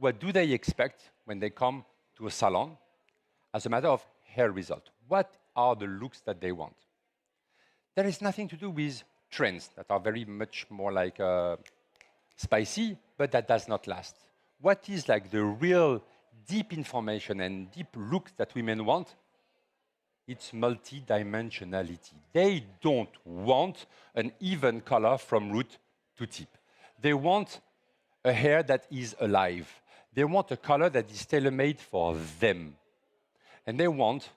what do they expect when they come to a salon as a matter of hair result? What are the looks that they want? There is nothing to do with trends that are very much more like spicy, but that does not last. What is like the real deep information and deep look that women want? It's multidimensionality. They don't want an even color from root to tip. They want a hair that is alive. They want a color that is tailor-made for them. And they want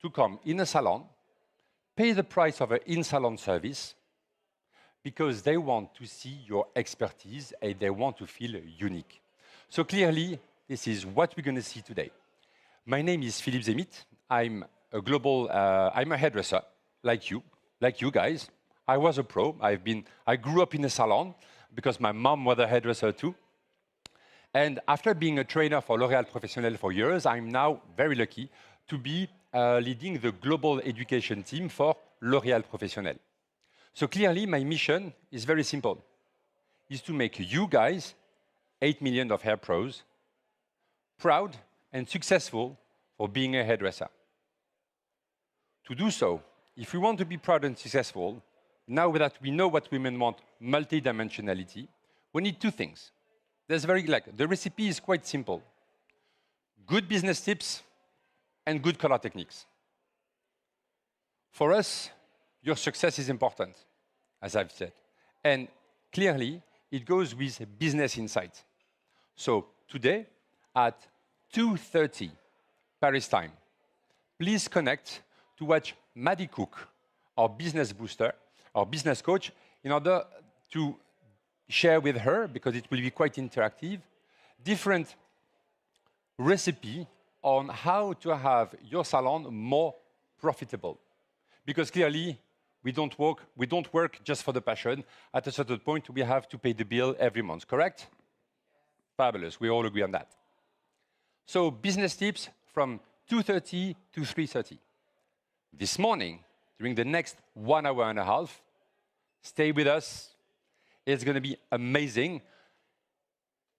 to come in a salon, pay the price of an in-salon service, because they want to see your expertise and they want to feel unique. So clearly, this is what we're going to see today. My name is Philippe Zemit. I'm a hairdresser, like you guys. I was a pro. I grew up in a salon because my mom was a hairdresser too. And after being a trainer for L'Oréal Professionnel for years, I'm now very lucky to be leading the global education team for L'Oréal Professionnel. So clearly, my mission is very simple. Is to make you guys, 8 million of hair pros, proud and successful for being a hairdresser. To do so, if we want to be proud and successful, now that we know what women want, multidimensionality, we need two things. The recipe is quite simple. Good business tips and good color techniques. For us, your success is important, as I've said. And clearly, it goes with business insight. So today, at 2:30 Paris time, please connect to watch Maddie Cook, our business booster, our business coach, in order to share with her, because it will be quite interactive, different recipe on how to have your salon more profitable. Because clearly, we don't work just for the passion. At a certain point, we have to pay the bill every month, correct? Fabulous, we all agree on that. So business tips from 2:30 to 3:30. This morning, during the next 1 hour and a half, stay with us. It's going to be amazing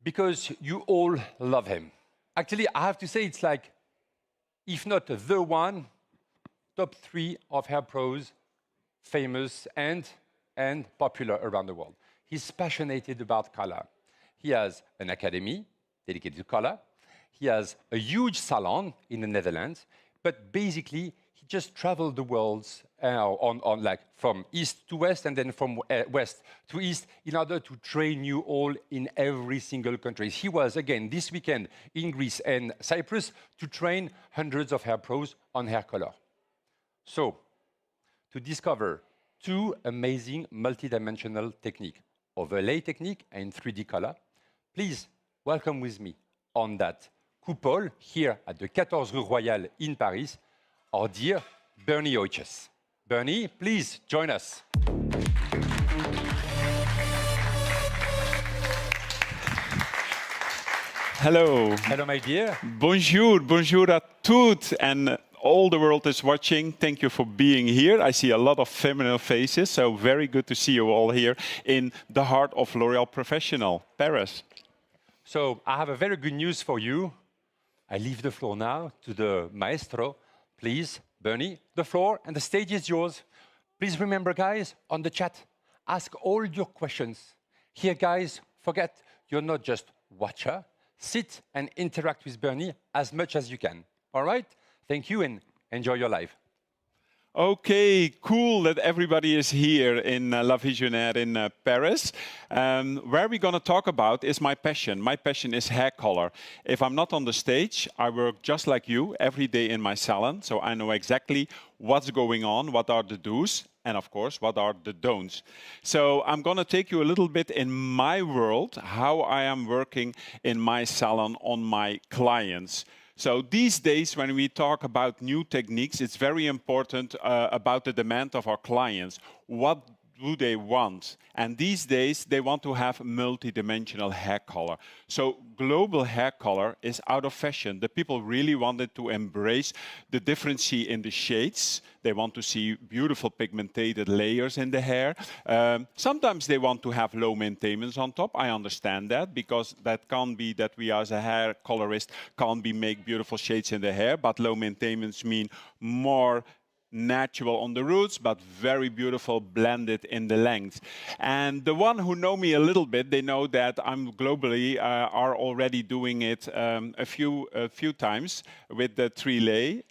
because you all love him. Actually, I have to say it's like, if not the one, top 3 of hair pros, famous and popular around the world. He's passionate about color. He has an academy dedicated to color. He has a huge salon in the Netherlands, but basically, he just traveled the world from east to west and then from west to east in order to train you all in every single country. He was, again, this weekend in Greece and Cyprus to train hundreds of hair pros on hair color. So, to discover 2 amazing multidimensional techniques, overlay technique and 3D color, please welcome with me on that coupole here at the 14 Rue Royale in Paris, our dear Berni Ottjes. Berni, please join us. Hello. Hello, my dear. Bonjour, bonjour à toutes, and all the world is watching. Thank you for being here. I see a lot of feminine faces, so very good to see you all here in the heart of L'Oréal Professionnel, Paris. So I have a very good news for you. I leave the floor now to the maestro. Please, Berni, the floor and the stage is yours. Please remember, guys, on the chat, ask all your questions. Here, guys, forget you're not just watcher. Sit and interact with Berni as much as you can. All right? Thank you and enjoy your live. Okay, cool that everybody is here in La Visionnaire in Paris. Where we're going to talk about is my passion. My passion is hair color. If I'm not on the stage, I work just like you every day in my salon, so I know exactly what's going on, what are the do's, and of course, what are the don'ts. So I'm going to take you a little bit in my world, how I am working in my salon on my clients. So these days, when we talk about new techniques, it's very important about the demand of our clients. What do they want? And these days, they want to have multidimensional hair color. So global hair color is out of fashion. The people really wanted to embrace the difference in the shades. They want to see beautiful pigmented layers in the hair. Sometimes they want to have low maintenance on top. I understand that, because that can't be that we as a hair colorist can't make beautiful shades in the hair, but low maintenance mean more natural on the roots, but very beautiful blended in the length. And the one who know me a little bit, they know that I'm globally are already doing it a few times with the 3-lay,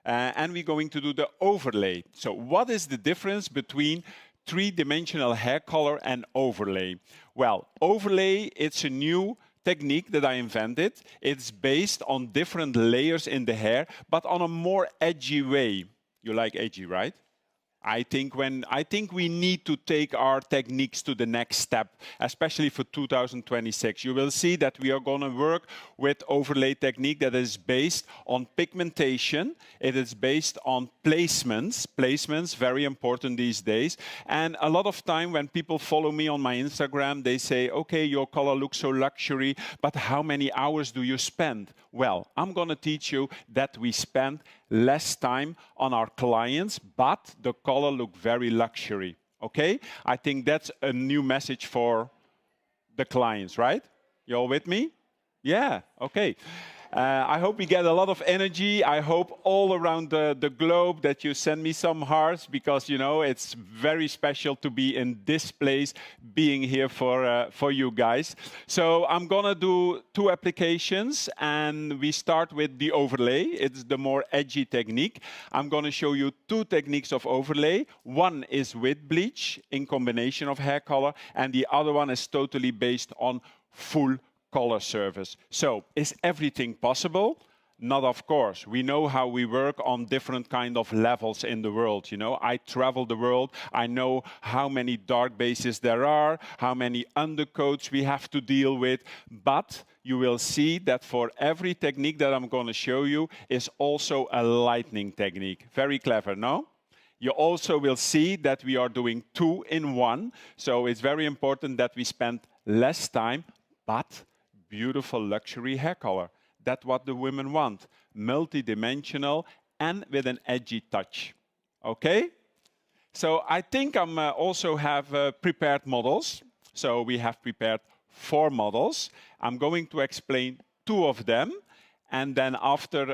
and we're going to do the overlay. So what is the difference between 3-dimensional hair color and overlay? Well, overlay, it's a new technique that I invented. It's based on different layers in the hair, but on a more edgy way. You like edgy, right? I think we need to take our techniques to the next step, especially for 2026. You will see that we are going to work with overlay technique that is based on pigmentation. It is based on placements. Placements, very important these days. And a lot of time when people follow me on my Instagram, they say, okay, your color looks so luxury, but how many hours do you spend? Well, I'm going to teach you that we spend less time on our clients, but the color look very luxury, okay? I think that's a new message for the clients, right? You all with me? Yeah, okay. I hope we get a lot of energy. I hope all around the globe that you send me some hearts, because, you know, it's very special to be in this place, being here for you guys. So I'm going to do 2 applications, and we start with the overlay. It's the more edgy technique. I'm going to show you 2 techniques of overlay. One is with bleach in combination of hair color, and the other one is totally based on full color service. So, is everything possible? Not of course. We know how we work on different kind of levels in the world. You know, I travel the world. I know how many dark bases there are, how many undercoats we have to deal with. But you will see that for every technique that I'm going to show you is also a lightning technique. Very clever, no? You also will see that we are doing 2 in 1. So it's very important that we spend less time, but beautiful luxury hair color. That's what the women want. Multidimensional and with an edgy touch. Okay? So I think I'm also have prepared models. So we have prepared 4 models. I'm going to explain 2 of them. And then after,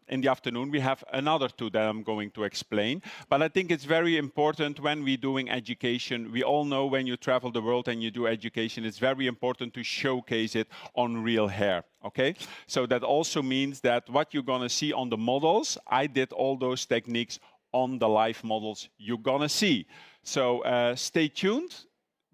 in the afternoon, we have another 2 that I'm going to explain. But I think it's very important when we're doing education. We all know when you travel the world and you do education, it's very important to showcase it on real hair, okay? So that also means that what you're gonna see on the models, I did all those techniques on the live models you're gonna see. So stay tuned.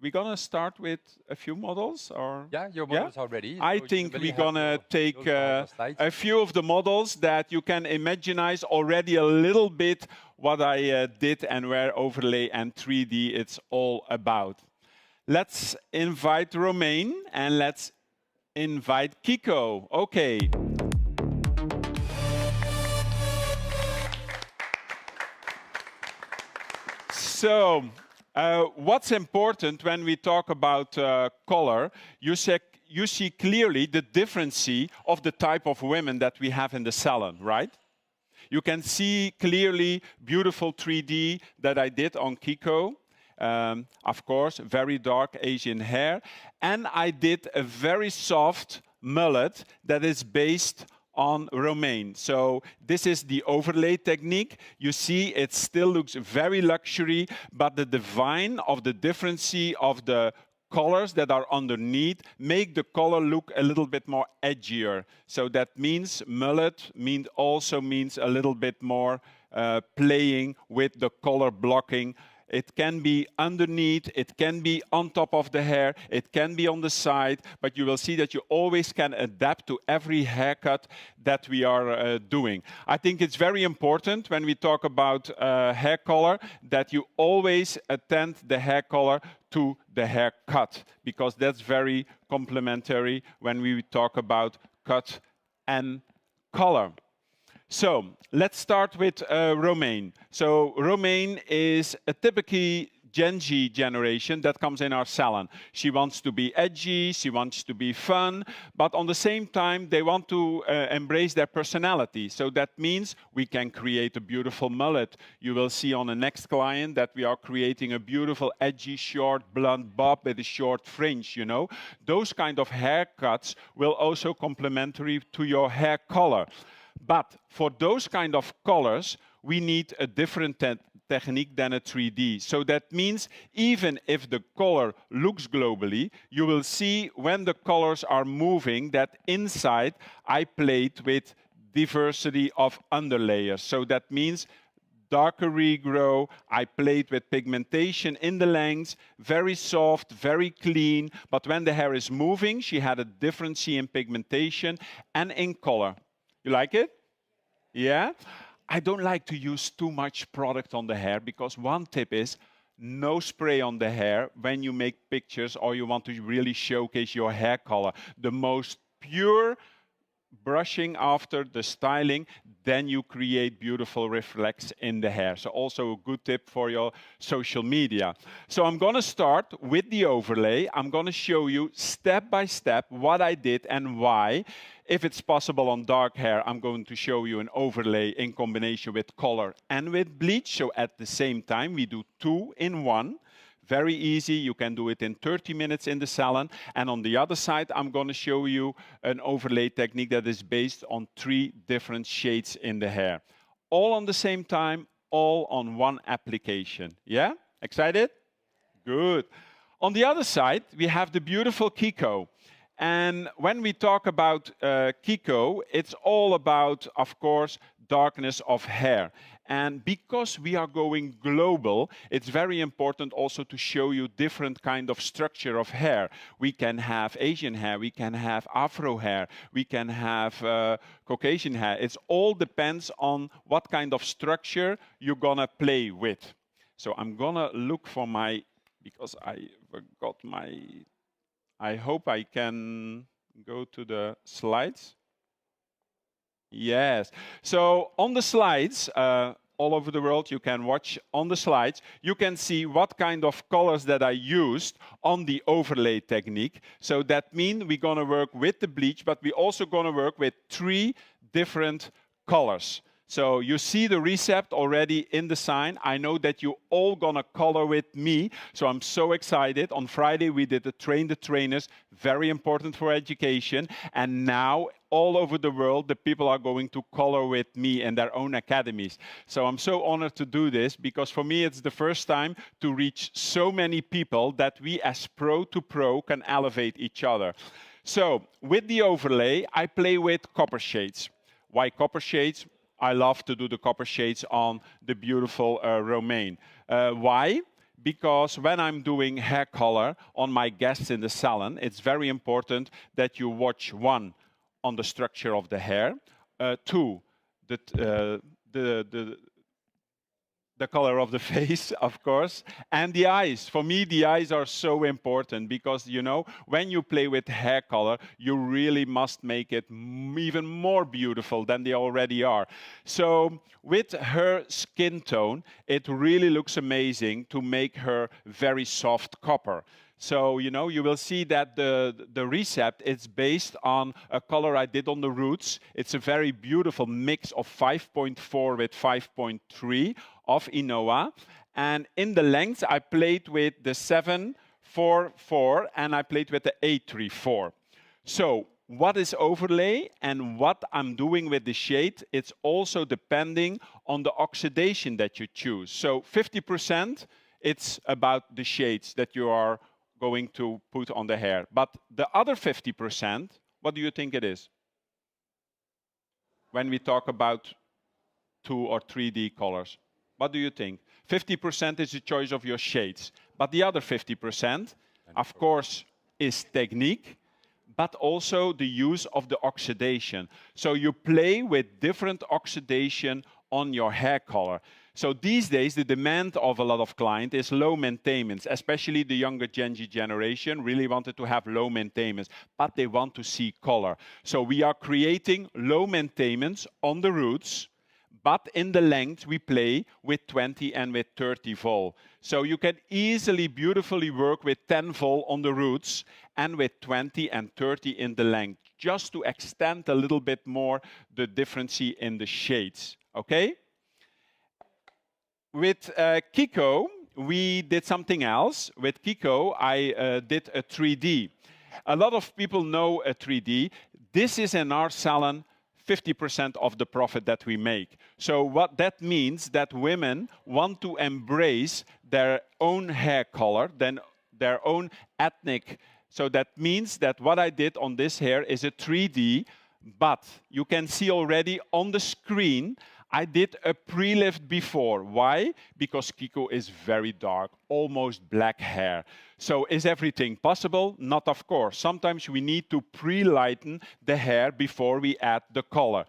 We're going to start with a few models, or? Yeah, your models are ready. I think we're going to take a few of the models that you can imaginize already a little bit what I did and where overlay and 3D it's all about. Let's invite Romain and let's invite Kiko. Okay. So, what's important when we talk about color, you see clearly the difference of the type of women that we have in the salon, right? You can see clearly beautiful 3D that I did on Kiko. Of course, very dark Asian hair. And I did a very soft mullet that is based on Romain. So this is the overlay technique. You see it still looks very luxury, but the divine of the difference of the colors that are underneath make the color look a little bit more edgier. So that means mullet also means a little bit more playing with the color blocking. It can be underneath, it can be on top of the hair, it can be on the side, but you will see that you always can adapt to every haircut that we are doing. I think it's very important when we talk about hair color that you always attend the hair color to the haircut, because that's very complementary when we talk about cut and color. So let's start with Romain. So Romain is a typically Gen Z generation that comes in our salon. She wants to be edgy, she wants to be fun, but on the same time, they want to embrace their personality. So that means we can create a beautiful mullet. You will see on the next client that we are creating a beautiful, edgy, short, blunt bob with a short fringe, you know. Those kind of haircuts will also complementary to your hair color. But for those kind of colors, we need a different technique than a 3D. So that means even if the color looks globally, you will see when the colors are moving that inside I played with diversity of underlayers. So that means darker regrow, I played with pigmentation in the lengths, very soft, very clean, but when the hair is moving, she had a difference in pigmentation and in color. You like it? Yeah? I don't like to use too much product on the hair because one tip is no spray on the hair when you make pictures or you want to really showcase your hair color. The most pure brushing after the styling, then you create beautiful reflex in the hair. So also a good tip for your social media. So I'm going to start with the overlay. I'm going to show you step by step what I did and why. If it's possible on dark hair, I'm going to show you an overlay in combination with color and with bleach. So at the same time, we do 2 in 1. Very easy, you can do it in 30 minutes in the salon. And on the other side, I'm going to show you an overlay technique that is based on 3 different shades in the hair. All on the same time, all on one application. Yeah? Excited? Good. On the other side, we have the beautiful Kiko. And when we talk about Kiko, it's all about, of course, darkness of hair. And because we are going global, it's very important also to show you different kind of structure of hair. We can have Asian hair, we can have Afro hair, we can have Caucasian hair. It all depends on what kind of structure you're gonna play with. So I'm gonna look for my, because I forgot my, I hope I can go to the slides. Yes. So on the slides, all over the world, you can watch on the slides. You can see what kind of colors that I used on the overlay technique. So that means we're going to work with the bleach, but we're also going to work with 3 different colors. So you see the recept already in the sign. I know that you all gonna color with me, so I'm so excited. On Friday we did the Train the Trainers, very important for education. And now all over the world, the people are going to color with me in their own academies. So I'm so honored to do this because for me it's the first time to reach so many people that we as pro to pro can elevate each other. So with the overlay, I play with copper shades. Why copper shades? I love to do the copper shades on the beautiful romaine. Why? Because when I'm doing hair color on my guests in the salon, it's very important that you watch 1, on the structure of the hair, 2, the color of the face, of course, and the eyes. For me, the eyes are so important because, you know, when you play with hair color, you really must make it even more beautiful than they already are. So with her skin tone, it really looks amazing to make her very soft copper. So, you know, you will see that the recept is based on a color I did on the roots. It's a very beautiful mix of 5.4 with 5.3 of Inoa. And in the lengths, I played with the 744 and I played with the 834. So what is overlay and what I'm doing with the shade, it's also depending on the oxidation that you choose. So 50%, it's about the shades that you are going to put on the hair. But the other 50%, what do you think it is? When we talk about 2 or 3D colors, what do you think? 50% is the choice of your shades. But the other 50%, of course, is technique, but also the use of the oxidation. So you play with different oxidation on your hair color. So these days, the demand of a lot of clients is low maintenance, especially the younger Gen Z generation really wanted to have low maintenance, but they want to see color. So we are creating low maintenance on the roots, but in the length we play with 20 and with 30 volt. So you can easily, beautifully work with 10 volt on the roots and with 20 and 30 in the length, just to extend a little bit more the difference in the shades, okay? With Kiko, we did something else. With Kiko, I did a 3D. A lot of people know a 3D. This is in our salon 50% of the profit that we make. So what that means, that women want to embrace their own hair color, then their own ethnic. So that means that what I did on this hair is a 3D, but you can see already on the screen, I did a pre-lift before. Why? Because Kiko is very dark, almost black hair. So is everything possible? Not of course. Sometimes we need to pre-lighten the hair before we add the color.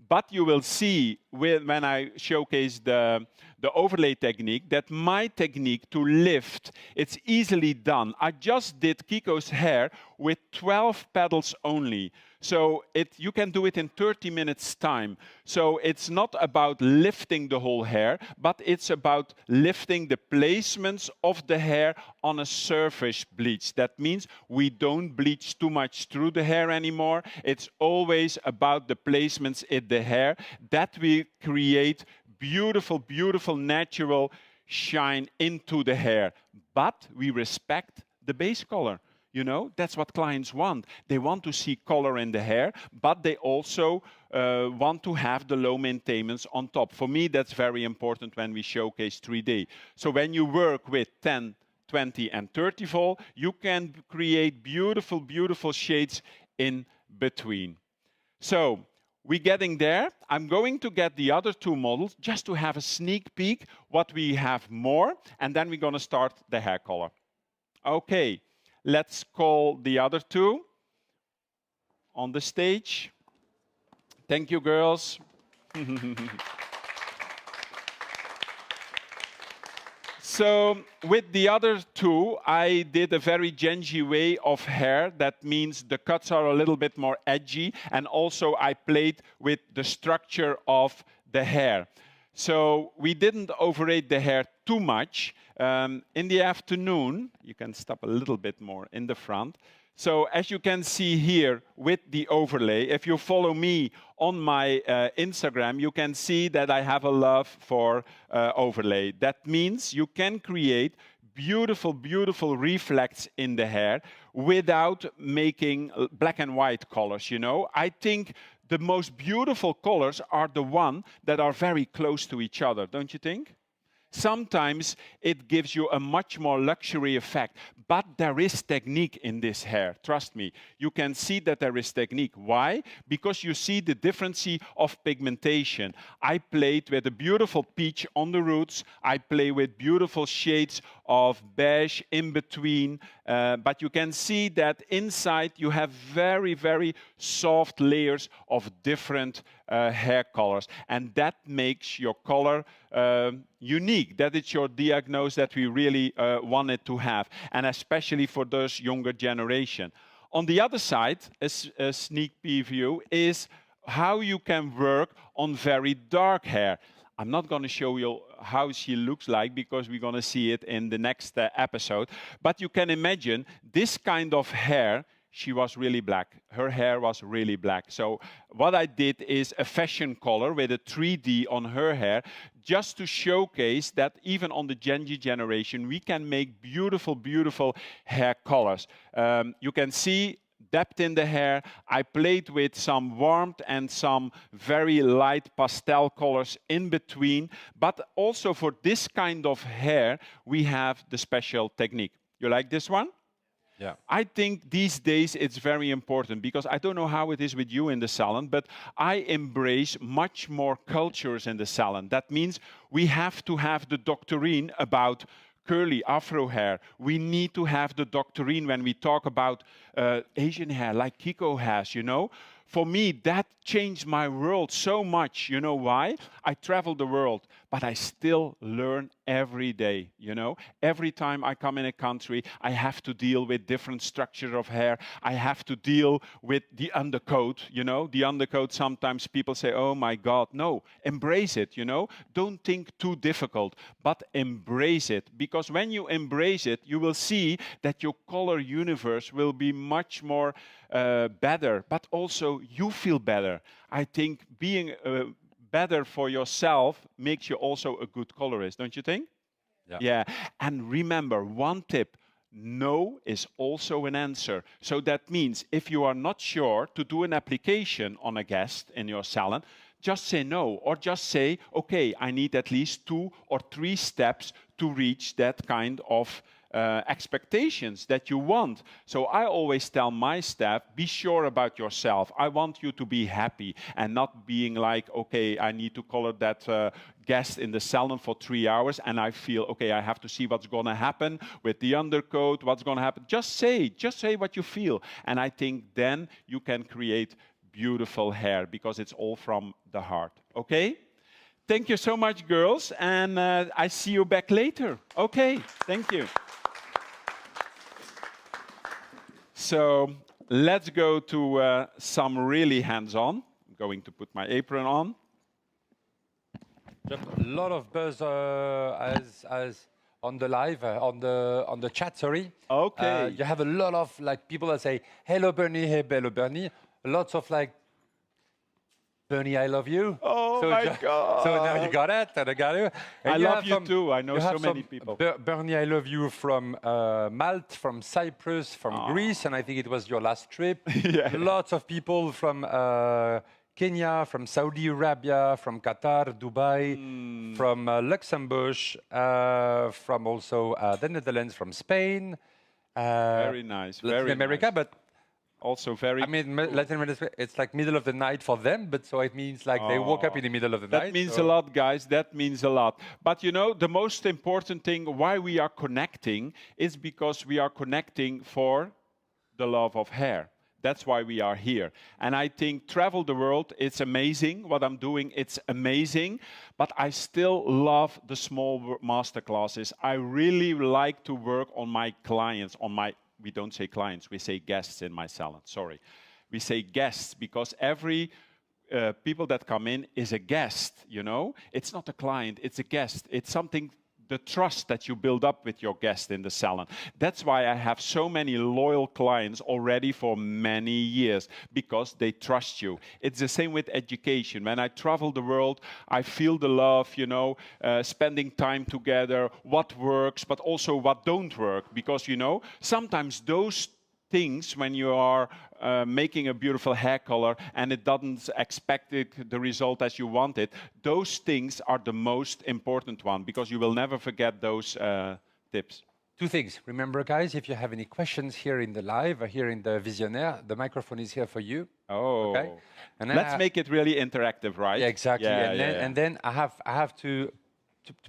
But you will see when I showcase the overlay technique that my technique to lift, it's easily done. I just did Kiko's hair with 12 pedals only. So you can do it in 30 minutes time. So it's not about lifting the whole hair, but it's about lifting the placements of the hair on a surface bleach. That means we don't bleach too much through the hair anymore. It's always about the placements in the hair that we create beautiful, beautiful, natural shine into the hair. But we respect the base color. You know, that's what clients want. They want to see color in the hair, but they also want to have the low maintenance on top. For me, that's very important when we showcase 3D. So when you work with 10, 20, and 30 volt, you can create beautiful, beautiful shades in between. So we're getting there. I'm going to get the other two models just to have a sneak peek what we have more, and then we're going to start the hair color. Okay. Let's call the other two on the stage. Thank you, girls. So with the other two, I did a very Genji way of hair. That means the cuts are a little bit more edgy, and also I played with the structure of the hair. So we didn't overrate the hair too much. In the afternoon, you can stop a little bit more in the front. So as you can see here with the overlay, if you follow me on my Instagram, you can see that I have a love for overlay. That means you can create beautiful, beautiful reflects in the hair without making black and white colors, you know. I think the most beautiful colors are the ones that are very close to each other, don't you think? Sometimes it gives you a much more luxury effect, but there is technique in this hair. Trust me, you can see that there is technique. Why? Because you see the difference of pigmentation. I played with a beautiful peach on the roots. I play with beautiful shades of beige in between. But you can see that inside you have very, very soft layers of different hair colors. And that makes your color unique. That is your diagnosis that we really wanted to have. And especially for those younger generation. On the other side, a sneak preview is how you can work on very dark hair. I'm not going to show you how she looks like because we're going to see it in the next episode. But you can imagine this kind of hair, she was really black. Her hair was really black. So what I did is a fashion color with a 3D on her hair, just to showcase that even on the Genji generation, we can make beautiful, beautiful hair colors. You can see depth in the hair. I played with some warmth and some very light pastel colors in between. But also for this kind of hair, we have the special technique. You like this one? Yeah. I think these days it's very important because I don't know how it is with you in the salon, but I embrace much more cultures in the salon. That means we have to have the doctrine about curly afro hair. We need to have the doctrine when we talk about Asian hair like Kiko has, you know. For me, that changed my world so much. You know why? I travel the world, but I still learn every day, you know? Every time I come in a country, I have to deal with different structure of hair. I have to deal with the undercoat, you know? The undercoat, sometimes people say, oh my God. No, embrace it, you know? Don't think too difficult, but embrace it. Because when you embrace it, you will see that your color universe will be much more better, but also you feel better. I think being better for yourself makes you also a good colorist, don't you think? Yeah. Yeah. And remember, one tip, no is also an answer. So that means if you are not sure to do an application on a guest in your salon, just say no, or just say, okay, I need at least 2 or 3 steps to reach that kind of expectations that you want. So I always tell my staff, be sure about yourself. I want you to be happy and not being like, okay, I need to color that guest in the salon for 3 hours and I feel, okay, I have to see what's going to happen with the undercoat, what's going to happen. Just say what you feel. And I think then you can create beautiful hair because it's all from the heart. Okay? Thank you so much, girls, and I see you back later. Okay, thank you. So let's go to some really hands-on. I'm going to put my apron on. Just a lot of buzz as on the live, on the chat, sorry. Okay. You have a lot of like people that say, hello Berni, hey, hello Berni. Lots of like, Berni, I love you. Oh my God. So now you got it, and I got you. And I love you too. I know so many people. Berni, I love you from Malta, from Cyprus, from Greece, and I think it was your last trip. Yeah. Lots of people from Kenya, from Saudi Arabia, from Qatar, Dubai, from Luxembourg, from also the Netherlands, from Spain. Very nice. Latin America, nice. But also very I mean, cool. Latin America, it's like middle of the night for them, but so it means like they woke up in the middle of the night. That means a lot, guys. That means a lot. But you know, the most important thing why we are connecting is because we are connecting for the love of hair. That's why we are here. And I think travel the world, it's amazing. What I'm doing, it's amazing. But I still love the small masterclasses. I really like to work on my clients, we don't say clients, we say guests in my salon, sorry. We say guests because every people that come in is a guest, you know? It's not a client, it's a guest. It's something, the trust that you build up with your guest in the salon. That's why I have so many loyal clients already for many years, because they trust you. It's the same with education. When I travel the world, I feel the love, you know, spending time together, what works, but also what don't work. Because, you know, sometimes those things when you are making a beautiful hair color and it doesn't expect the result as you want it, those things are the most important one because you will never forget those tips. 2 things. Remember, guys, if you have any questions here in the live or here in the Visionnaire, the microphone is here for you. Oh, okay. And let's make it really interactive, right? Yeah, exactly. Yeah, and then I have to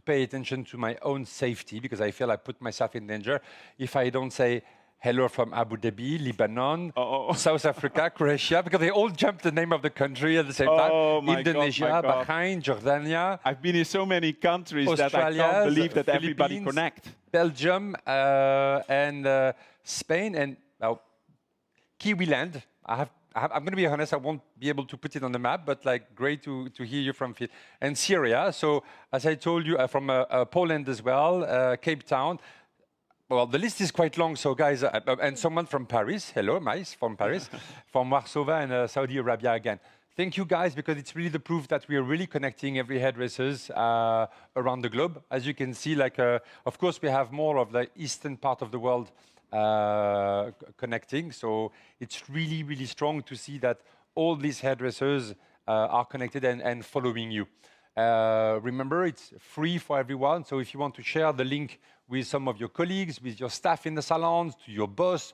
pay attention to my own safety because I feel I put myself in danger if I don't say hello from Abu Dhabi, Lebanon, South Africa, Croatia, because they all jump the name of the country at the same time. Indonesia, Bahrain, Jordania. I've been in so many countries Australia, that I can't believe that everybody connect. Belgium and Spain and Kiwiland. I'm going to be honest, I won't be able to put it on the map, but like great to hear you from and Syria. So as I told you, from Poland as well, Cape Town. Well, the list is quite long, so guys, and someone from Paris, hello, Mais from Paris, from Warsaw and Saudi Arabia again. Thank you guys, because it's really the proof that we are really connecting every hairdressers around the globe. As you can see, like, of course, we have more of the eastern part of the world connecting, so it's really, really strong to see that all these hairdressers are connected and following you. Remember, it's free for everyone, so if you want to share the link with some of your colleagues, with your staff in the salons, to your boss,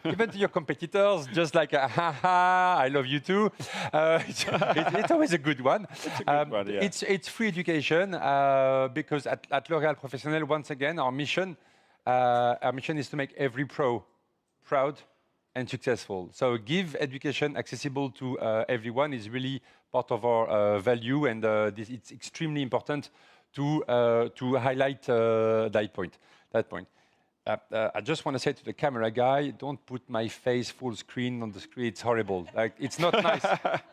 even to your competitors, just like, haha, I love you too. It's always a good one. It's a good one, yeah. It's free education, because at L'Oréal Professionnel, once again, our mission is to make every pro proud and successful. So give education accessible to everyone is really part of our value, and it's extremely important to highlight that point. I just want to say to the camera guy, don't put my face full screen on the screen. It's horrible. Like, it's not nice.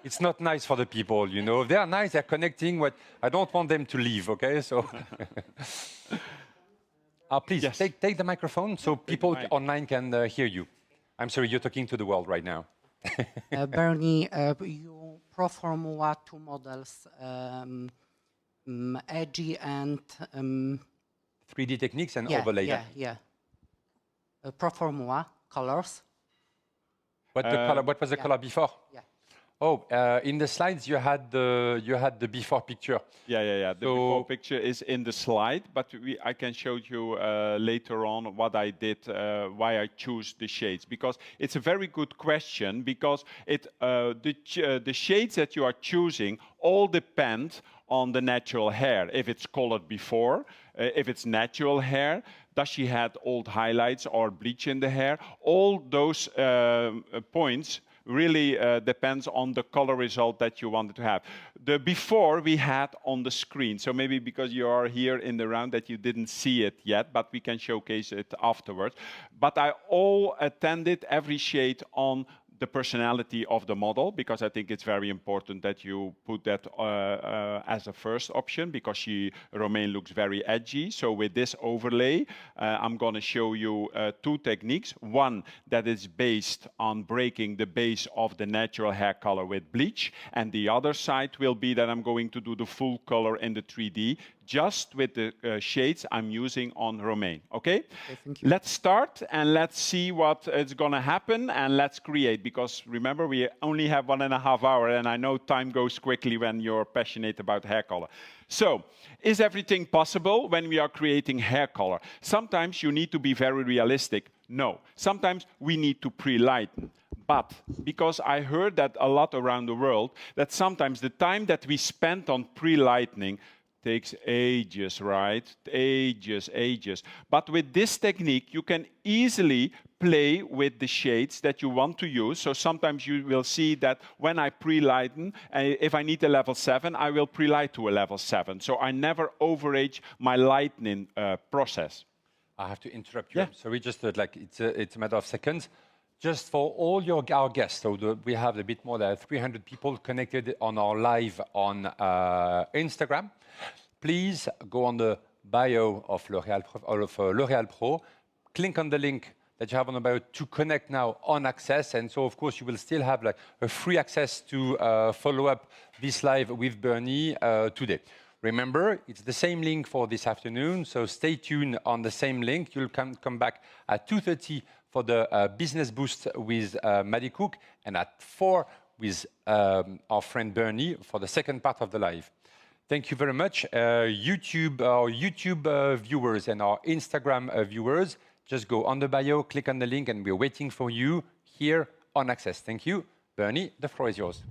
It's not nice for the people, you know. If they are nice, they're connecting. I don't want them to leave, okay? So, please, Yes. take the microphone so people online can hear you. I'm sorry, you're talking to the world right now. Berni, you Pro Formula 2 models, edgy and... 3D techniques and overlay. Yeah. Pro Formula colors. What was the color before? Yeah. Oh, in the slides you had the before picture. Yeah. The before picture is in the slide, but I can show you later on what I did, why I choose the shades. Because it's a very good question, because the shades that you are choosing all depend on the natural hair. If it's colored before, if it's natural hair, does she had old highlights or bleach in the hair? All those points really depends on the color result that you wanted to have. The before we had on the screen, so maybe because you are here in the round that you didn't see it yet, but we can showcase it afterwards. But I all attended every shade on the personality of the model, because I think it's very important that you put that as a first option, because Romain looks very edgy. So with this overlay, I'm going to show you two techniques. One that is based on breaking the base of the natural hair color with bleach, and the other side will be that I'm going to do the full color in the 3D, just with the shades I'm using on Romain, okay? Thank you. Let's start and let's see what is gonna happen, and let's create, because remember, we only have 1.5 hours, and I know time goes quickly when you're passionate about hair color. So, is everything possible when we are creating hair color? Sometimes you need to be very realistic. No. Sometimes we need to pre-lighten. But because I heard that a lot around the world, that sometimes the time that we spend on pre-lightening takes ages, right? Ages. But with this technique, you can easily play with the shades that you want to use. So sometimes you will see that when I pre-lighten, if I need a level 7, I will pre-light to a level 7. So I never overage my lightening process. I have to interrupt you. Yeah. So we just like it's a matter of seconds. Just for all our guests, so we have a bit more than 300 people connected on our live on Instagram. Please go on the bio of L'Oréal Pro, click on the link that you have on the bio to connect now on Access. And so, of course, you will still have like a free access to follow up this live with Berni today. Remember, it's the same link for this afternoon, so stay tuned on the same link. You'll come back at 2:30 for the business boost with Maddie Cook, and at 4 with our friend Berni for the second part of the live. Thank you very much. Our YouTube viewers and our Instagram viewers, just go on the bio, click on the link, and we're waiting for you here on Access. Thank you. Berni, the floor is yours.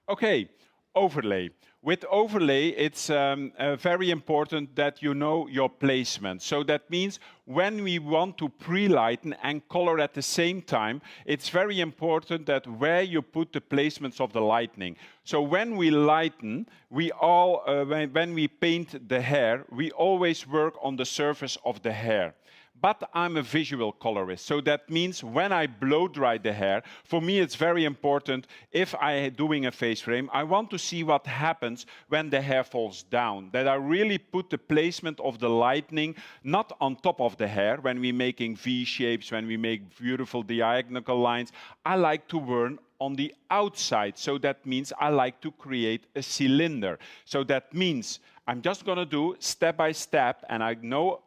Okay, overlay. With overlay, it's very important that you know your placement. So that means when we want to pre-lighten and color at the same time, it's very important that where you put the placements of the lightening. So when we lighten, when we paint the hair, we always work on the surface of the hair. But I'm a visual colorist, so that means when I blow dry the hair, for me it's very important, if I'm doing a face frame, I want to see what happens when the hair falls down. That I really put the placement of the lightening not on top of the hair, when we're making V shapes, when we make beautiful diagonal lines. I like to work on the outside, so that means I like to create a cylinder. So that means I'm just gonna do step by step, and I know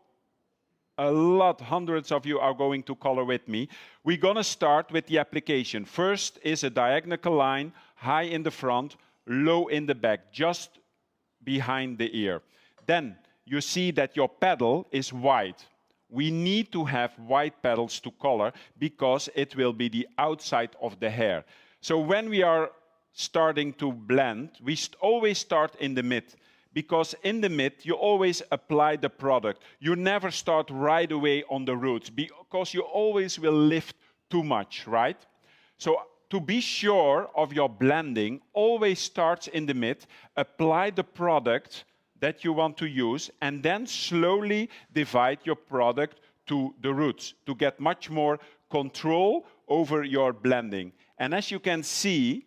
hundreds of you are going to color with me. We're gonna start with the application. First is a diagonal line, high in the front, low in the back, just behind the ear. Then you see that your petal is white. We need to have white petals to color because it will be the outside of the hair. So when we are starting to blend, we always start in the mid. Because in the mid, you always apply the product. You never start right away on the roots, because you always will lift too much, right? So to be sure of your blending, always starts in the mid, apply the product, that you want to use, and then slowly divide your product to the roots to get much more control over your blending. And as you can see,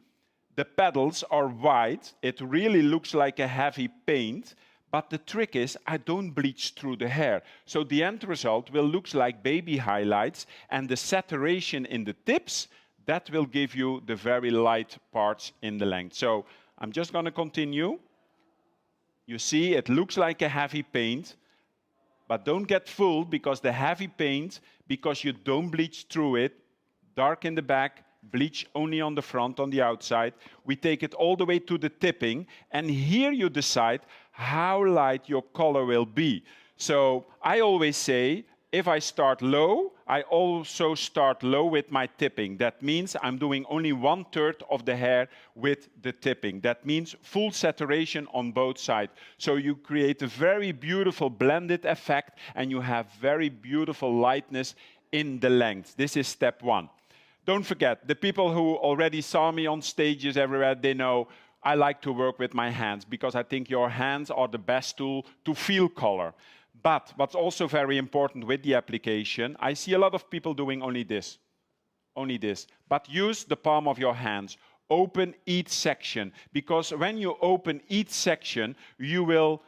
the petals are white. It really looks like a heavy paint, but the trick is I don't bleach through the hair. So the end result will look like baby highlights, and the saturation in the tips, that will give you the very light parts in the length. So I'm just going to continue. You see, it looks like a heavy paint, but don't get fooled because the heavy paint, because you don't bleach through it, dark in the back, bleach only on the front, on the outside. We take it all the way to the tipping, and here you decide how light your color will be. So I always say, if I start low, I also start low with my tipping. That means I'm doing only 1/3 of the hair with the tipping. That means full saturation on both sides. So you create a very beautiful blended effect, and you have very beautiful lightness in the length. This is step one. Don't forget, the people who already saw me on stages everywhere, they know I like to work with my hands because I think your hands are the best tool to feel color. But what's also very important with the application, I see a lot of people doing only this. But use the palm of your hands. Open each section, because when you open each section, you will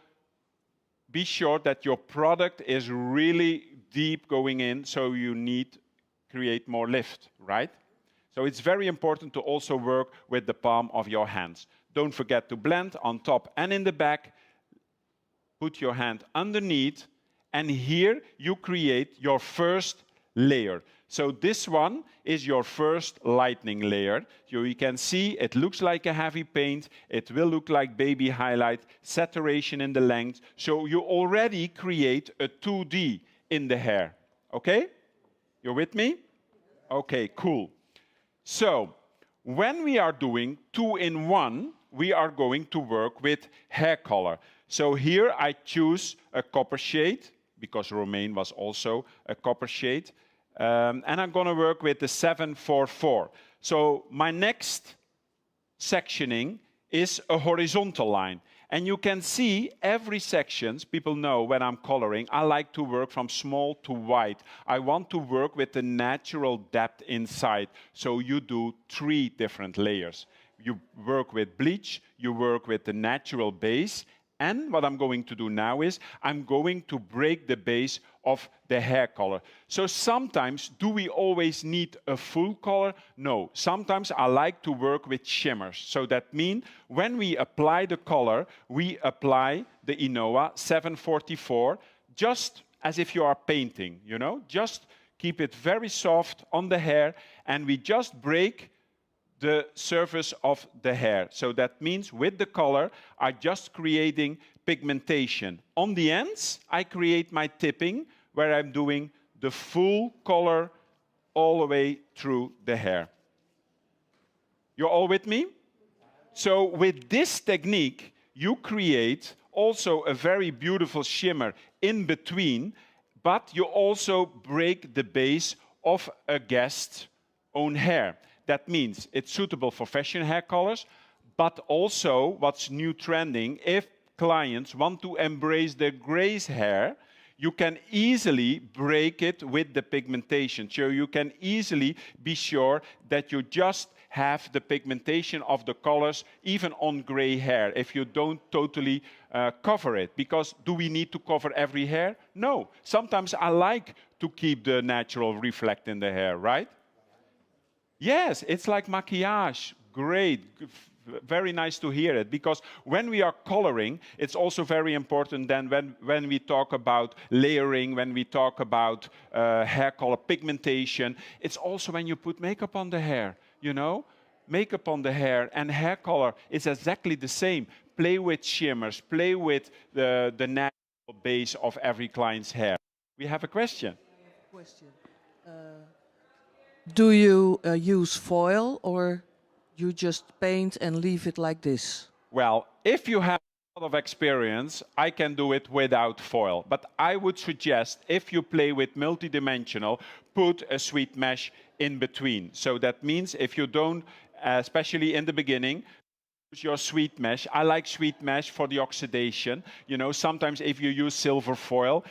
be sure that your product is really deep going in, so you need create more lift, right? So it's very important to also work with the palm of your hands. Don't forget to blend on top and in the back. Put your hand underneath, and here you create your first layer. So this one is your first lightning layer. So you can see it looks like a heavy paint. It will look like baby highlight, saturation in the length. So you already create a 2D in the hair. Okay? You're with me? Okay, cool. So when we are doing 2-in-1, we are going to work with hair color. So here I choose a copper shade, because Romaine was also a copper shade. And I'm going to work with the 744. So my next sectioning is a horizontal line. And you can see every sections, people know when I'm coloring, I like to work from small to wide. I want to work with the natural depth inside. So you do 3 different layers. You work with bleach, you work with the natural base, and what I'm going to do now is I'm going to break the base of the hair color. So sometimes, do we always need a full color? No. Sometimes I like to work with shimmers. So that means when we apply the color, we apply the Inoa 744 just as if you are painting, you know? Just keep it very soft on the hair, and we just break the surface of the hair. So that means with the color, I'm just creating pigmentation. On the ends, I create my tipping, where I'm doing the full color all the way through the hair. You're all with me? So with this technique, you create also a very beautiful shimmer in between, but you also break the base of a guest's own hair. That means it's suitable for fashion hair colors, but also what's new trending, if clients want to embrace their grace hair, you can easily break it with the pigmentation. So you can easily be sure that you just have the pigmentation of the colors even on gray hair if you don't totally cover it. Because do we need to cover every hair? No. Sometimes I like to keep the natural reflect in the hair, right? Yes, it's like maquillage. Great. Very nice to hear it. Because when we are coloring, it's also very important then when we talk about layering, when we talk about hair color pigmentation, it's also when you put makeup on the hair, you know? Makeup on the hair and hair color is exactly the same. Play with shimmers, play with the natural base of every client's hair. We have a question. Do you use foil, or you just paint and leave it like this? Well, if you have a lot of experience, I can do it without foil. But I would suggest, if you play with multidimensional, put a sweet mesh in between. So that means if you don't, especially in the beginning, your sweet mesh. I like sweet mesh for the oxidation. You know, sometimes if you use silver foil,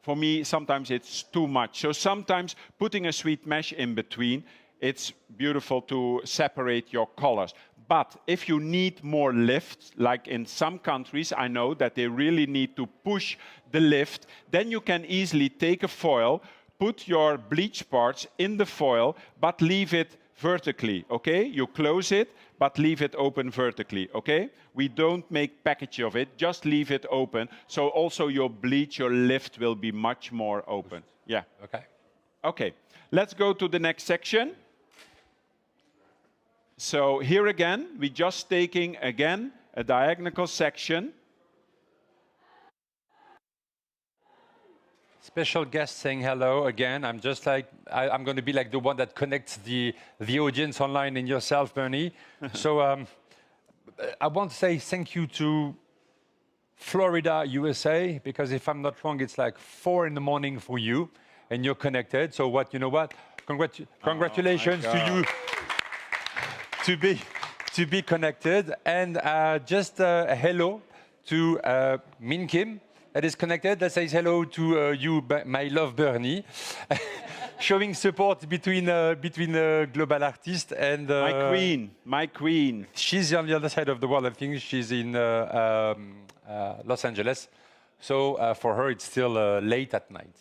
for me, sometimes it's too much. So sometimes putting a sweet mesh in between, it's beautiful to separate your colors. But if you need more lift, like in some countries, I know that they really need to push the lift, then you can easily take a foil, put your bleach parts in the foil, but leave it vertically, okay? You close it, but leave it open vertically, okay? We don't make package of it, just leave it open. So also your bleach, your lift will be much more open. Yeah. Okay. Okay, let's go to the next section. So here again, we're just taking, again, a diagonal section. Special guest saying hello again. I'm just like, I'm going to be like the one that connects the audience online and yourself, Berni. So I want to say thank you to Florida, USA, because if I'm not wrong, it's like 4 in the morning for you, and you're connected. So what, you know what? Congratulations to you to be connected. And just a hello to Min Kim, that is connected, that says hello to you, my love Berni, showing support between global artists and my queen. She's on the other side of the world. I think she's in Los Angeles, so for her it's still late at night.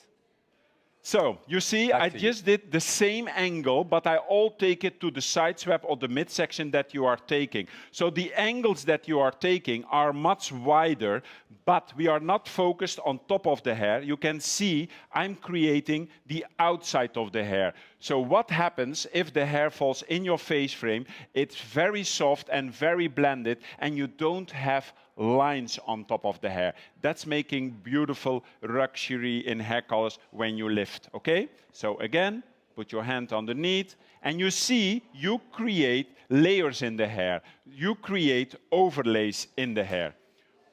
So, you see, I just did the same angle, but I all take it to the side sweep or the midsection that you are taking. So the angles that you are taking are much wider, but we are not focused on top of the hair. You can see I'm creating the outside of the hair. So what happens if the hair falls in your face frame? It's very soft and very blended, and you don't have lines on top of the hair. That's making beautiful luxury in hair colors when you lift, okay? So again, put your hand underneath, and you see you create layers in the hair. You create overlays in the hair.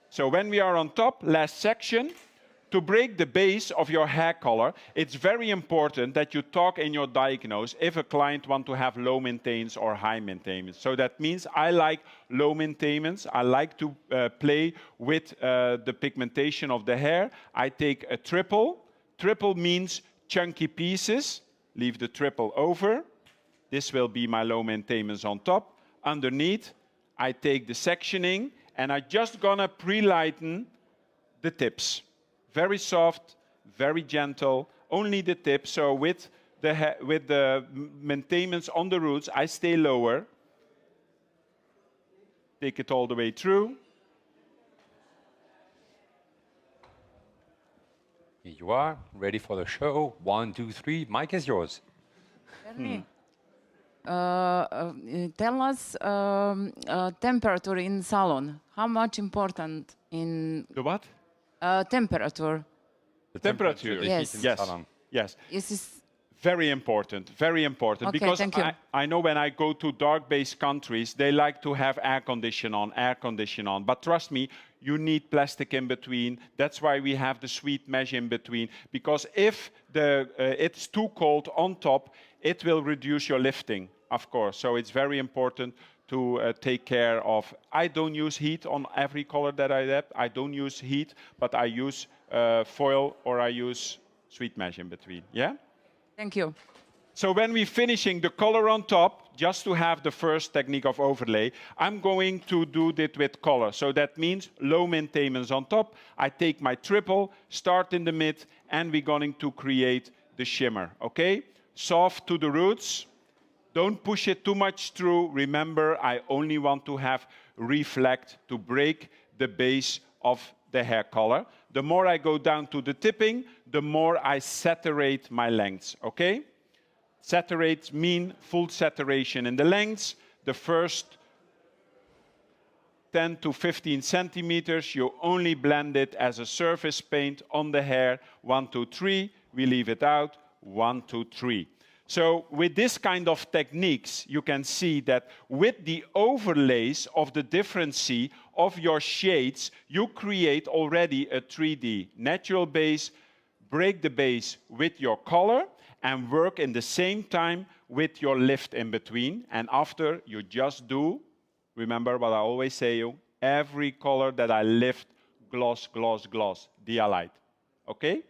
So when we are on top, last section, to break the base of your hair color, it's very important that you talk in your diagnose if a client wants to have low maintenance or high maintenance. So that means I like low maintenance. I like to play with the pigmentation of the hair. I take a triple. Triple means chunky pieces. Leave the triple over. This will be my low maintenance on top. Underneath, I take the sectioning, and I'm just gonna pre-lighten the tips. Very soft, very gentle, only the tip. So with the maintenance on the roots, I stay lower. Take it all the way through. Here you are, ready for the show. 1, 2, 3. Mic is yours. Berni, tell us temperature in salon. How much important in The what? temperature? The Temperature. the Yes. heat in the Yes. salon. Yes. Is this Very important, very important. Okay, because thank you. I know when I go to dark-based countries, they like to have air condition on. But trust me, you need plastic in between. That's why we have the sweet mesh in between. Because if it's too cold on top, it will reduce your lifting, of course. So it's very important to take care of. I don't use heat on every color that I have. I don't use heat, but I use foil or I use sweet mesh in between. Yeah? Thank you. So when we're finishing the color on top, just to have the first technique of overlay, I'm going to do it with color. So that means low maintenance on top. I take my triple, start in the mid, and we're going to create the shimmer, okay? Soft to the roots. Don't push it too much through. Remember, I only want to have reflect to break the base of the hair color. The more I go down to the tipping, the more I saturate my lengths, okay? Saturate mean full saturation in the lengths. The first 10 to 15 centimeters, you only blend it as a surface paint on the hair. 1, 2, 3, we leave it out. 1, 2, 3. So with this kind of techniques, you can see that with the overlays of the differency of your shades, you create already a 3D natural base, break the base with your color, and work in the same time with your lift in between. And after, you just do remember what I always say you, every color that I lift, gloss, gloss, gloss, dialight. Okay?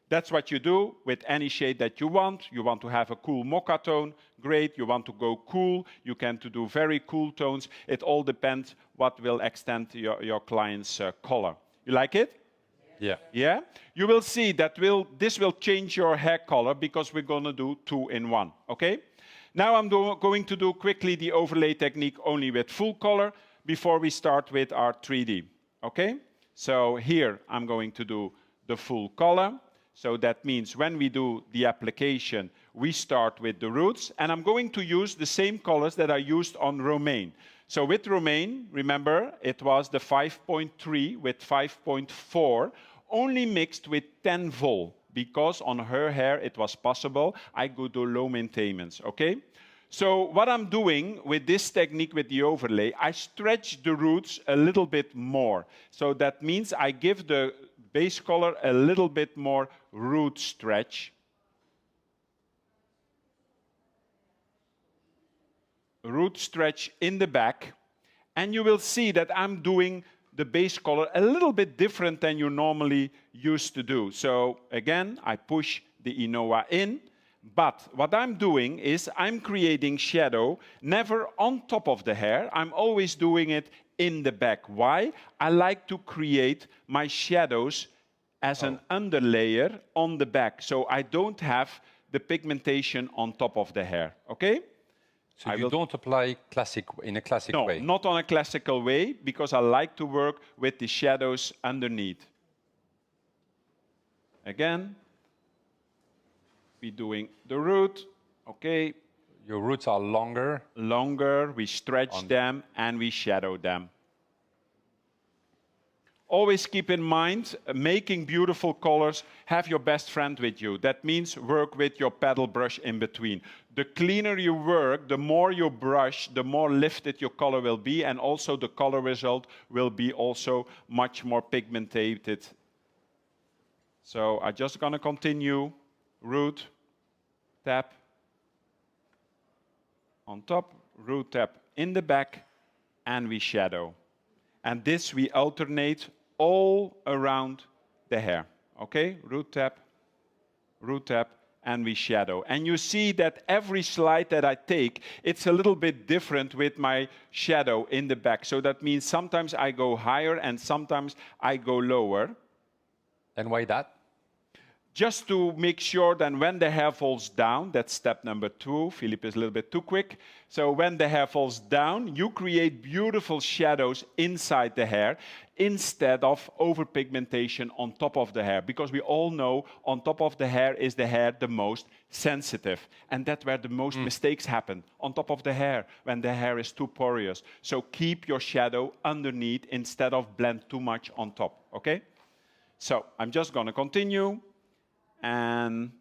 That's what you do with any shade that you want. You want to have a cool mocha tone, great. You want to go cool, you can do very cool tones. It all depends what will extend your client's color. You like it? Yeah. Yeah? You will see that this will change your hair color because we're going to do 2 in 1, okay? Now I'm going to do quickly the overlay technique only with full color before we start with our 3D, okay? So here I'm going to do the full color. So that means when we do the application, we start with the roots. And I'm going to use the same colors that I used on Romaine. So with Romaine, remember, it was the 5.3 with 5.4, only mixed with 10 vol, because on her hair it was possible. I could do low maintenance, okay? So what I'm doing with this technique with the overlay, I stretch the roots a little bit more. So that means I give the base color a little bit more root stretch. Root stretch in the back. And you will see that I'm doing the base color a little bit different than you normally used to do. So again, I push the Inoa in. But what I'm doing is I'm creating shadow never on top of the hair. I'm always doing it in the back. Why? I like to create my shadows as an underlayer on the back, so I don't have the pigmentation on top of the hair, okay? So you don't apply in a classic way? No, not on a classical way, because I like to work with the shadows underneath. Again, we're doing the root, okay? Your roots are longer? Longer, we stretch them and we shadow them. Always keep in mind, making beautiful colors, have your best friend with you. That means work with your paddle brush in between. The cleaner you work, the more you brush, the more lifted your color will be, and also the color result will be also much more pigmented. So I'm just going to continue. Root, tap, on top, root, tap in the back, and we shadow. And this we alternate all around the hair. Okay? Root tap, and we shadow. And you see that every slide that I take, it's a little bit different with my shadow in the back. So that means sometimes I go higher and sometimes I go lower. And why that? Just to make sure that when the hair falls down, that's step number 2. Philippe is a little bit too quick. So when the hair falls down, you create beautiful shadows inside the hair instead of overpigmentation on top of the hair. Because we all know on top of the hair is the hair the most sensitive. And that's where the most mistakes happen, on top of the hair, when the hair is too porous. So keep your shadow underneath instead of blend too much on top, okay? So I'm just going to continue. And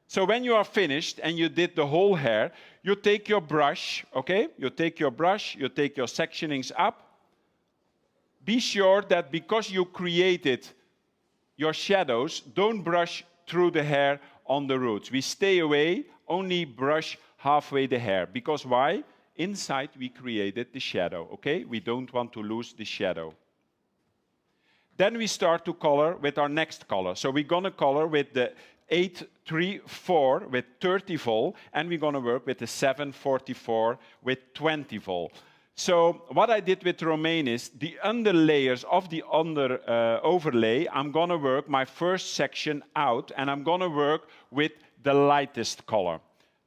so when you are finished and you did the whole hair, you take your brush, okay? You take your brush, you take your sectionings up. Be sure that because you created your shadows, don't brush through the hair on the roots. We stay away, only brush halfway the hair. Because why? Inside we created the shadow, okay? We don't want to lose the shadow. Then we start to color with our next color. So we're going to color with the 834 with 30 vol, and we're going to work with the 744 with 20 vol. So what I did with Romaine is the underlayers of the overlay, I'm going to work my first section out, and I'm going to work with the lightest color.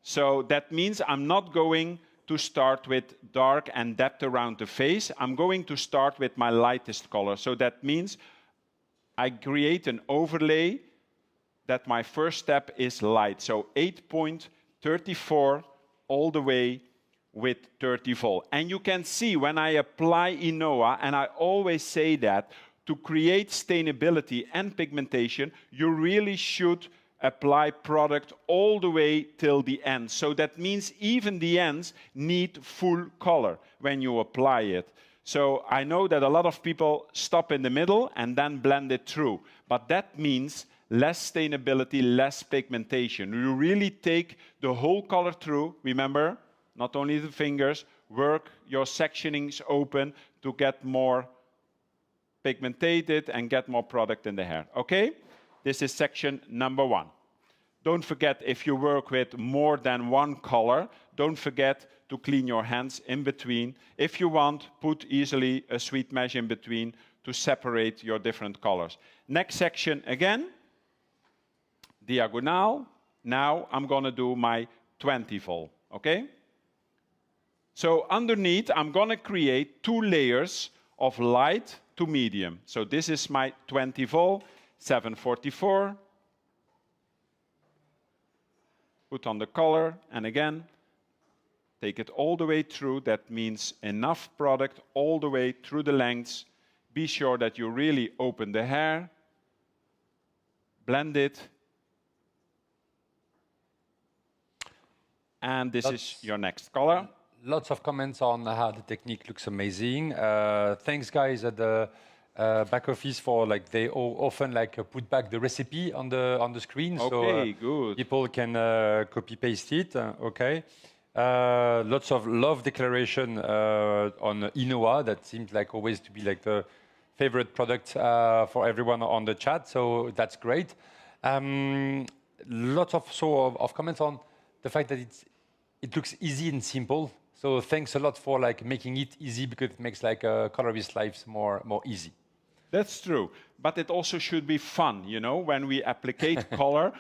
So that means I'm not going to start with dark and depth around the face. I'm going to start with my lightest color. So that means I create an overlay that my first step is light. So 8.34 all the way with 30 vol. And you can see when I apply Inoa, and I always say that, to create stainability and pigmentation, you really should apply product all the way till the end. So that means even the ends need full color when you apply it. So I know that a lot of people stop in the middle and then blend it through. But that means less stainability, less pigmentation. You really take the whole color through. Remember, not only the fingers, work your sectionings open to get more pigmented and get more product in the hair, okay? This is section number 1. Don't forget, if you work with more than one color, don't forget to clean your hands in between. If you want, put easily a sweet mesh in between to separate your different colors. Next section again, diagonal. Now I'm gonna do my 20 vol, okay? So underneath, I'm gonna create 2 layers of light to medium. So this is my 20 vol, 744. Put on the color, and again, take it all the way through. That means enough product all the way through the lengths. Be sure that you really open the hair. Blend it. And this is your next color. Lots of comments on how the technique looks amazing. Thanks, guys, at the back office for they often put back the recipe on the screen, Okay, so good. people can copy paste it. Okay. Lots of love declaration on Inoa. That seems always to be the favorite product for everyone on the chat. So that's great. Lots of comments on the fact that it looks easy and simple. So thanks a lot for making it easy, because it makes colorist lives more easy. That's true, but it also should be fun, you know. When we applicate color,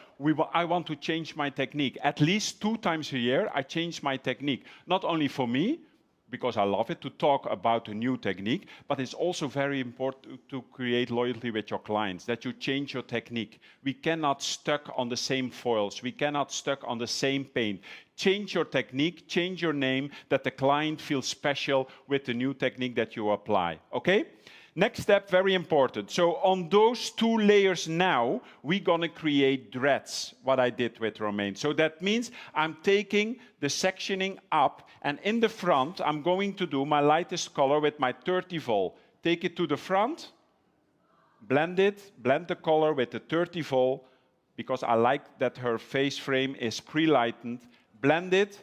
I want to change my technique. At least 2 times a year, I change my technique. Not only for me, because I love it to talk about a new technique, but it's also very important to create loyalty with your clients, that you change your technique. We cannot stuck on the same foils. We cannot stuck on the same paint. Change your technique, change your name, that the client feels special with the new technique that you apply, okay? Next step, very important. So on those 2 layers now, we're gonna create dreads, what I did with Romain. So that means I'm taking the sectioning up, and in the front, I'm going to do my lightest color with my 30 vol. Take it to the front, blend it, blend the color with the 30 vol, because I like that her face frame is pre-lightened. Blend it,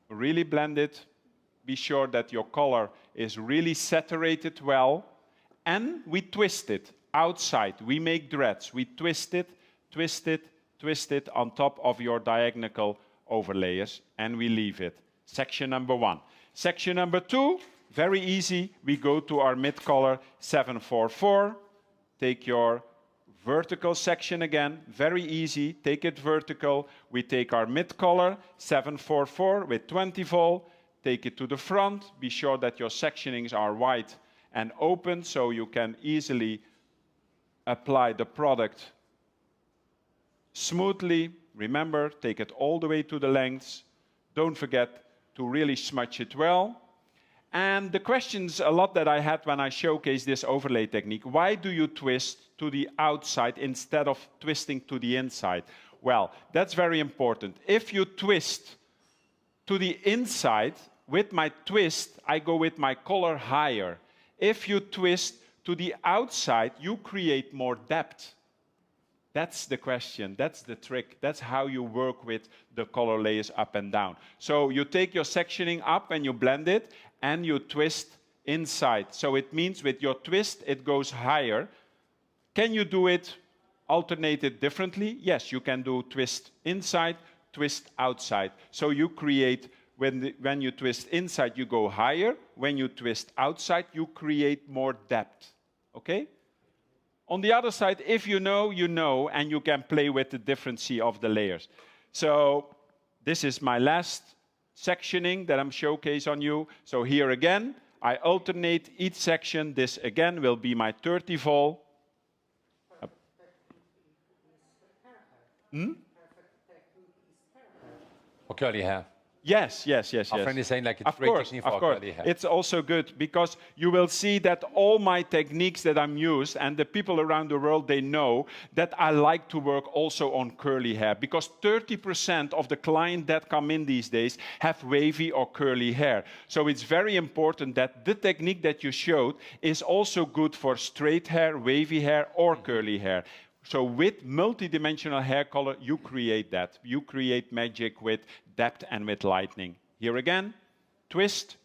really blend it. Be sure that your color is really saturated well. And we twist it outside. We make dreads. We twist it, twist it, twist it on top of your diagonal overlayers, and we leave it. Section number 1. Section number 2, very easy. We go to our mid color 744. Take your vertical section again, very easy. Take it vertical. We take our mid color 744 with 20 vol. Take it to the front. Be sure that your sectionings are wide and open, so you can easily apply the product smoothly. Remember, take it all the way to the lengths. Don't forget to really smudge it well. And the questions a lot that I had when I showcased this overlay technique: why do you twist to the outside instead of twisting to the inside? Well, that's very important. If you twist to the inside, with my twist, I go with my color higher. If you twist to the outside, you create more depth. That's the question, that's the trick. That's how you work with the color layers up and down. So you take your sectioning up and you blend it, and you twist inside. So it means with your twist, it goes higher. Can you do it, alternate it differently? Yes, you can do twist inside, twist outside. So you create, when you twist inside, you go higher. When you twist outside, you create more depth, okay? On the other side, if you know, and you can play with the differency of the layers. So this is my last sectioning that I'm showcasing on you. So here again, I alternate each section. This again will be my 30 vol. For curly hair. Yes. Our friend is saying it's of great course, technique for of course. curly hair. It's also good because you will see that all my techniques that I'm used, and the people around the world, they know that I like to work also on curly hair, because 30% of the clients that come in these days have wavy or curly hair. So it's very important that the technique that you showed is also good for straight hair, wavy hair, or curly hair. So with multidimensional hair color, you create that. You create magic with depth and with lightning. Here again, twist.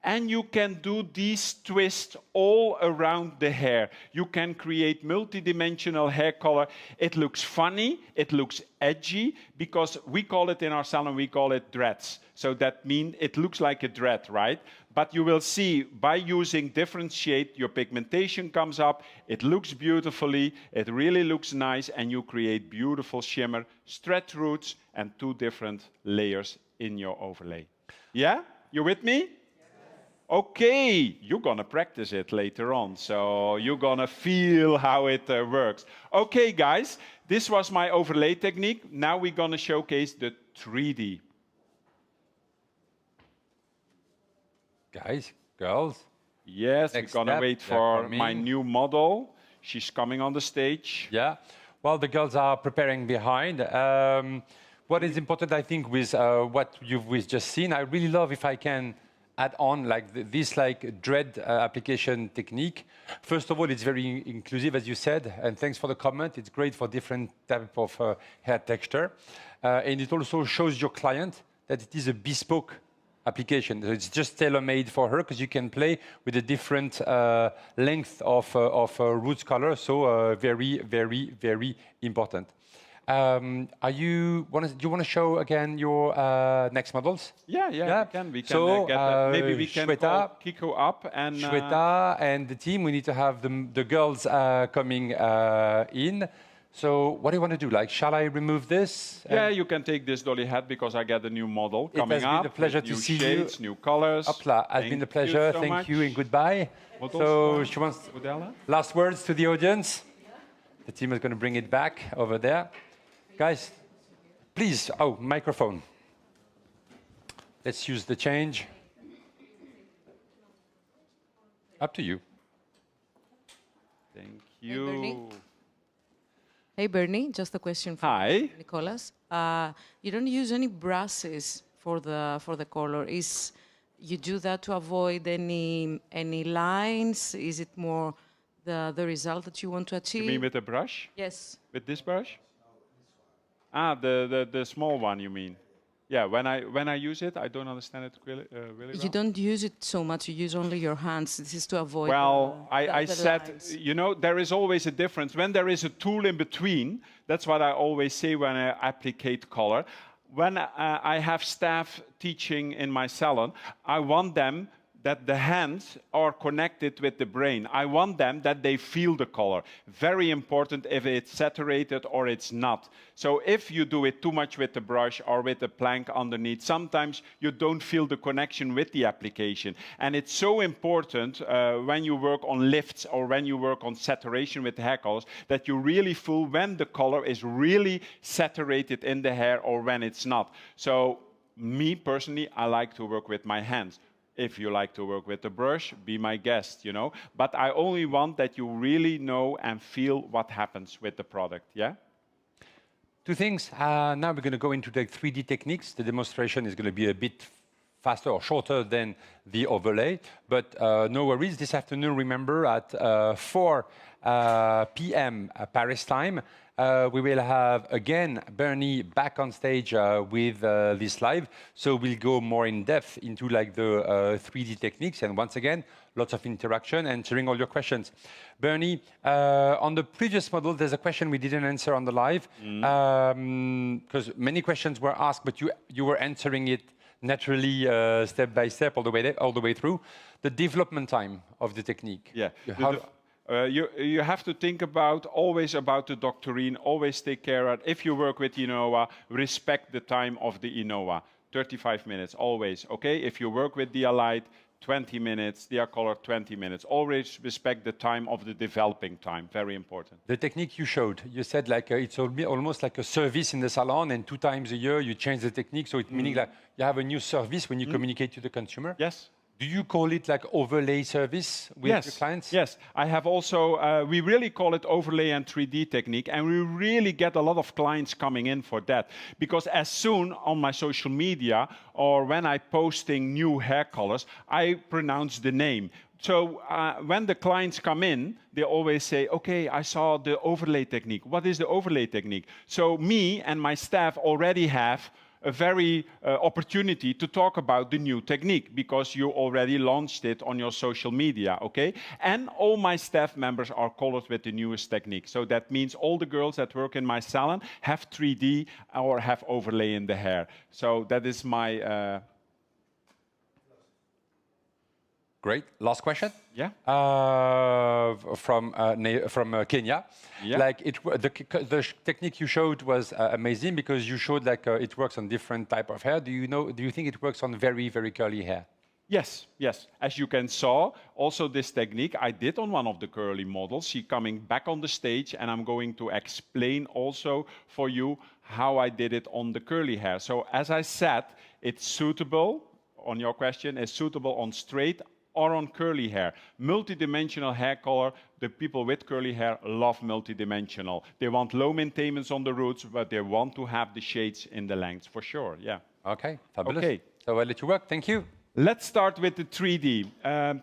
And you can do these twists all around the hair. You can create multidimensional hair color. It looks funny, it looks edgy, because we call it in our salon, we call it dreads. So that means it looks like a dread, right? But you will see, by using different shade, your pigmentation comes up, it looks beautifully, it really looks nice, and you create beautiful shimmer, stretch roots, and 2 different layers in your overlay. Yeah? You with me? Okay, you're gonna practice it later on, so you're gonna feel how it works. Okay, guys, this was my overlay technique. Now we're gonna showcase the 3D. Guys, girls. Yes, Next we're gonna step, wait they're for coming. my new model. She's coming on the stage. Yeah. Well, the girls are preparing behind. What is important, I think, with what we've just seen, I really love if I can add on like this like dread application technique. First of all, it's very inclusive, as you said, and thanks for the comment. It's great for different type of hair texture. And it also shows your client that it is a bespoke application. So it's just tailor-made for her because you can play with a different length of roots color. So very, very, very important. Do you want to show again your next models? Yeah, Yeah. we can So, get maybe we can Shweta, call Kiko up and Shweta and the team, we need to have the girls coming in. So what do you want to do? Like, shall I remove this? yeah, you can take this dolly hat because I get a new model coming has up. been a pleasure with to new see shades, you. new colors. Hopla, has been a pleasure. Thank you and goodbye. What So else? she wants Udella? last words to the audience. The team is going to bring it back over there. Guys, please, microphone. Let's use the change. Up to you. Thank Berni. you. Hey, Berni, just a question for Hi. Nicolas. You don't use any brushes for the color. You do that to avoid any lines? Is it more the result that you want to achieve? You mean with a brush? Yes. With this brush? Ah, the small one, you mean? Yeah, when I use it, I don't understand it really well. You don't use it so much. You use only your hands. This is to avoid. Well, I the said, lines. you know, there is always a difference. When there is a tool in between, that's what I always say when I applicate color. When I have staff teaching in my salon, I want them that the hands are connected with the brain. I want them that they feel the color. Very important if it's saturated or it's not. So if you do it too much with the brush or with the plank underneath, sometimes you don't feel the connection with the application. And it's so important when you work on lifts or when you work on saturation with the hair colors that you really feel when the color is really saturated in the hair or when it's not. So me personally, I like to work with my hands. If you like to work with the brush, be my guest, you know. But I only want that you really know and feel what happens with the product, yeah? Two things. Now we're going to go into the 3D techniques. The demonstration is going to be a bit faster or shorter than the overlay. But no worries. This afternoon, remember, at 4 p.m. Paris time, we will have, again, Berni back on stage with this live. So we'll go more in depth into like the 3D techniques. And once again, lots of interaction, answering all your questions. Berni, on the previous model, there's a question we didn't answer on the live. Because many questions were asked, but you were answering it naturally, step by step, all the way through. The development time of the technique. Yeah. You have to think always about the doctrine, always take care of, if you work with Inoa, respect the time of the Inoa. 35 minutes, always, okay? If you work with the Alight, 20 minutes, the color 20 minutes. Always respect the time of the developing time, very important. The technique you showed, you said like it's almost like a service in the salon, and 2 times a year you change the technique, so it's meaning like you have a new service when you communicate to the consumer? Yes. Do you call it like overlay service with your clients? Yes, I have also, we really call it overlay and 3D technique, and we really get a lot of clients coming in for that. Because as soon on my social media or when I posting new hair colors, I pronounce the name. So when the clients come in, they always say, okay, I saw the overlay technique. What is the overlay technique? So me and my staff already have a very opportunity to talk about the new technique because you already launched it on your social media, okay? And all my staff members are colored with the newest technique. So that means all the girls that work in my salon have 3D or have overlay in the hair. So that is my... Great. Last question. Yeah. From Kenya. Yeah. Like the technique you showed was amazing because you showed like it works on different type of hair. Do you think it works on very, very curly hair? Yes, yes. As you can saw, also this technique I did on one of the curly models. She coming back on the stage, and I'm going to explain also for you how I did it on the curly hair. So as I said, it's suitable, on your question, it's suitable on straight or on curly hair. Multidimensional hair color, the people with curly hair love multidimensional. They want low maintenance on the roots, but they want to have the shades in the lengths, for sure, yeah. Okay, fabulous. Okay. So I'll let you work, thank you. Let's start with the 3D.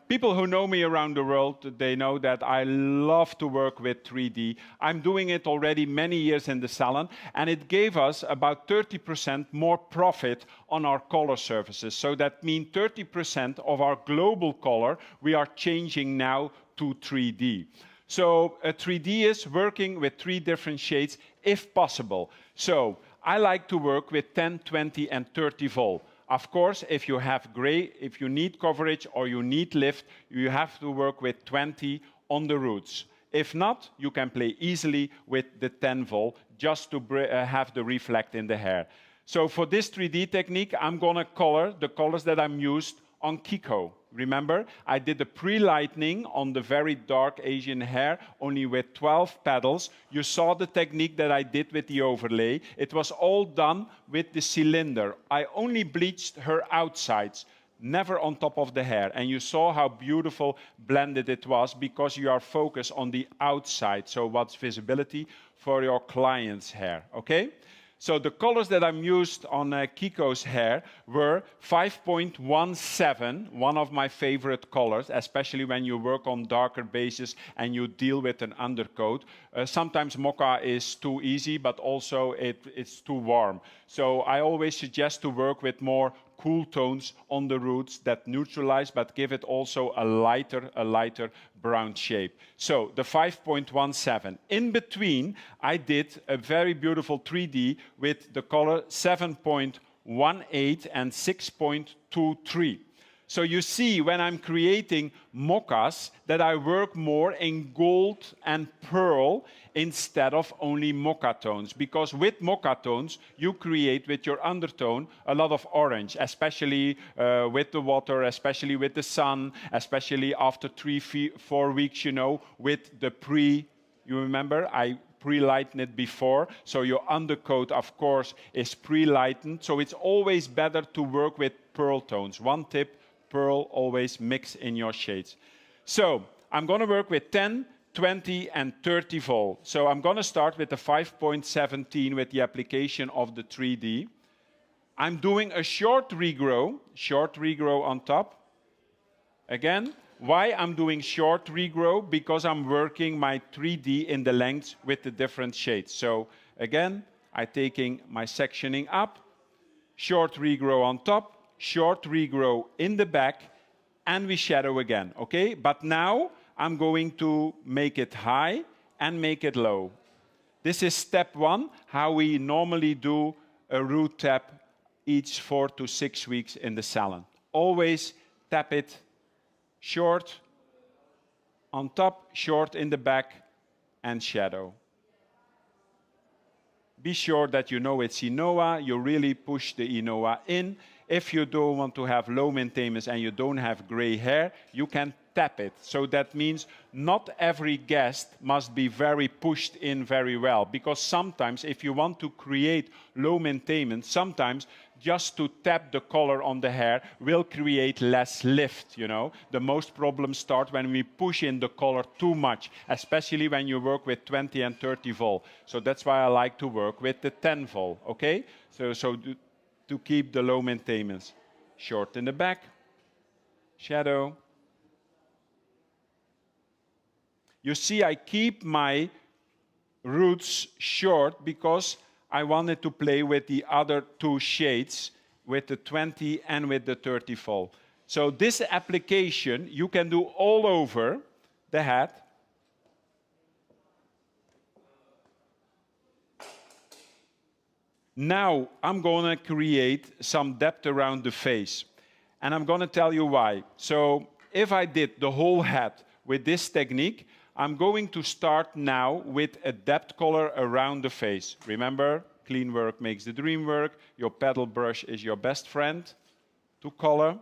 People who know me around the world, they know that I love to work with 3D. I'm doing it already many years in the salon, and it gave us about 30% more profit on our color services. So that means 30% of our global color we are changing now to 3D. So 3D is working with 3 different shades if possible. So I like to work with 10, 20, and 30 volt. Of course, if you have gray, if you need coverage or you need lift, you have to work with 20 on the roots. If not, you can play easily with the 10 volt just to have the reflect in the hair. So for this 3D technique, I'm gonna color the colors that I'm used on Kiko. Remember, I did the pre-lightening on the very dark Asian hair, only with 12 petals. You saw the technique that I did with the overlay. It was all done with the cylinder. I only bleached her outsides, never on top of the hair. And you saw how beautiful blended it was because you are focused on the outside. So what's visibility for your client's hair, okay? So the colors that I'm used on Kiko's hair were 5.17, one of my favorite colors, especially when you work on darker bases and you deal with an undercoat. Sometimes mocha is too easy, but also it's too warm. So I always suggest to work with more cool tones on the roots that neutralize, but give it also a lighter brown shape. So the 5.17. In between, I did a very beautiful 3D with the color 7.18 and 6.23. So you see, when I'm creating mochas, that I work more in gold and pearl instead of only mocha tones. Because with mocha tones, you create with your undertone a lot of orange, especially with the water, especially with the sun, especially after 3-4 weeks, you know, with the you remember, I pre-lightened it before, so your undercoat, of course, is pre-lightened. So it's always better to work with pearl tones. One tip, pearl always mix in your shades. So I'm going to work with 10, 20, and 30 volt. So I'm going to start with the 5.17 with the application of the 3D. I'm doing a short regrow on top. Again, why I'm doing short regrow? Because I'm working my 3D in the lengths with the different shades. So again, I'm taking my sectioning up, short regrow on top, short regrow in the back, and we shadow again, okay? But now I'm going to make it high and make it low. This is step 1, how we normally do a root tap each 4 to 6 weeks in the salon. Always tap it short on top, short in the back, and shadow. Be sure that you know it's Inoa, you really push the Inoa in. If you don't want to have low maintenance and you don't have gray hair, you can tap it. So that means not every guest must be very pushed in very well, because sometimes if you want to create low maintenance, sometimes just to tap the color on the hair will create less lift, you know. The most problems start when we push in the color too much, especially when you work with 20 and 30 volt. So that's why I like to work with the 10 volt, okay? So to keep the low maintenance. Short in the back, shadow. You see, I keep my roots short because I wanted to play with the other two shades, with the 20 and with the 30 volt. So this application you can do all over the head. Now I'm going to create some depth around the face. And I'm going to tell you why. So if I did the whole head with this technique, I'm going to start now with a depth color around the face. Remember, clean work makes the dream work. Your paddle brush is your best friend to color.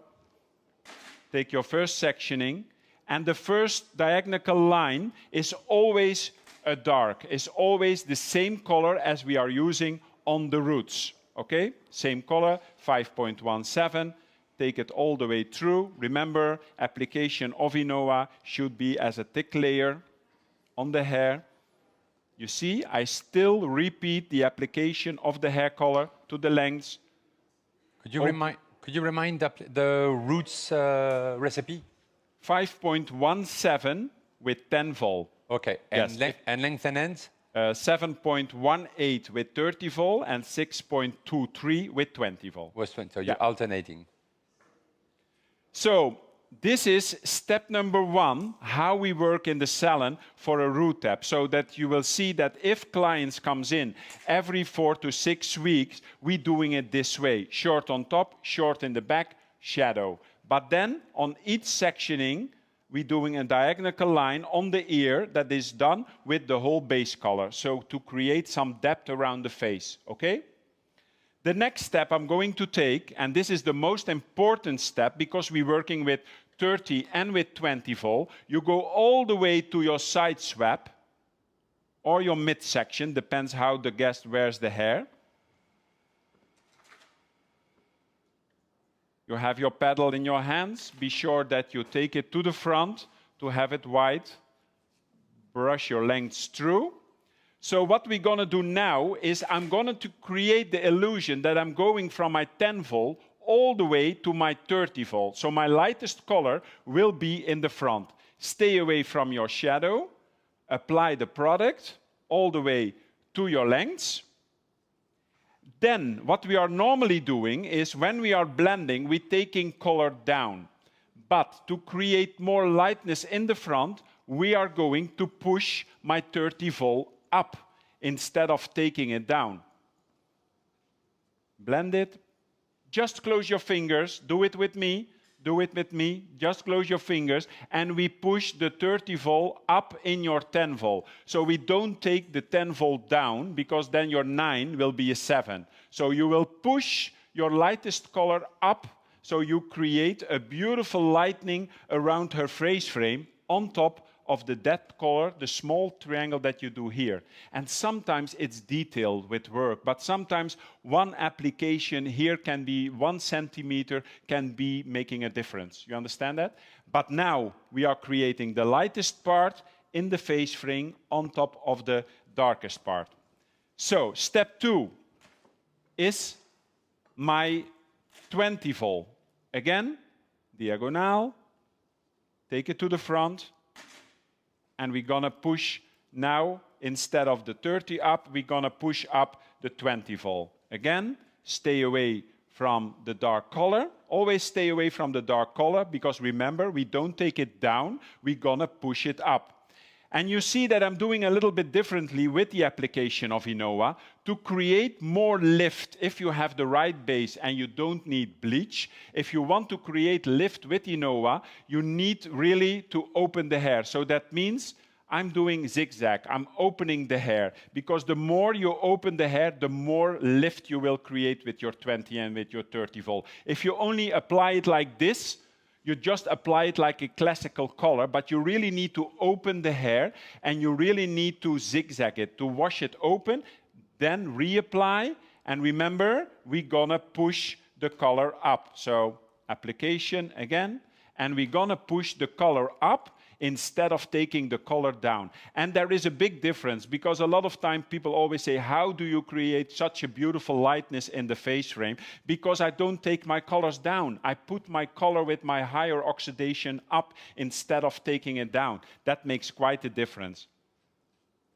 Take your first sectioning. And the first diagonal line is always a dark. It's always the same color as we are using on the roots. Okay? Same color, 5.17. Take it all the way through. Remember, application of Inoa should be as a thick layer on the hair. You see, I still repeat the application of the hair color to the lengths. Could you remind the roots recipe? 5.17 with 10 volt. Okay, and, Yes. and length and ends? 7.18 with 30 volt and 6.23 with 20 volt. Was 20, so Yeah. you're alternating. So this is step number 1, how we work in the salon for a root tap, so that you will see that if clients comes in every 4 to 6 weeks, we're doing it this way. Short on top, short in the back, shadow. But then on each sectioning, we're doing a diagonal line on the ear that is done with the whole base color, so to create some depth around the face, okay? The next step I'm going to take, and this is the most important step because we're working with 30 and with 20 volt, you go all the way to your side swap or your midsection, depends how the guest wears the hair. You have your paddle in your hands. Be sure that you take it to the front to have it wide. Brush your lengths through. So what we're going to do now is I'm going to create the illusion that I'm going from my 10 volt all the way to my 30 volt. So my lightest color will be in the front. Stay away from your shadow. Apply the product all the way to your lengths. Then what we are normally doing is when we are blending, we're taking color down. But to create more lightness in the front, we are going to push my 30 volt up instead of taking it down. Blend it. Just close your fingers. Do it with me. Do it with me. Just close your fingers. And we push the 30 volt up in your 10 volt. So we don't take the 10 volt down because then your 9 will be a 7. So you will push your lightest color up so you create a beautiful lightening around her face frame on top of the depth color, the small triangle that you do here. And sometimes it's detailed with work, but sometimes one application here can be 1 centimeter, can be making a difference. You understand that? But now we are creating the lightest part in the face frame on top of the darkest part. So step 2 is my 20 volt. Again, diagonal, take it to the front, and we're going to push now, instead of the 30 up, we're going to push up the 20 volt. Again, stay away from the dark color. Always stay away from the dark color, because remember, we don't take it down, we're going to push it up. And you see that I'm doing a little bit differently with the application of Inoa to create more lift if you have the right base and you don't need bleach. If you want to create lift with Inoa, you need really to open the hair. So that means I'm doing zigzag. I'm opening the hair, because the more you open the hair, the more lift you will create with your 20 and with your 30 volt. If you only apply it like this, you just apply it like a classical color, but you really need to open the hair and you really need to zigzag it, to wash it open, then reapply, And remember, we're gonna push the color up. So application again, and we're gonna push the color up instead of taking the color down. And there is a big difference, because a lot of time people always say, how do you create such a beautiful lightness in the face frame? Because I don't take my colors down. I put my color with my higher oxidation up instead of taking it down. That makes quite a difference.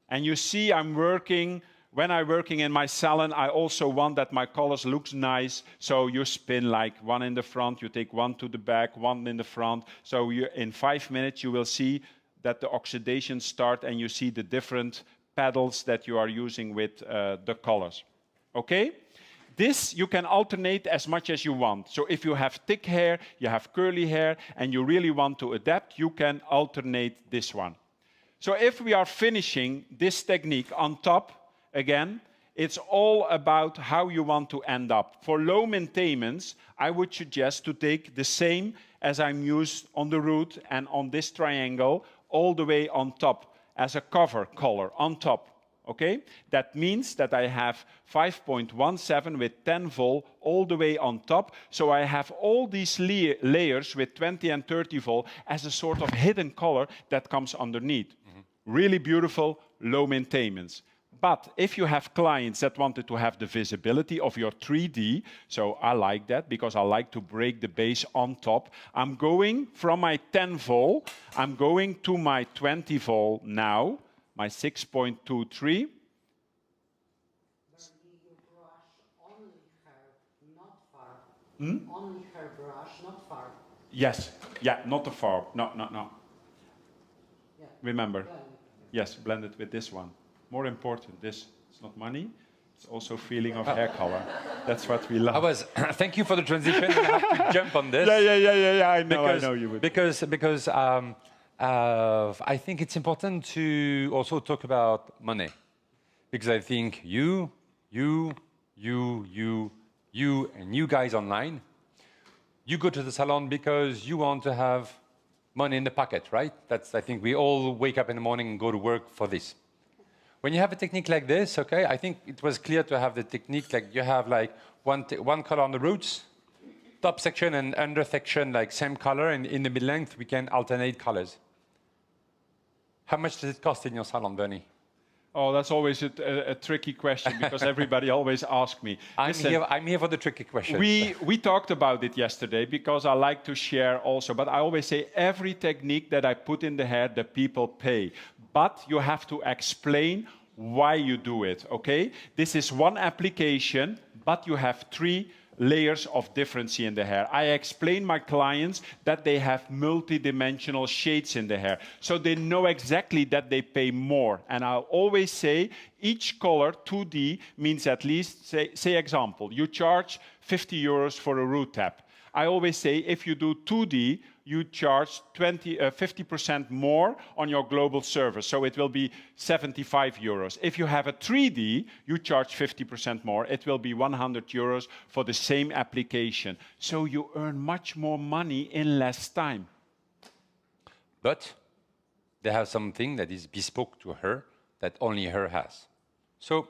And you see, I'm working. When I'm working in my salon, I also want that my colors looks nice. So you spin like one in the front, you take one to the back, one in the front. So in 5 minutes, you will see that the oxidation start, and you see the different pedals that you are using with the colors. Okay? This you can alternate as much as you want. So if you have thick hair, you have curly hair, and you really want to adapt, you can alternate this one. So if we are finishing this technique on top, again, it's all about how you want to end up. For low maintenance, I would suggest to take the same as I'm used on the root and on this triangle, all the way on top, as a cover color on top, okay? That means that I have 5.17 with 10 volt all the way on top, so I have all these layers with 20 and 30 volt as a sort of hidden color that comes underneath. Really beautiful, low maintenance. But if you have clients that wanted to have the visibility of your 3D, so I like that because I like to break the base on top, I'm going from my 10 volt, I'm going to my 20 volt now, my 6.23. Only her brush, not far. Yes, yeah, not the far, no. Yeah. Remember, yes, blend it with this one. More important, this is not money, it's also feeling of hair color. That's what we love. Thank you for the transition. I have to jump on this. Yeah, I know you would. Because I think it's important to also talk about money. Because I think you, and you guys online, you go to the salon because you want to have money in the pocket, right? I think we all wake up in the morning and go to work for this. When you have a technique like this, okay, I think it was clear to have the technique like you have like one color on the roots, top section and under section like same color, and in the mid-length we can alternate colors. How much does it cost in your salon, Berni? Oh, that's always a tricky question because everybody always asks me. I'm here for the tricky question. We talked about it yesterday because I like to share also, but I always say every technique that I put in the hair, the people pay. But you have to explain why you do it, okay? This is one application, but you have 3 layers of difference in the hair. I explain my clients that they have multidimensional shades in the hair, so they know exactly that they pay more. And I'll always say each color 2D means at least, say example, you charge 50 euros for a root tap. I always say if you do 2D, you charge 50% more on your global service. So it will be 75 euros. If you have a 3D, you charge 50% more. It will be 100 euros for the same application. So you earn much more money in less time. But they have something that is bespoke to her that only her has. So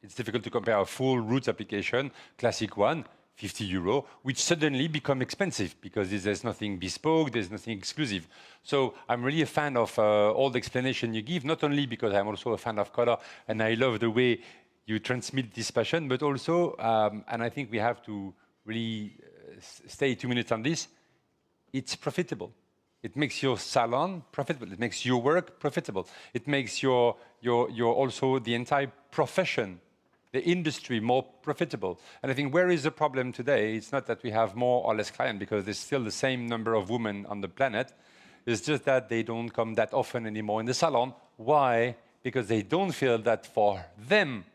it's difficult to compare a full roots application, classic one, 50 euro, which suddenly become expensive because there's nothing bespoke, there's nothing exclusive. So I'm really a fan of all the explanation you give, not only because I'm also a fan of color and I love the way you transmit this passion, but also, and I think we have to really stay 2 minutes on this, it's profitable. It makes your salon profitable. It makes your work profitable. It makes your also the entire profession, the industry more profitable. And I think where is the problem today? It's not that we have more or less clients, because there's still the same number of women on the planet. It's just that they don't come that often anymore in the salon. Why? Because they don't feel that for them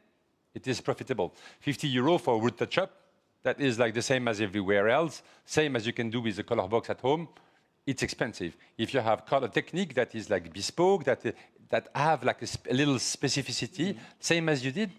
it is profitable. 50 euro for a root touch-up, that is like the same as everywhere else, same as you can do with the color box at home. It's expensive. If you have color technique that is like bespoke, that have like a little specificity, same as you did,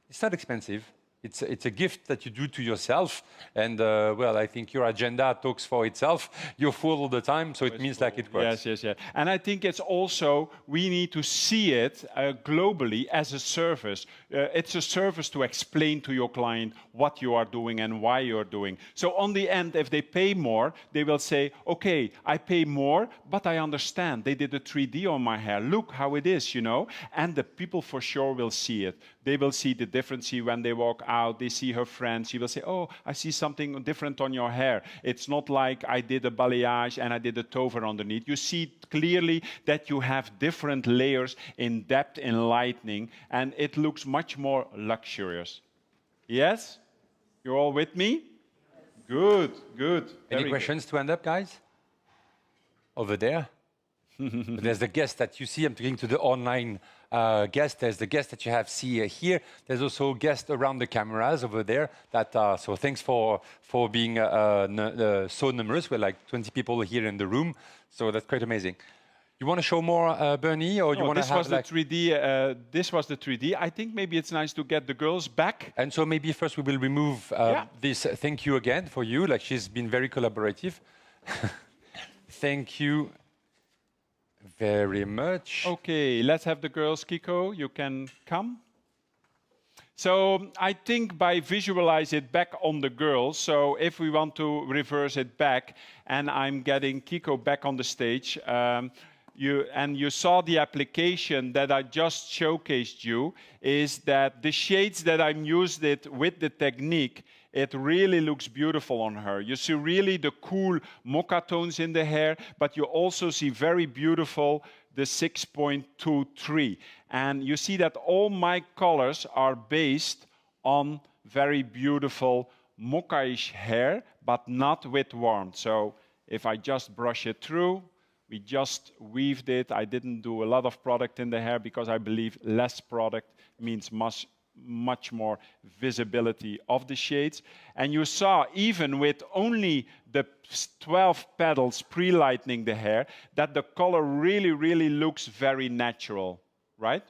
it's not expensive. It's a gift that you do to yourself, and well, I think your agenda talks for itself. You're full all the time, so it means like it works. Yes, yes, yes. And I think it's also, we need to see it globally as a service. It's a service to explain to your client what you are doing and why you're doing. So on the end, if they pay more, they will say, okay, I pay more, but I understand. They did a 3D on my hair. Look how it is, you know? And the people for sure will see it. They will see the difference when they walk out. They see her friends. She will say, oh, I see something different on your hair. It's not like I did a balayage and I did a tover underneath. You see clearly that you have different layers in depth, in lightening, and it looks much more luxurious. Yes? You're all with me? Good, good. Any questions to end up, guys? Over there? There's the guest that you see. I'm talking to the online guest. There's the guest that you see here. There's also guests around the cameras over there. So thanks for being so numerous. We're like 20 people here in the room. So that's quite amazing. You want to show more, Berni, or you want to have this was the 3D. This was the 3D. I think maybe it's nice to get the girls back. And so maybe first we will remove this. Thank you again for you. Like, she's been very collaborative. Thank you very much. Okay, let's have the girls. Kiko, you can come. So I think by visualize it back on the girls, so if we want to reverse it back, and I'm getting Kiko back on the stage, you saw the application that I just showcased you, is that the shades that I'm used it with the technique, it really looks beautiful on her. You see really the cool mocha tones in the hair, but you also see very beautiful the 6.23. And you see that all my colors are based on very beautiful mocha-ish hair, but not with warmth. So if I just brush it through, we just weaved it. I didn't do a lot of product in the hair because I believe less product means much more visibility of the shades. And you saw, even with only the 12 petals pre-lightening the hair, that the color really, really looks very natural, right?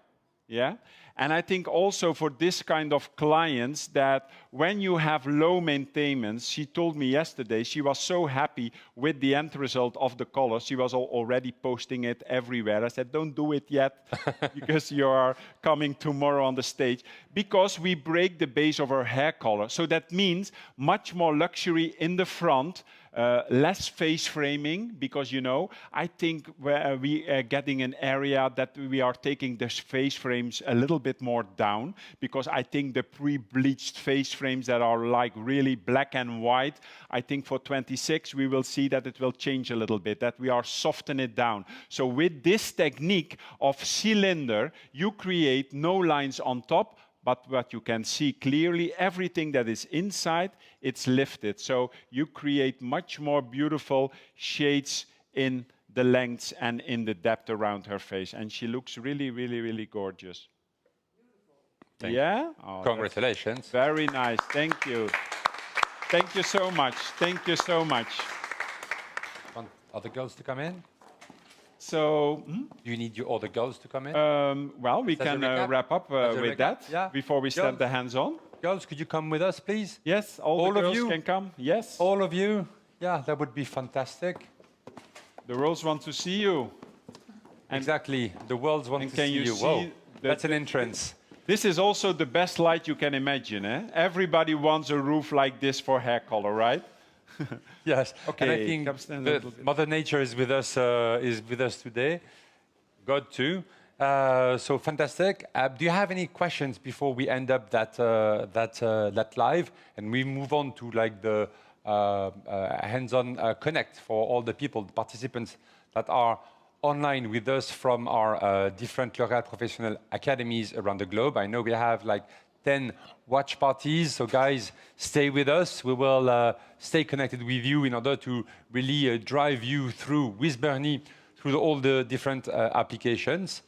Yeah? And I think also for this kind of clients that when you have low maintenance, she told me yesterday she was so happy with the end result of the color. She was already posting it everywhere. I said, don't do it yet because you are coming tomorrow on the stage, because we break the base of her hair color. So that means much more luxury in the front, less face framing, because, you know, I think we are getting an area that we are taking the face frames a little bit more down, because I think the pre-bleached face frames that are like really black and white, I think for 26 we will see that it will change a little bit, that we are softening it down. So with this technique of cylinder, you create no lines on top, but what you can see clearly, everything that is inside, it's lifted. So you create much more beautiful shades in the lengths and in the depth around her face. And she looks really, really, really gorgeous. Thank you. Oh, congratulations. Very nice. Thank you. Thank you so much. Thank you so much. Want other girls to come in? So, do you need your other girls to come in? Well, we can wrap up with that before we start the hands-on. Girls, could you come with us, please? Yes, all the girls can come. Yes. All of you. Yeah, that would be fantastic. The girls want to see you. Exactly. The world wants to see you. Whoa, that's an entrance. This is also the best light you can imagine. Everybody wants a roof like this for hair color, right? Yes. Okay. And I think Mother Nature is with us today. God too. So fantastic. Do you have any questions before we end up that live and we move on to like the hands-on connect for all the people, the participants that are online with us from our different L'Oréal Professional academies around the globe? I know we have like 10 watch parties. So guys, stay with us. We will stay connected with you in order to really drive you through, with Berni, through all the different applications.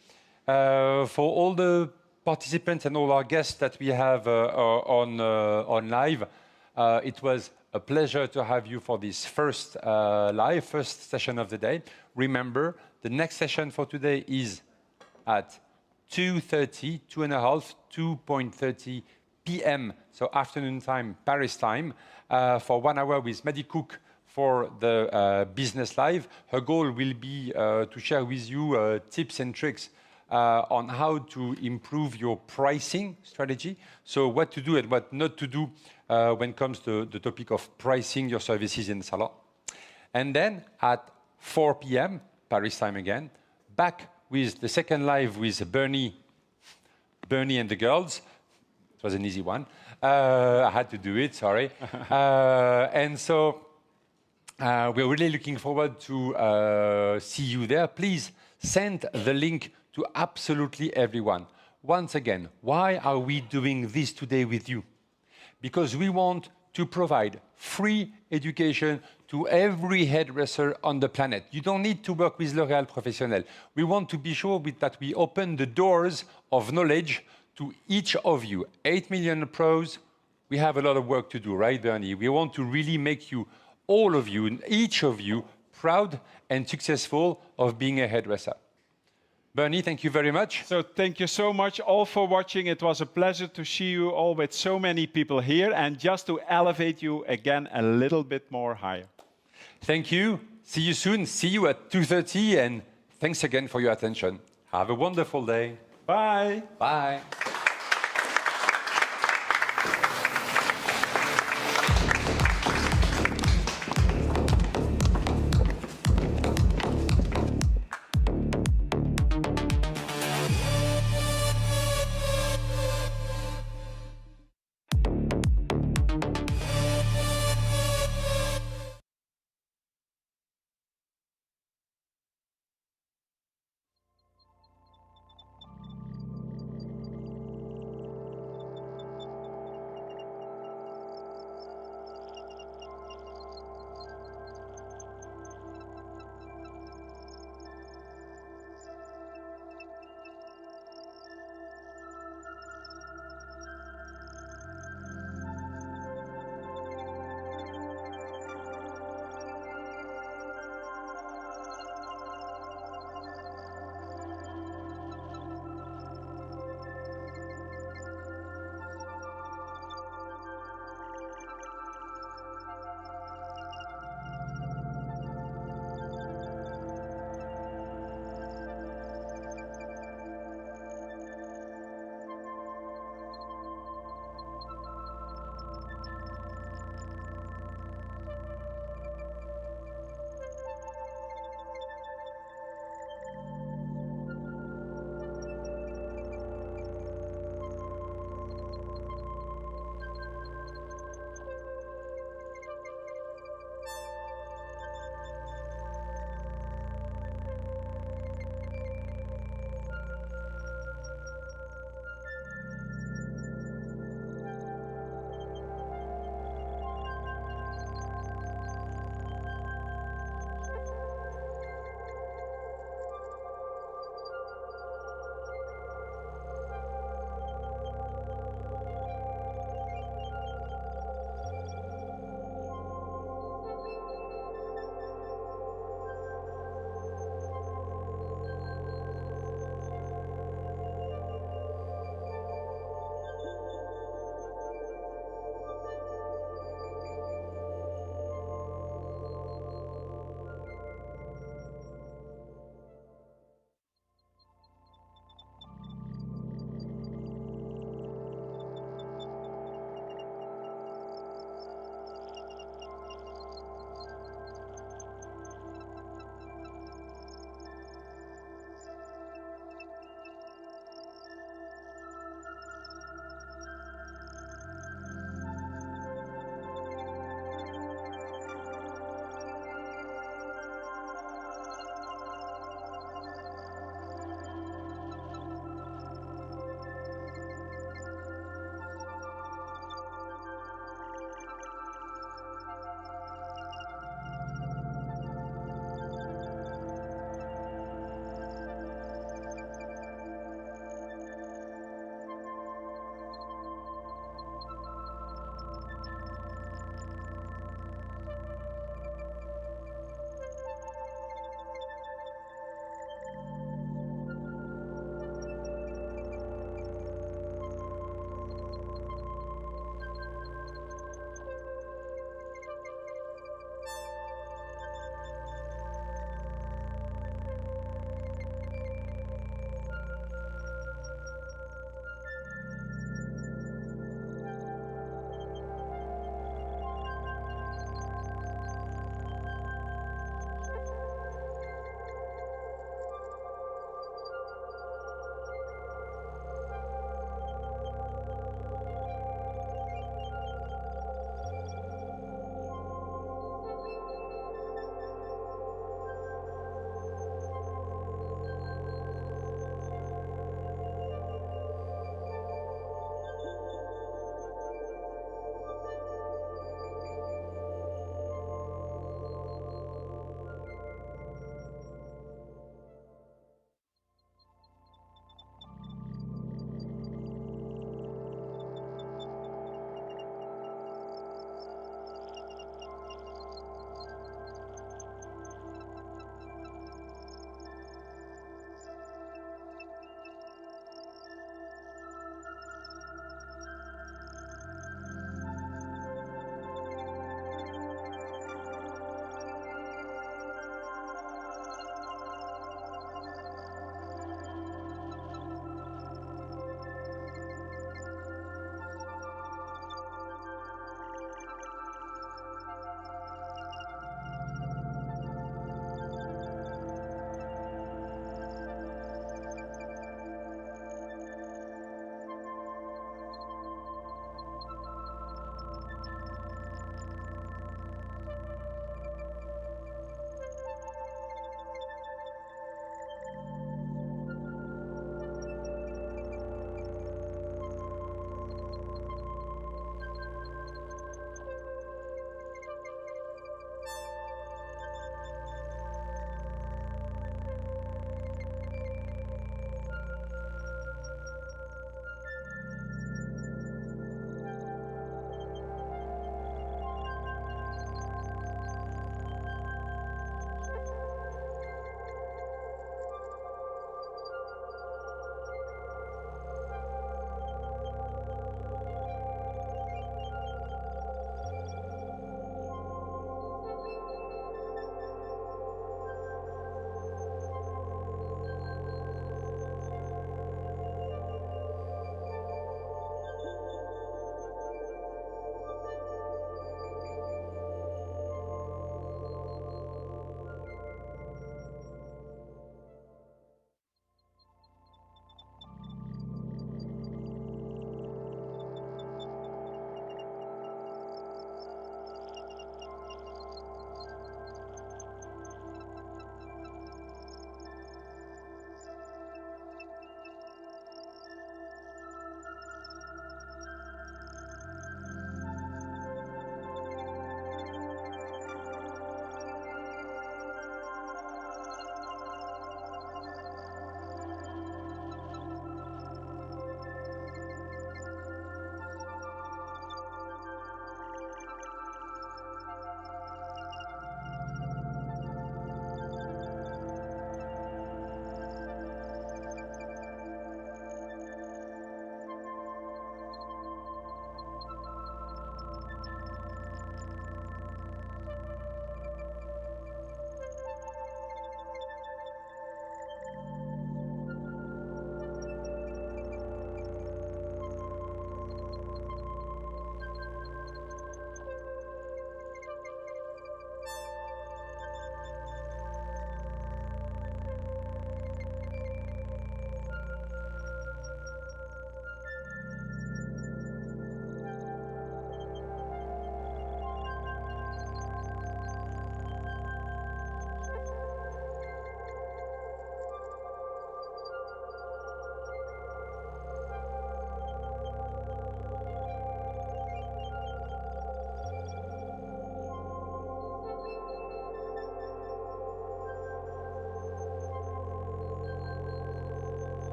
For all the participants and all our guests that we have on live, it was a pleasure to have you for this first session of the day. Remember, the next session for today is at 2:30, 2.30 p.m., so afternoon time, Paris time, for 1 hour with Maddie Cook for the business live. Her goal will be to share with you tips and tricks on how to improve your pricing strategy. So what to do and what not to do when it comes to the topic of pricing your services in the salon. And then at 4 p.m., Paris time again, back with the second live with Berni and the girls. It was an easy one. I had to do it, sorry. And so we're really looking forward to see you there. Please send the link to absolutely everyone. Once again, why are we doing this today with you? Because we want to provide free education to every hairdresser on the planet. You don't need to work with L'Oréal Professionnel. We want to be sure that we open the doors of knowledge to each of you. 8 million pros, we have a lot of work to do, right, Berni? We want to really make you, all of you, each of you, proud and successful of being a hairdresser. Berni, thank you very much. So thank you so much all for watching. It was a pleasure to see you all with so many people here and just to elevate you again a little bit more higher. Thank you. See you soon. See you at 2:30 and thanks again for your attention. Have a wonderful day. Bye. Bye.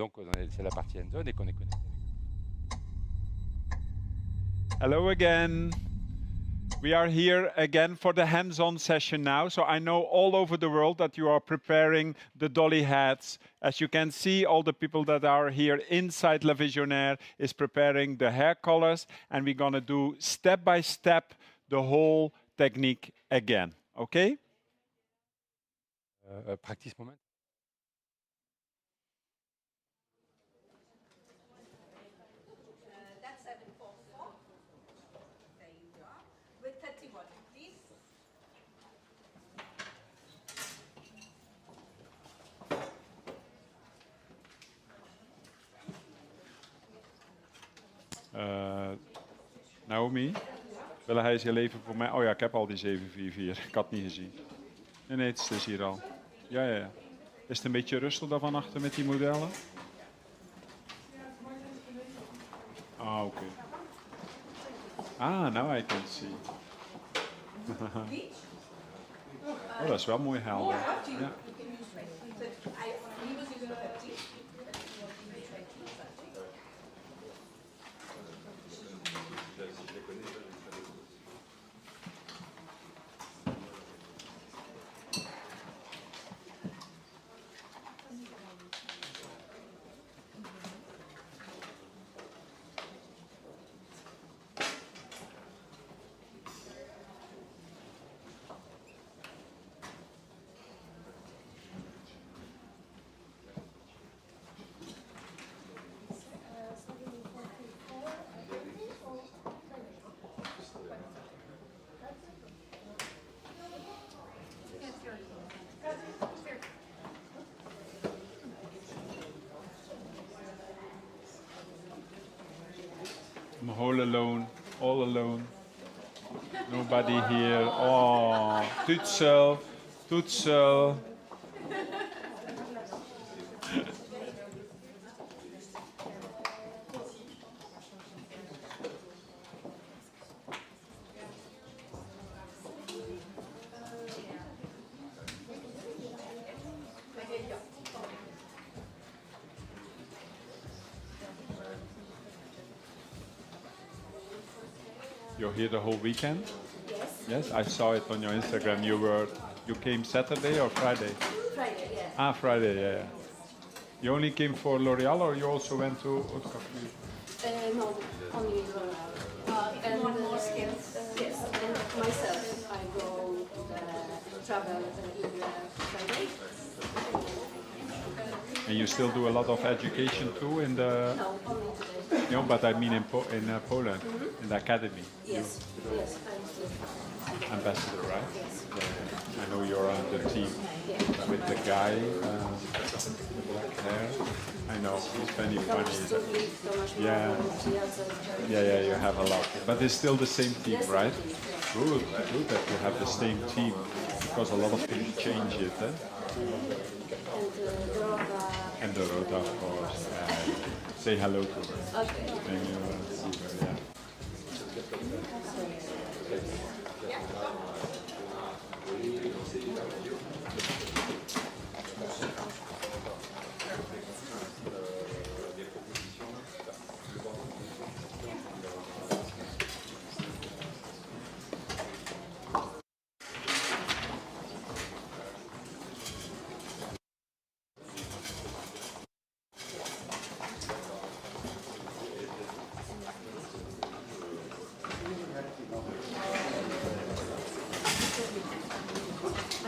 donc, c'est la partie hands-on et qu'on est connecté. Hello again. We are here again for the hands-on session now. So I know all over the world that you are preparing the dolly hats. As you can see, all the people that are here inside La Visionnaire is preparing the hair colors. And we're going to do step by step the whole technique again. Okay? Practice moment. That's 744. There you are. With 31, please. Naomi, wil hij zijn leven voor mij? Oh ja, ik heb al die 744. Ik had het niet gezien. Nee, het is hier al. Ja. Is het een beetje rustig daar van achter met die modellen? Ah, oké. Ah, now I can see. Oh, dat is wel mooi helder. Ja. I'm all alone. Nobody here. Oh, toetsel. You're here the whole weekend? Yes, I saw it on your Instagram. You came Saturday or Friday? Friday, yeah. Ah, Friday, yeah. You only came for L'Oreal or you also went to Ottjes? No, only L'Oreal. And one more skills. Yes, and myself, I go travel in Friday. And you still do a lot of education too in the... No, only today. No, but I mean in Poland, in the academy. Yes, I'm still Ambassador, right? Yes. Yeah. I know you're on the team with the guy with black hair. I know, he's very funny. Yeah, you have a lot. But it's still the same team, right? Good that you have the same team, because a lot of things change it. Eh? And Dorota, of course. Say hello to her. Okay. And you see her, yeah.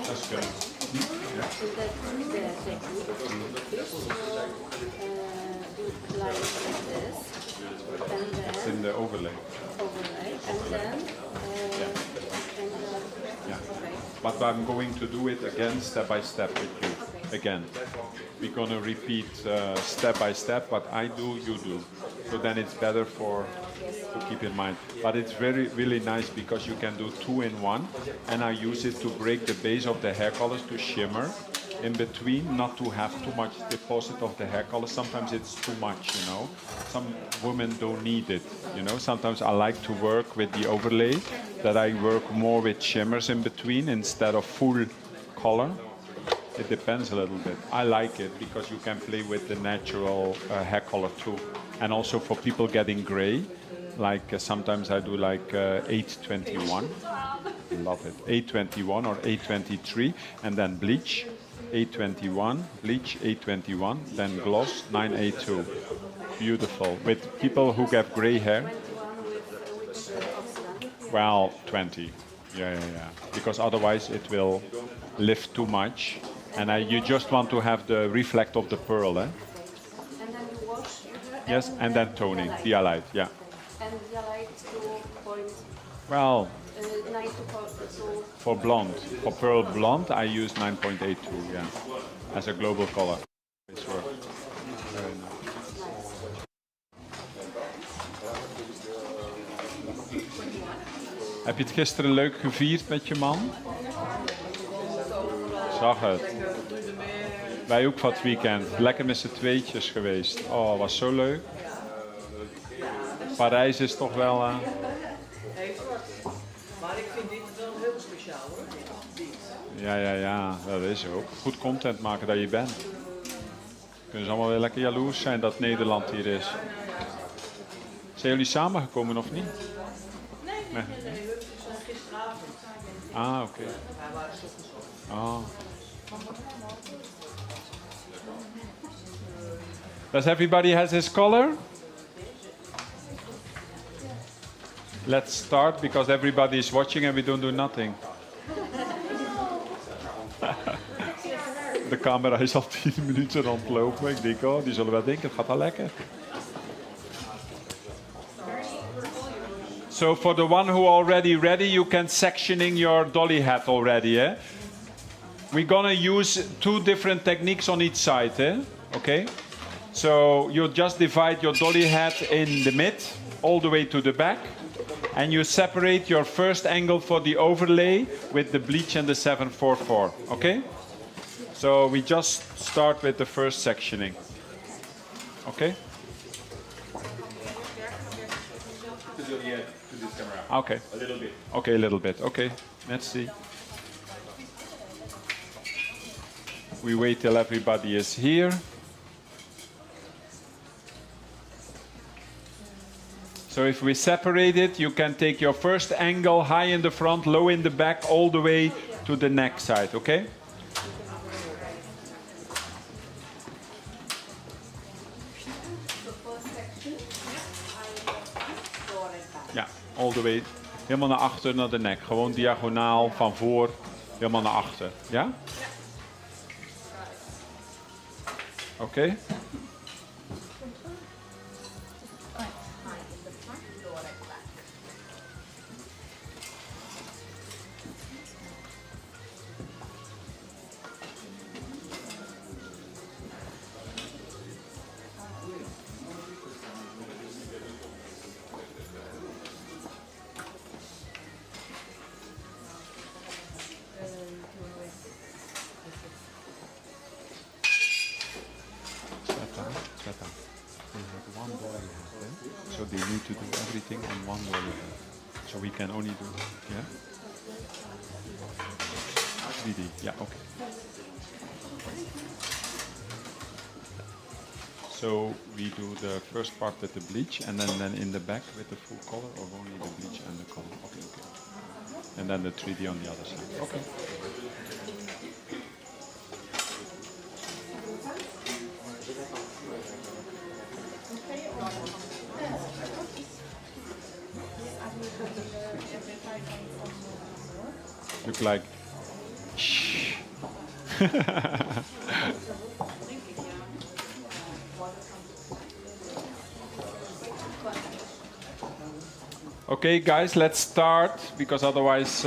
That's good. It's in the overlay. And then Yeah. But I'm going to do it again, step by step with you. Again. We're going to repeat step by step. What I do, you do. So then it's better to keep in mind. But it's really nice because you can do 2 in 1. And I use it to break the base of the hair colors to shimmer in between, not to have too much deposit of the hair color. Sometimes it's too much, you know. Some women don't need it, you know. Sometimes I like to work with the overlay, that I work more with shimmers in between instead of full color. It depends a little bit. I like it because you can play with the natural hair color too. And also for people getting gray, like sometimes I do like 821. Love it. 821 or 823, and then bleach. 821, bleach 821, then gloss 982. Beautiful. With people who get gray hair. 21 with which oxidant? Well, 20. Yeah. Because otherwise it will lift too much. And you just want to have the reflect of the pearl, eh? And then you wash. Yes, and then toning, dialite, yeah. And dialite to point Well, 9 to 4. So for blonde, for pearl blonde, I use 9.82, yeah, as a global color. It's work. Very nice. Heb je het gisteren leuk gevierd met je man? Zag het. Wij ook van het weekend. Lekker met z'n tweetjes geweest. Oh, was zo leuk. Parijs is toch wel... Maar ik vind dit wel heel speciaal hoor. Ja, dat is ook. Goed content maken dat je bent. Kunnen ze allemaal weer lekker jaloers zijn dat Nederland hier is. Zijn jullie samengekomen of niet? Nee. We zijn gisteravond. Ah, oké. Wij waren ochtends op. Oh. Does everybody has his color? Let's start because everybody is watching and we don't do nothing. De camera is al 10 minuten aan het lopen. Ik denk, oh, die zullen wel denken, het gaat wel lekker. So for the one who already ready, you can sectioning your dolly hat already, eh? We're gonna use 2 different techniques on each side, eh? Okay? So you just divide your dolly hat in the mid, all the way to the back, and you separate your first angle for the overlay with the bleach and the 744, okay? So we just start with the first sectioning, okay? Okay. A little bit. Okay, a little bit. Okay, let's see. We wait till everybody is here. So if we separate it, you can take your first angle high in the front, low in the back, all the way to the neck side, okay? Ja, all the way. Helemaal naar achter, naar de nek. Gewoon diagonaal, van voor, helemaal naar achter. Ja? Oké. So they need to do everything on one dolly hat. So we can only do, yeah? 3D, yeah, okay. So we do the first part with the bleach and then in the back with the full color, or only the bleach and the color? Okay. And then the 3D on the other side, okay. Look like, shh. Okay, guys, let's start because otherwise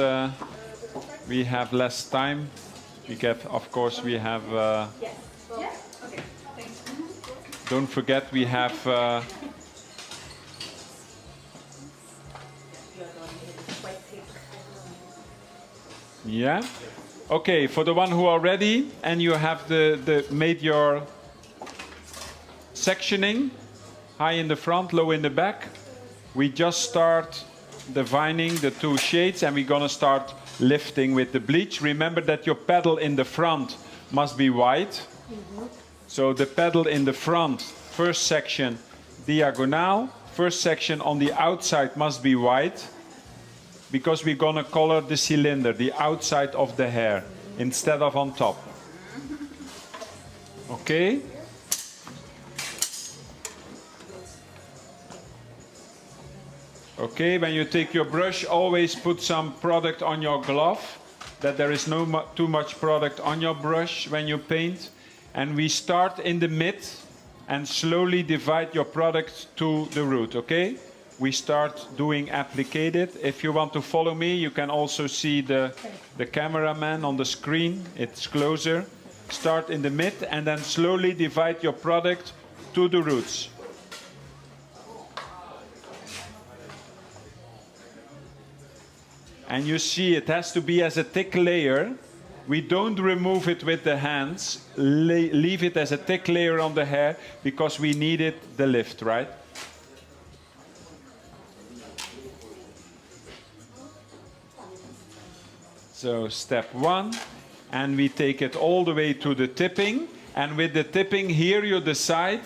we have less time. Of course, we have. Don't forget, we have. Yeah. Okay, for the one who are ready and you have made your sectioning, high in the front, low in the back, we just start divining the 2 shades and we're gonna start lifting with the bleach. Remember that your paddle in the front must be white. So the pedal in the front, first section diagonal, first section on the outside must be white, because we're gonna color the cylinder, the outside of the hair, instead of on top. Okay? Okay, when you take your brush, always put some product on your glove, that there is no too much product on your brush when you paint. And we start in the mid and slowly divide your product to the root, okay? We start doing applicated. If you want to follow me, you can also see the cameraman on the screen. It's closer. Start in the mid and then slowly divide your product to the roots. And you see it has to be as a thick layer. We don't remove it with the hands. Leave it as a thick layer on the hair because we needed the lift, right? So step 1, and we take it all the way to the tipping. And with the tipping here, you decide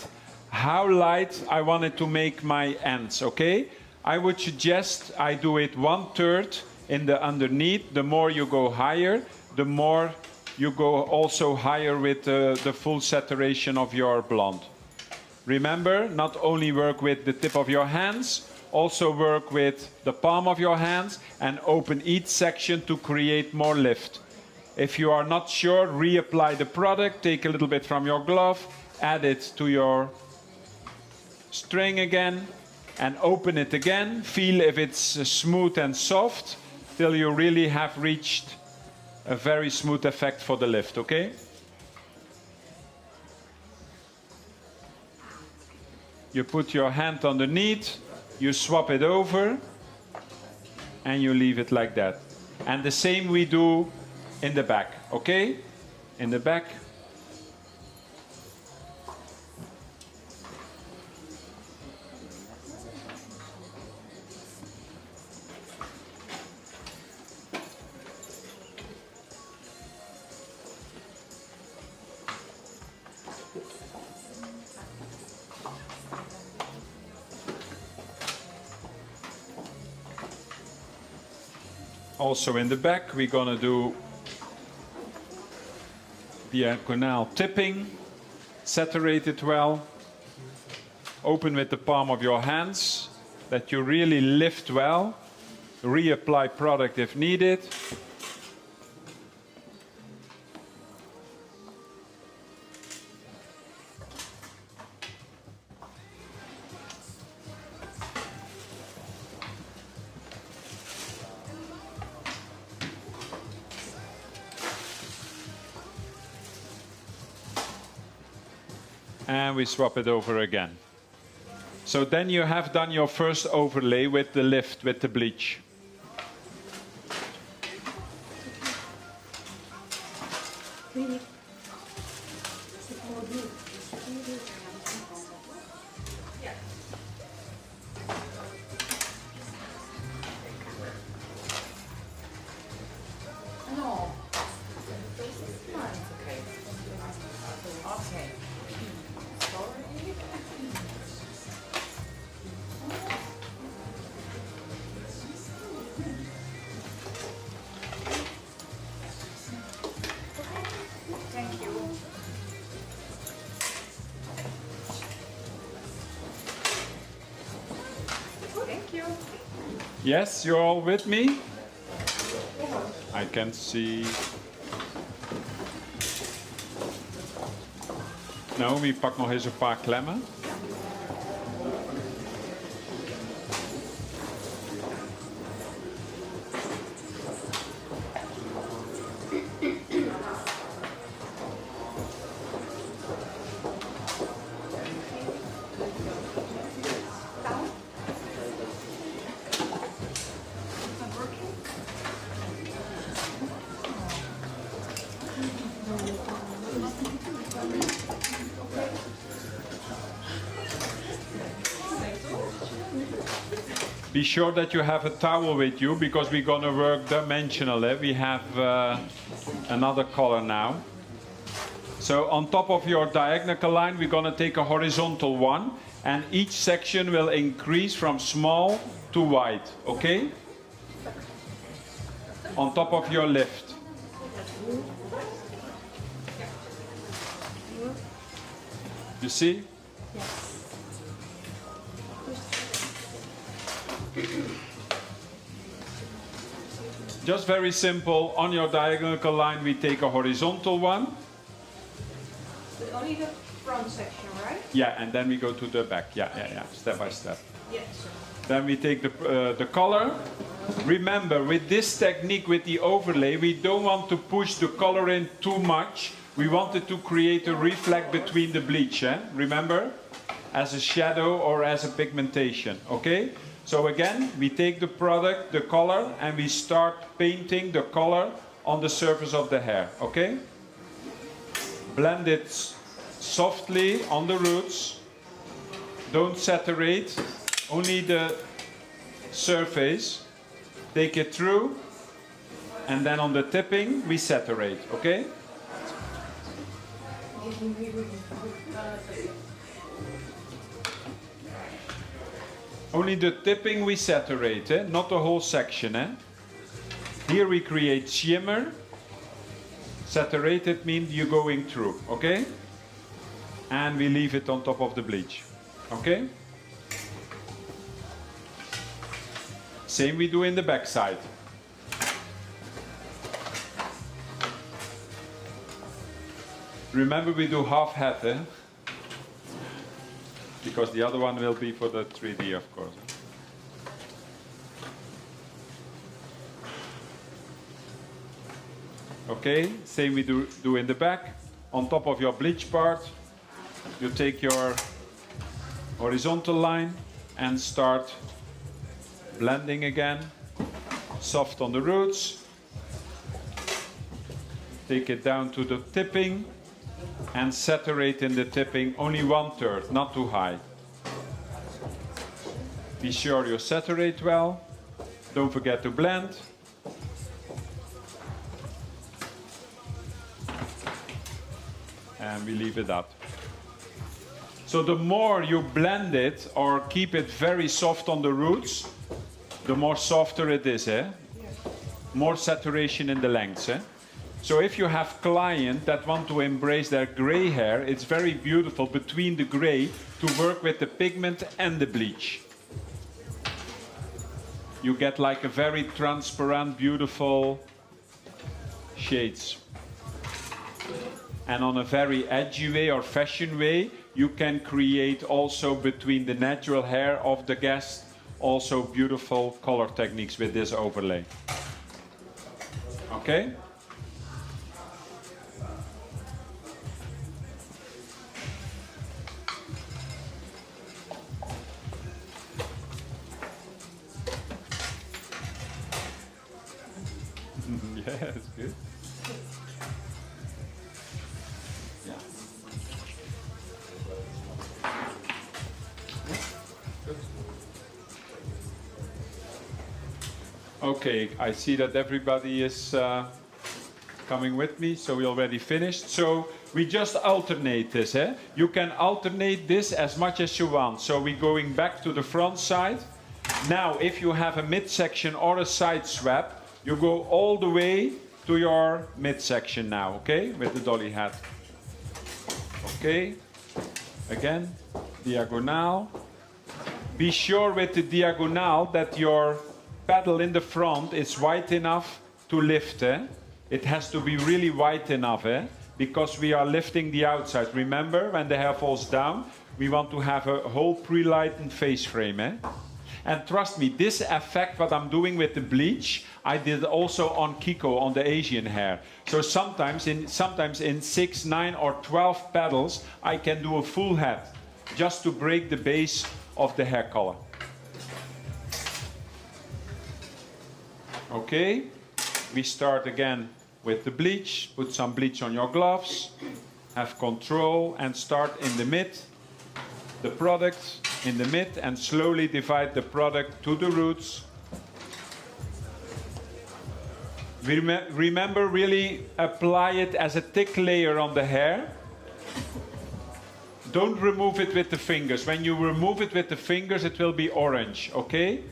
how light I wanted to make my ends, okay? I would suggest I do it 1/3 in the underneath. The more you go higher, the more you go also higher with the full saturation of your blonde. Remember, not only work with the tip of your hands, also work with the palm of your hands and open each section to create more lift. If you are not sure, reapply the product, take a little bit from your glove, add it to your string again, and open it again. Feel if it's smooth and soft, till you really have reached a very smooth effect for the lift, okay? You put your hand underneath, you swap it over, and you leave it like that. And the same we do in the back, okay? In the back. Also in the back, we're gonna do diagonal tipping, saturate it well, open with the palm of your hands, that you really lift well, reapply product if needed. And we swap it over again. So then you have done your first overlay with the lift, with the bleach. Yes, you're all with me? I can see. Nou, wie pakt nog eens een paar klemmen? Be sure that you have a towel with you because we're going to work dimensional. We have another color now. So on top of your diagonal line, we're going to take a horizontal one, and each section will increase from small to wide, okay? On top of your lift. You see? Just very simple. On your diagonal line, we take a horizontal one. Only the front section, right? Yeah, and then we go to the back. Yeah, step by step. Yes. Then we take the color. Remember, with this technique, with the overlay, we don't want to push the color in too much. We wanted to create a reflect between the bleach, remember? As a shadow or as a pigmentation, okay? So again, we take the product, the color, and we start painting the color on the surface of the hair, okay? Blend it softly on the roots. Don't saturate, only the surface. Take it through, and then on the tipping, we saturate, okay? Only the tipping we saturate, not the whole section. Here we create shimmer. Saturated means you're going through, okay? And we leave it on top of the bleach, okay? Same we do in the back side. Remember, we do half head, because the other one will be for the 3D, of course. Okay, same we do in the back. On top of your bleach part, you take your horizontal line and start blending again. Soft on the roots. Take it down to the tipping and saturate in the tipping only 1/3, not too high. Be sure you saturate well. Don't forget to blend. And we leave it up. So the more you blend it or keep it very soft on the roots, the more softer it is, More saturation in the lengths, So if you have clients that want to embrace their gray hair, it's very beautiful between the gray to work with the pigment and the bleach. You get like a very transparent, beautiful shades. And on a very edgy way or fashion way, you can create also between the natural hair of the guest also beautiful color techniques with this overlay. Okay? Yeah, that's good. Okay, I see that everybody is coming with me, so we already finished. So we just alternate this. You can alternate this as much as you want. So we're going back to the front side. Now, if you have a midsection or a side swap, you go all the way to your midsection now, okay? With the dolly hat. Okay, again, diagonal. Be sure with the diagonal that your paddle in the front is wide enough to lift. It has to be really wide enough, because we are lifting the outside. Remember, when the hair falls down, we want to have a whole pre-lightened face frame. And trust me, this effect, what I'm doing with the bleach, I did also on Kiko, on the Asian hair. So sometimes in 6, 9 or 12 petals, I can do a full head, just to break the base of the hair color. Okay, we start again with the bleach. Put some bleach on your gloves, have control, and start in the mid, the product in the mid, and slowly divide the product to the roots. Remember, really apply it as a thick layer on the hair. Don't remove it with the fingers. When you remove it with the fingers, it will be orange, okay?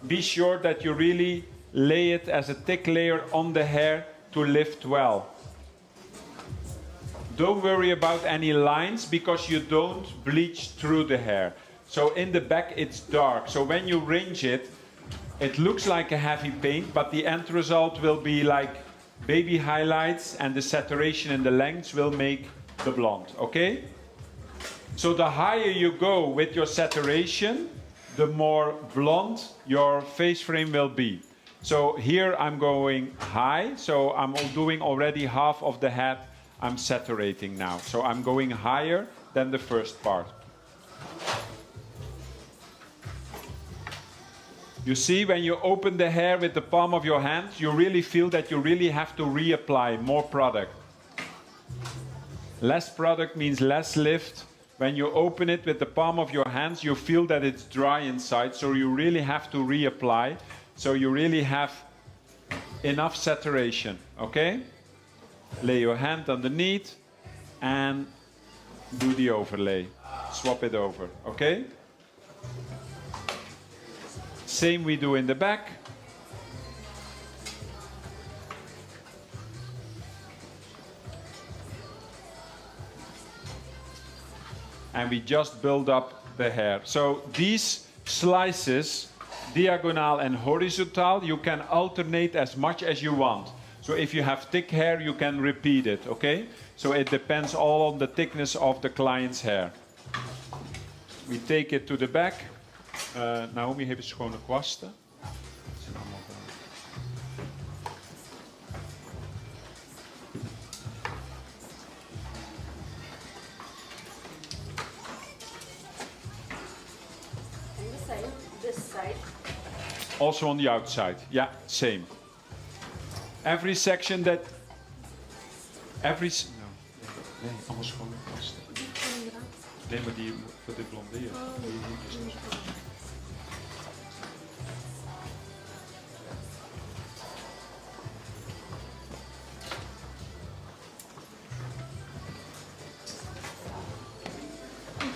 Be sure that you really lay it as a thick layer on the hair to lift well. Don't worry about any lines because you don't bleach through the hair. So in the back it's dark. So when you rinse it, it looks like a heavy paint, but the end result will be like baby highlights, and the saturation and the lengths will make the blonde, okay? So the higher you go with your saturation, the more blonde your face frame will be. So here I'm going high, so I'm doing already half of the head. I'm saturating now, so I'm going higher than the first part. You see, when you open the hair with the palm of your hand, you really feel that you really have to reapply more product. Less product means less lift. When you open it with the palm of your hands, you feel that it's dry inside, so you really have to reapply. So you really have enough saturation, okay? Lay your hand underneath and do the overlay. Swap it over, okay? Same we do in the back. And we just build up the hair. So these slices, diagonal and horizontal, you can alternate as much as you want. So if you have thick hair, you can repeat it, okay? So it depends all on the thickness of the client's hair. We take it to the back. Naomi heeft schone kwasten. This side. Also on the outside, yeah, same. Every section that... Nee, allemaal schone kwasten. Nee, maar die voor dit blonderen. Ik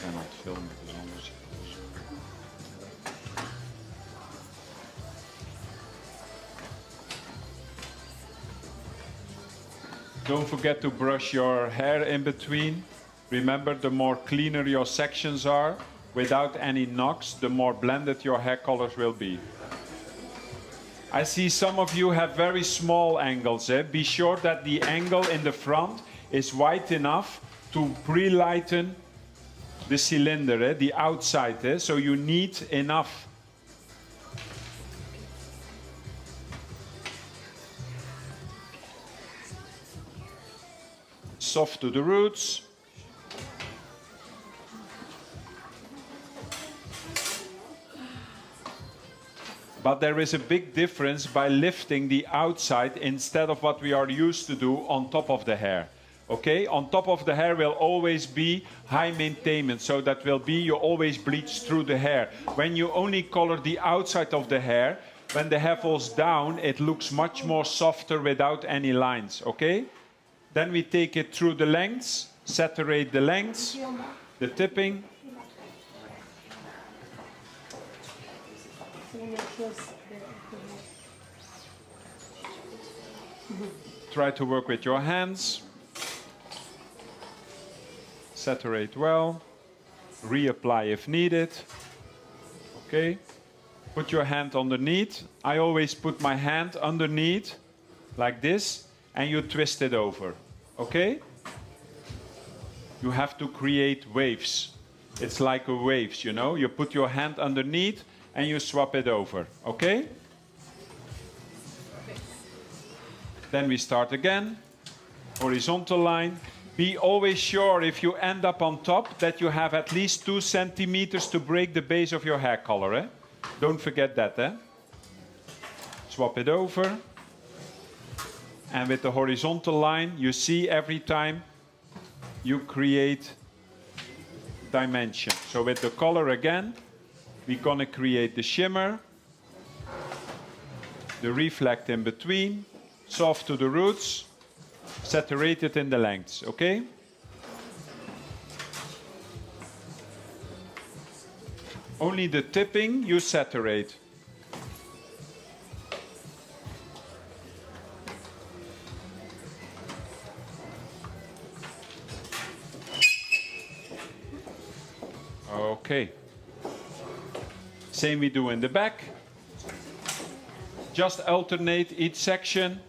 ga het filmen, dus anders. Don't forget to brush your hair in between. Remember, the more cleaner your sections are, without any knocks, the more blended your hair colors will be. I see some of you have very small angles. Be sure that the angle in the front is wide enough to pre-lighten the cylinder, the outside. So you need enough. Soft to the roots. But there is a big difference by lifting the outside instead of what we are used to do on top of the hair. Okay, on top of the hair will always be high maintenance, so that will be you always bleach through the hair. When you only color the outside of the hair, when the hair falls down, it looks much more softer without any lines, okay? Then we take it through the lengths, saturate the lengths, the tipping. Try to work with your hands. Saturate well. Reapply if needed. Okay. Put your hand underneath. I always put my hand underneath like this, and you twist it over. Okay? You have to create waves. It's like a waves, you know? You put your hand underneath and you swap it over. Okay? Then we start again. Horizontal line. Be always sure if you end up on top that you have at least 2 centimeters to break the base of your hair color. Eh? Don't forget that. Eh? Swap it over. And with the horizontal line, you see every time you create dimension. So with the color again, we're going to create the shimmer, the reflect in between, soft to the roots, saturated in the lengths, okay? Only the tipping you saturate. Okay. Same we do in the back. Just alternate each section.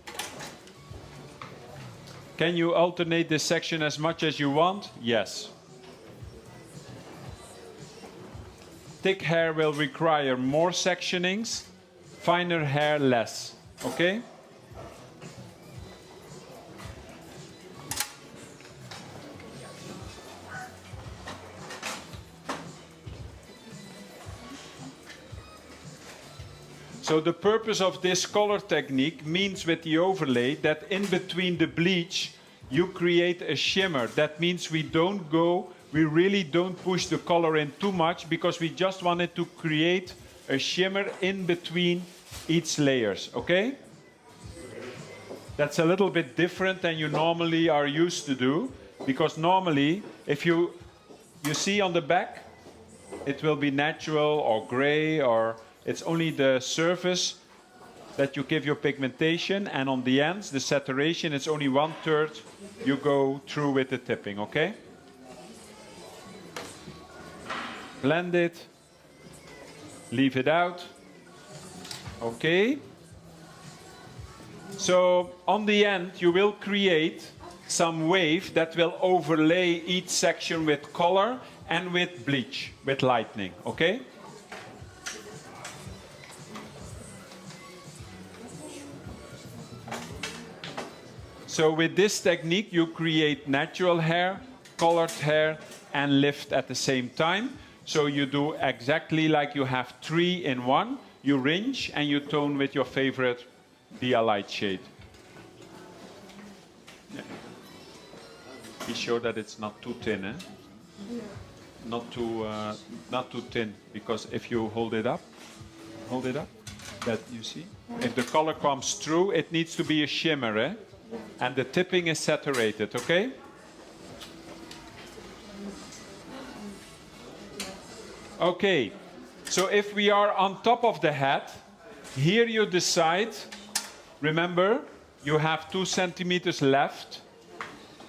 Can you alternate this section as much as you want? Yes. Thick hair will require more sectionings, finer hair less. Okay? So the purpose of this color technique means with the overlay that in between the bleach you create a shimmer. That means we really don't push the color in too much because we just wanted to create a shimmer in between each layers, okay? That's a little bit different than you normally are used to do, because normally if you see on the back, it will be natural or gray, or it's only the surface that you give your pigmentation, and on the ends, the saturation, it's only 1/3 you go through with the tipping, okay? Blend it, leave it out, okay? So on the end, you will create some wave that will overlay each section with color and with bleach, with lightning, okay? So with this technique, you create natural hair, colored hair, and lift at the same time. So you do exactly like you have 3 in 1. You rinse and you tone with your favorite Dia light shade. Yeah. Be sure that it's not too thin, eh? Not too thin, because if you hold it up, that you see? If the color comes through, it needs to be a shimmer, eh? And the tipping is saturated, okay? Okay, so if we are on top of the head, here you decide, remember, you have 2 centimeters left.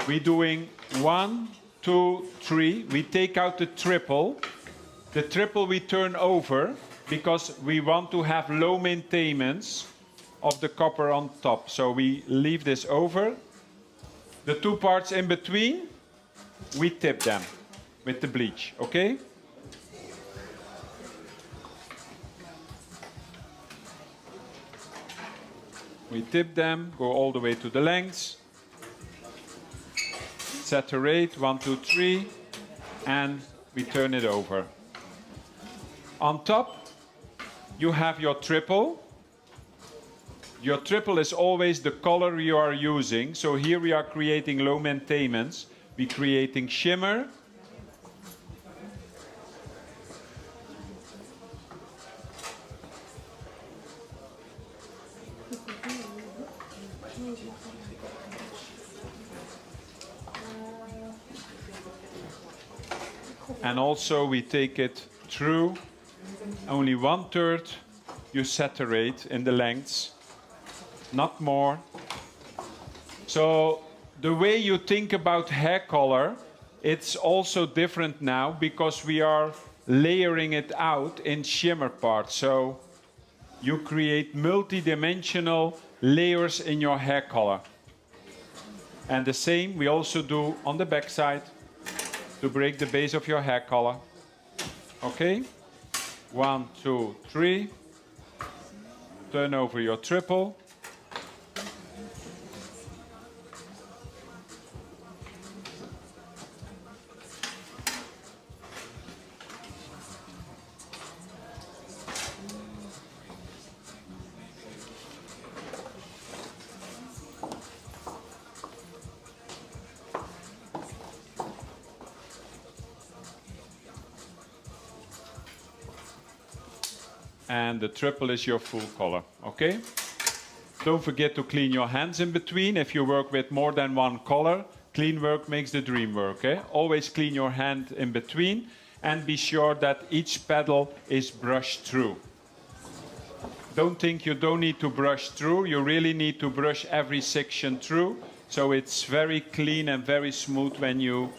We're doing 1, 2, 3. We take out the triple. The triple we turn over because we want to have low maintenance of the copper on top. So we leave this over. The 2 parts in between, we tip them with the bleach, okay? We tip them, go all the way to the lengths. Saturate, 1, 2, 3, and we turn it over. On top, you have your triple. Your triple is always the color you are using. So here we are creating low maintenance. We're creating shimmer. And also we take it through. Only 1/3 you saturate in the lengths. Not more. So the way you think about hair color, it's also different now because we are layering it out in shimmer parts. So you create multidimensional layers in your hair color. And the same we also do on the back side to break the base of your hair color. Okay? 1, 2, 3. Turn over your triple. And the triple is your full color, okay? Don't forget to clean your hands in between. If you work with more than one color, clean work makes the dream work. Eh? Always clean your hand in between and be sure that each petal is brushed through. Don't think you don't need to brush through. You really need to brush every section through. So it's very clean and very smooth when you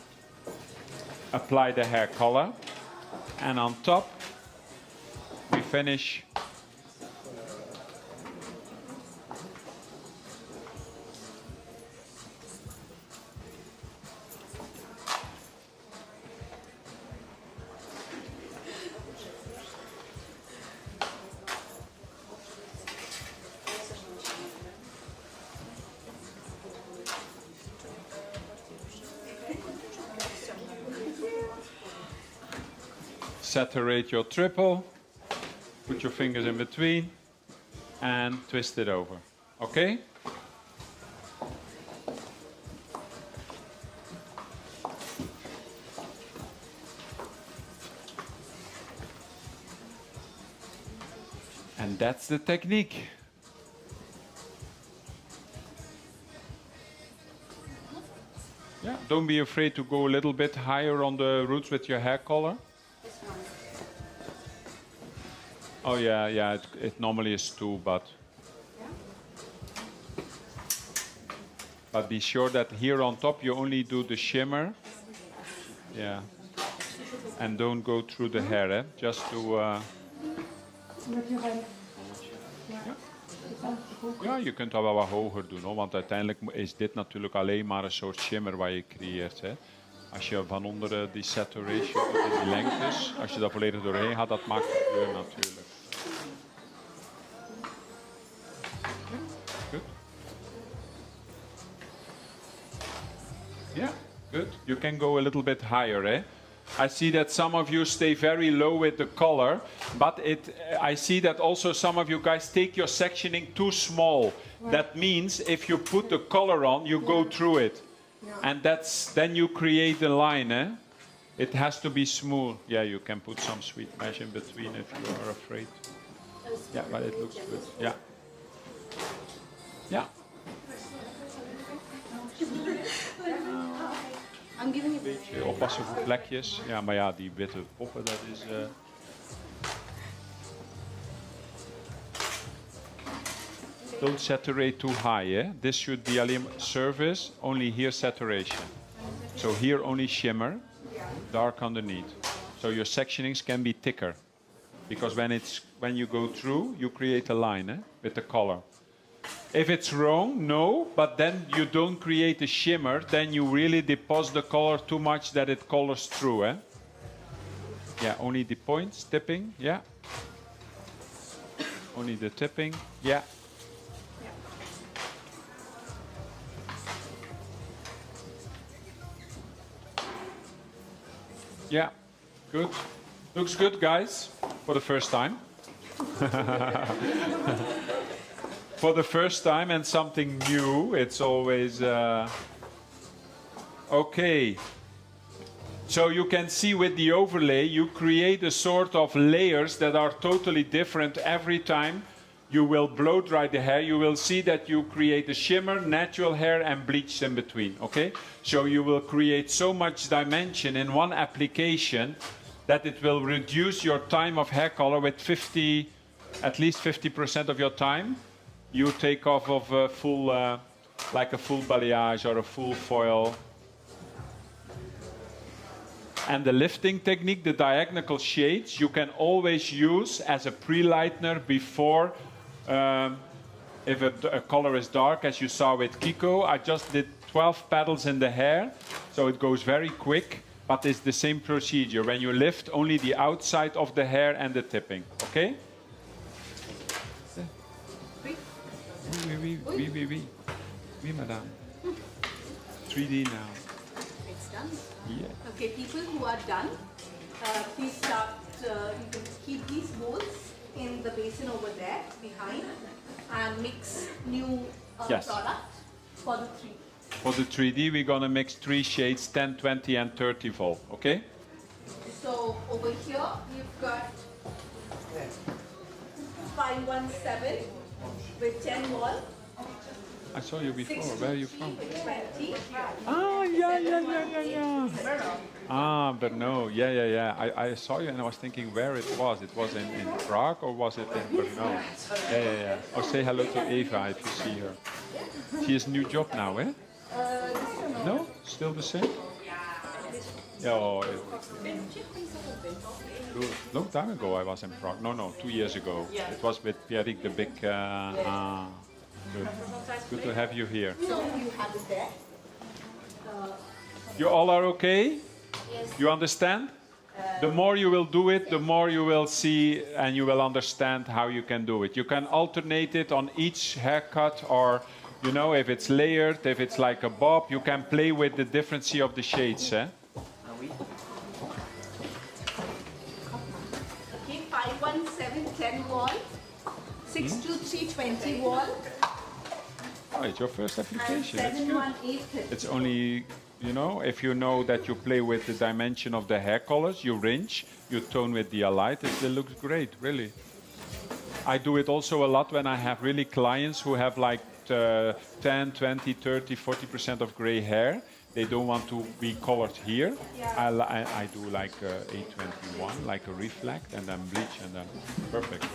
apply the hair color. And on top, we finish saturate your triple, put your fingers in between, and twist it over. Okay? And that's the technique. Yeah, don't be afraid to go a little bit higher on the roots with your hair color. Oh yeah, it normally is 2, but be sure that here on top you only do the shimmer. Yeah, and don't go through the hair, eh? Just to. Ja, je kunt dat wel wat hoger doen, hoor, want uiteindelijk is dit natuurlijk alleen maar een soort shimmer wat je creëert. Hè. Als je van onder die saturation doet in die lengtes, als je dat volledig doorheen gaat, dat maakt de kleur natuurlijk. Good. Yeah, good. You can go a little bit higher, eh? I see that some of you stay very low with the color, but I see that also some of you guys take your sectioning too small. Right. That means if you put the color on, you go through it. Yeah. And then you create the line, eh? It has to be smooth. Yeah, you can put some sweet mesh in between if you are afraid. Yeah, but it looks good. Yeah. Yeah. I'm giving you. Beetje oppassen voor vlekjes. Ja, maar ja, die witte poppen, dat is. Don't saturate too high, eh? This should be a surface, only here saturation. So here only shimmer, dark underneath. So your sectionings can be thicker, because when you go through, you create a line, eh? With the color. If it's wrong, no, but then you don't create a shimmer, then you really deposit the color too much that it colors through, eh? Yeah, only the points, tipping, yeah. Only the tipping, yeah. Yeah, good. Looks good, guys, for the first time. For the first time and something new, it's always... Okay. So you can see with the overlay, you create a sort of layers that are totally different every time you will blow dry the hair. You will see that you create a shimmer, natural hair, and bleach in between, okay? So you will create so much dimension in one application that it will reduce your time of hair color with at least 50% of your time. You take off of a full, like a full balayage or a full foil. And the lifting technique, the diagonal shades, you can always use as a pre-lightener before, if a color is dark, as you saw with Kiko. I just did 12 petals in the hair, so it goes very quick, but it's the same procedure. When you lift, only the outside of the hair and the tipping, okay? Oui, madame. 3D now. It's done. Yeah. Okay, people who are done, please start. You can keep these bowls in the basin over there behind, and mix new product for the 3D. For the 3D, we're gonna mix 3 shades: 10, 20, and 30 volt. Okay. So over here you've got 517 with 10 wall, I saw you before. Where are you from? 20. Ah, yeah. Ah, but no, yeah. I saw you and I was thinking where it was. It was in Prague or was it in Brno? Yeah. Oh, say hello to Eva if you see her. She has a new job now, eh? No? Still the same? Yeah, oh, long time ago I was in Prague. No, 2 years ago. It was with Pierrick the big... Good to have you here. So you have it there. You all are okay? Yes. You understand? The more you will do it, the more you will see and you will understand how you can do it. You can alternate it on each haircut or, you know, if it's layered, if it's like a bob, you can play with the difference of the shades. Eh? Okay, 51710 wall, 62320 wall, Oh, it's your first and application. That's good. 71830. It's only, you know, if you know that you play with the dimension of the hair colors, you rinse, you tone with the light, it looks great, really. I do it also a lot when I have really clients who have like 10, 20, 30, 40% of gray hair. They don't want to be colored here. I do like A21, like a reflect, and then bleach, and then perfect.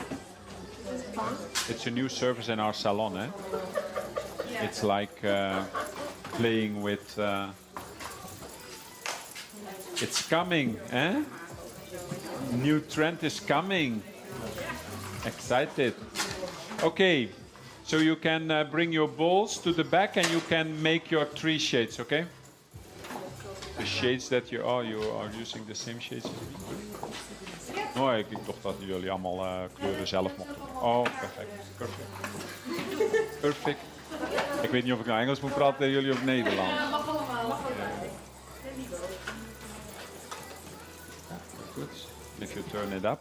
It's a new service in our salon, eh? It's like playing with... it's coming, eh? New trend is coming. Excited. Okay, so you can bring your balls to the back and you can make your 3 shades, okay? The shades that you are using the same shades as me? No, ik dacht dat jullie allemaal kleuren zelf mochten. Oh, perfect. Perfect. Ik weet niet of ik nou Engels moet praten tegen jullie of Nederlands. Good. If you turn it up,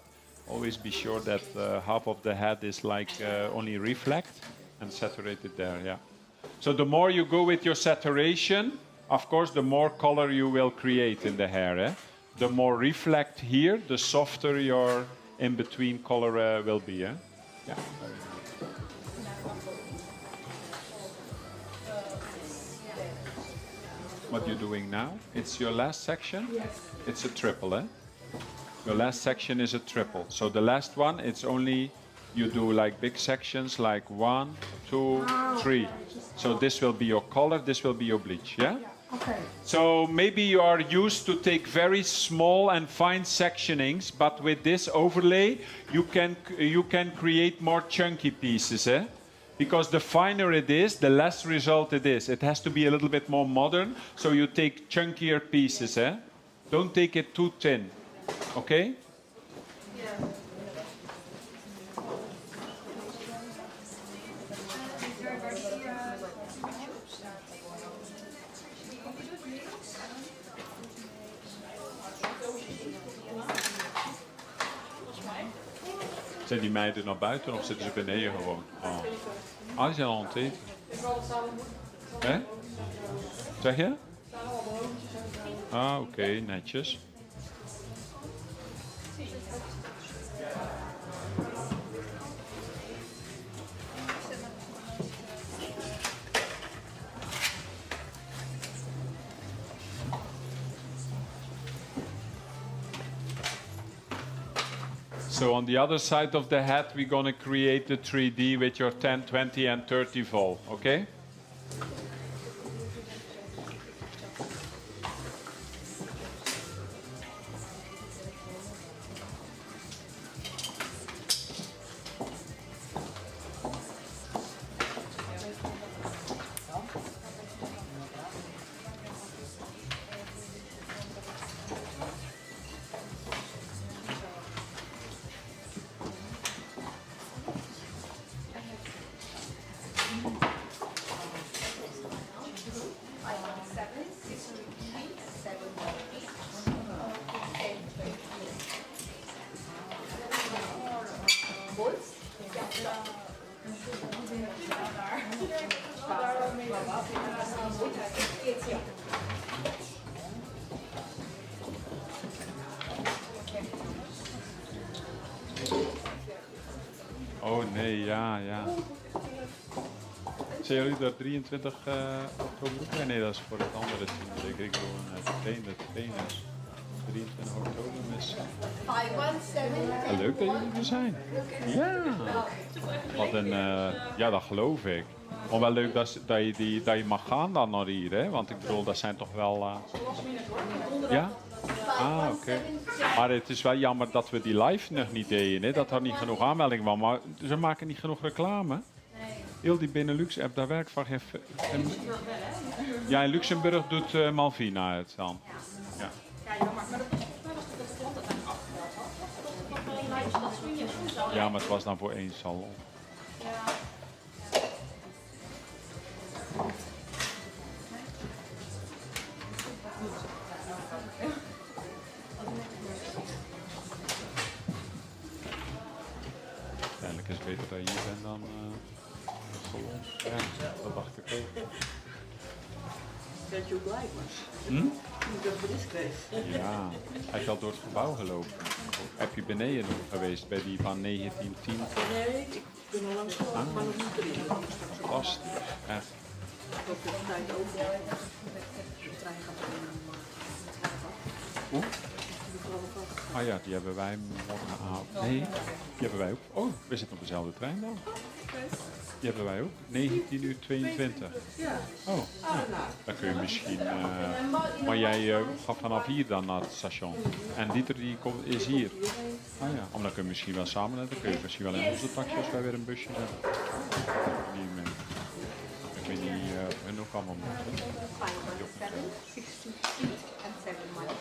always be sure that half of the head is like only reflect and saturated there, yeah. So the more you go with your saturation, of course, the more color you will create in the hair. Eh? The more reflect here, the softer your in-between color will be. Eh? Yeah. What you're doing now, it's your last section? Yes. It's a triple, eh? Your last section is a triple. So the last one, it's only, you do like big sections, like 1, 2, 3. So this will be your color, this will be your bleach, yeah? Okay. So maybe you are used to take very small and fine sectionings, but with this overlay, you can create more chunky pieces, eh? Because the finer it is, the less result it is. It has to be a little bit more modern, so you take chunkier pieces, eh? Don't take it too thin, okay? Yeah. Zijn die meiden naar buiten of zitten ze beneden gewoon? Oh. Ah, die zijn al aan het eten. Hè? Zeg je? Ah, oké, netjes. So on the other side of the head, we're going to create the 3D with your 10, 20, and 30 volt, okay? Oh nee, ja. Zijn jullie er 23 oktober ook bij? Nee, dat is voor het andere team. Denk ik bedoel de trainers. 23 oktober is... 517. Leuk dat jullie er zijn. Ja. Wat een... ja, dat geloof ik. Maar wel leuk dat je mag gaan dan naar hier, hè? Want ik bedoel, dat zijn toch wel... Ja? Ah, oké. Maar het is wel jammer dat we die live nog niet deden, hè? Dat er niet genoeg aanmeldingen waren. Maar ze maken niet genoeg reclame. Heel die Benelux-app, daar werkt van geen... Ja, in Luxemburg doet Malvina het dan. Ja. Ja, maar het was dan voor één salon. Uiteindelijk is het beter dat je hier bent dan het salon. Ja, dat dacht ik ook. Dat je ook blij was. Hm? Dat voor is geweest. Ja, hij is al door het gebouw gelopen. Heb je beneden nog geweest bij die van 1910? Nee, ik ben al langs gelopen, maar nog niet erin. Fantastisch, echt. Ik hoop dat de tijd over. De trein gaat erin. Hoe? Ah ja, die hebben wij morgenavond. Nee, die hebben wij ook. Oh, we zitten op dezelfde trein dan. Die hebben wij ook. 19:22. Ja. Oh, ja. Dan kun je misschien... maar jij gaat vanaf hier dan naar het station. En Dieter die is hier. Ah ja, dan kun je misschien wel samen. Dan kun je misschien wel in onze taxi als wij weer een busje hebben. Ik weet niet hun ook allemaal moeten. 16 feet and 7 money.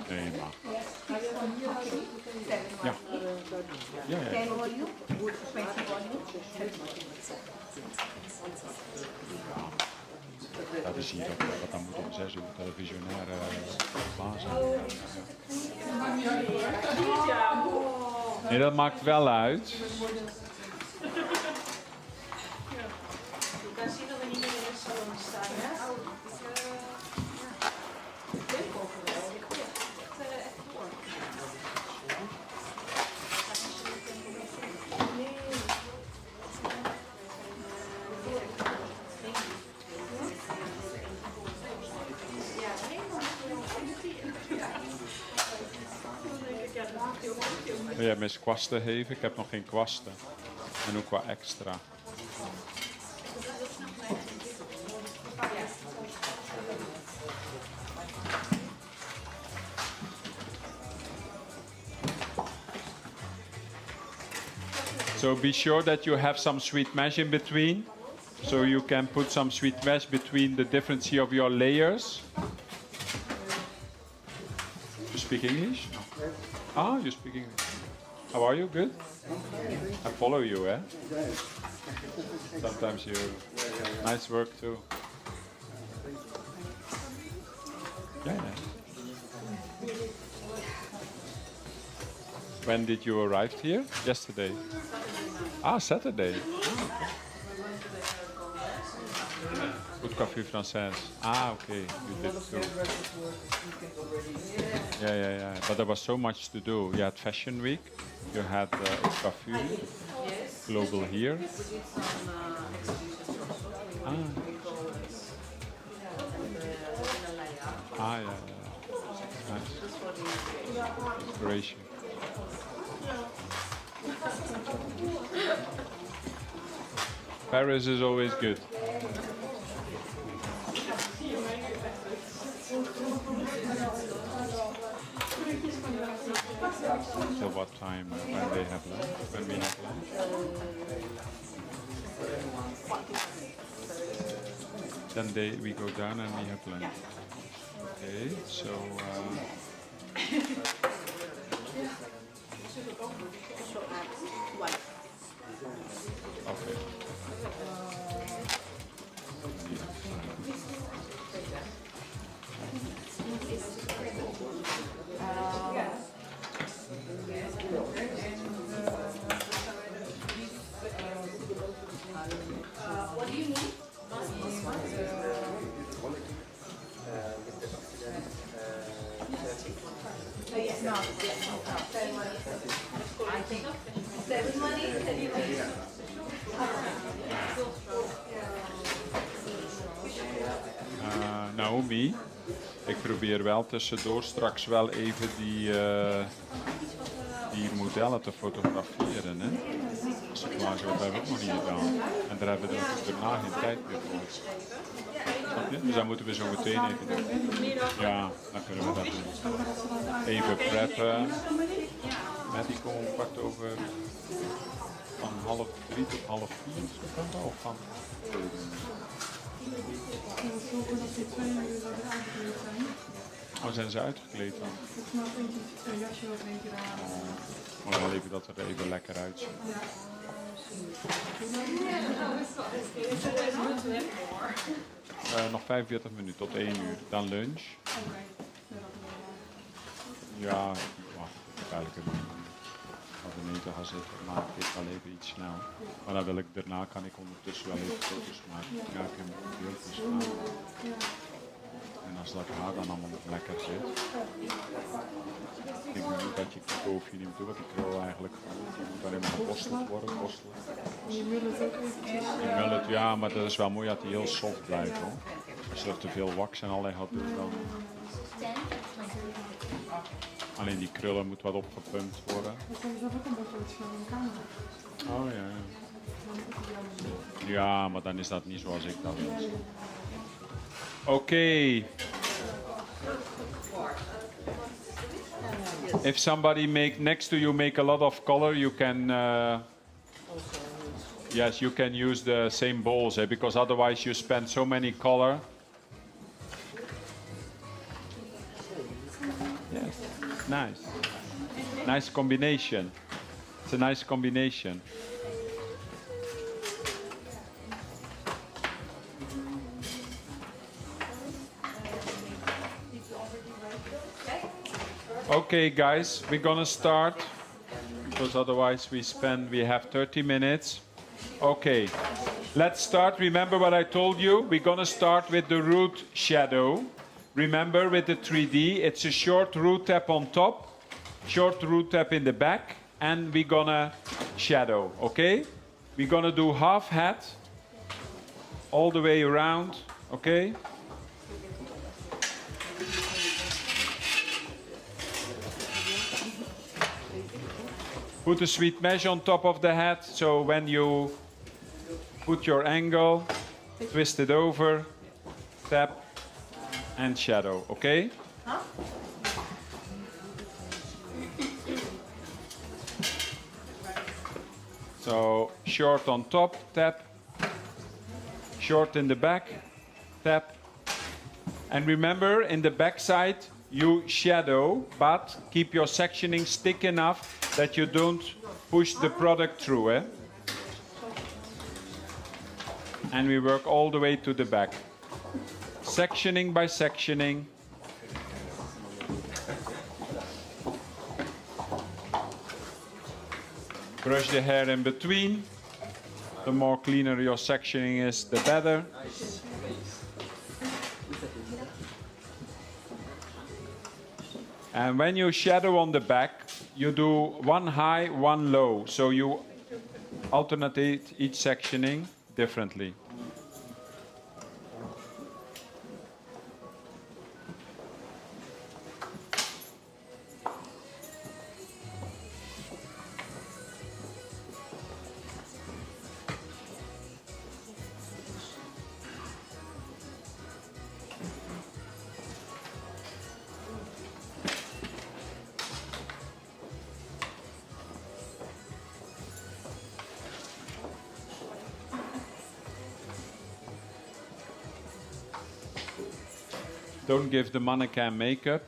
Nee, maar... 7 Ja. Ja, ja. 10 volume, 20 volume. Dat is hier ook wat dan moet om 6 uur televisionaire baas. Nee, dat maakt wel uit. Je kan zien dat we niet meer in het salon staan, hè? Ik denk ook wel. Ik hoor het echt voor. Wil jij mijn kwasten geven? Ik heb nog geen kwasten. En ook wat extra. So be sure that you have some sweet mesh in between. So you can put some sweet mesh between the difference of your layers. You speak English? Ah, you speak English. How are you? Good? I follow you, eh? Sometimes you... Nice work too. Yeah, yeah. When did you arrive here? Yesterday. Ah, Saturday. Good Café Française. Ah, okay. You did too. Yeah. But there was so much to do. You had Fashion Week. You had Café Global here. Yeah. Nice. Inspiration. Paris is always good. So what time when they have lunch? When we have lunch? Then we go down and we have lunch. Okay, so okay. What do you need? Yes, no. 7 money. 7 money. Naomi, ik probeer wel tussendoor straks wel even die modellen te fotograferen. Hè? Dus klaar zo, dat hebben we ook nog niet gedaan. En daar hebben we daarna geen tijd meer voor. Snap je? Dus dat moeten we zo meteen even doen. Ja, dan kunnen we dat doen. Even preppen. Met die komen om 15:15 van 3:30 tot 3:30 of van... Oh, zijn ze uitgekleed dan? Volgens mij eentje een jasje of eentje daar. Maar wel even dat het er even lekker uitziet. Nog 45 minuten tot 1 uur. Dan lunch. Ja, wacht. Ik heb eigenlijk een beneden gaan zitten, maar ik dit wel even iets snel. Maar dan wil ik, daarna kan ik ondertussen wel even foto's maken. Ja, ik heb beeldjes gemaakt. En als dat haar dan allemaal nog lekker zit. Ik denk niet dat je koofje niet doet, want die krul eigenlijk moet alleen maar geborsteld worden. Je mullet ook eventjes. Die mullet, ja, maar dat is wel mooi dat die heel soft blijft hoor. Als je er te veel wax en allerlei had doet dan. Alleen die krullen moet wat opgepumpt worden. Ik kan zelf ook een foto's van de camera. Oh ja. Ja, maar dan is dat niet zoals ik dat wil. Okay. If somebody next to you make a lot of color, you can yes, you can use the same bowls, because otherwise you spend so many color. Yes, nice. Nice combination. It's a nice combination. Okay, guys, we're gonna start because otherwise we have 30 minutes. Okay, let's start. Remember what I told you? We're gonna start with the root shadow. Remember with the 3D, it's a short root tap on top, short root tap in the back, and we're gonna shadow, okay? We're gonna do half hat all the way around, okay? Put a sweet mesh on top of the hat, so when you put your angle, twist it over, tap, and shadow, okay? So short on top, tap, short in the back, tap. And remember, in the back side, you shadow, but keep your sectioning thick enough that you don't push the product through. Eh? And we work all the way to the back. Sectioning by sectioning. Brush the hair in between. The more cleaner your sectioning is, the better. And when you shadow on the back, you do one high, one low. So you alternate each sectioning differently. Don't give the mannequin makeup.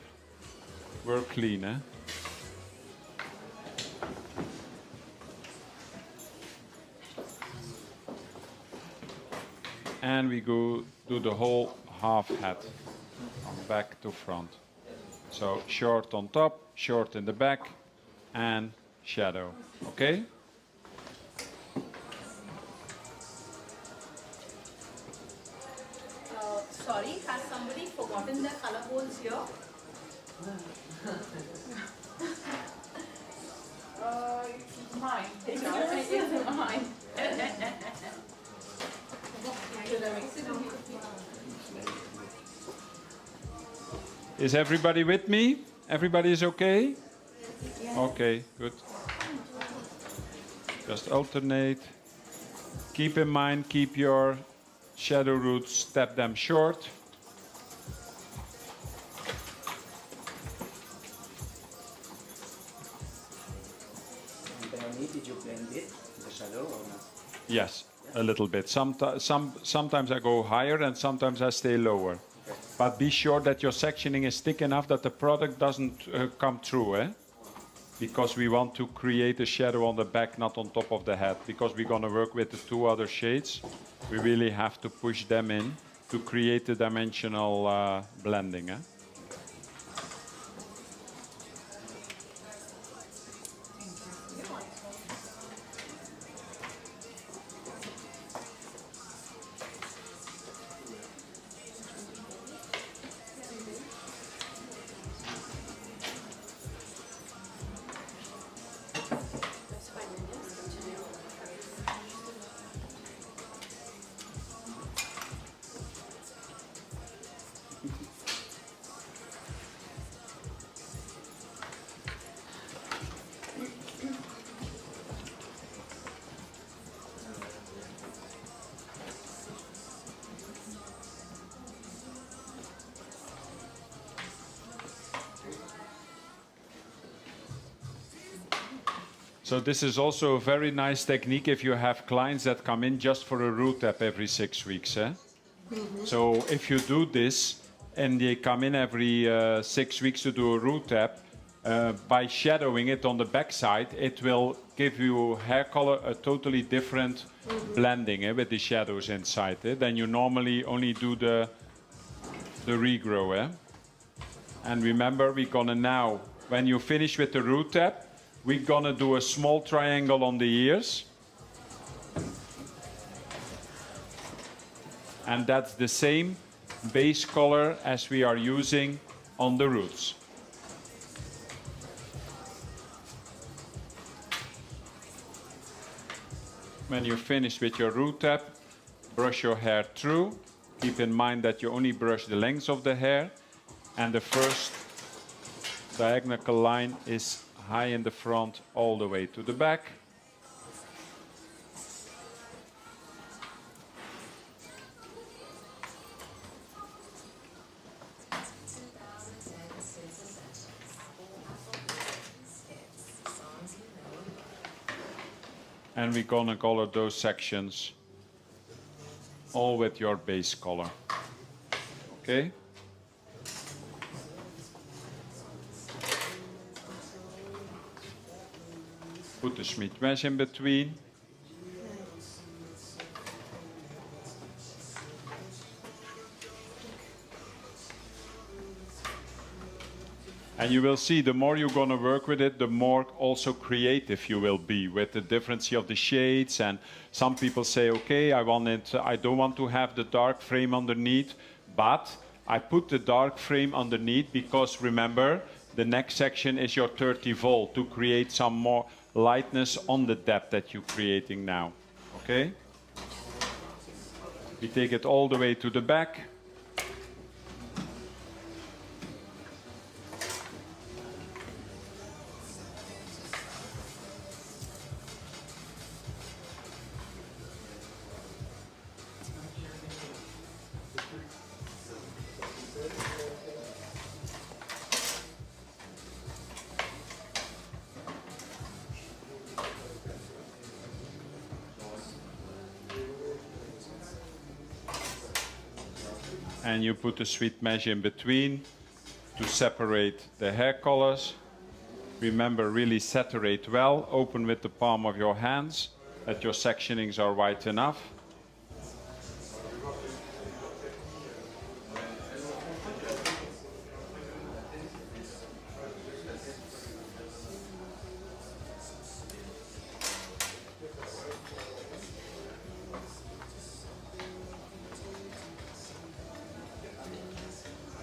We're clean, eh? And we go do the whole half hat from back to front. So short on top, short in the back, and shadow. Okay? Sorry, has somebody forgotten their color bowls here? It's mine. It's mine. Is everybody with me? Everybody is okay? Okay, good. Just alternate. Keep in mind, keep your shadow roots, step them short. Berni, did you blend it, the shadow or not? Yes, a little bit. Sometimes I go higher and sometimes I stay lower. But be sure that your sectioning is thick enough that the product doesn't come through, eh? Because we want to create a shadow on the back, not on top of the head. Because we're going to work with the two other shades, we really have to push them in to create the dimensional blending. Eh? So this is also a very nice technique if you have clients that come in just for a root tap every 6 weeks. Eh? So if you do this and they come in every 6 weeks to do a root tap, by shadowing it on the backside, it will give you hair color a totally different blending with the shadows inside. Than you normally only do the regrow. Eh? And remember, we're gonna now, when you finish with the root tap, we're gonna do a small triangle on the ears. And that's the same base color as we are using on the roots. When you're finished with your root tap, brush your hair through. Keep in mind that you only brush the length of the hair. And the first diagonal line is high in the front all the way to the back. And we're gonna color those sections all with your base color. Okay? Put the Schmidt mesh in between. And you will see the more you're going to work with it, the more also creative you will be with the difference of the shades. And some people say, okay, I don't want to have the dark frame underneath, but I put the dark frame underneath because remember, the next section is your 30 volt to create some more lightness on the depth that you're creating now. Okay? We take it all the way to the back. And you put a sweet mesh in between to separate the hair colors. Remember, really saturate well. Open with the palm of your hands, that your sectionings are wide enough.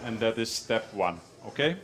And that is step 1, okay?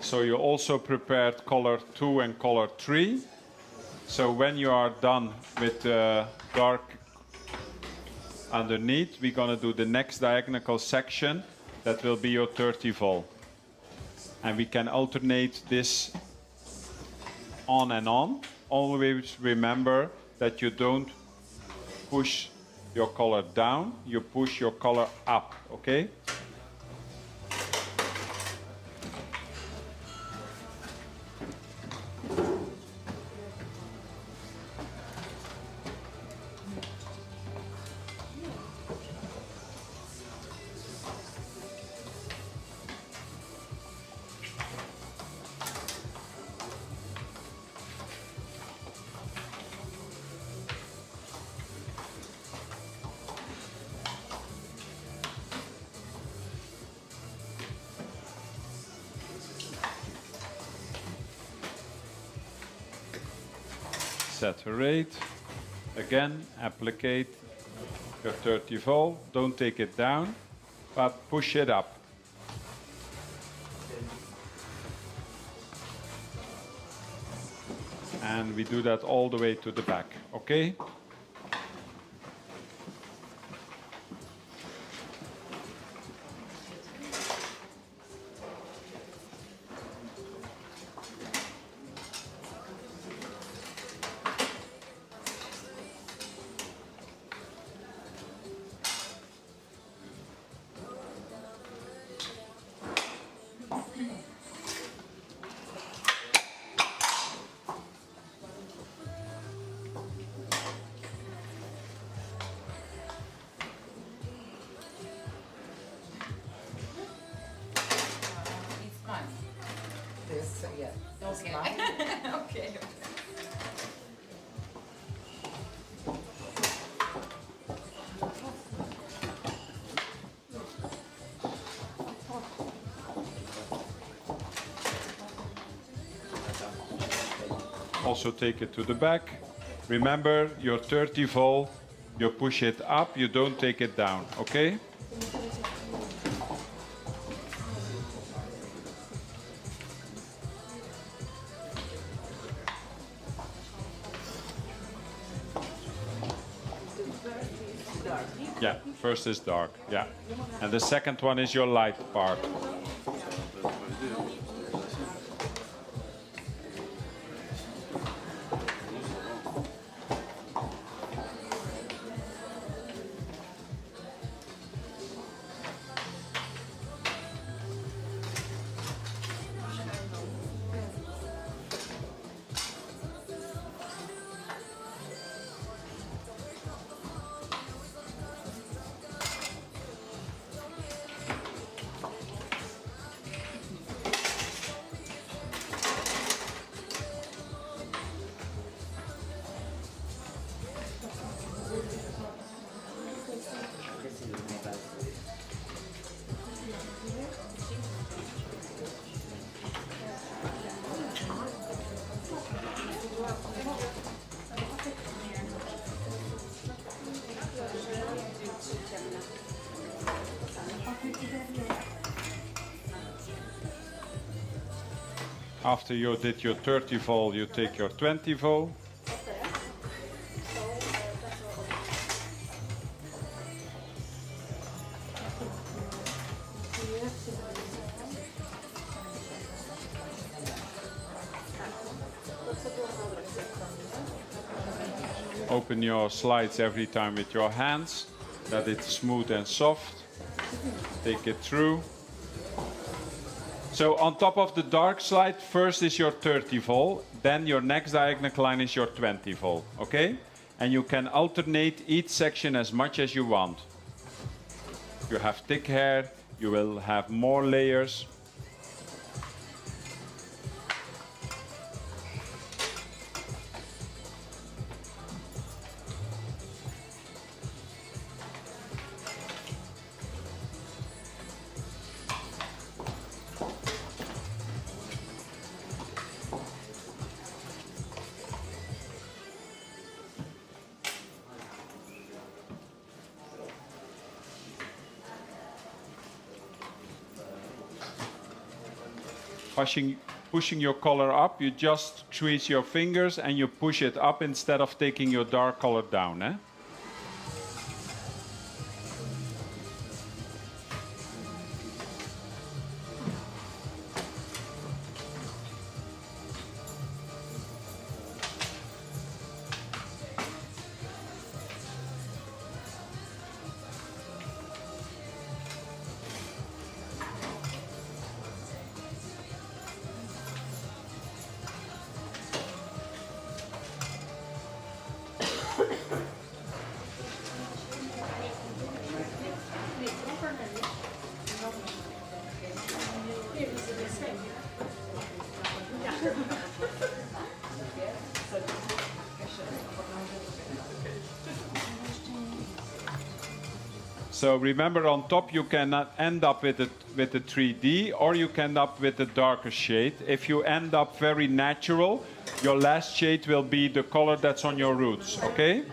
So you also prepared color 2 and color 3. So when you are done with the dark underneath, we're going to do the next diagonal section. That will be your 30 volt. And we can alternate this on and on. Always remember that you don't push your color down, you push your color up, okay? Saturate. Again, applicate your 30 volt. Don't take it down, but push it up. And we do that all the way to the back, okay? Also take it to the back. Remember, your 30 volt, you push it up, you don't take it down, okay? Yeah, first is dark, yeah. And the second one is your light part. After you did your 30 volt, you take your 20 volt. Open your slides every time with your hands, that it's smooth and soft. Take it through. So on top of the dark slide, first is your 30 volt, then your next diagonal line is your 20 volt, okay? And you can alternate each section as much as you want. You have thick hair, you will have more layers. pushing your color up, you just squeeze your fingers and you push it up instead of taking your dark color down. Eh? So remember, on top you can end up with a 3D, or you can end up with a darker shade. If you end up very natural, your last shade will be the color that's on your roots, okay?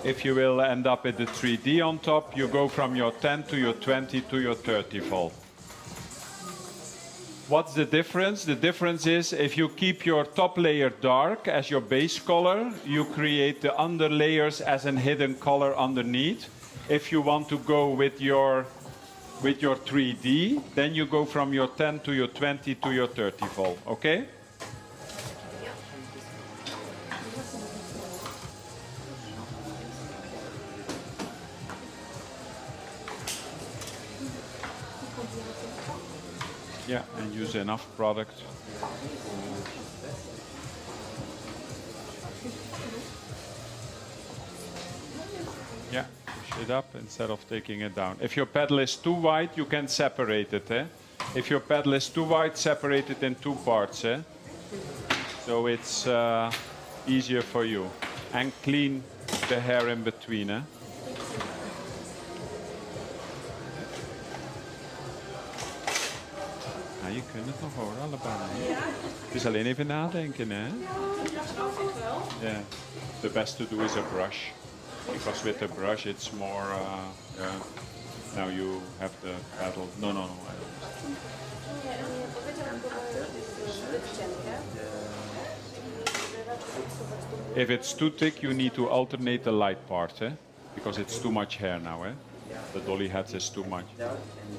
If you will end up with the 3D on top, you go from your 10 to your 20 to your 30 volt. What's the difference? The difference is if you keep your top layer dark as your base color, you create the under layers as a hidden color underneath. If you want to go with your 3D, then you go from your 10 to your 20 to your 30 volt, okay? Yeah, and use enough product. Yeah, push it up instead of taking it down. If your pedal is too wide, you can separate it. Eh? If your pedal is too wide, separate it in two parts. Eh? So it's easier for you. And clean the hair in between. Eh? Je kunt het nog horen, allebei. Het is alleen even nadenken, hè? Yeah. The best to do is a brush, because with a brush it's more. Yeah. Now you have the pedal. No. If it's too thick, you need to alternate the light part, eh? Because it's too much hair now, eh? The dolly heads is too much.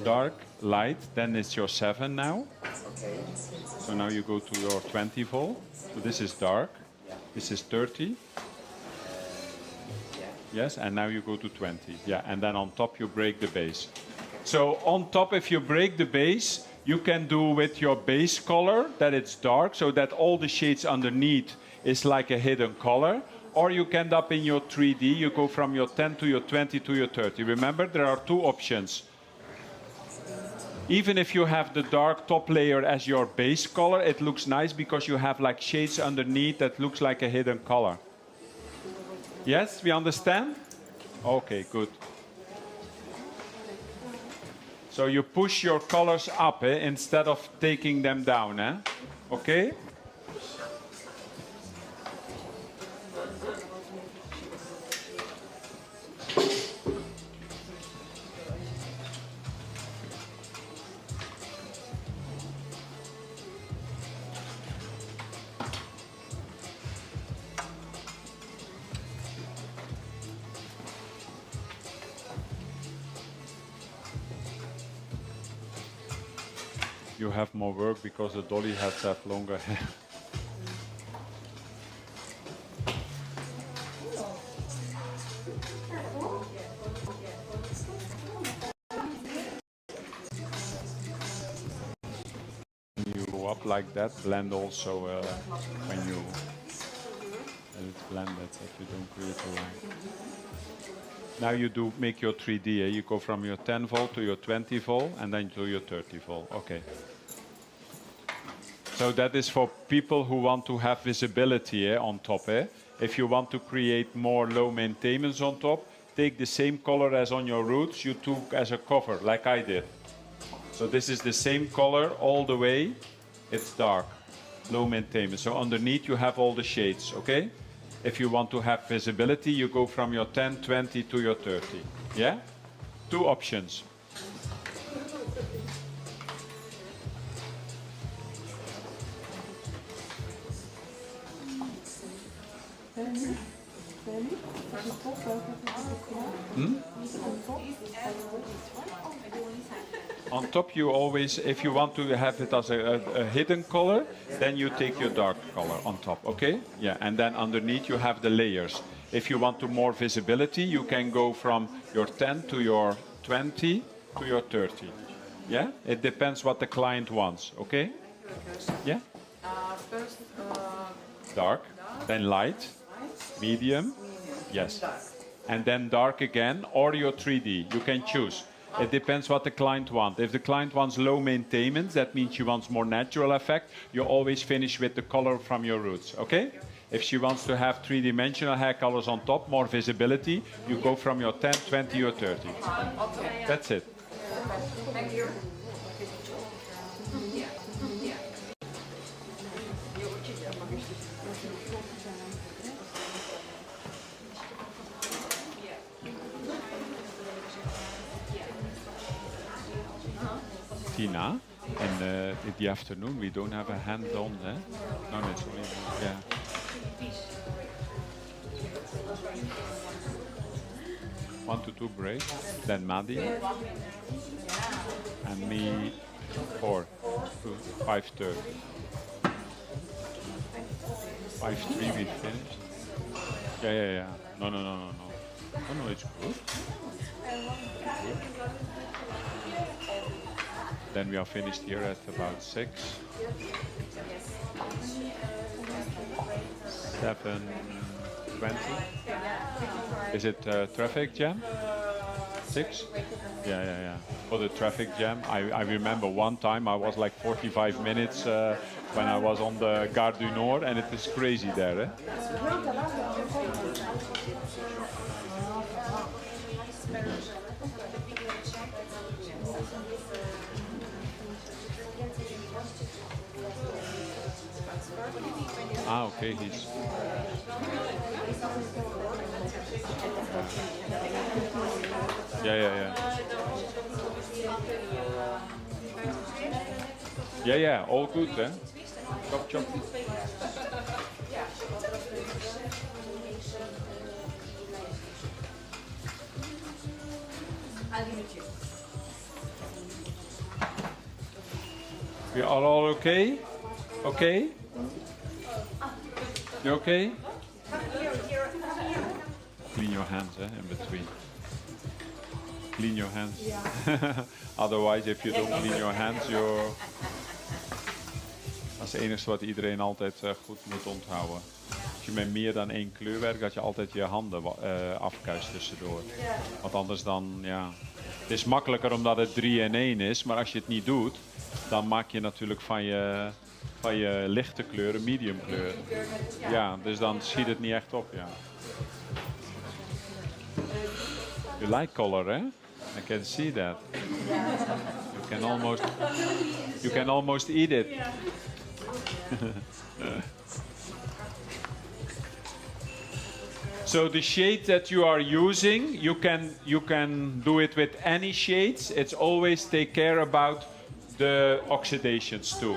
Dark, light, then it's your 7 now. Okay. So now you go to your 20 volt. So this is dark. This is 30. Yes, and now you go to 20. Yeah, and then on top you break the base. So on top, if you break the base, you can do with your base color that it's dark, so that all the shades underneath is like a hidden color. Or you can end up in your 3D, you go from your 10 to your 20 to your 30. Remember, there are two options. Even if you have the dark top layer as your base color, it looks nice because you have like shades underneath that looks like a hidden color. Yes, we understand? Okay, good. So you push your colors up instead of taking them down. Okay? You have more work because the dolly heads have longer hair. When you go up like that, blend also when you let it blend it, that you don't create a line. Now you do make your 3D. You go from your 10 volt to your 20 volt and then to your 30 volt. Okay. So that is for people who want to have visibility on top. If you want to create more low maintenance on top, take the same color as on your roots you took as a cover, like I did. So this is the same color all the way. It's dark, low maintenance. So underneath you have all the shades, okay? If you want to have visibility, you go from your 10, 20 to your 30. Yeah? 2 options. On top you always, if you want to have it as a hidden color, then you take your dark color on top, okay? Yeah, and then underneath you have the layers. If you want to more visibility, you can go from your 10 to your 20 to your 30. Yeah? It depends what the client wants, okay? Yeah? First, Dark, then light, medium, yes. And then dark again, or your 3D. You can choose. It depends what the client wants. If the client wants low maintenance, that means she wants more natural effect, you always finish with the color from your roots, okay? If she wants to have 3-dimensional hair colors on top, more visibility, you go from your 10, 20 or 30. okay. That's it. Thank you. Tina, in the afternoon we don't have a hand-on, eh? No, it's only, yeah. One to two break, then Maddie, and me 4 to 5:30. 5:03 we finished. Yeah. No. Oh no, it's good. Then we are finished here at about 6. 7:20. Is it traffic jam? 6? Yeah. For the traffic jam, I remember one time I was like 45 minutes when I was on the Gare du Nord, and it is crazy there. Eh? Ah, okay, he's... Yeah. Yeah, all good, eh? Chop. We are all okay? Okay? You okay? Clean your hands, in between. Clean your hands. Otherwise, if you don't clean your hands, you're... Dat is het enige wat iedereen altijd goed moet onthouden. Als je met meer dan 1 kleur werkt, dat je altijd je handen afkuist tussendoor. Want anders dan, ja... Het is makkelijker omdat het 3-in-1 is, maar als je het niet doet, dan maak je natuurlijk van je lichte kleuren medium kleur. Ja, dus dan schiet het niet echt op, ja. You like color, hè? I can see that. You can almost eat it. So the shade that you are using, you can do it with any shades. It's always take care about the oxidations too.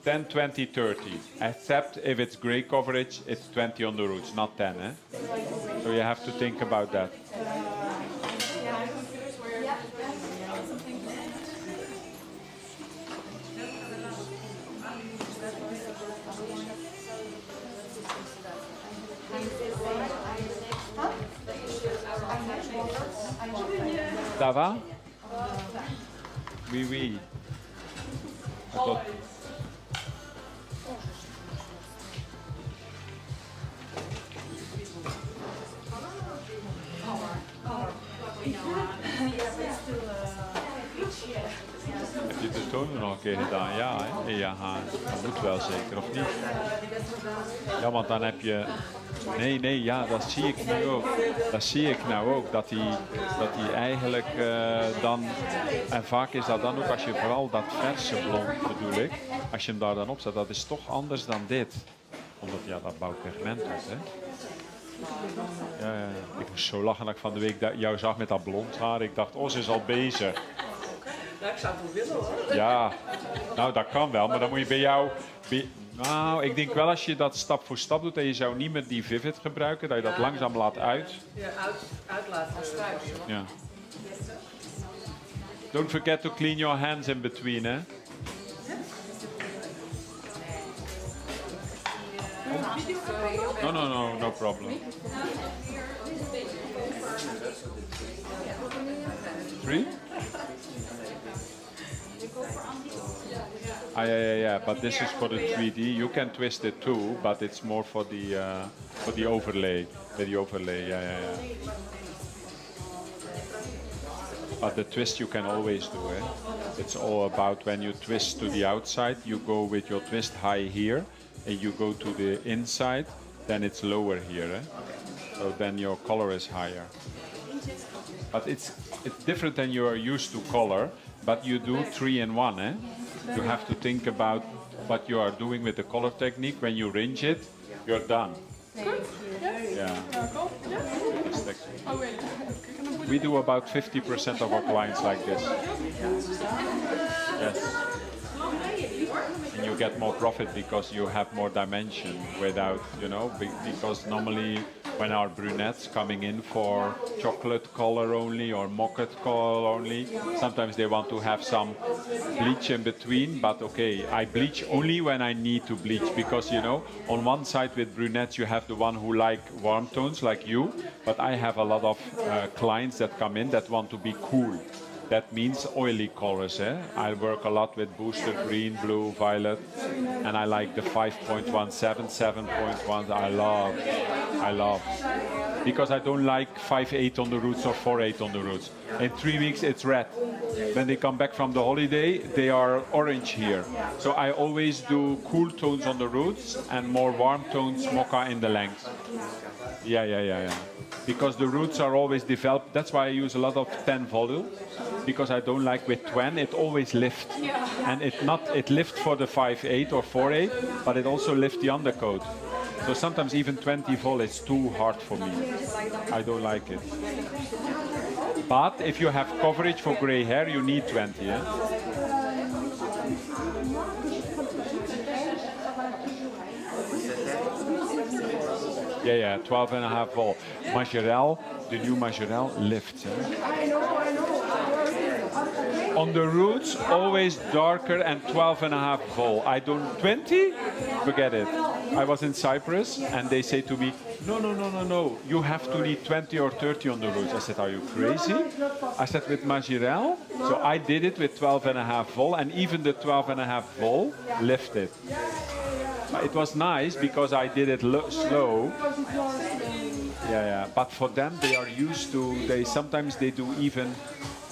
10, 20, 30. Except if it's gray coverage, it's 20 on the roots, not 10. Eh? So you have to think about that. Ça va? Oui. keer gedaan. Ja, hè? Ja, dat moet wel zeker, of niet? Ja, want dan heb je... Nee, ja, dat zie ik nu ook. Dat zie ik nou ook, dat die eigenlijk dan... En vaak is dat dan ook, als je vooral dat verse blond bedoel ik, als je hem daar dan op zet, dat is toch anders dan dit. Omdat, ja, dat bouwt pigment op, hè. Ja, ja. Ik moest zo lachen dat ik van de week jou zag met dat blond haar. Ik dacht, oh, ze is al bezig. Nou, ik zou het wel willen hoor. Ja, nou dat kan wel, maar dan moet je bij jou... Nou, ik denk wel als je dat stap voor stap doet en je zou niet met die Vivid gebruiken, dat je dat langzaam laat uit. Ja, uit laten stuiven. Ja. Don't forget to clean your hands in between, hè. No problem. 3? Yeah. But this is for the 3D. You can twist it too, but it's more for the overlay. Yeah. But the twist you can always do, eh? It's all about when you twist to the outside, you go with your twist high here, and you go to the inside, then it's lower here, eh? So then your color is higher. But it's different than you are used to color, but you do 3 in 1, eh? You have to think about what you are doing with the color technique. When you rinse it, you're done. Yeah. We do about 50% of our clients like this. Yes. And you get more profit because you have more dimension without, you know, because normally when our brunettes coming in for chocolate color only or mocha color only, sometimes they want to have some bleach in between, but okay, I bleach only when I need to bleach because, you know, on one side with brunettes you have the one who like warm tones like you, but I have a lot of clients that come in that want to be cool. That means oily colors. Eh? I work a lot with boosted green, blue, violet, and I like the 5.17, 7.1. I love. Because I don't like 5.8 on the roots or 4.8 on the roots. In 3 weeks it's red. When they come back from the holiday, they are orange here. So I always do cool tones on the roots and more warm tones, mocha in the length. Yeah. Because the roots are always developed. That's why I use a lot of 10 volume. Because I don't like with 20, it always lifts. And it lifts for the 5.8 or 4.8, but it also lifts the undercoat. So sometimes even 20 vol is too hard for me. I don't like it. But if you have coverage for gray hair, you need 20. Eh? Yeah, 12.5 vol. Majorel, the new Majorel lifts. Eh? On the roots, always darker and 12.5 vol. I don't 20? Forget it. I was in Cyprus and they say to me, no. You have to need 20 or 30 on the roots. I said, are you crazy? I said, with Majorel. So I did it with 12.5 vol and even the 12.5 vol lifted. It was nice because I did it slow. Yeah. But for them, they are used to. Sometimes they do even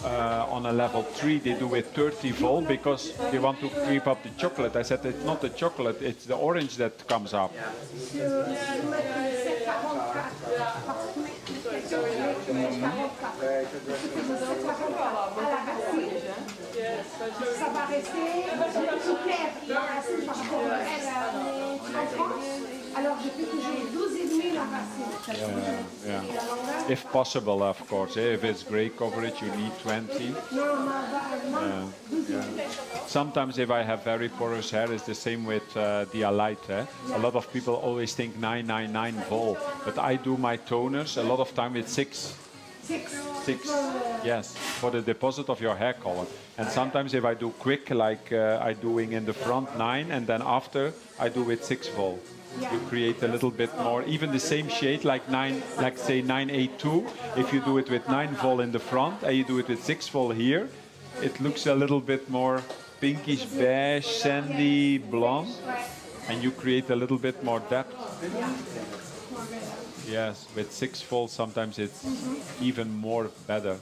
on a level 3. They do it 30 volt because they want to keep up the chocolate. I said it's not the chocolate; it's the orange that comes up. Yeah. If possible, of course. If it's gray coverage, you need 20. Sometimes if I have very porous hair, it's the same with the alight. A lot of people always think 999 vol, but I do my toners a lot of time with 6. 6, yes, for the deposit of your hair color. And sometimes if I do quick, like I doing in the front 9, and then after I do with 6 vol. You create a little bit more, even the same shade, like 9, like say 982. If you do it with 9 vol in the front and you do it with 6 vol here, it looks a little bit more pinkish beige, sandy, blonde, and you create a little bit more depth. Yes, with 6 vol sometimes it's even more better,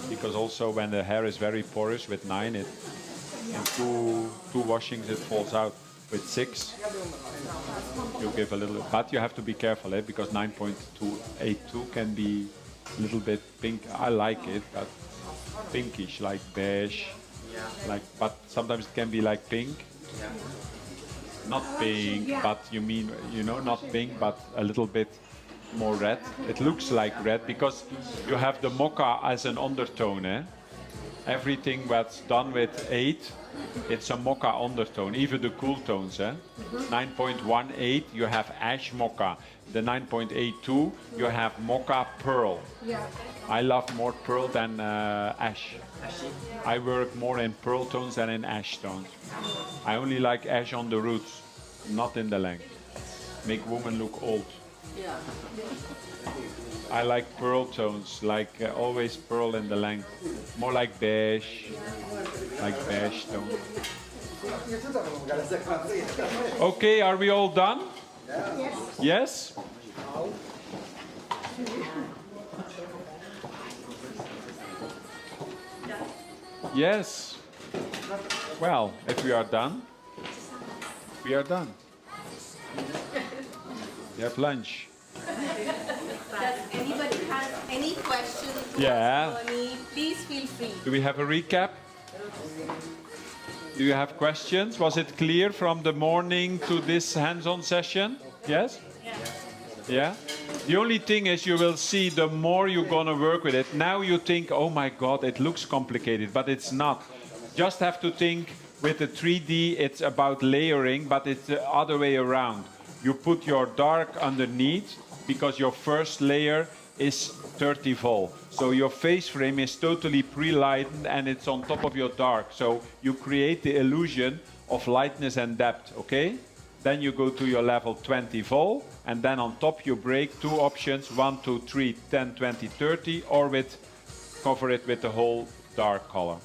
because also when the hair is very porous with 9, In two washings it falls out. With 6, you give a little, but you have to be careful, because 9.282 can be a little bit pink. I like it, but pinkish, like beige, but sometimes it can be like pink. Not pink, but not pink, but a little bit more red. It looks like red because you have the mocha as an undertone. Everything that's done with 8, it's a mocha undertone, even the cool tones. 9.18, you have ash mocha. The 9.82, you have mocha pearl. Yeah. I love more pearl than ash. I work more in pearl tones than in ash tones. I only like ash on the roots, not in the length. Make women look old. Yeah. I like pearl tones, like always pearl in the length. More like beige tone. Okay, are we all done? Yes? Yes. Well, if we are done, we are done. We have lunch. Does anybody have any questions to Yeah. ask Berni? Please feel free. Do we have a recap? Do you have questions? Was it clear from the morning to this hands-on session? Yes? Yeah? The only thing is you will see the more you're going to work with it. Now you think, oh my God, it looks complicated, but it's not. Just have to think with the 3D, it's about layering, but it's the other way around. You put your dark underneath because your first layer is 30 vol. So your face frame is totally pre-lightened and it's on top of your dark. So you create the illusion of lightness and depth, okay? Then you go to your level 20 vol and then on top you break 2 options, 1, 2, 3, 10, 20, 30 or cover it with the whole dark color.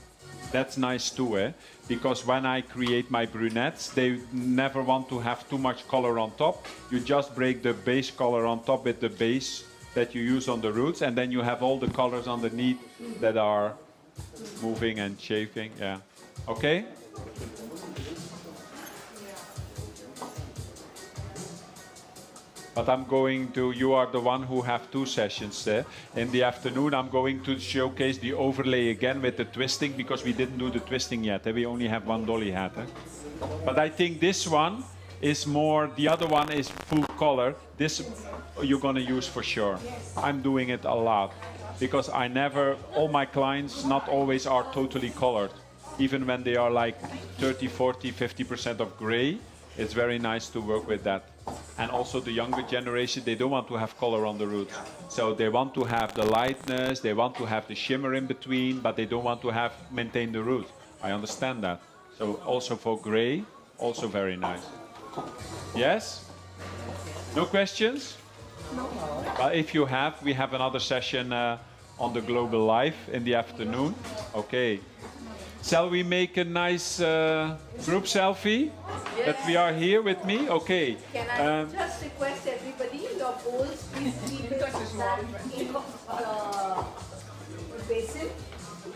That's nice too, because when I create my brunettes, they never want to have too much color on top. You just break the base color on top with the base that you use on the roots, and then you have all the colors underneath that are moving and shaping. Yeah. Okay? But I'm going to, you are the one who have 2 sessions in the afternoon. I'm going to showcase the overlay again with the twisting because we didn't do the twisting yet. We only have 1 dolly hat. But I think this one is more, the other one is full color. This you're going to use for sure. I'm doing it a lot because I never, all my clients not always are totally colored. Even when they are like 30, 40, 50% of gray, it's very nice to work with that. And also the younger generation, they don't want to have color on the roots. So they want to have the lightness, they want to have the shimmer in between, but they don't want to have maintain the root. I understand that. So also for gray, also very nice. Yes? No questions? No. But if you have, we have another session on the Global Life in the afternoon. Okay. Shall we make a nice group selfie? Yes. That we are here with me? Okay. Can I just request everybody, your bowls, please keep it in the basin.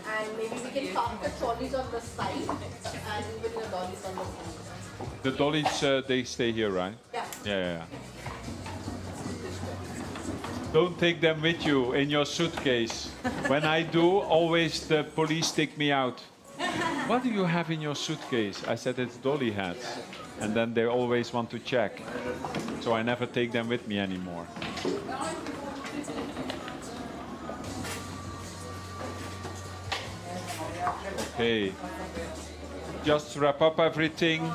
And maybe we can park the trolleys on the side and even the dollies on the side. The dollies, they stay here, right? Yeah. Yeah. Don't take them with you in your suitcase. When I do, always the police take me out. What do you have in your suitcase? I said it's dolly hats. And then they always want to check. So I never take them with me anymore. Okay. Just wrap up everything.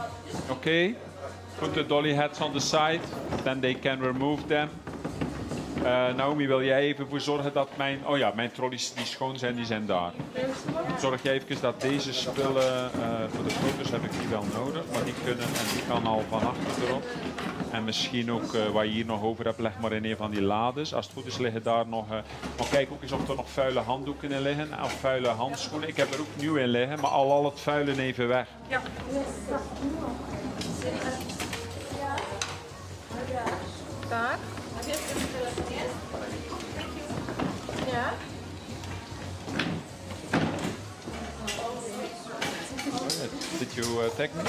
Okay? Put the dolly hats on the side. Then they can remove them. Naomi, wil jij even voor zorgen dat mijn trolleys die schoon zijn, die zijn daar. Zorg jij even dat deze spullen, voor de foto's heb ik die wel nodig, maar die kunnen en die kan al van achter erop. En misschien ook wat je hier nog over hebt, leg maar in een van die lades. Als het goed is liggen daar nog, maar kijk ook eens of er nog vuile handdoeken in liggen of vuile handschoenen. Ik heb er ook nieuw in liggen, maar al het vuile even weg. Ja. Daar. Ja. Would you take me?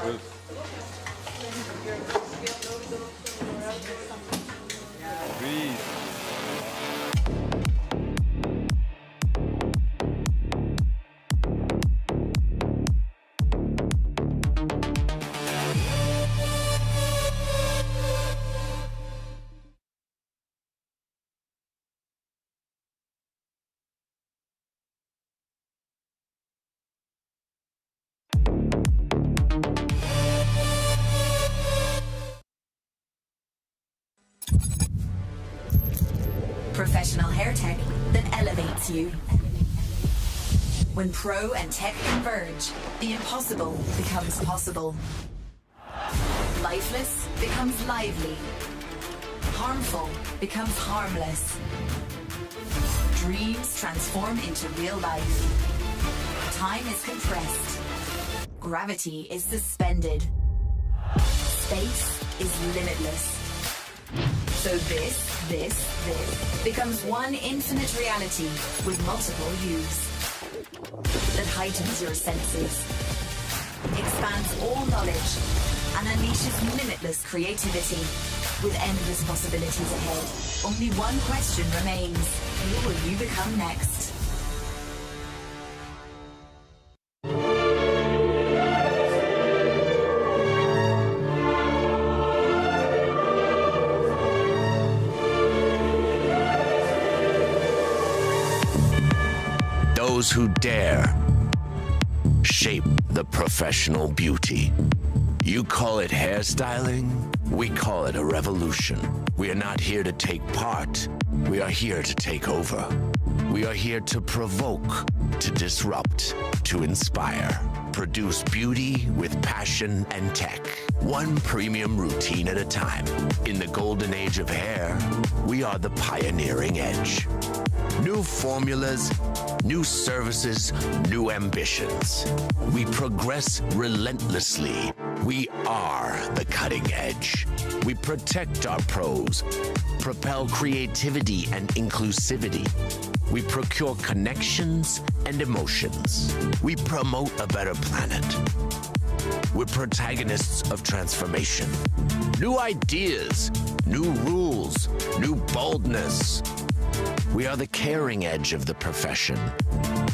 Good. Breathe. Professional hair tech that elevates you. When pro and tech converge, the impossible becomes possible. Lifeless becomes lively. Harmful becomes harmless. Dreams transform into real life. Time is compressed. Gravity is suspended. Space is limitless. So this becomes one infinite reality with multiple views that heightens your senses, expands all knowledge, and unleashes limitless creativity with endless possibilities ahead. Only one question remains: who will you become next? Those who dare shape the professional beauty. You call it hairstyling, we call it a revolution. We are not here to take part, we are here to take over. We are here to provoke, to disrupt, to inspire. Produce beauty with passion and tech. One premium routine at a time. In the golden age of hair, we are the pioneering edge. New formulas, new services, new ambitions. We progress relentlessly. We are the cutting edge. We protect our pros, propel creativity and inclusivity. We procure connections and emotions. We promote a better planet. We're protagonists of transformation. New ideas, new rules, new boldness. We are the caring edge of the profession.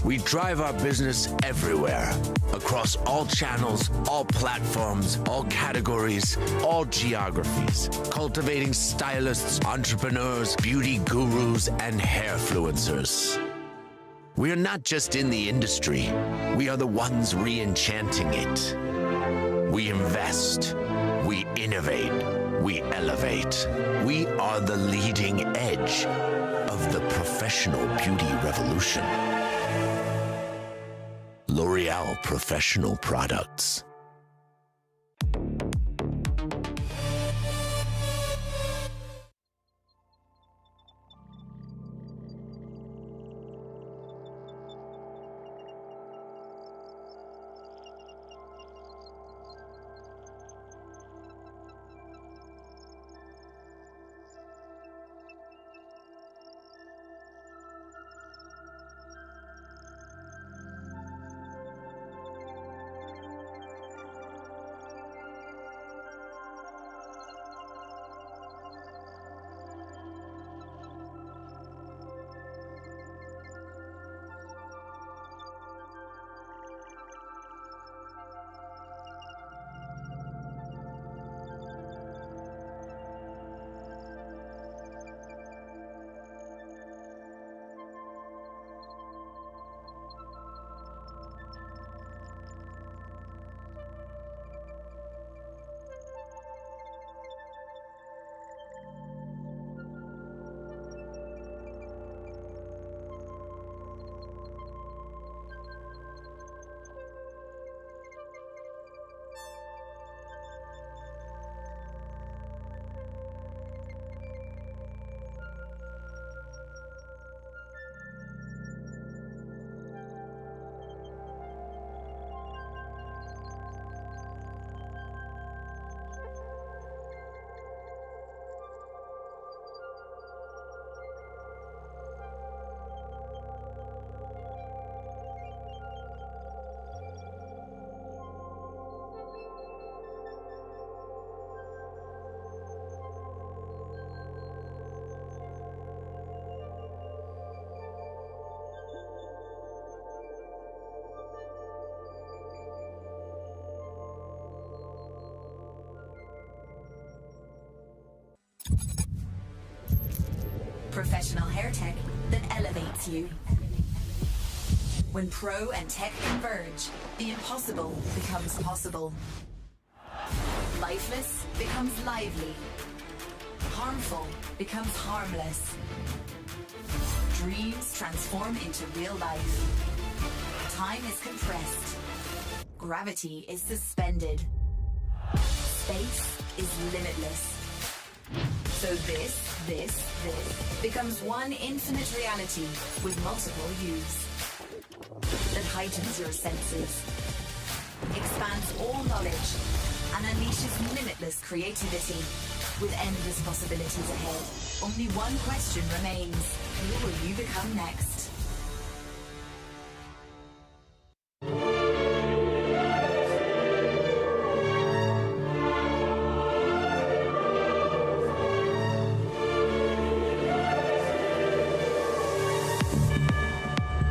We drive our business everywhere, across all channels, all platforms, all categories, all geographies, cultivating stylists, entrepreneurs, beauty gurus, and hairfluencers. We are not just in the industry, we are the ones re-enchanting it. We invest, we innovate, we elevate. We are the leading edge of the professional beauty revolution. L'Oreal Professional Products. Professional hair tech that elevates you. When pro and tech converge, the impossible becomes possible. Lifeless becomes lively. Harmful becomes harmless. Dreams transform into real life. Time is compressed. Gravity is suspended. Space is limitless. So this becomes one infinite reality with multiple views that heightens your senses, expands all knowledge, and unleashes limitless creativity with endless possibilities ahead. Only one question remains: who will you become next?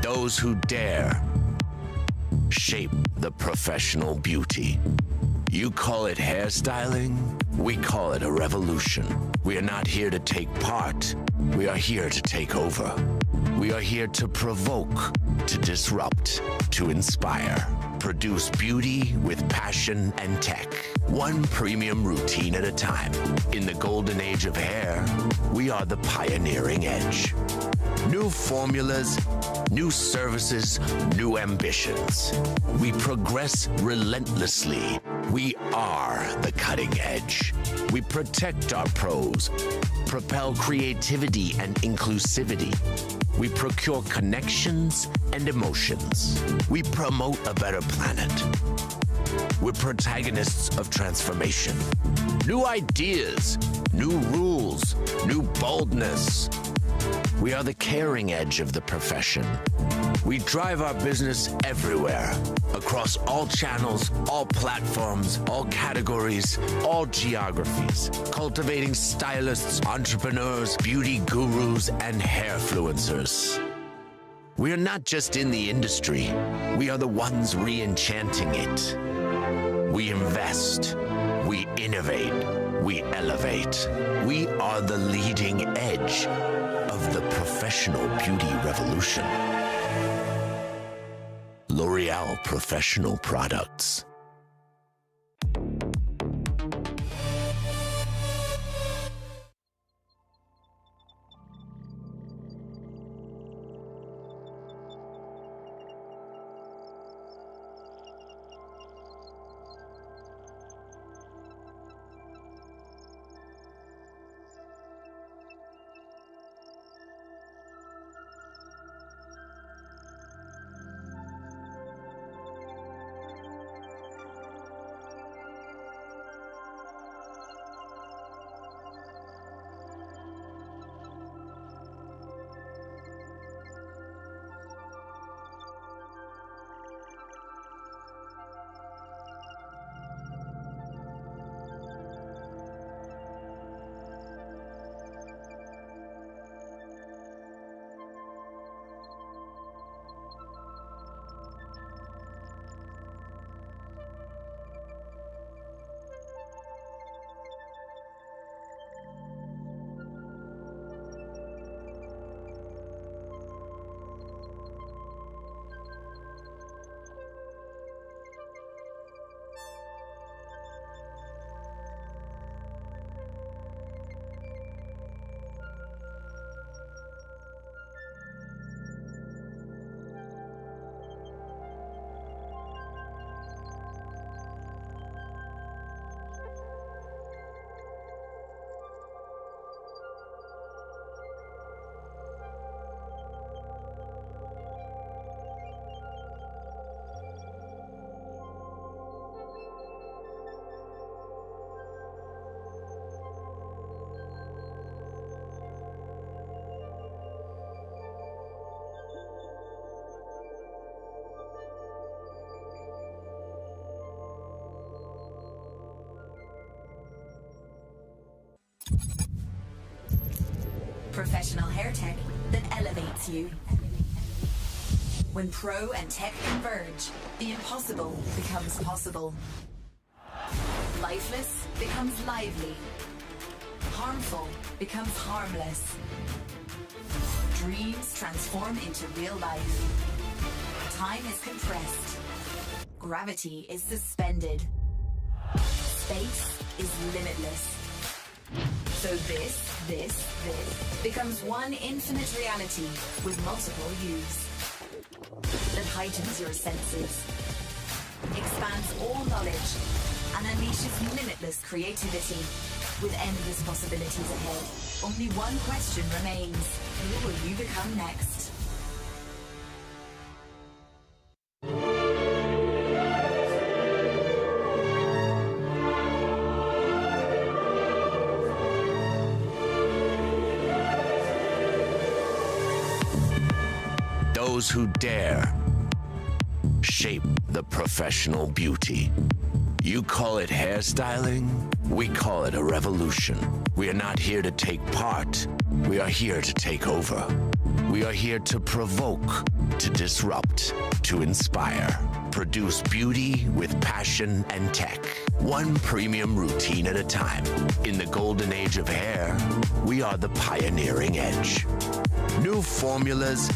Those who dare shape the professional beauty. You call it hairstyling, we call it a revolution. We are not here to take part, we are here to take over. We are here to provoke, to disrupt, to inspire. Produce beauty with passion and tech. One premium routine at a time. In the golden age of hair, we are the pioneering edge. New formulas, new services, new ambitions. We progress relentlessly. We are the cutting edge. We protect our pros, propel creativity and inclusivity. We procure connections and emotions. We promote a better planet. We're protagonists of transformation. New ideas, new rules, new boldness. We are the caring edge of the profession. We drive our business everywhere, across all channels, all platforms, all categories, all geographies, cultivating stylists, entrepreneurs, beauty gurus, and hairfluencers. We are not just in the industry, we are the ones re-enchanting it. We invest, we innovate, we elevate. We are the leading edge of the professional beauty revolution. L'Oreal Professional Products. Professional hair tech that elevates you. When pro and tech converge, the impossible becomes possible. Lifeless becomes lively. Harmful becomes harmless. Dreams transform into real life. Time is compressed. Gravity is suspended. Space is limitless. So this becomes one infinite reality with multiple views that heightens your senses, expands all knowledge, and unleashes limitless creativity. With endless possibilities ahead, only one question remains. Who will you become next? Those who dare shape the professional beauty. You call it hairstyling, we call it a revolution. We are not here to take part, we are here to take over. We are here to provoke, to disrupt, to inspire. Produce beauty with passion and tech. One premium routine at a time. In the golden age of hair, we are the pioneering edge. New formulas,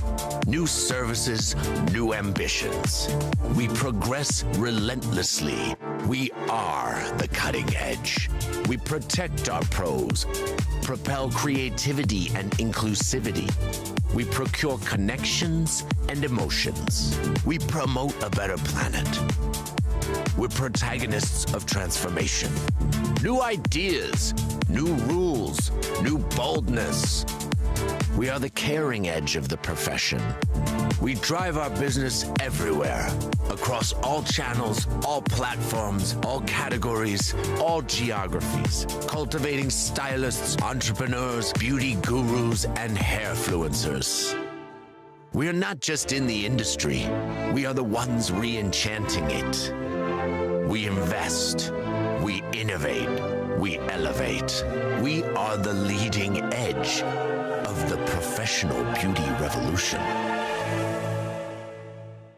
new services, new ambitions. We progress relentlessly. We are the cutting edge. We protect our pros, propel creativity and inclusivity. We procure connections and emotions. We promote a better planet. We're protagonists of transformation. New ideas, new rules, new boldness. We are the caring edge of the profession. We drive our business everywhere, across all channels, all platforms, all categories, all geographies, cultivating stylists, entrepreneurs, beauty gurus, and hairfluencers. We are not just in the industry, we are the ones re-enchanting it. We invest, we innovate, we elevate. We are the leading edge of the professional beauty revolution.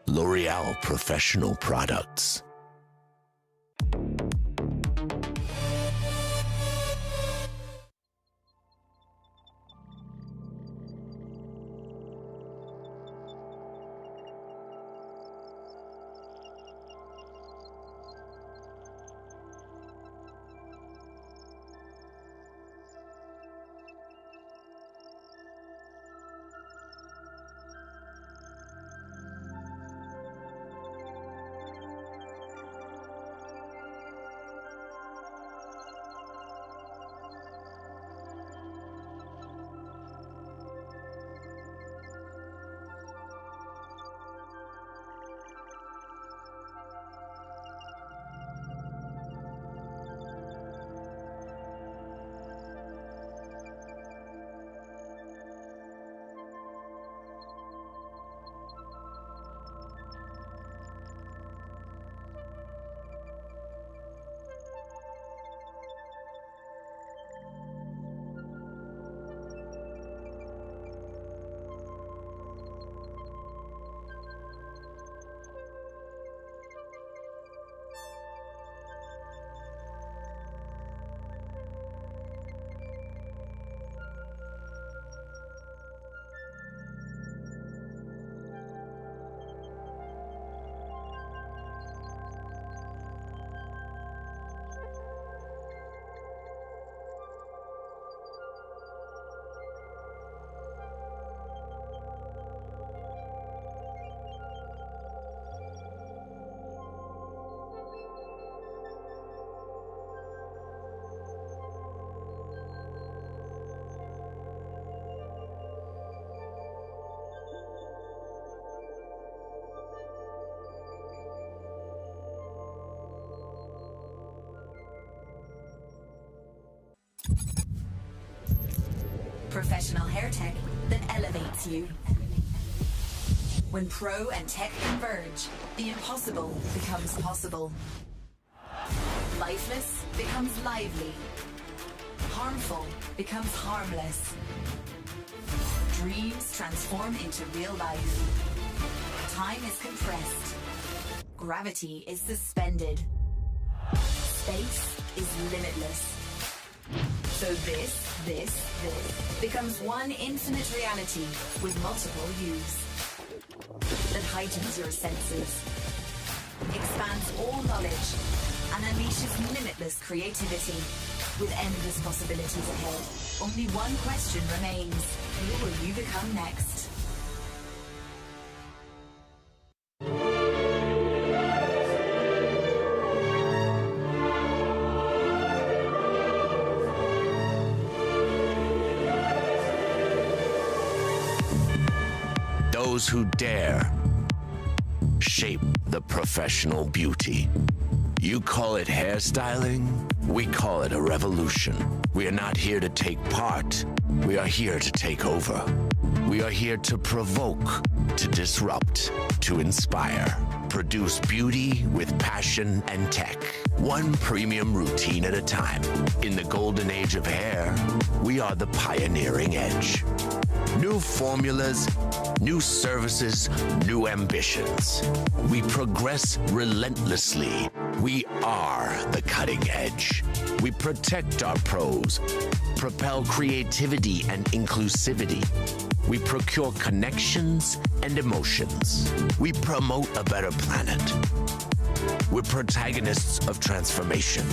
L'Oreal Professional Products. Professional hair tech that elevates you. When pro and tech converge, the impossible becomes possible. Lifeless becomes lively. Harmful becomes harmless. Dreams transform into real life. Time is compressed. Gravity is suspended. Space is limitless. So this becomes one infinite reality with multiple views that heightens your senses, expands all knowledge, and unleashes limitless creativity with endless possibilities ahead. Only one question remains. Who will you become next? Those who dare shape the professional beauty. You call it hairstyling, we call it a revolution. We are not here to take part, we are here to take over. We are here to provoke, to disrupt, to inspire. Produce beauty with passion and tech. One premium routine at a time. In the golden age of hair, we are the pioneering edge. New formulas, new services, new ambitions. We progress relentlessly. We are the cutting edge. We protect our pros, propel creativity and inclusivity. We procure connections and emotions. We promote a better planet. We're protagonists of transformation.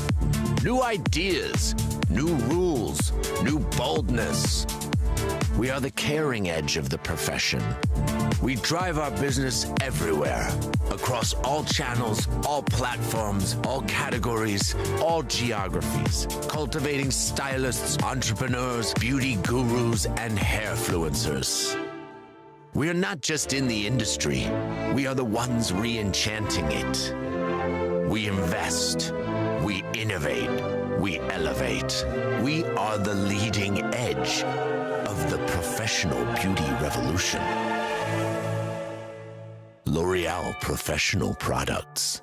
New ideas, new rules, new boldness. We are the caring edge of the profession. We drive our business everywhere, across all channels, all platforms, all categories, all geographies, cultivating stylists, entrepreneurs, beauty gurus, and hairfluencers. We are not just in the industry, we are the ones re-enchanting it. We invest, we innovate, we elevate. We are the leading edge of the professional beauty revolution. L'Oreal Professional Products.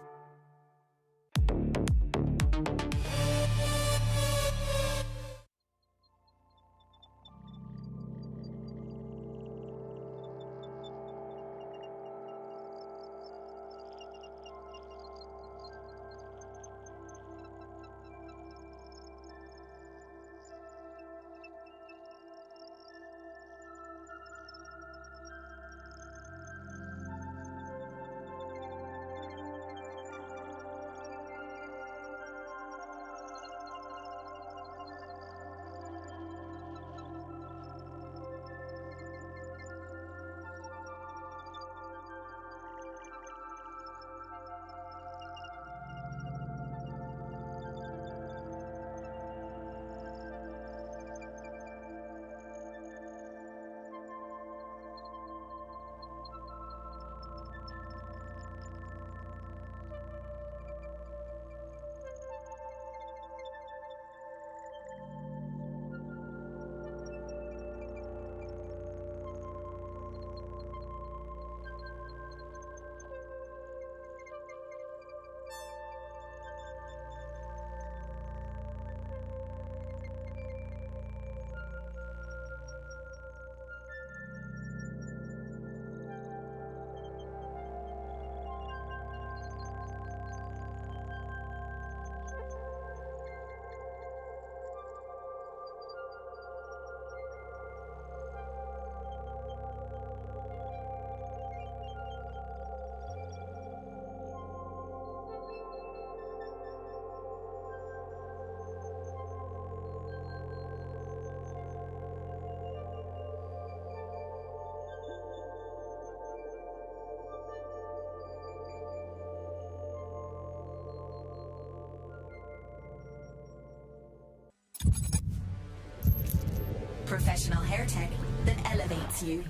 Professional hair tech that elevates you.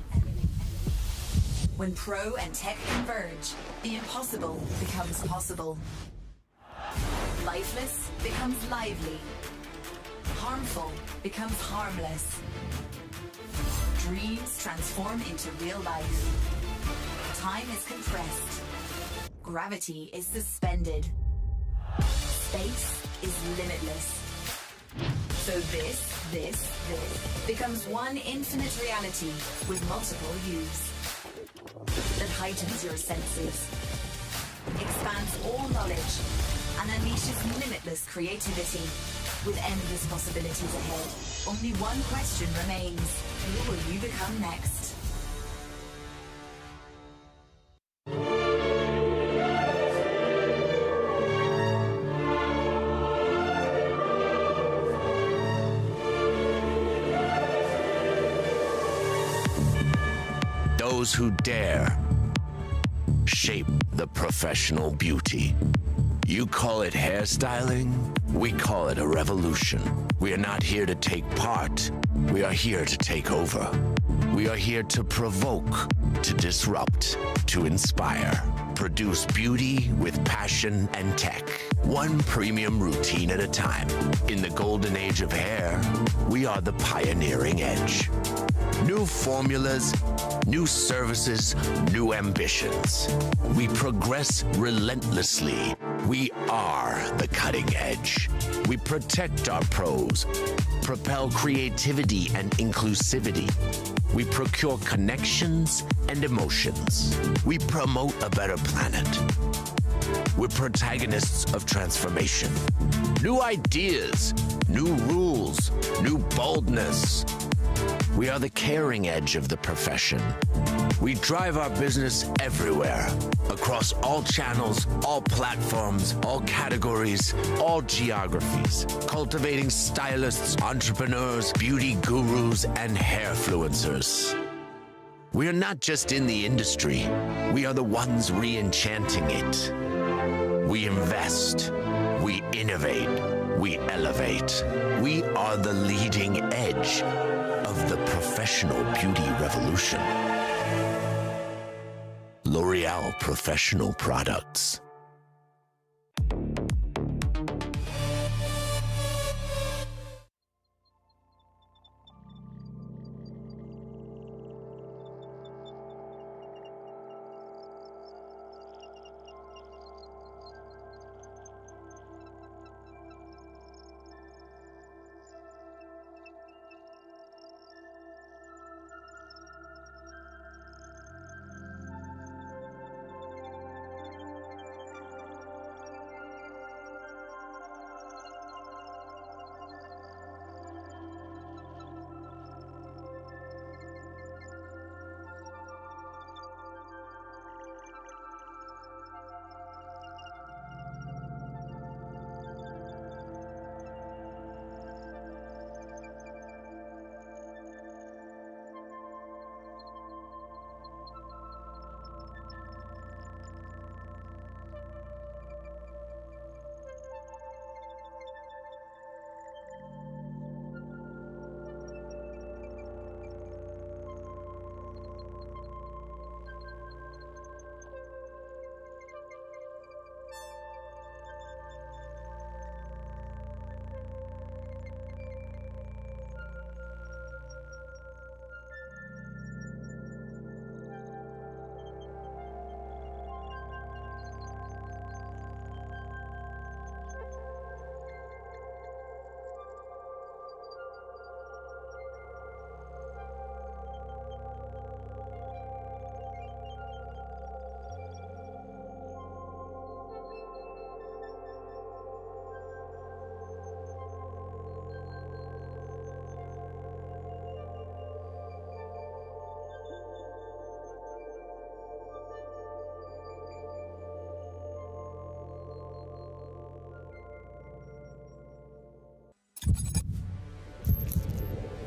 When pro and tech converge, the impossible becomes possible. Lifeless becomes lively. Harmful becomes harmless. Dreams transform into real life. Time is compressed. Gravity is suspended. Space is limitless. So this becomes one infinite reality with multiple views that heightens your senses, expands all knowledge, and unleashes limitless creativity With endless possibilities ahead, only one question remains. Who will you become next? Those who dare shape the professional beauty. You call it hairstyling, we call it a revolution. We are not here to take part, we are here to take over. We are here to provoke, to disrupt, to inspire. Produce beauty with passion and tech. One premium routine at a time. In the golden age of hair, we are the pioneering edge. New formulas, new services, new ambitions. We progress relentlessly. We are the cutting edge. We protect our pros, propel creativity and inclusivity. We procure connections and emotions. We promote a better planet. We're protagonists of transformation. New ideas, new rules, new boldness. We are the caring edge of the profession. We drive our business everywhere, across all channels, all platforms, all categories, all geographies, cultivating stylists, entrepreneurs, beauty gurus, and hairfluencers. We are not just in the industry, we are the ones re-enchanting it. We invest, we innovate, we elevate. We are the leading edge of the professional beauty revolution. L'Oreal Professional Products.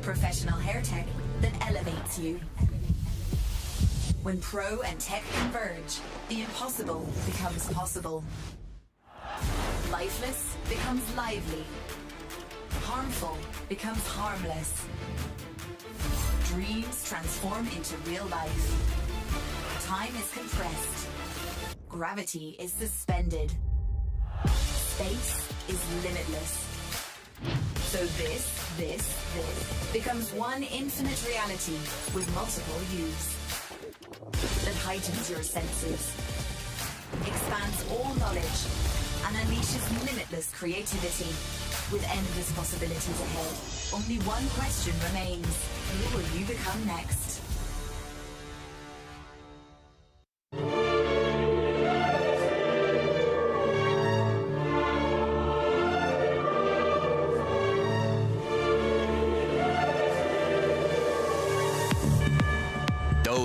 Professional hair tech that elevates you. When pro and tech converge, the impossible becomes possible. Lifeless becomes lively. Harmful becomes harmless. Dreams transform into real life. Time is compressed. Gravity is suspended. Space is limitless. So this becomes one infinite reality with multiple views that heightens your senses, expands all knowledge, and unleashes limitless creativity. With endless possibilities ahead, only one question remains. Who will you become next?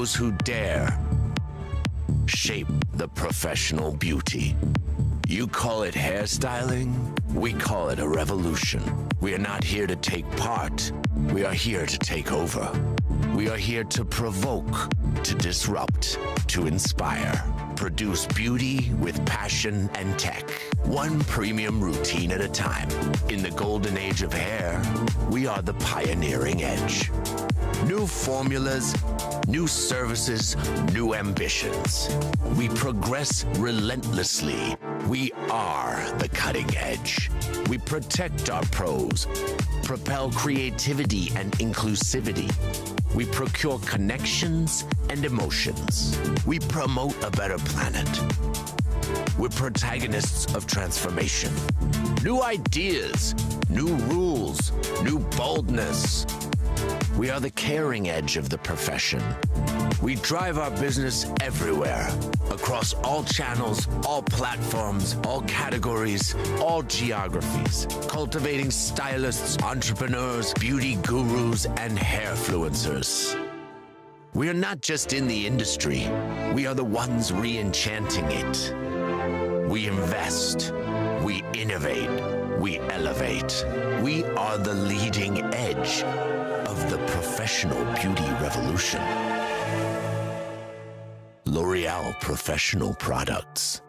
Those who dare shape the professional beauty. You call it hairstyling, we call it a revolution. We are not here to take part, we are here to take over. We are here to provoke, to disrupt, to inspire. Produce beauty with passion and tech. One premium routine at a time. In the golden age of hair, we are the pioneering edge. New formulas, new services, new ambitions. We progress relentlessly. We are the cutting edge. We protect our pros, propel creativity and inclusivity. We procure connections and emotions. We promote a better planet. We're protagonists of transformation. New ideas, new rules, new boldness. We are the caring edge of the profession. We drive our business everywhere, across all channels, all platforms, all categories, all geographies, cultivating stylists, entrepreneurs, beauty gurus, and hairfluencers. We are not just in the industry, we are the ones re-enchanting it. We invest, we innovate, we elevate. We are the leading edge of the professional beauty revolution. L'Oreal Professional Products.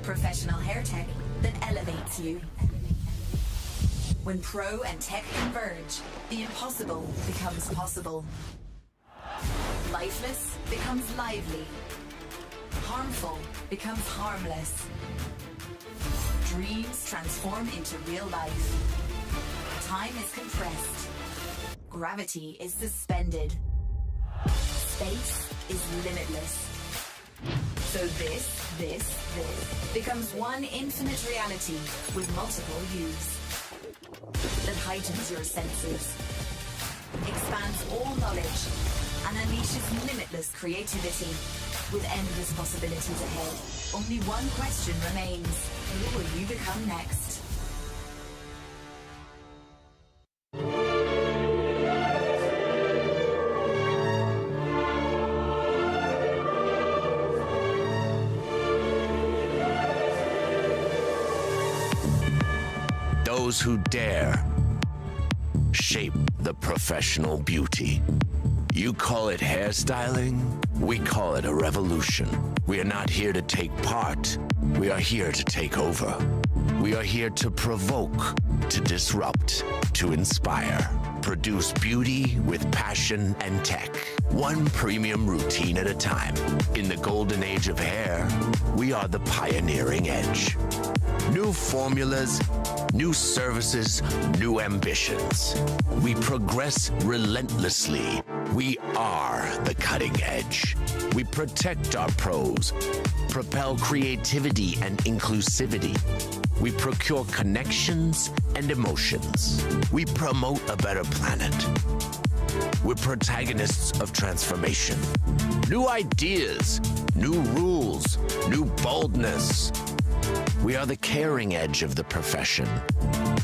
Professional hair tech that elevates you. When pro and tech converge, the impossible becomes possible. Lifeless becomes lively. Harmful becomes harmless. Dreams transform into real life. Time is compressed. Gravity is suspended. Space is limitless. So this becomes one infinite reality with multiple views that heightens your senses, expands all knowledge, and unleashes limitless creativity with endless possibilities ahead. Only one question remains: who will you become next? Those who dare shape the professional beauty. You call it hairstyling, we call it a revolution. We are not here to take part, we are here to take over. We are here to provoke, to disrupt, to inspire. Produce beauty with passion and tech. One premium routine at a time. In the golden age of hair, we are the pioneering edge. New formulas, new services, new ambitions. We progress relentlessly. We are the cutting edge. We protect our pros, propel creativity and inclusivity. We procure connections and emotions. We promote a better planet. We're protagonists of transformation. New ideas, new rules, new boldness. We are the caring edge of the profession.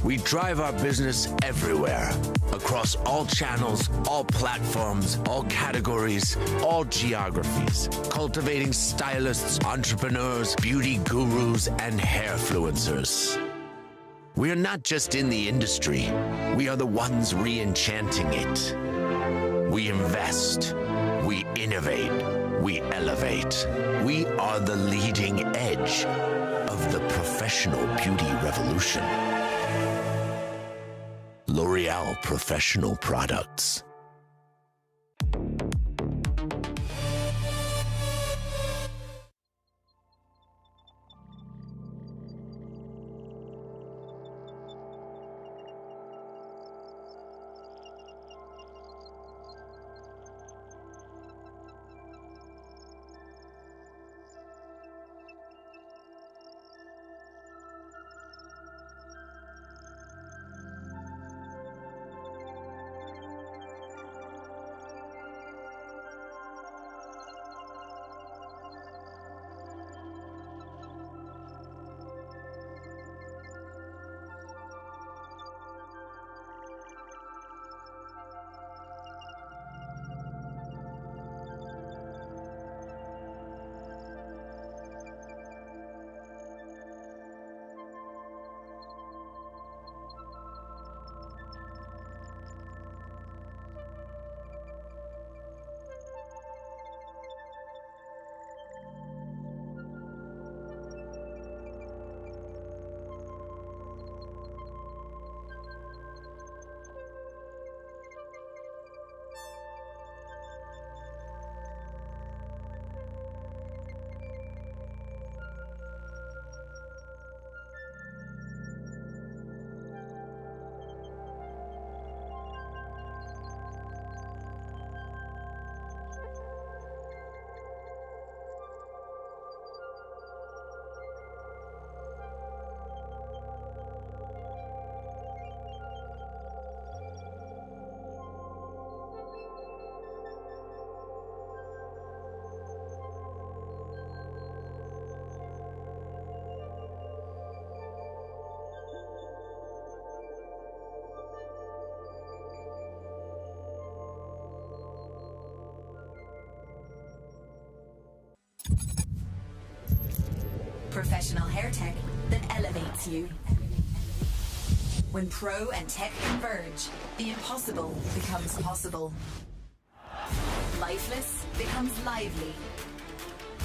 We drive our business everywhere, across all channels, all platforms, all categories, all geographies, cultivating stylists, entrepreneurs, beauty gurus, and hairfluencers. We are not just in the industry, we are the ones re-enchanting it. We invest, we innovate, we elevate. We are the leading edge of the professional beauty revolution. L'Oréal Professional Products. Professional hair tech that elevates you. When pro and tech converge, the impossible becomes possible. Lifeless becomes lively.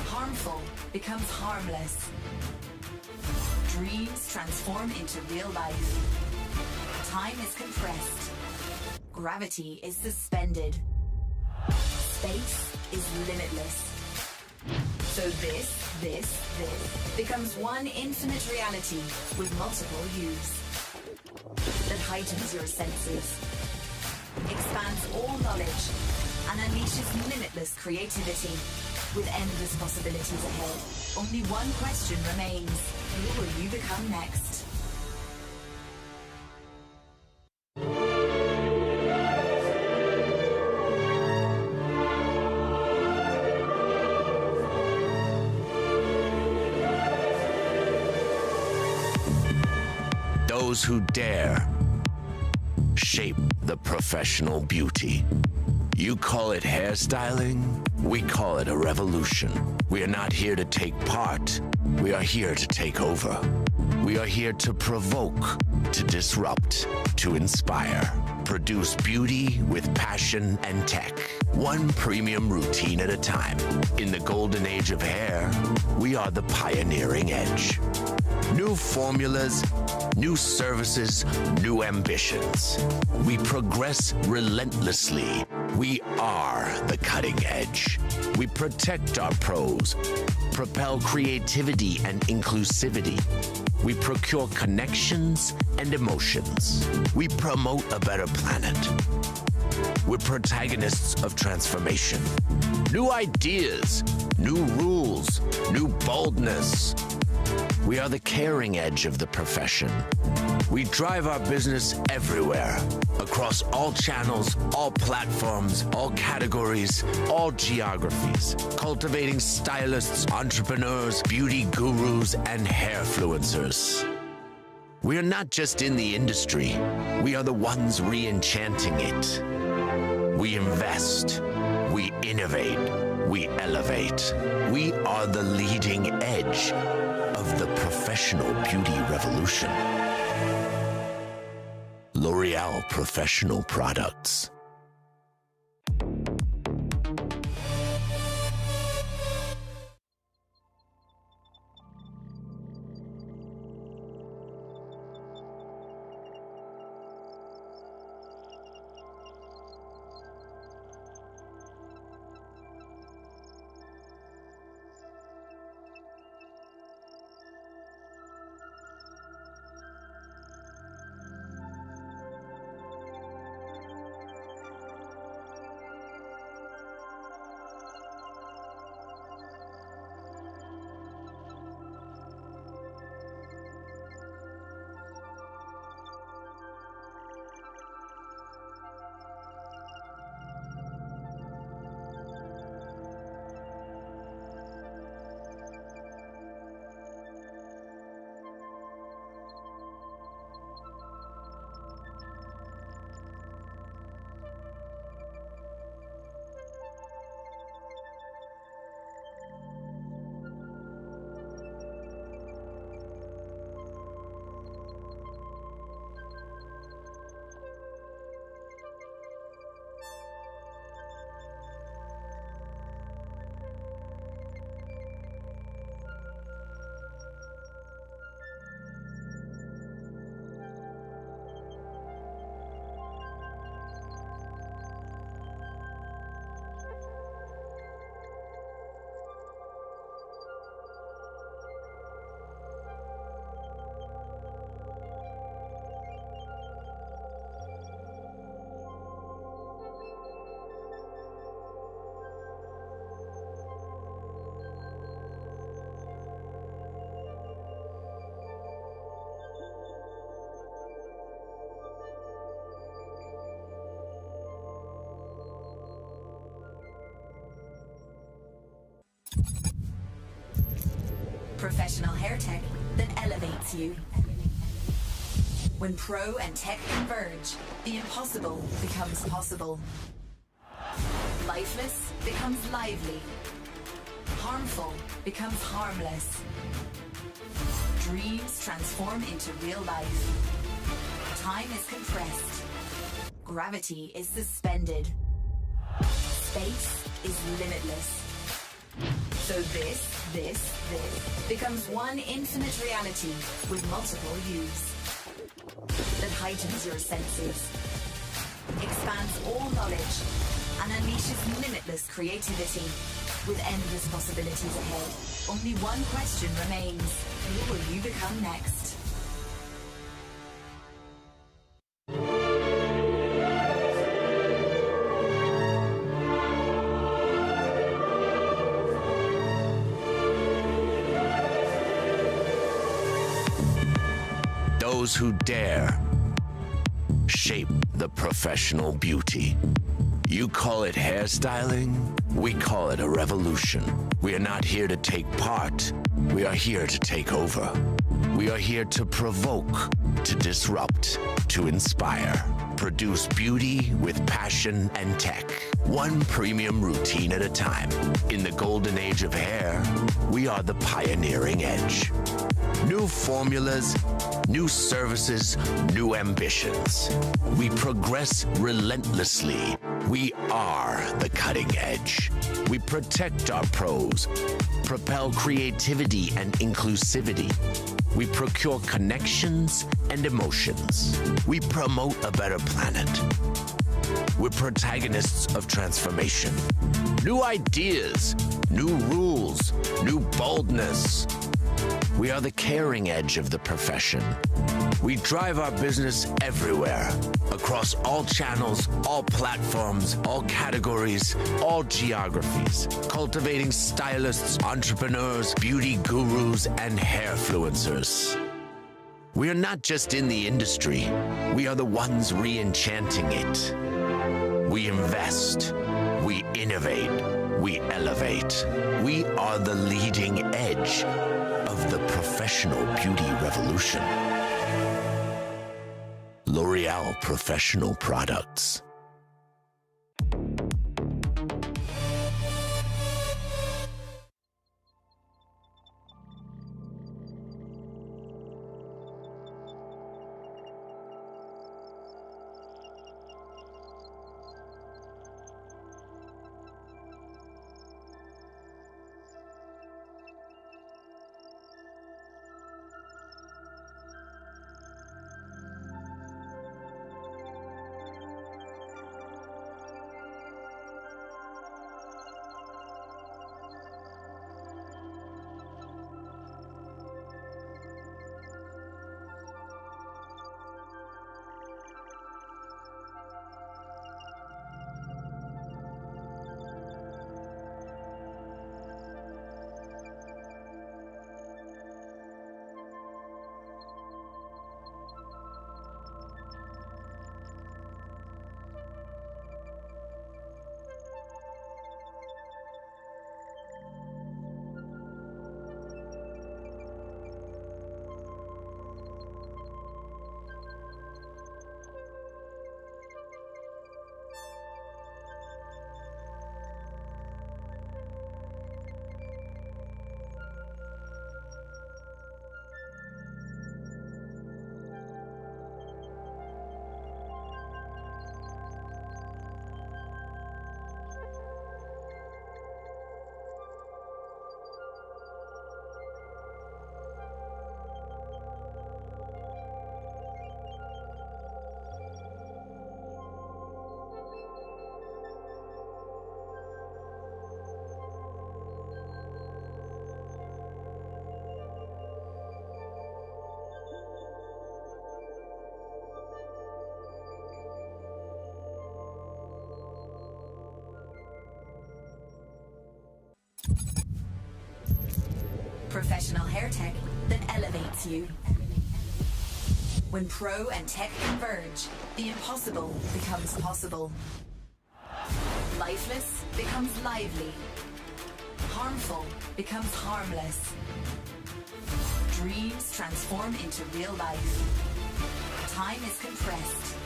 Harmful becomes harmless. Dreams transform into real life. Time is compressed. Gravity is suspended. Space is limitless. So this becomes one infinite reality with multiple views that heightens your senses, expands all knowledge, and unleashes limitless creativity with endless possibilities ahead. Only one question remains: who will you become next? Those who dare shape the professional beauty. You call it hairstyling, we call it a revolution. We are not here to take part, we are here to take over. We are here to provoke, to disrupt, to inspire. produce beauty with passion and tech, one premium routine at a time. In the golden age of hair, we are the pioneering edge. New formulas, new services, new ambitions. We progress relentlessly. We are the cutting edge. We protect our pros, propel creativity and inclusivity. We procure connections and emotions. We promote a better planet. We're protagonists of transformation. New ideas, new rules, new boldness. We are the caring edge of the profession. We drive our business everywhere, across all channels, all platforms, all categories, all geographies, cultivating stylists, entrepreneurs, beauty gurus, and hairfluencers. We are not just in the industry, we are the ones re-enchanting it. We invest, we innovate, we elevate. We are the leading edge of the professional beauty revolution. L'Oreal Professional Products. Professional hair tech that elevates you. When pro and tech converge, the impossible becomes possible. Lifeless becomes lively. Harmful becomes harmless. Dreams transform into real life. Time is compressed. Gravity is suspended. Space is limitless. So this becomes one infinite reality with multiple views that heightens your senses, expands all knowledge, and unleashes limitless creativity with endless possibilities ahead. Only one question remains: who will you become next? Those who dare shape the professional beauty. You call it hairstyling, we call it a revolution. We are not here to take part, we are here to take over. We are here to provoke, to disrupt, to inspire. produce beauty with passion and tech, one premium routine at a time. In the golden age of hair, we are the pioneering edge. New formulas, new services, new ambitions. We progress relentlessly. We are the cutting edge. We protect our pros, propel creativity and inclusivity. We procure connections and emotions. We promote a better planet. We're protagonists of transformation. New ideas, new rules, new boldness. We are the caring edge of the profession. We drive our business everywhere, across all channels, all platforms, all categories, all geographies, cultivating stylists, entrepreneurs, beauty gurus, and hairfluencers. We are not just in the industry, we are the ones re-enchanting it. We invest, we innovate, we elevate. We are the leading edge of the professional beauty revolution. L'Oreal Professional Products. Professional hair tech that elevates you. When pro and tech converge, the impossible becomes possible. Lifeless becomes lively. Harmful becomes harmless. Dreams transform into real life. Time is compressed.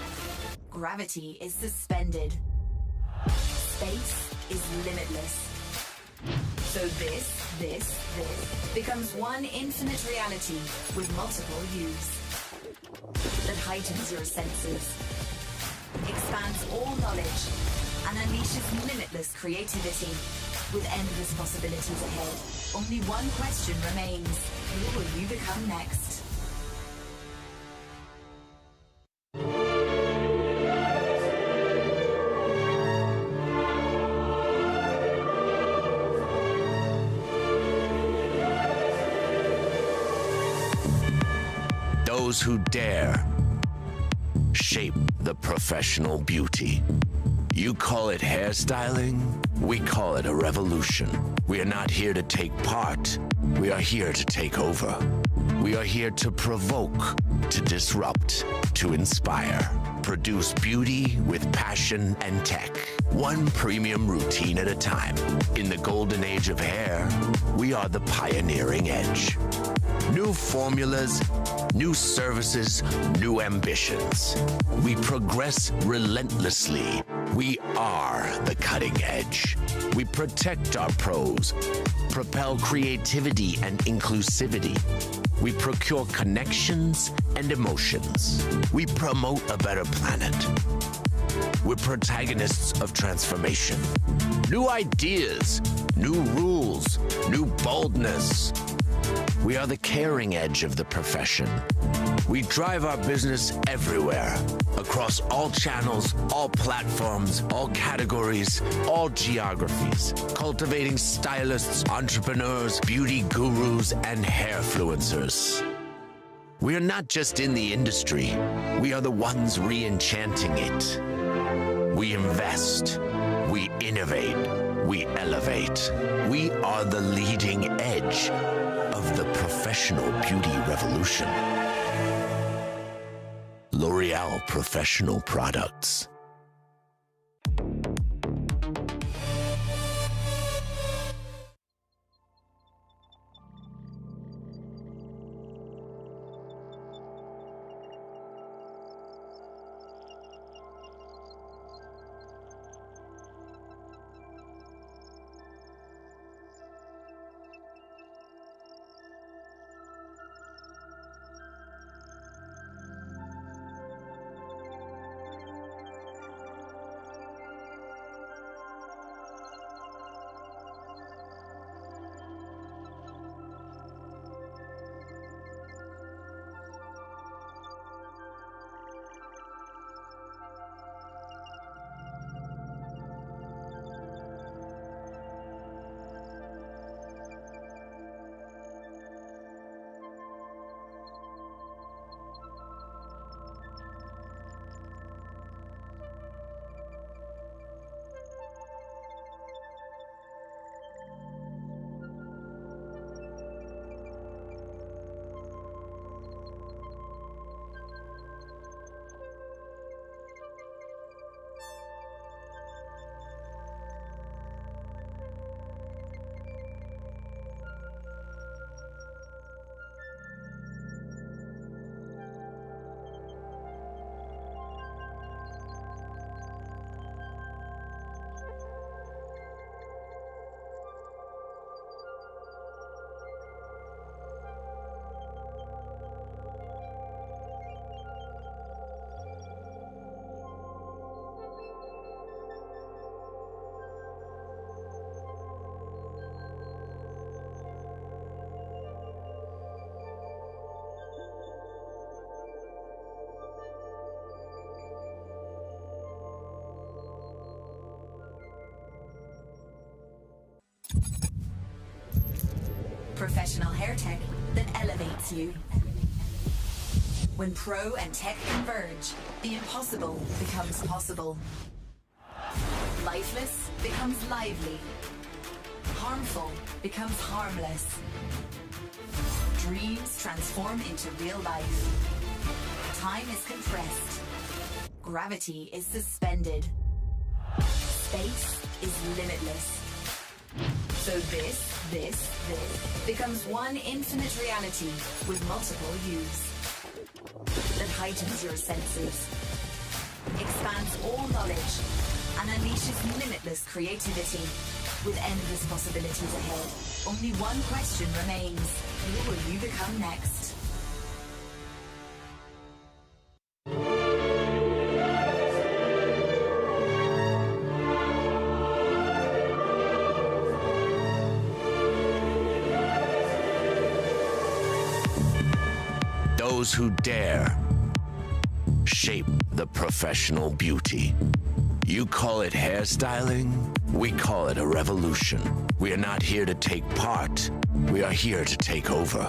Gravity is suspended. Space is limitless. So this becomes one infinite reality with multiple views that heightens your senses, expands all knowledge, and unleashes limitless creativity with endless possibilities ahead. Only one question remains: who will you become next? Those who dare shape the professional beauty. You call it hairstyling, we call it a revolution. We are not here to take part. We are here to take over. We are here to provoke, to disrupt, to inspire. Produce beauty with passion and tech. One premium routine at a time. In the golden age of hair, we are the pioneering edge. New formulas, new services, new ambitions. We progress relentlessly. We are the cutting edge. We protect our pros, propel creativity and inclusivity. We procure connections and emotions. We promote a better planet. We're protagonists of transformation. New ideas, new rules, new boldness. We are the caring edge of the profession. We drive our business everywhere, across all channels, all platforms, all categories, all geographies, cultivating stylists, entrepreneurs, beauty gurus, and hairfluencers. We are not just in the industry, we are the ones re-enchanting it. We invest, we innovate, we elevate. We are the leading edge of the professional beauty revolution. L'Oreal Professional Products. Professional hair tech that elevates you. When pro and tech converge, the impossible becomes possible. Lifeless becomes lively. Harmful becomes harmless. Dreams transform into real life. Time is compressed. Gravity is suspended. Space is limitless. So this becomes one infinite reality with multiple views that heightens your senses, expands all knowledge, and unleashes limitless creativity with endless possibilities ahead. Only one question remains: who will you become next? Those who dare shape the professional beauty. You call it hairstyling, we call it a revolution. We are not here to take part, we are here to take over.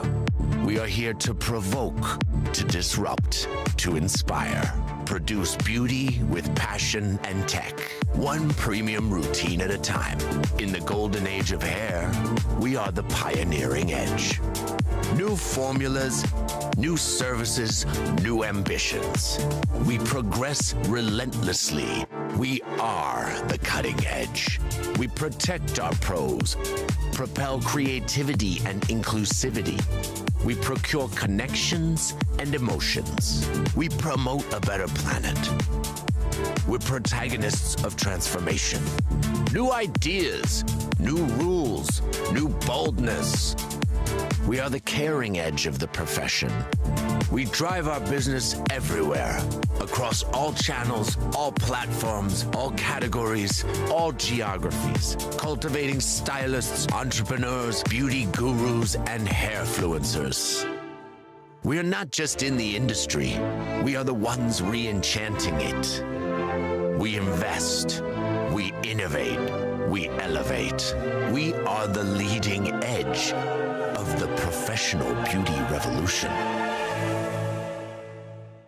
We are here to provoke, to disrupt, to inspire. produce beauty with passion and tech. One premium routine at a time. In the golden age of hair, we are the pioneering edge. New formulas, new services, new ambitions. We progress relentlessly. We are the cutting edge. We protect our pros, propel creativity and inclusivity. We procure connections and emotions. We promote a better planet. We're protagonists of transformation. New ideas, new rules, new boldness. We are the caring edge of the profession. We drive our business everywhere, across all channels, all platforms, all categories, all geographies, cultivating stylists, entrepreneurs, beauty gurus, and hairfluencers. We are not just in the industry, we are the ones re-enchanting it. We invest, we innovate, we elevate. We are the leading edge of the professional beauty revolution.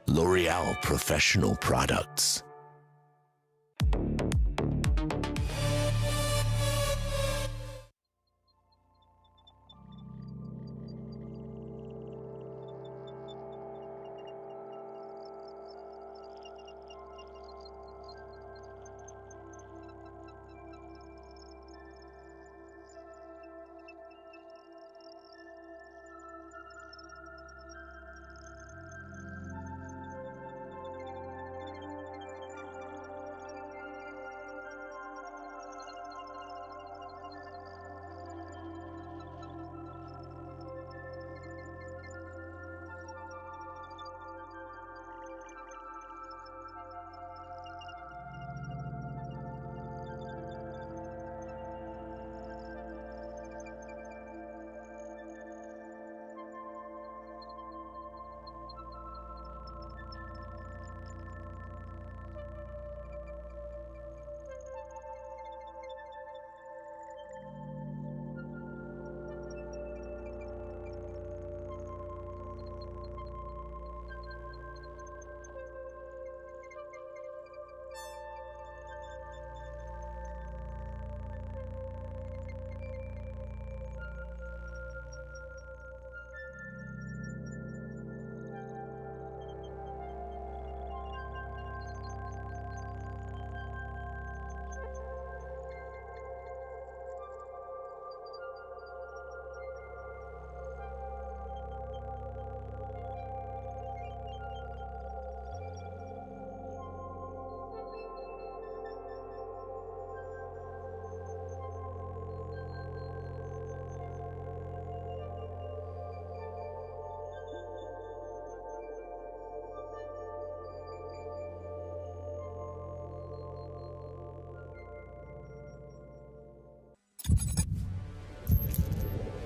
L'Oréal Professional Products.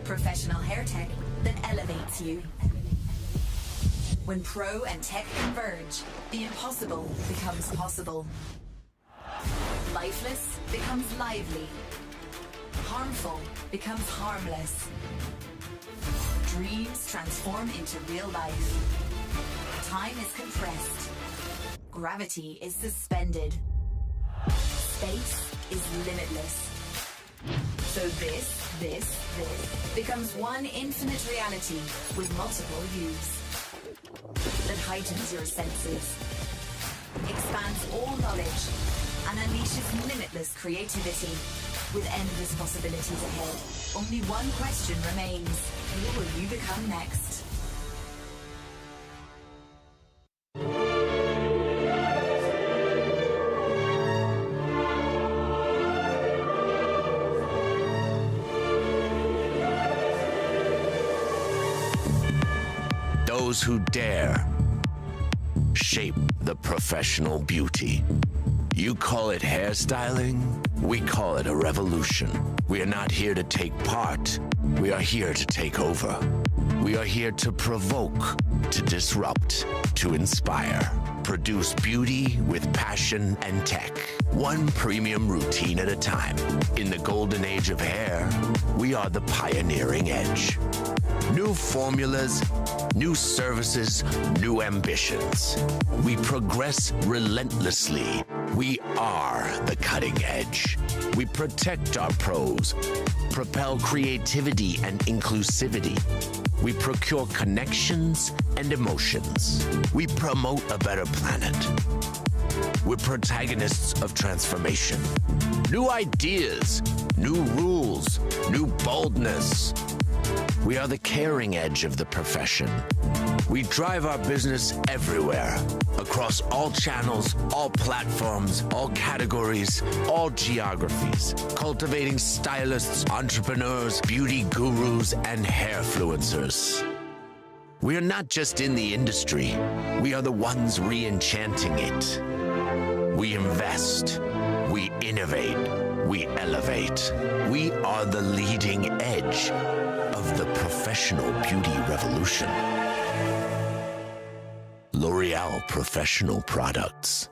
Professional hair tech that elevates you. When pro and tech converge, the impossible becomes possible. Lifeless becomes lively. Harmful becomes harmless. Dreams transform into real life. Time is compressed. Gravity is suspended. Space is limitless. So this becomes one infinite reality with multiple views that heightens your senses, expands all knowledge, and unleashes limitless creativity with endless possibilities ahead. Only one question remains: who will you become next? Those who dare shape the professional beauty. You call it hairstyling, we call it a revolution. We are not here to take part, we are here to take over. We are here to provoke, to disrupt, to inspire. Produce beauty with passion and tech. One premium routine at a time. In the golden age of hair, we are the pioneering edge. New formulas, new services, new ambitions. We progress relentlessly. We are the cutting edge. We protect our pros, propel creativity and inclusivity. We procure connections and emotions. We promote a better planet. We're protagonists of transformation. New ideas, new rules, new boldness. We are the caring edge of the profession. We drive our business everywhere, across all channels, all platforms, all categories, all geographies, cultivating stylists, entrepreneurs, beauty gurus, and hairfluencers. We are not just in the industry, we are the ones re-enchanting it. We invest, we innovate, we elevate. We are the leading edge of the professional beauty revolution. L'Oréal Professional Products.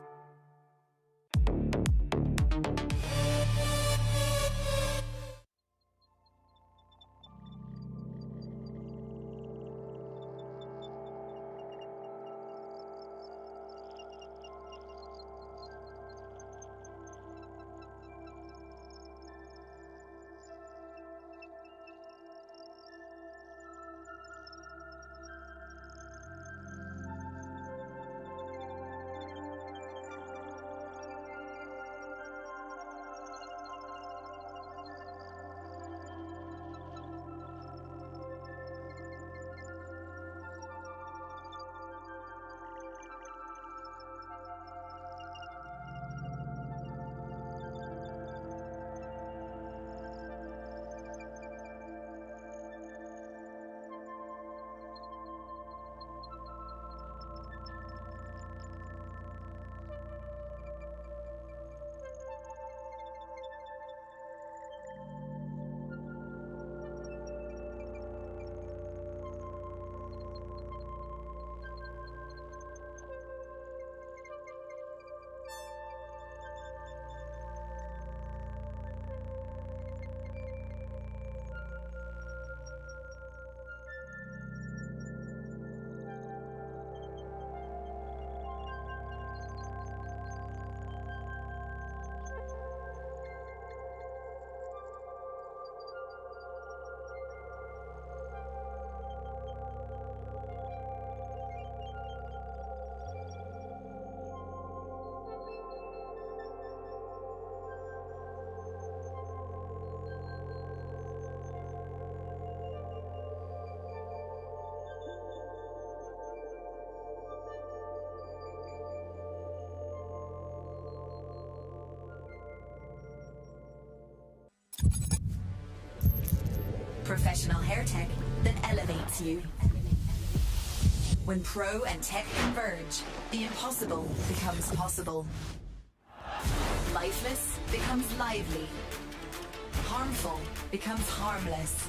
Professional hair tech that elevates you. When pro and tech converge, the impossible becomes possible. Lifeless becomes lively. Harmful becomes harmless.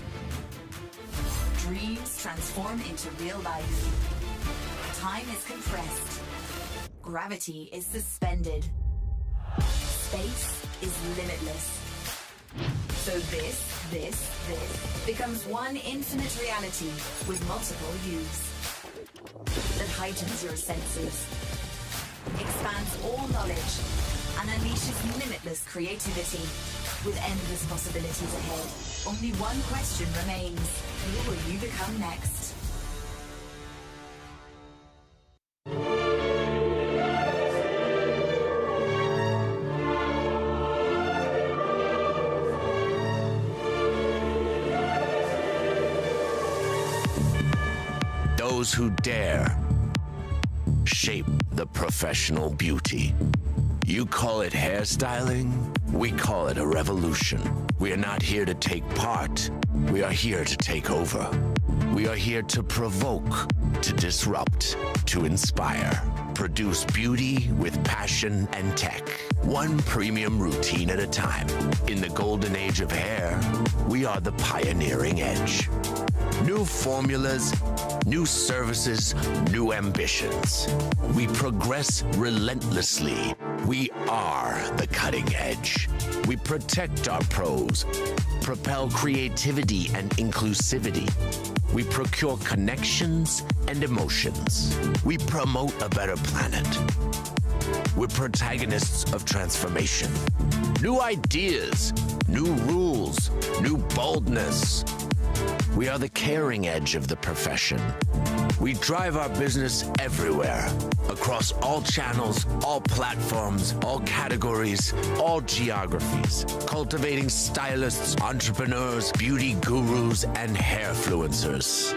Dreams transform into real life. Time is compressed. Gravity is suspended. Space is limitless. So this becomes one infinite reality with multiple views that heightens your senses, expands all knowledge, and unleashes limitless creativity with endless possibilities ahead. Only one question remains: who will you become next? Those who dare shape the professional beauty. You call it hairstyling, we call it a revolution. We are not here to take part, we are here to take over. We are here to provoke, to disrupt, to inspire. Produce beauty with passion and tech. One premium routine at a time. In the golden age of hair, we are the pioneering edge. New formulas, new services, new ambitions. We progress relentlessly. We are the cutting edge. We protect our pros, propel creativity and inclusivity. We procure connections and emotions. We promote a better planet. We're protagonists of transformation. New ideas, new rules, new boldness. We are the caring edge of the profession. We drive our business everywhere, across all channels, all platforms, all categories, all geographies, cultivating stylists, entrepreneurs, beauty gurus, and hairfluencers.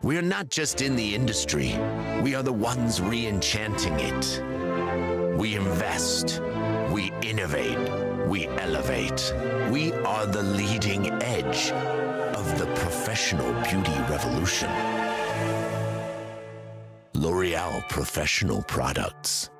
We are not just in the industry, we are the ones re-enchanting it. We invest, we innovate, we elevate. We are the leading edge of the professional beauty revolution. L'Oreal Professional Products.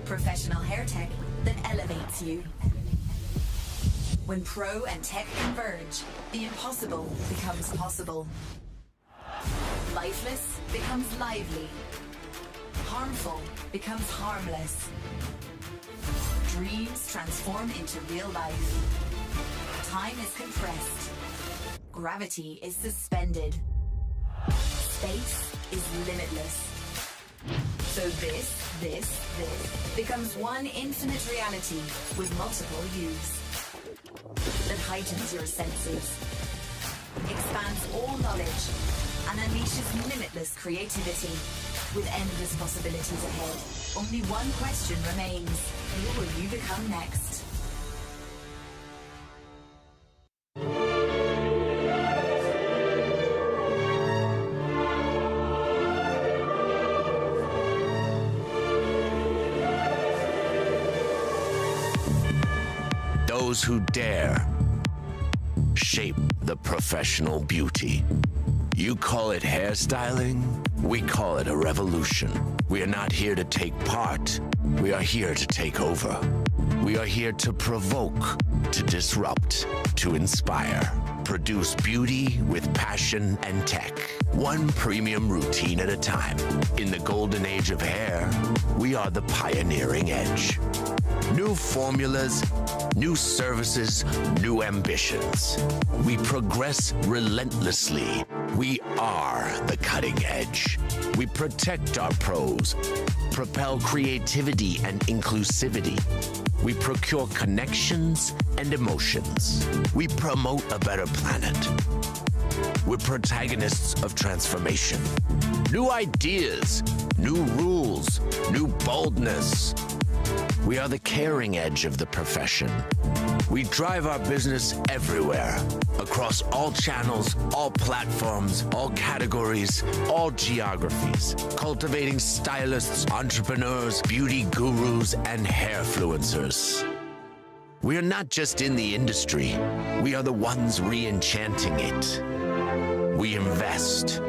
Professional hair tech that elevates you. When pro and tech converge, the impossible becomes possible. Lifeless becomes lively. Harmful becomes harmless. Dreams transform into real life. Time is compressed. Gravity is suspended. Space is limitless. So this becomes one infinite reality with multiple views that heightens your senses, expands all knowledge, and unleashes limitless creativity with endless possibilities ahead. Only one question remains: who will you become next? Those who dare shape the professional beauty. You call it hairstyling, we call it a revolution. We are not here to take part, we are here to take over. We are here to provoke, to disrupt, to inspire. Produce beauty with passion and tech. One premium routine at a time. In the golden age of hair, we are the pioneering edge. New formulas, new services, new ambitions. We progress relentlessly. We are the cutting edge. We protect our pros, propel creativity and inclusivity. We procure connections and emotions. We promote a better planet. We're protagonists of transformation. New ideas, new rules, new boldness. We are the caring edge of the profession. We drive our business everywhere, across all channels, all platforms, all categories, all geographies, cultivating stylists, entrepreneurs, beauty gurus, and hairfluencers. We are not just in the industry, we are the ones re-enchanting it. We invest,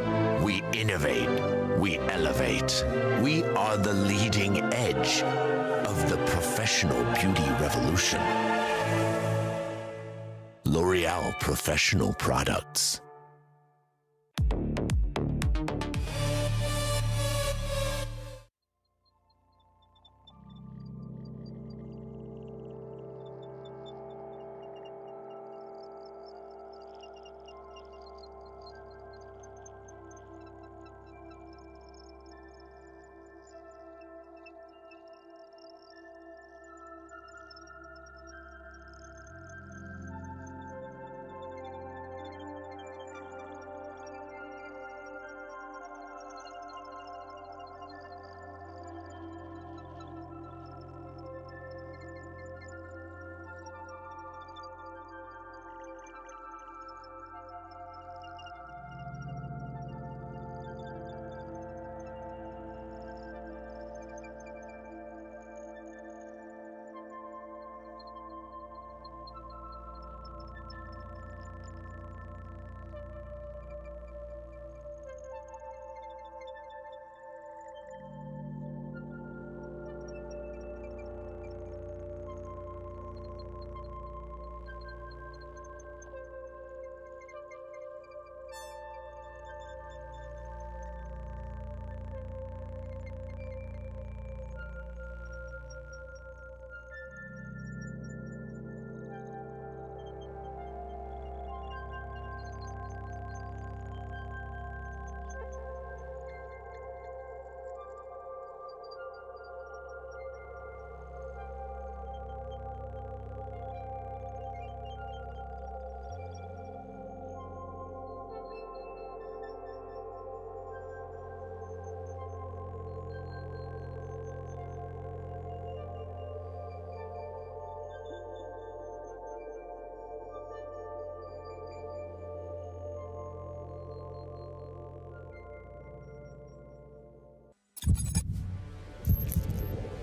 we innovate, we elevate. We are the leading edge of the professional beauty revolution. L'Oreal Professional Products.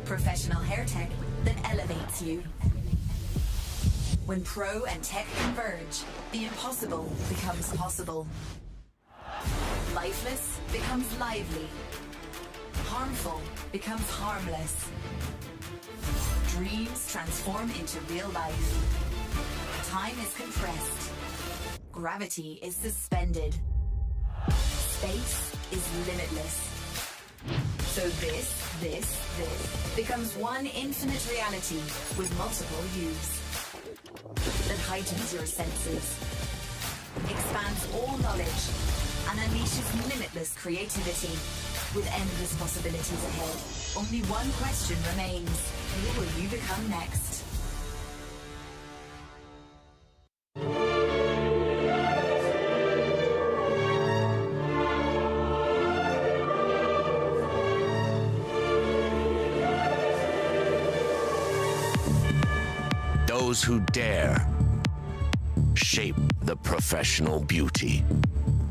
Professional hair tech that elevates you. When pro and tech converge, the impossible becomes possible. Lifeless becomes lively. Harmful becomes harmless. Dreams transform into real life. Time is compressed. Gravity is suspended. Space is limitless. So this becomes one infinite reality with multiple views that heightens your senses, expands all knowledge, and unleashes limitless creativity with endless possibilities ahead. Only one question remains: who will you become next? Those who dare shape the professional beauty.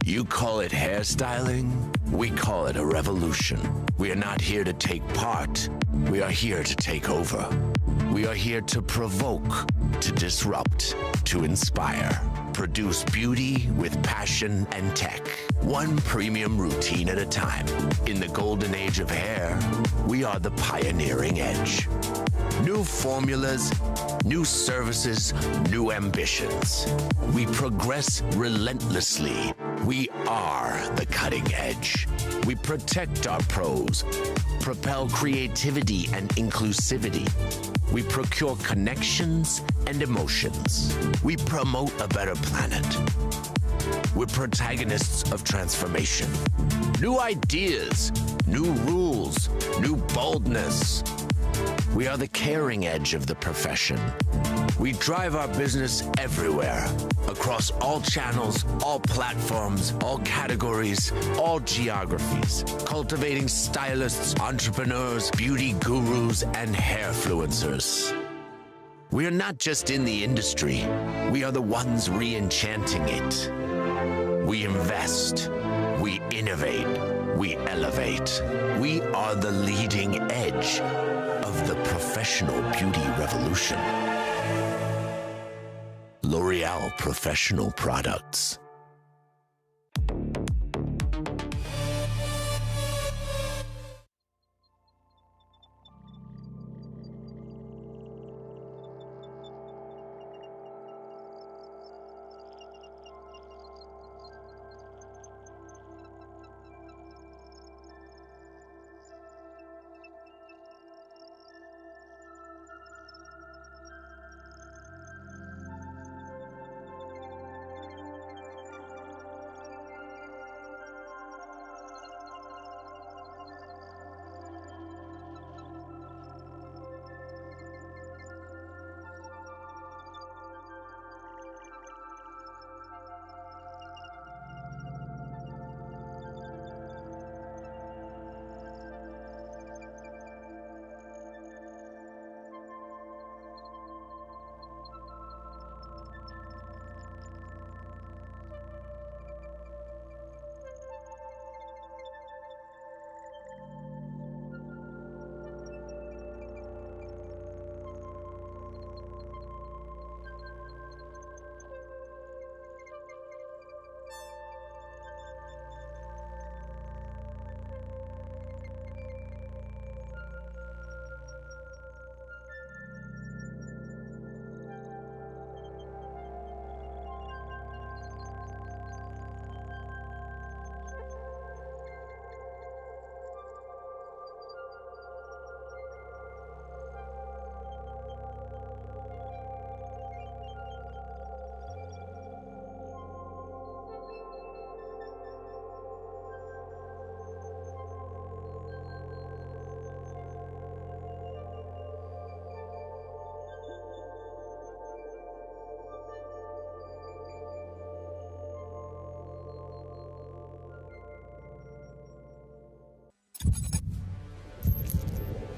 You call it hairstyling, we call it a revolution. We are not here to take part, we are here to take over. We are here to provoke, to disrupt, to inspire. Produce beauty with passion and tech. One premium routine at a time. In the golden age of hair, we are the pioneering edge. New formulas, new services, new ambitions. We progress relentlessly. We are the cutting edge. We protect our pros, propel creativity and inclusivity. We procure connections and emotions. We promote a better planet. We're protagonists of transformation. New ideas, new rules, new boldness. We are the caring edge of the profession. We drive our business everywhere, across all channels, all platforms, all categories, all geographies, cultivating stylists, entrepreneurs, beauty gurus, and hairfluencers. We are not just in the industry, we are the ones re-enchanting it. We invest, we innovate, we elevate. We are the leading edge of the professional beauty revolution. L'Oreal Professional Products.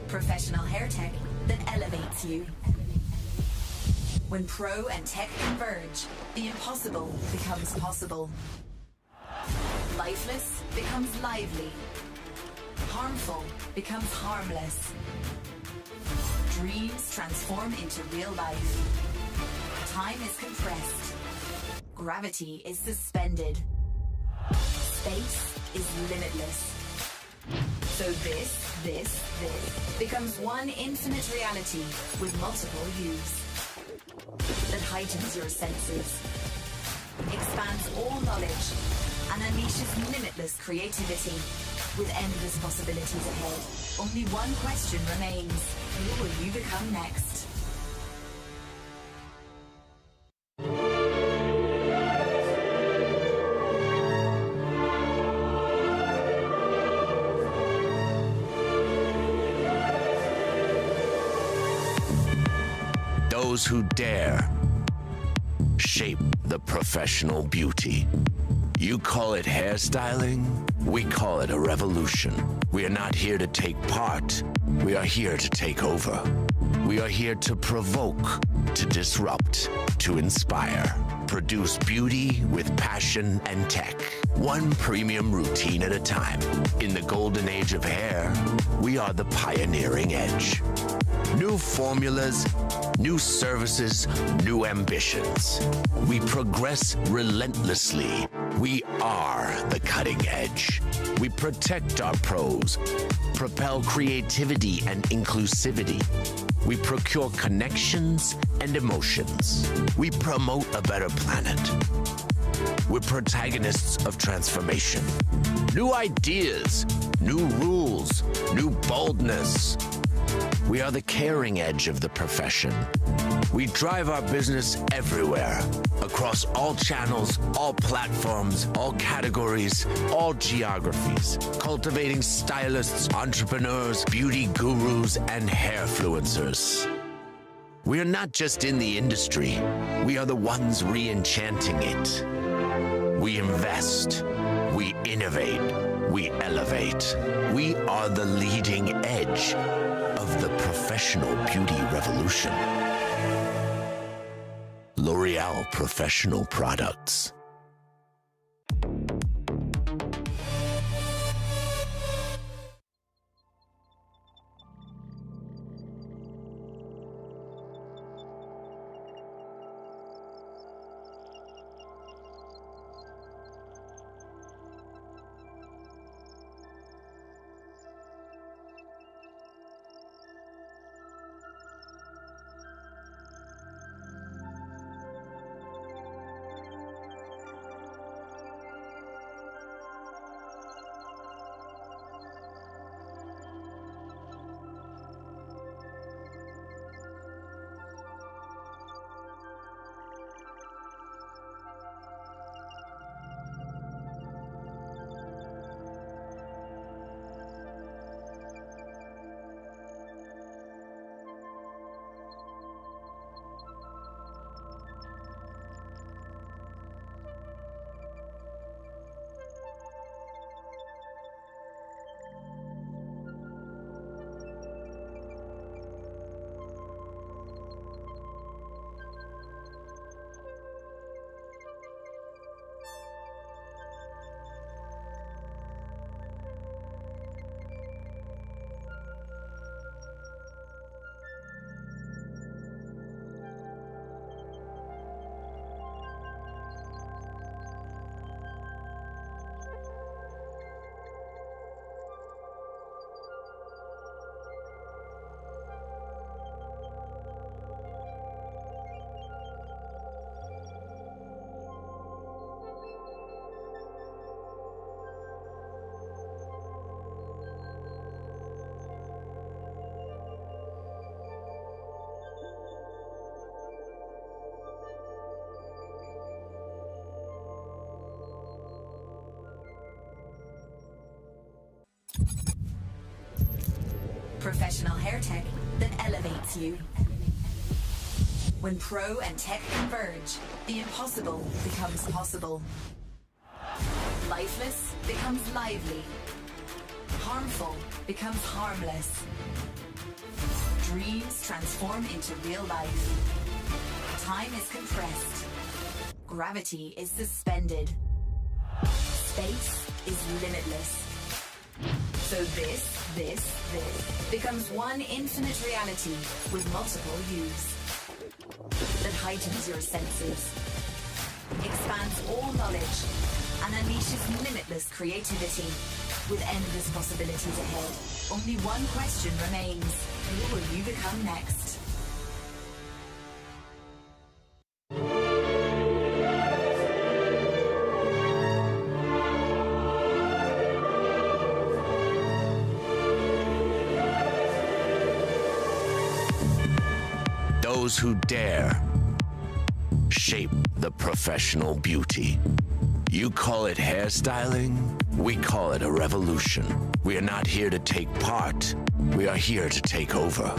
Professional hair tech that elevates you. When pro and tech converge, the impossible becomes possible. Lifeless becomes lively. Harmful becomes harmless. Dreams transform into real life. Time is compressed. Gravity is suspended. Space is limitless. So this becomes one infinite reality with multiple views that heightens your senses, expands all knowledge, and unleashes limitless creativity with endless possibilities ahead. Only one question remains: who will you become next? Those who dare shape the professional beauty. You call it hairstyling, we call it a revolution. We are not here to take part, we are here to take over. We are here to provoke, to disrupt, to inspire. Produce beauty with passion and tech. One premium routine at a time. In the golden age of hair, we are the pioneering edge. New formulas, new services, new ambitions. We progress relentlessly. We are the cutting edge. We protect our pros, propel creativity and inclusivity. We procure connections and emotions. We promote a better planet. We're protagonists of transformation. New ideas, new rules, new boldness. We are the caring edge of the profession. We drive our business everywhere, across all channels, all platforms, all categories, all geographies, cultivating stylists, entrepreneurs, beauty gurus, and hairfluencers. We are not just in the industry, we are the ones re-enchanting it. We invest, we innovate, we elevate. We are the leading edge of the professional beauty revolution. L'Oréal Professional Products. Professional hair tech that elevates you. When pro and tech converge, the impossible becomes possible. Lifeless becomes lively. Harmful becomes harmless. Dreams transform into real life. Time is compressed. Gravity is suspended. Space is limitless. So this becomes one infinite reality with multiple views that heightens your senses, expands all knowledge, and unleashes limitless creativity with endless possibilities ahead. Only one question remains: who will you become next? Those who dare shape the professional beauty. You call it hairstyling, we call it a revolution. We are not here to take part, we are here to take over.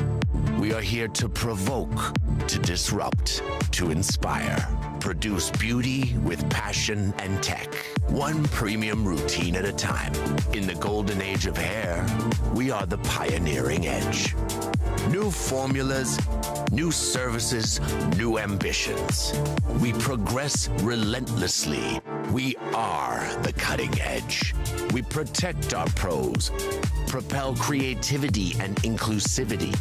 We are here to provoke, to disrupt, to inspire. Produce beauty with passion and tech. One premium routine at a time. In the golden age of hair, we are the pioneering edge. New formulas, new services, new ambitions. We progress relentlessly. We are the cutting edge. We protect our pros, propel creativity and inclusivity.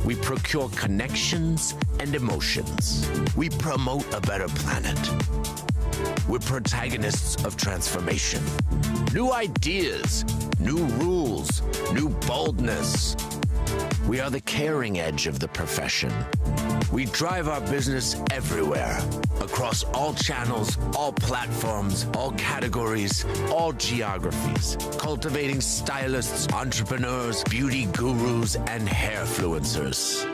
We procure connections and emotions. We promote a better planet. We're protagonists of transformation. New ideas, new rules, new boldness. We are the caring edge of the profession. We drive our business everywhere, across all channels, all platforms, all categories, all geographies, cultivating stylists, entrepreneurs, beauty gurus, and hairfluencers.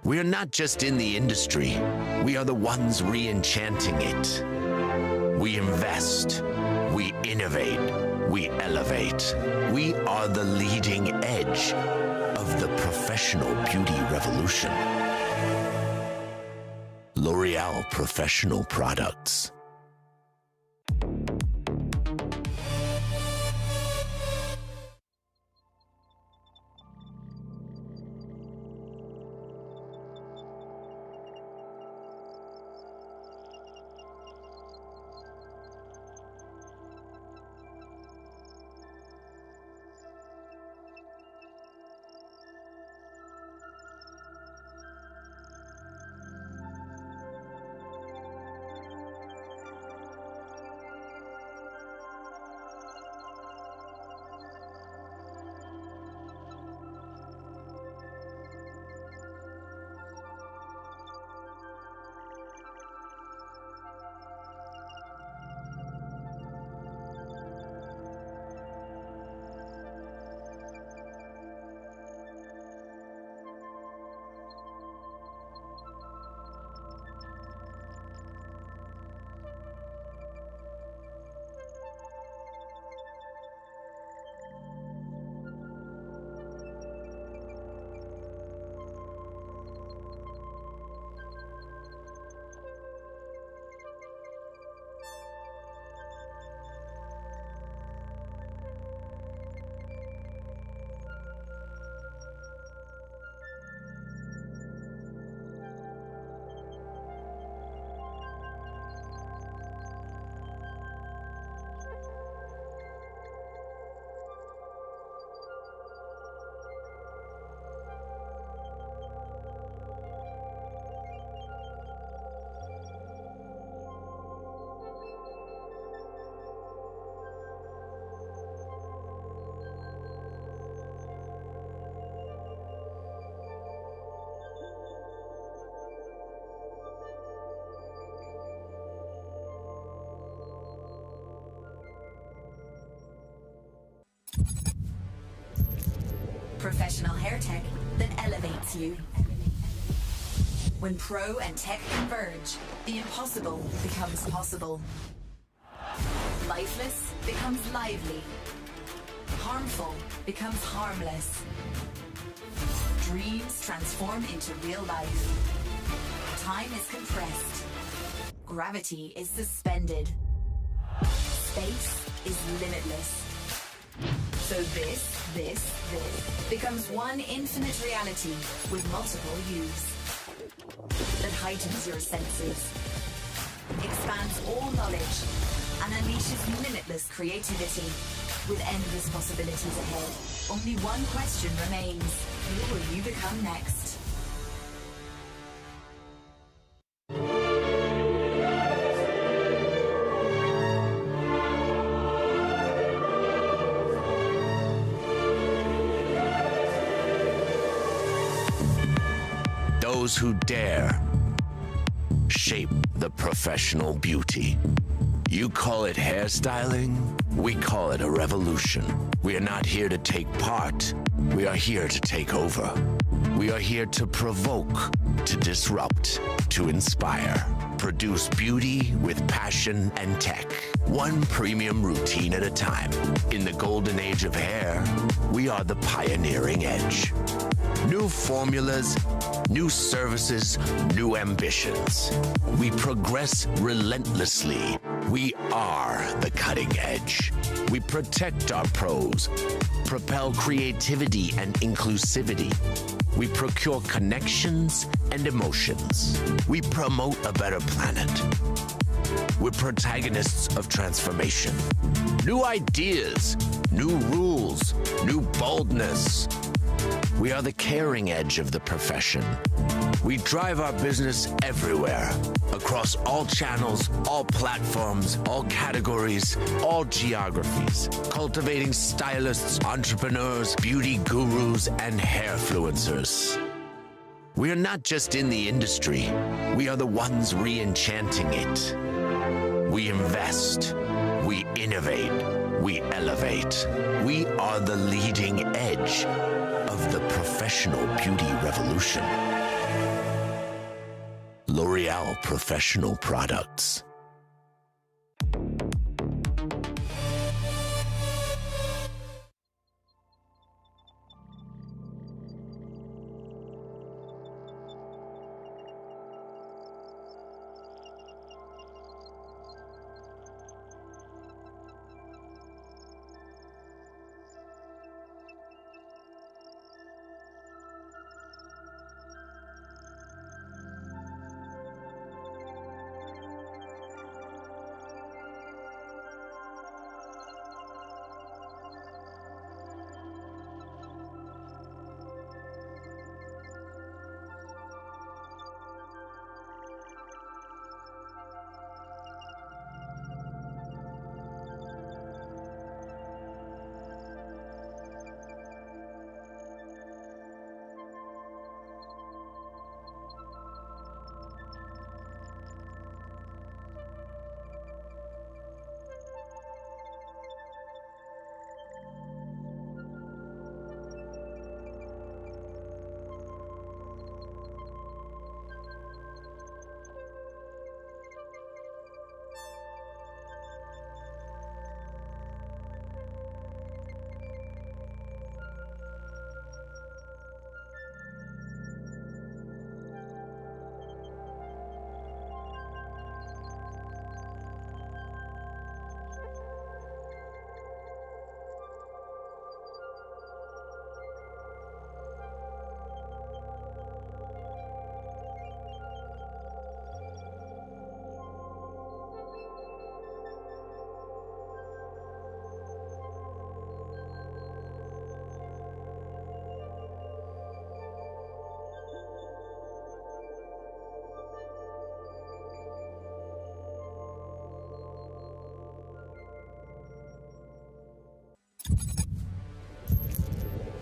We are not just in the industry, we are the ones re-enchanting it. We invest, we innovate, we elevate. We are the leading edge of the professional beauty revolution. L'Oréal Professional Products. Professional hair tech that elevates you. When pro and tech converge, the impossible becomes possible. Lifeless becomes lively. Harmful becomes harmless. Dreams transform into real life. Time is compressed. Gravity is suspended. Space is limitless. So this becomes one infinite reality with multiple views that heightens your senses, expands all knowledge, and unleashes limitless creativity with endless possibilities ahead. Only one question remains: who will you become next? Those who dare shape the professional beauty. You call it hairstyling, we call it a revolution. We are not here to take part, we are here to take over. We are here to provoke, to disrupt, to inspire. Produce beauty with passion and tech. One premium routine at a time. In the golden age of hair, we are the pioneering edge. New formulas, new services, new ambitions. We progress relentlessly. We are the cutting edge. We protect our pros, propel creativity and inclusivity. We procure connections and emotions. We promote a better planet. We're protagonists of transformation. New ideas, new rules, new boldness. We are the caring edge of the profession. We drive our business everywhere, across all channels, all platforms, all categories, all geographies, cultivating stylists, entrepreneurs, beauty gurus, and hairfluencers. We are not just in the industry, we are the ones re-enchanting it. We invest, we innovate, we elevate. We are the leading edge of the professional beauty revolution. L'Oreal Professional Products.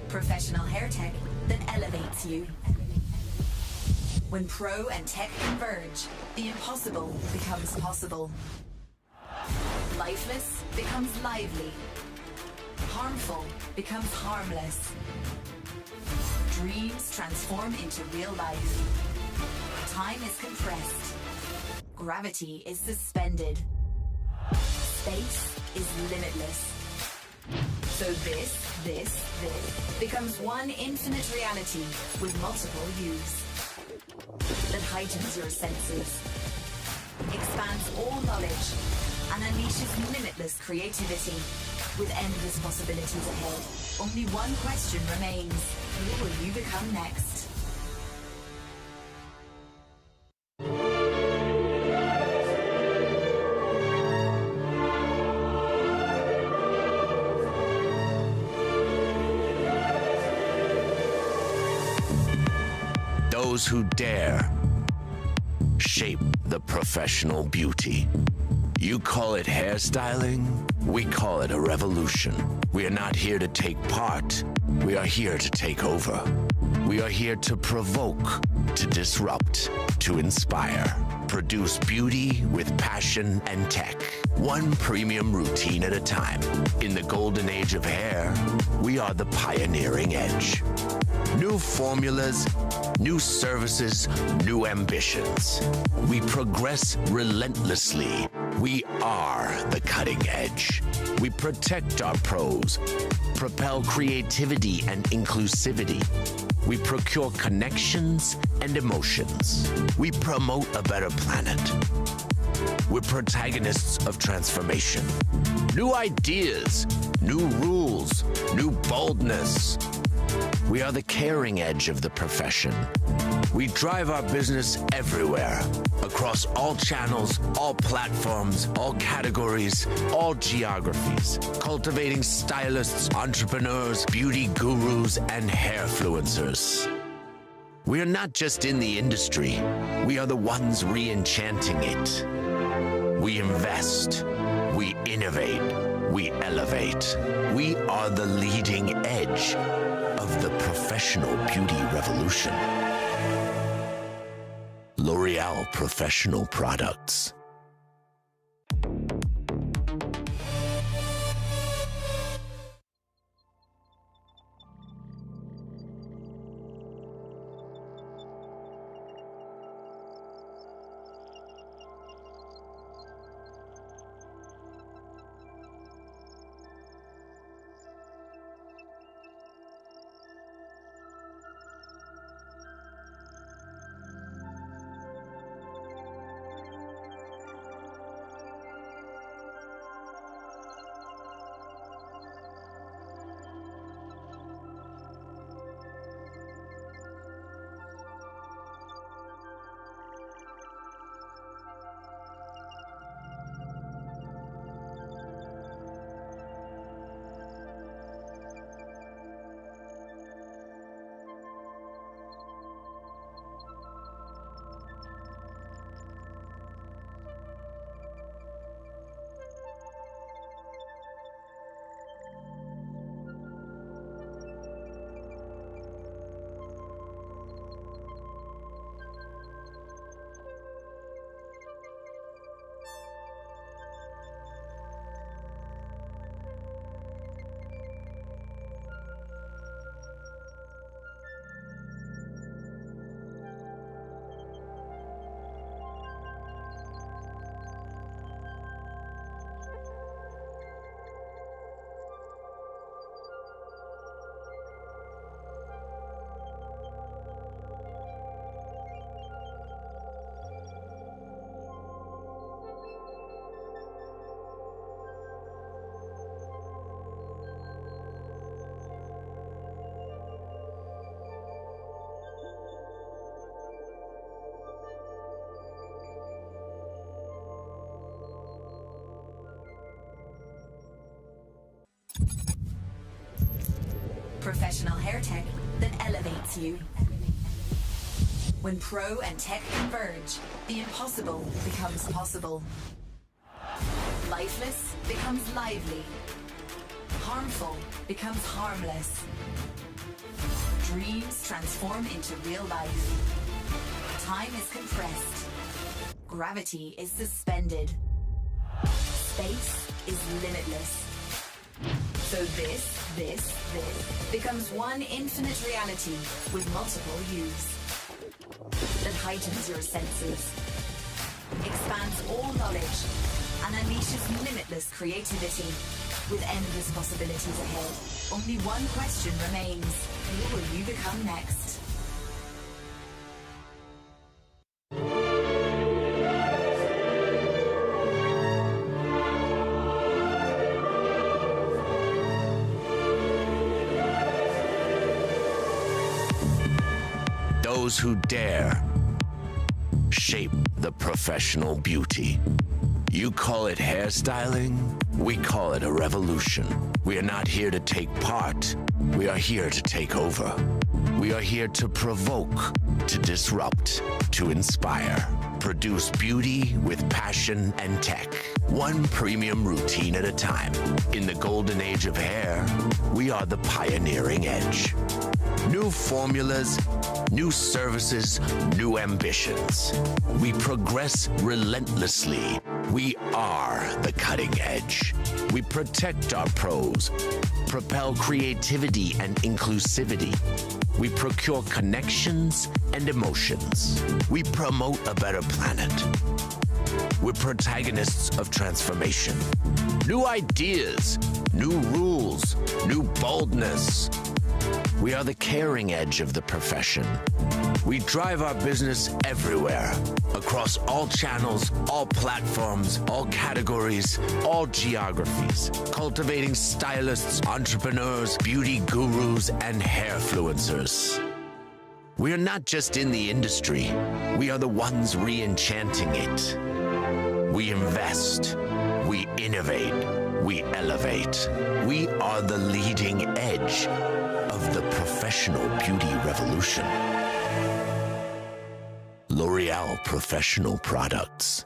Professional hair tech that elevates you. When pro and tech converge, the impossible becomes possible. Lifeless becomes lively. Harmful becomes harmless. Dreams transform into real life. Time is compressed. Gravity is suspended. Space is limitless. So this becomes one infinite reality with multiple views that heightens your senses, expands all knowledge, and unleashes limitless creativity with endless possibilities ahead. Only one question remains: who will you become next? Those who dare shape the professional beauty. You call it hairstyling, we call it a revolution. We are not here to take part, we are here to take over. We are here to provoke, to disrupt, to inspire. Produce beauty with passion and tech. One premium routine at a time. In the golden age of hair, we are the pioneering edge. New formulas, new services, new ambitions. We progress relentlessly. We are the cutting edge. We protect our pros, propel creativity and inclusivity. We procure connections and emotions. We promote a better planet. We're protagonists of transformation. New ideas, new rules, new boldness. We are the caring edge of the profession. We drive our business everywhere, across all channels, all platforms, all categories, all geographies, cultivating stylists, entrepreneurs, beauty gurus, and hairfluencers. We are not just in the industry, we are the ones re-enchanting it. We invest, we innovate, we elevate. We are the leading edge of the professional beauty revolution. L'Oreal Professional Products. Professional hair tech that elevates you. When pro and tech converge, the impossible becomes possible. Lifeless becomes lively. Harmful becomes harmless. Dreams transform into real life. Time is compressed. Gravity is suspended. Space is limitless. So this becomes one infinite reality with multiple views that heightens your senses, expands all knowledge, and unleashes limitless creativity with endless possibilities ahead. Only one question remains: who will you become next? Those who dare shape the professional beauty. You call it hairstyling, we call it a revolution. We are not here to take part, we are here to take over. We are here to provoke, to disrupt, to inspire. Produce beauty with passion and tech. One premium routine at a time. In the golden age of hair, we are the pioneering edge. New formulas, new services, new ambitions. We progress relentlessly. We are the cutting edge. We protect our pros, propel creativity and inclusivity. We procure connections and emotions. We promote a better planet. We're protagonists of transformation. New ideas, new rules, new boldness. We are the caring edge of the profession. We drive our business everywhere, across all channels, all platforms, all categories, all geographies, cultivating stylists, entrepreneurs, beauty gurus, and hairfluencers. We are not just in the industry, we are the ones re-enchanting it. We invest, we innovate, we elevate. We are the leading edge of the professional beauty revolution. L'Oreal Professional Products.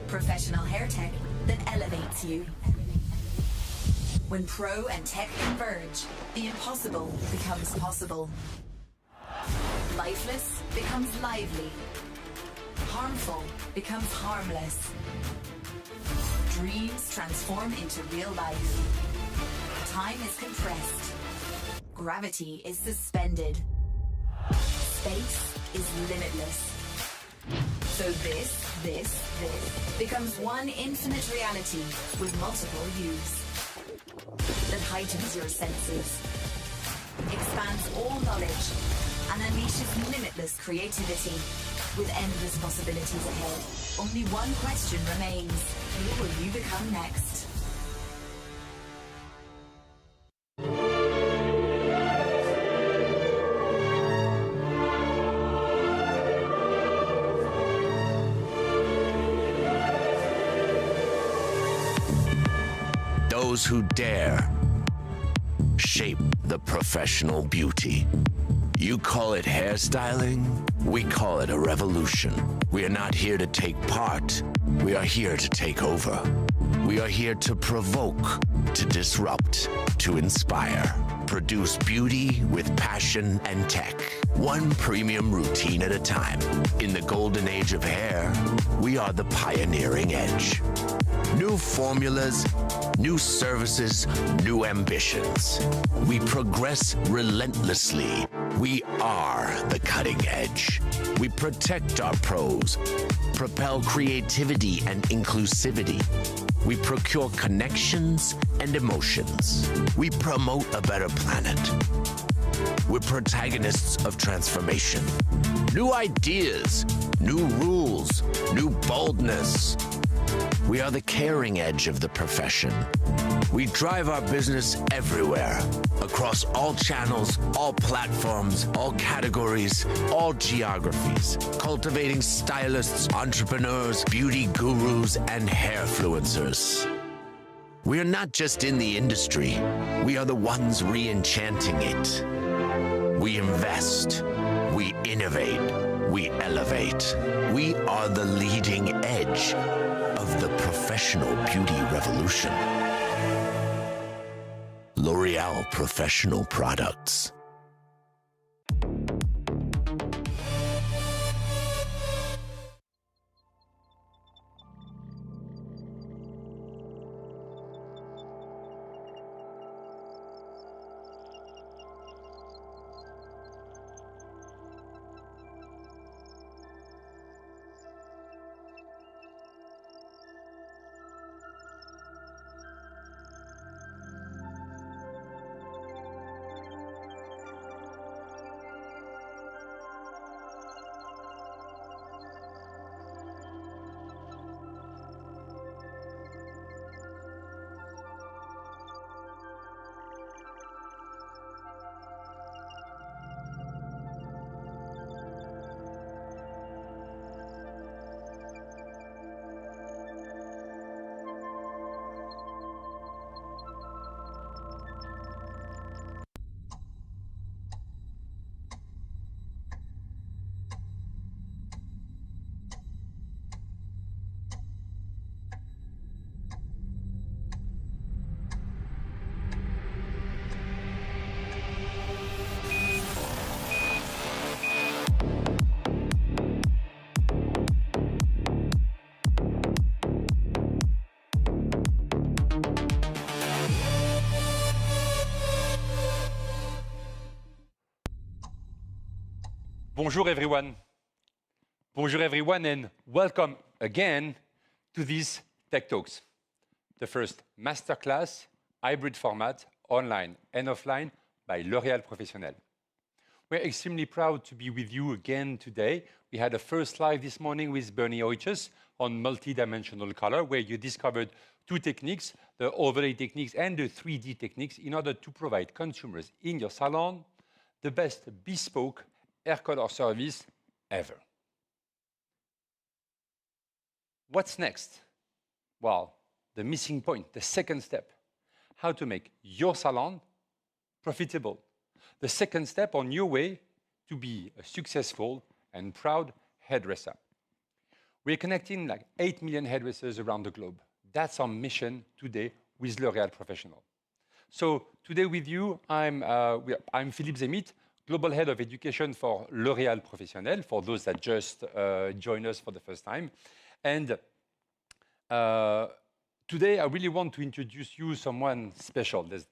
Professional hair tech that elevates you. When pro and tech converge, the impossible becomes possible. Lifeless becomes lively. Harmful becomes harmless. Dreams transform into real life. Time is compressed. Gravity is suspended. Space is limitless. So this becomes one infinite reality with multiple views that heightens your senses, expands all knowledge, and unleashes limitless creativity with endless possibilities ahead. Only one question remains: who will you become next? Those who dare shape the professional beauty. You call it hairstyling, we call it a revolution. We are not here to take part, we are here to take over. We are here to provoke, to disrupt, to inspire. Produce beauty with passion and tech. One premium routine at a time. In the golden age of hair, we are the pioneering edge. New formulas, new services, new ambitions. We progress relentlessly. We are the cutting edge. We protect our pros, propel creativity and inclusivity. We procure connections and emotions. We promote a better planet. We're protagonists of transformation. New ideas, new rules, new boldness. We are the caring edge of the profession. We drive our business everywhere, across all channels, all platforms, all categories, all geographies, cultivating stylists, entrepreneurs, beauty gurus, and hairfluencers. We are not just in the industry, we are the ones re-enchanting it. We invest, we innovate, we elevate. We are the leading edge of the professional beauty revolution. L'Oréal Professional Products. Bonjour everyone. Bonjour everyone and welcome again to these Tech Talks, the first masterclass hybrid format online and offline by L'Oréal Professionnel. We're extremely proud to be with you again today. We had a first live this morning with Berni Ottjes on multidimensional color, where you discovered two techniques, the overlay techniques and the 3D techniques, in order to provide consumers in your salon the best bespoke hair color service ever. What's next? Well, the missing point, the second step, how to make your salon profitable. The second step on your way to be a successful and proud hairdresser. We're connecting like 8 million hairdressers around the globe. That's our mission today with L'Oréal Professionnel. So today with you, I'm Philippe Zemit, Global Head of Education for L'Oréal Professionnel, for those that just joined us for the first time. And today I really want to introduce you someone special. There's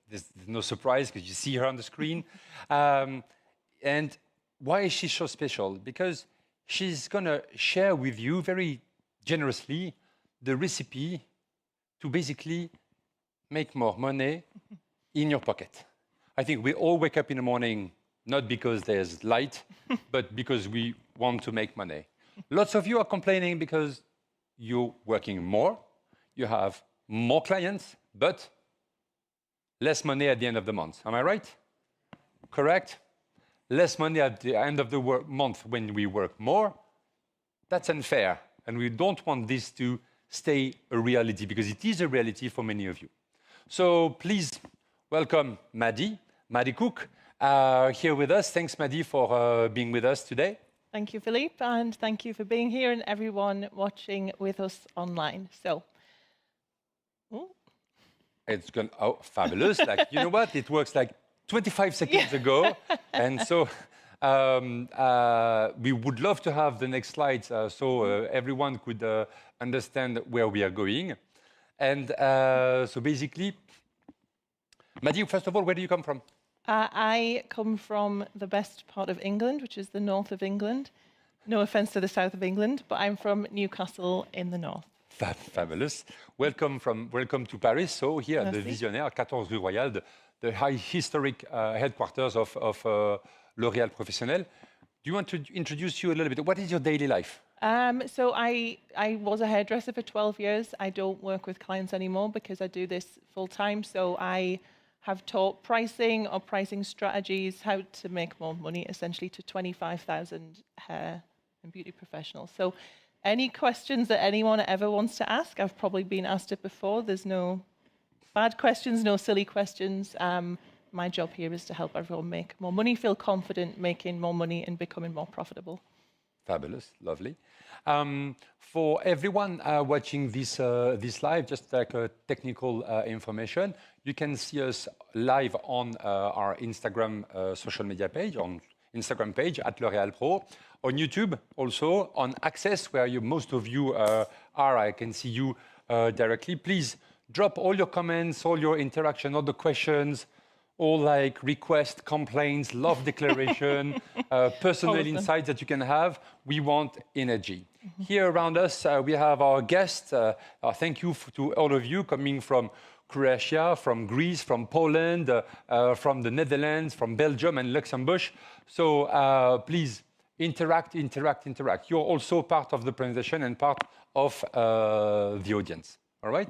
no surprise because you see her on the screen. And why is she so special? Because she's gonna share with you very generously the recipe to basically make more money in your pocket. I think we all wake up in the morning not because there's light, but because we want to make money. Lots of you are complaining because you're working more, you have more clients, but less money at the end of the month. Am I right? Correct? Less money at the end of the month when we work more. That's unfair. And we don't want this to stay a reality, because it is a reality for many of you. So please welcome Maddie Cook, here with us. Thanks, Maddie, for being with us today. Thank you, Philippe, and thank you for being here and everyone watching with us online. So, it's gone, oh, fabulous. Like, you know what? It works like 25 seconds ago. And so we would love to have the next slides so everyone could understand where we are going. And so basically, Maddie, first of all, where do you come from? I come from the best part of England, which is the north of England. No offense to the south of England, but I'm from Newcastle in the north. Fabulous. Welcome to Paris. So here at the Visionnaire, 14 Rue Royale, the high historic headquarters of L'Oréal Professionnel. Do you want to introduce you a little bit? What is your daily life? So I was a hairdresser for 12 years. I don't work with clients anymore because I do this full time. So I have taught pricing or pricing strategies, how to make more money, essentially, to 25,000 hair and beauty professionals. So any questions that anyone ever wants to ask, I've probably been asked it before. There's no bad questions, no silly questions. My job here is to help everyone make more money, feel confident making more money and becoming more profitable. Fabulous, lovely. For everyone watching this live, just like a technical information, you can see us live on our Instagram social media page, on Instagram page at L'Oréal Pro, on YouTube also, on Access, where most of you are. I can see you directly. Please drop all your comments, all your interaction, all the questions, all like requests, complaints, love declaration, personal insights that you can have. We want energy. Here around us, we have our guests. Thank you to all of you coming from Croatia, from Greece, from Poland, from the Netherlands, from Belgium and Luxembourg. So please interact. You're also part of the presentation and part of the audience. All right?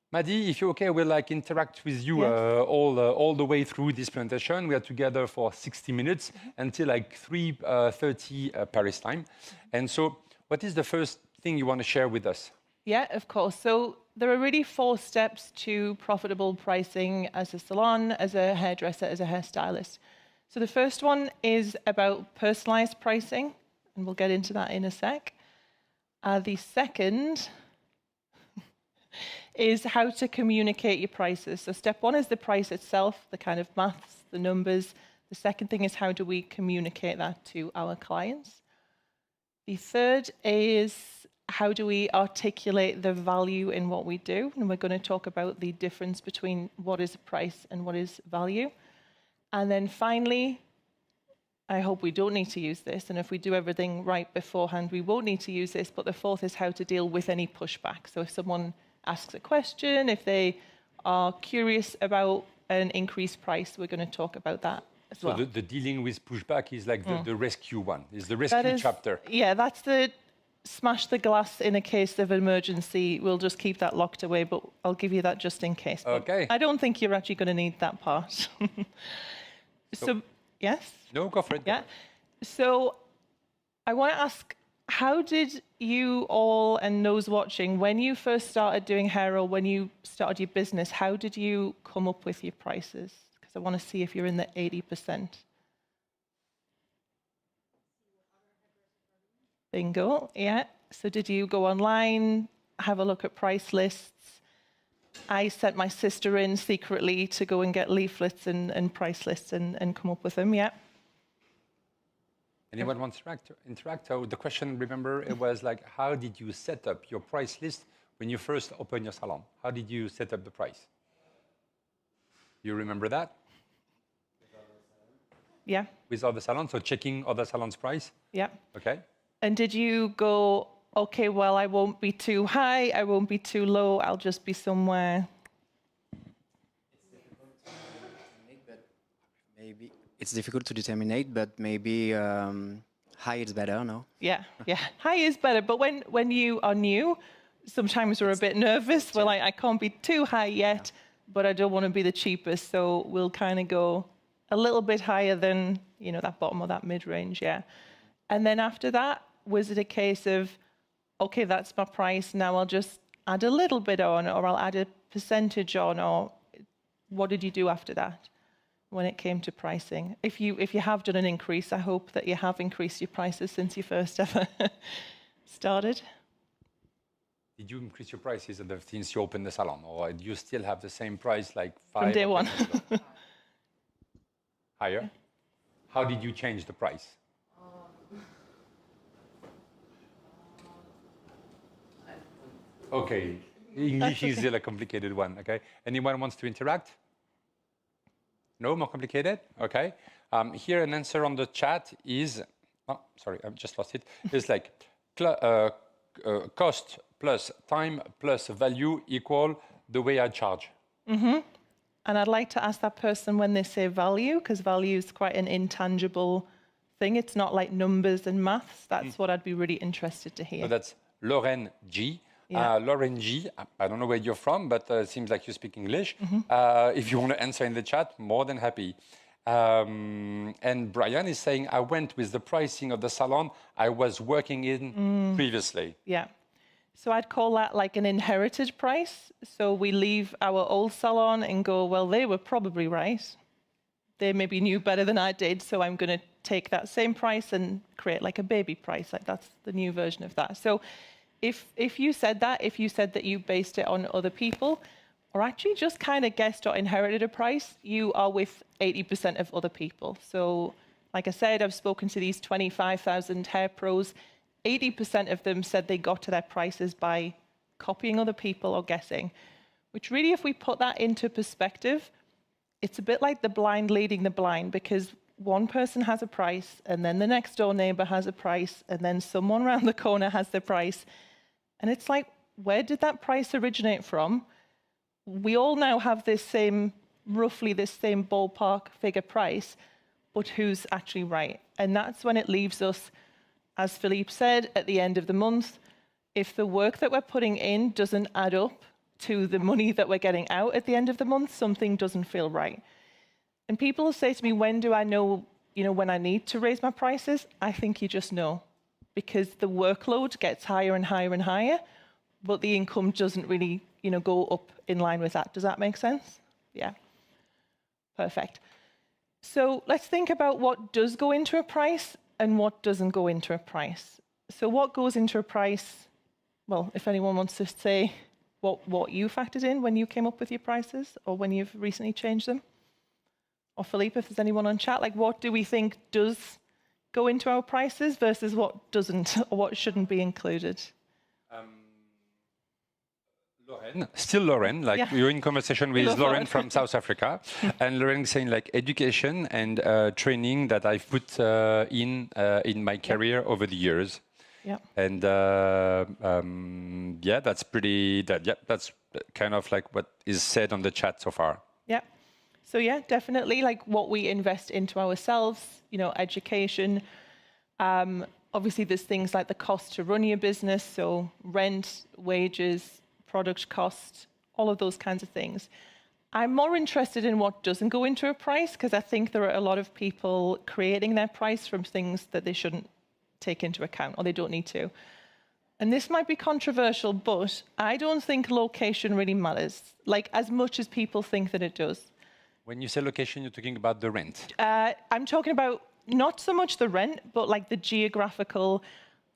Maddie, if you're okay, we'll interact with you all the way through this presentation. We are together for 60 minutes until 3:30 Paris time. And so what is the first thing you want to share with us? Yeah, of course. So there are really 4 steps to profitable pricing as a salon, as a hairdresser, as a hairstylist. So the first one is about personalized pricing, and we'll get into that in a sec. The second is how to communicate your prices. So step 1 is the price itself, the kind of maths, the numbers. The second thing is how do we communicate that to our clients. The third is how do we articulate the value in what we do? And we're going to talk about the difference between what is price and what is value. And then finally, I hope we don't need to use this. And if we do everything right beforehand, we won't need to use this. But the fourth is how to deal with any pushback. So if someone asks a question, if they are curious about an increased price, we're going to talk about that as well. So the dealing with pushback is like the rescue one, is the rescue chapter. Yeah, that's the smash the glass in a case of emergency. We'll just keep that locked away, but I'll give you that just in case. Okay. But I don't think you're actually going to need that part. So, yes? No, go for it. Yeah. So I want to ask, how did you all and those watching, when you first started doing hair or when you started your business, how did you come up with your prices? Because I want to see if you're in the 80%. Bingo, yeah. So did you go online, have a look at price lists? I sent my sister in secretly to go and get leaflets and price lists and come up with them, yeah. Anyone wants to interact? Oh, the question, remember, it was like, how did you set up your price list when you first opened your salon? How did you set up the price? You remember that? Yeah. With other salons, so checking other salons' price? Yeah. Okay. And did you go, okay, well, I won't be too high, I won't be too low, I'll just be somewhere? It's difficult to determine, but maybe high is better, no? Yeah, yeah. High is better, but when you are new, sometimes we're a bit nervous. We're like, I can't be too high yet, but I don't want to be the cheapest, so we'll kind of go a little bit higher than, you know, that bottom or that mid-range, yeah. And then after that, was it a case of, okay, that's my price, now I'll just add a little bit on, or I'll add a percentage on, or what did you do after that when it came to pricing? If you have done an increase, I hope that you have increased your prices since you first ever started. Did you increase your prices since you opened the salon, or do you still have the same price like 5 From day or 10 one. years ago? Higher? How did you change the price? Okay, English is still a complicated one, okay? Anyone wants to interact? No, more complicated? Okay. Here an answer on the chat is, oh, sorry, I just lost it. It's like cost plus time plus value equal the way I charge. Mm-hmm. And I'd like to ask that person when they say value, because value is quite an intangible thing. It's not like numbers and maths. That's what I'd be really interested to hear. So that's Lauren G. Yeah. Lauren G, I don't know where you're from, but it seems like you speak English. If you want to answer in the chat, more than happy. And Brian is saying, I went with the pricing of the salon I was working in previously. Yeah. So I'd call that like an inherited price. So we leave our old salon and go, well, they were probably right. They maybe knew better than I did, so I'm going to take that same price and create like a baby price. Like that's the new version of that. So if you said that you based it on other people, or actually just kind of guessed or inherited a price, you are with 80% of other people. So like I said, I've spoken to these 25,000 hair pros. 80% of them said they got to their prices by copying other people or guessing, which really, if we put that into perspective, it's a bit like the blind leading the blind, because one person has a price and then the next door neighbor has a price and then someone around the corner has their price. And it's like, where did that price originate from? We all now have this same, roughly this same ballpark figure price, but who's actually right? And that's when it leaves us, as Philippe said, at the end of the month, if the work that we're putting in doesn't add up to the money that we're getting out at the end of the month, something doesn't feel right. And people say to me, when do I know, when I need to raise my prices? I think you just know, because the workload gets higher and higher and higher, but the income doesn't really, go up in line with that. Does that make sense? Yeah. Perfect. So let's think about what does go into a price and what doesn't go into a price. So what goes into a price? Well, if anyone wants to say what you factored in when you came up with your prices or when you've recently changed them. Or Philippe, if there's anyone on chat, like what do we think does go into our prices versus what doesn't or what shouldn't be included? Lauren, still Lauren, like you're in conversation with Lauren from South Africa, and Lauren is saying like education and training that I've put in my career over the years. Yeah. And that's pretty. That's kind of like what is said on the chat so far. Yeah. So yeah, definitely like what we invest into ourselves, education. Obviously, there's things like the cost to run your business, so rent, wages, product cost, all of those kinds of things. I'm more interested in what doesn't go into a price, because I think there are a lot of people creating their price from things that they shouldn't take into account or they don't need to. And this might be controversial, but I don't think location really matters, like as much as people think that it does. When you say location, you're talking about the rent. I'm talking about not so much the rent, but like the geographical.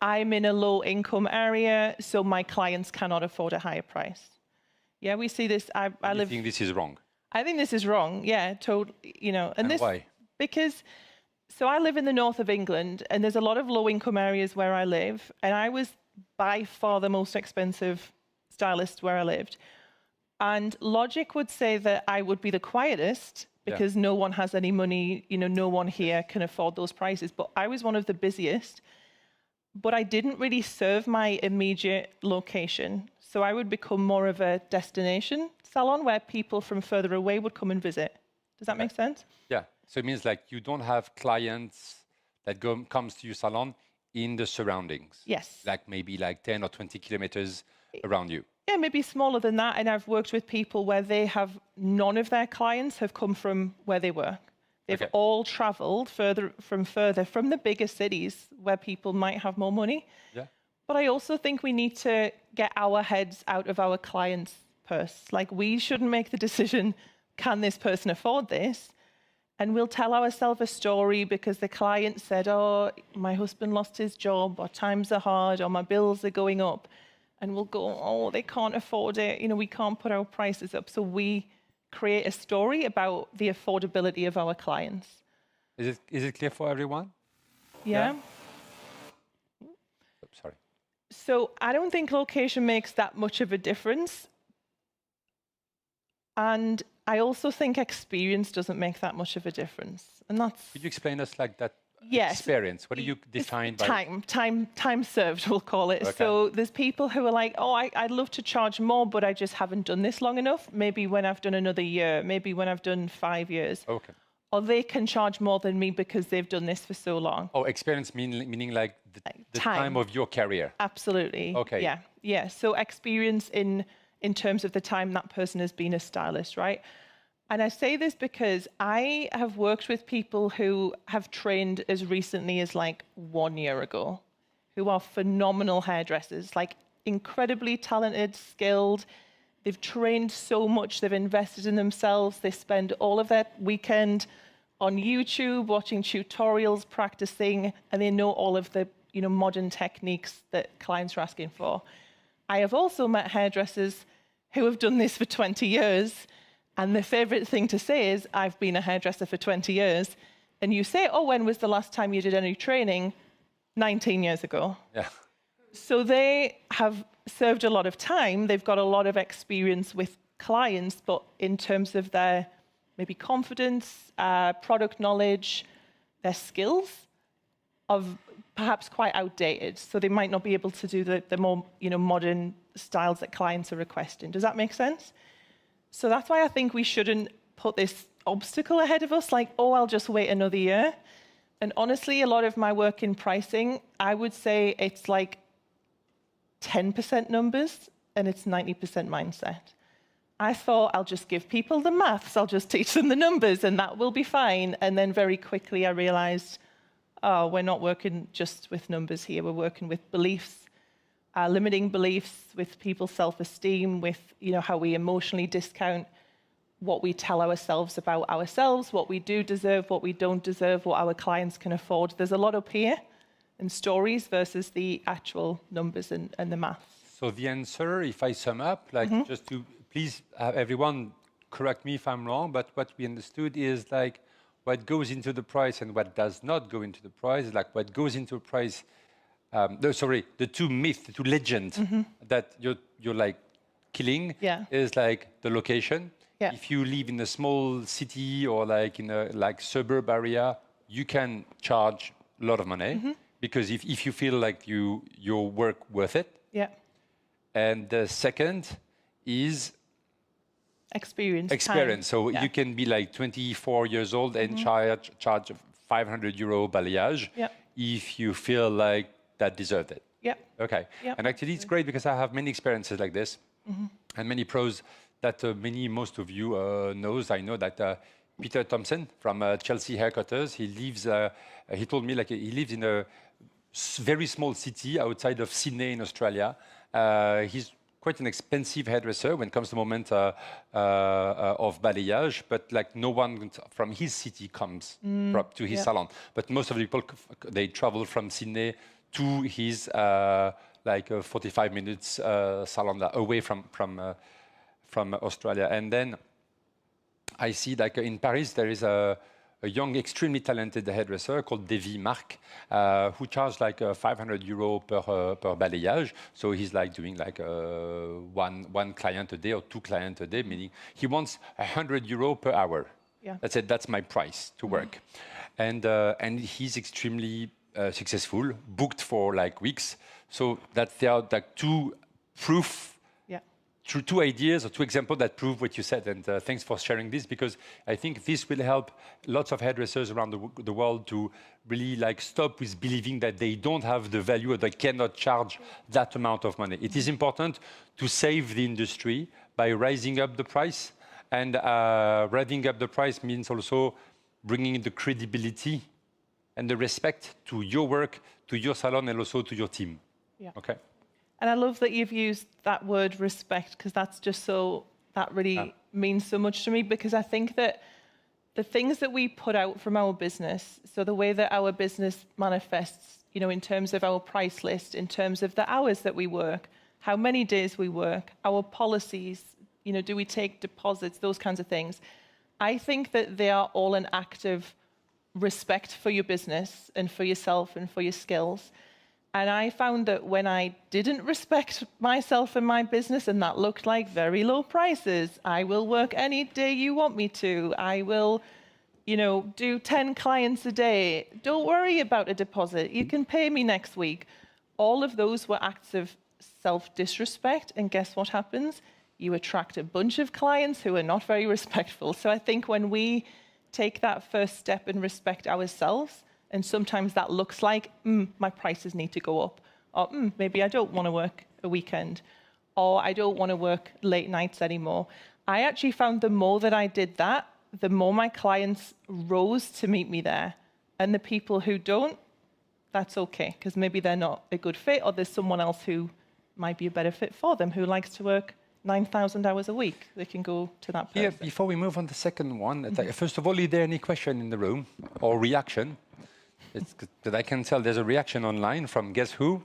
I'm in a low income area, so my clients cannot afford a higher price. Yeah, we see this. I think this is wrong? I think this is wrong. Yeah, totally. And this, why? Because, so I live in the north of England, and there's a lot of low income areas where I live, and I was by far the most expensive stylist where I lived. And logic would say that I would be the quietest because no one has any money, no one here can afford those prices. But I was one of the busiest. But I didn't really serve my immediate location. So I would become more of a destination salon where people from further away would come and visit. Does that make sense? Yeah. So it means like you don't have clients that comes to your salon in the surroundings. Yes. Like maybe like 10 or 20 kilometers around you. Yeah, maybe smaller than that. And I've worked with people where they have none of their clients have come from where they work. They've all traveled further from the bigger cities where people might have more money. Yeah. But I also think we need to get our heads out of our client's purse. Like we shouldn't make the decision, can this person afford this? And we'll tell ourselves a story because the client said, oh, my husband lost his job, or times are hard, or my bills are going up. And we'll go, oh, they can't afford it. We can't put our prices up. So we create a story about the affordability of our clients. Is it clear for everyone? Yeah. Sorry. So I don't think location makes that much of a difference. And I also think experience doesn't make that much of a difference. And that's... Could you explain us like that Yes. experience? What do you define by... Time served, we'll call it. Okay. So there's people who are like, oh, I'd love to charge more, but I just haven't done this long enough. Maybe when I've done another year, maybe when I've done 5 years. Okay. or they can charge more than me because they've done this for so long. Oh, experience meaning like the time of your career. Absolutely. Okay. Yeah, yeah. So experience in terms of the time that person has been a stylist, right? And I say this because I have worked with people who have trained as recently as like 1 year ago, who are phenomenal hairdressers, like incredibly talented, skilled. They've trained so much, they've invested in themselves. They spend all of their weekend on YouTube, watching tutorials, practicing, and they know all of the modern techniques that clients are asking for. I have also met hairdressers who have done this for 20 years, and their favorite thing to say is, I've been a hairdresser for 20 years. And you say, oh, when was the last time you did any training? 19 years ago. Yeah. So they have served a lot of time. They've got a lot of experience with clients, but in terms of their maybe confidence, product knowledge, their skills are perhaps quite outdated. So they might not be able to do the more modern styles that clients are requesting. Does that make sense? So that's why I think we shouldn't put this obstacle ahead of us, like, oh, I'll just wait another year. And honestly, a lot of my work in pricing, I would say it's like 10% numbers and it's 90% mindset. I thought I'll just give people the maths, I'll just teach them the numbers and that will be fine. And then very quickly I realized, oh, we're not working just with numbers here, we're working with beliefs. Limiting beliefs, with people's self-esteem, with how we emotionally discount what we tell ourselves about ourselves, what we do deserve, what we don't deserve, what our clients can afford. There's a lot up here in stories versus the actual numbers and the maths. So the answer, if I sum up, just to please everyone correct me if I'm wrong, but what we understood is like what goes into the price and what does not go into the price, like what goes into a price. The two myths, the two legends that you're like killing is like the location. Yeah. If you live in a small city or like in a suburb area, you can charge a lot of money because if you feel like your work worth it. Yeah. And the second is experience. Time. So you can be like 24 years old and charge €500 balayage if you feel like that deserved it. Yeah. Okay. Yep. And actually, it's great because I have many experiences like this and many pros that most of you knows. I know that Peter Thompson from Chelsea Haircutters, he told me like he lives in a very small city outside of Sydney in Australia. He's quite an expensive hairdresser when it comes to the moment of balayage, but like no one from his city comes to his salon. But most of the people, they travel from Sydney to his 45 minutes salon away from Australia. And then I see like in Paris, there is a young, extremely talented hairdresser called Davy Marc, who charged like €500 per balayage. So he's like doing like one client a day or 2 clients a day, meaning he wants €100 per hour. Yeah. That's it. That's my price to work. And he's extremely successful, booked for like weeks. So that there are like two ideas or 2 examples that prove what you said. And thanks for sharing this, because I think this will help lots of hairdressers around the world to really like stop with believing that they don't have the value or they cannot charge that amount of money. It is important to save the industry by raising up the price. And raising up the price means also bringing the credibility and the respect to your work, to your salon, and also to your team. Yeah. Okay. And I love that you've used that word respect, because that's just that really means so much to me, because I think that the things that we put out from our business, so the way that our business manifests, in terms of our price list, in terms of the hours that we work, how many days we work, our policies, do we take deposits, those kinds of things. I think that they are all an act of respect for your business and for yourself and for your skills. And I found that when I didn't respect myself and my business, and that looked like very low prices, I will work any day you want me to, I will, do 10 clients a day, don't worry about a deposit, you can pay me next week. All of those were acts of self-disrespect, and guess what happens? You attract a bunch of clients who are not very respectful. So I think when we take that first step and respect ourselves. And sometimes that looks like, my prices need to go up. Or maybe I don't want to work a weekend. Or I don't want to work late nights anymore. I actually found the more that I did that, the more my clients rose to meet me there. And the people who don't, that's okay, because maybe they're not a good fit, or there's someone else who might be a better fit for them, who likes to work 9,000 hours a week. They can go to that person. Yeah, before we move on to the second one, first of all, is there any question in the room or reaction? That I can tell there's a reaction online from guess who?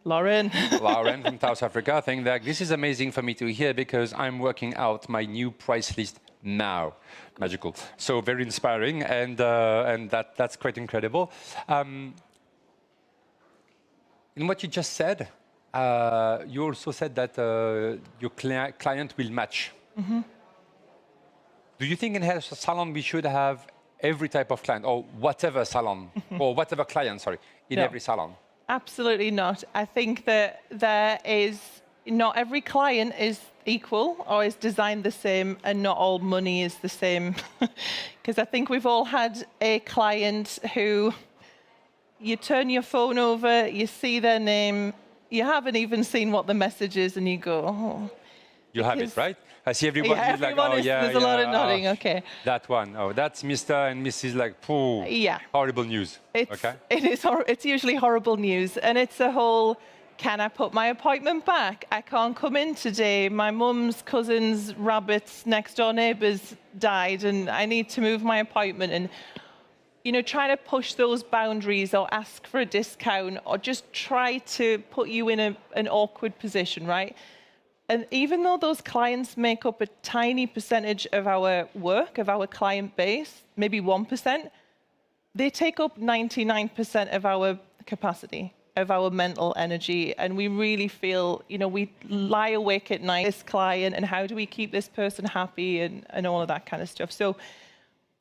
Lauren. Lauren from South Africa, saying that this is amazing for me to hear because I'm working out my new price list now. Magical. So very inspiring, and that's quite incredible. In what you just said, you also said that your client will match. Do you think in hair salon we should have every type of client, or whatever salon, or whatever client, sorry, in every salon? Absolutely not. I think that not every client is equal or is designed the same, and not all money is the same. Because I think we've all had a client who you turn your phone over, you see their name, you haven't even seen what the message is, and you go, oh. You have it, right? I see everyone. Yeah, is like, everyone oh, is, yeah, there's a lot of nodding, okay. That one, oh, that's Mr. and Mrs. like, pooh, yeah. Horrible news. It's usually horrible news, and it's a whole, can I put my appointment back? I can't come in today. My mum's cousin's rabbit's next door neighbours died, and I need to move my appointment. And trying to push those boundaries, or ask for a discount, or just try to put you in an awkward position, right? And even though those clients make up a tiny percentage of our work, of our client base, maybe 1%, they take up 99% of our capacity, of our mental energy. And we really feel, we lie awake at night, this client, and how do we keep this person happy, and all of that kind of stuff. So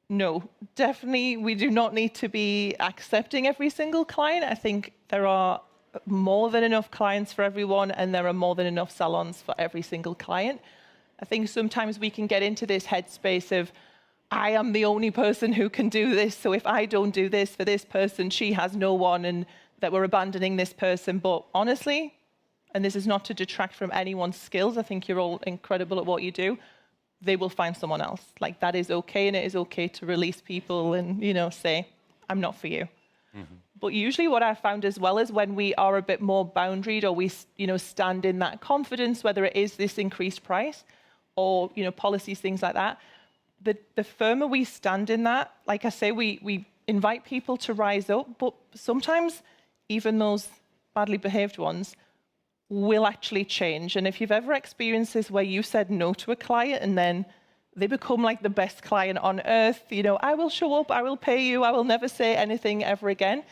no, definitely we do not need to be accepting every single client. I think there are more than enough clients for everyone, and there are more than enough salons for every single client. I think sometimes we can get into this headspace of, I am the only person who can do this, so if I don't do this for this person, she has no one, and that we're abandoning this person. But honestly, and this is not to detract from anyone's skills, I think you're all incredible at what you do, they will find someone else. Like, that is okay, and it is okay to release people and, say, I'm not for you. But usually what I found as well is when we are a bit more boundaried, or we, stand in that confidence, whether it is this increased price or, policies, things like that, the firmer we stand in that, like I say, we invite people to rise up, but sometimes even those badly behaved ones will actually change. And if you've ever experienced this where you said no to a client and then they become like the best client on earth, I will show up, I will pay you, I will never say anything ever again.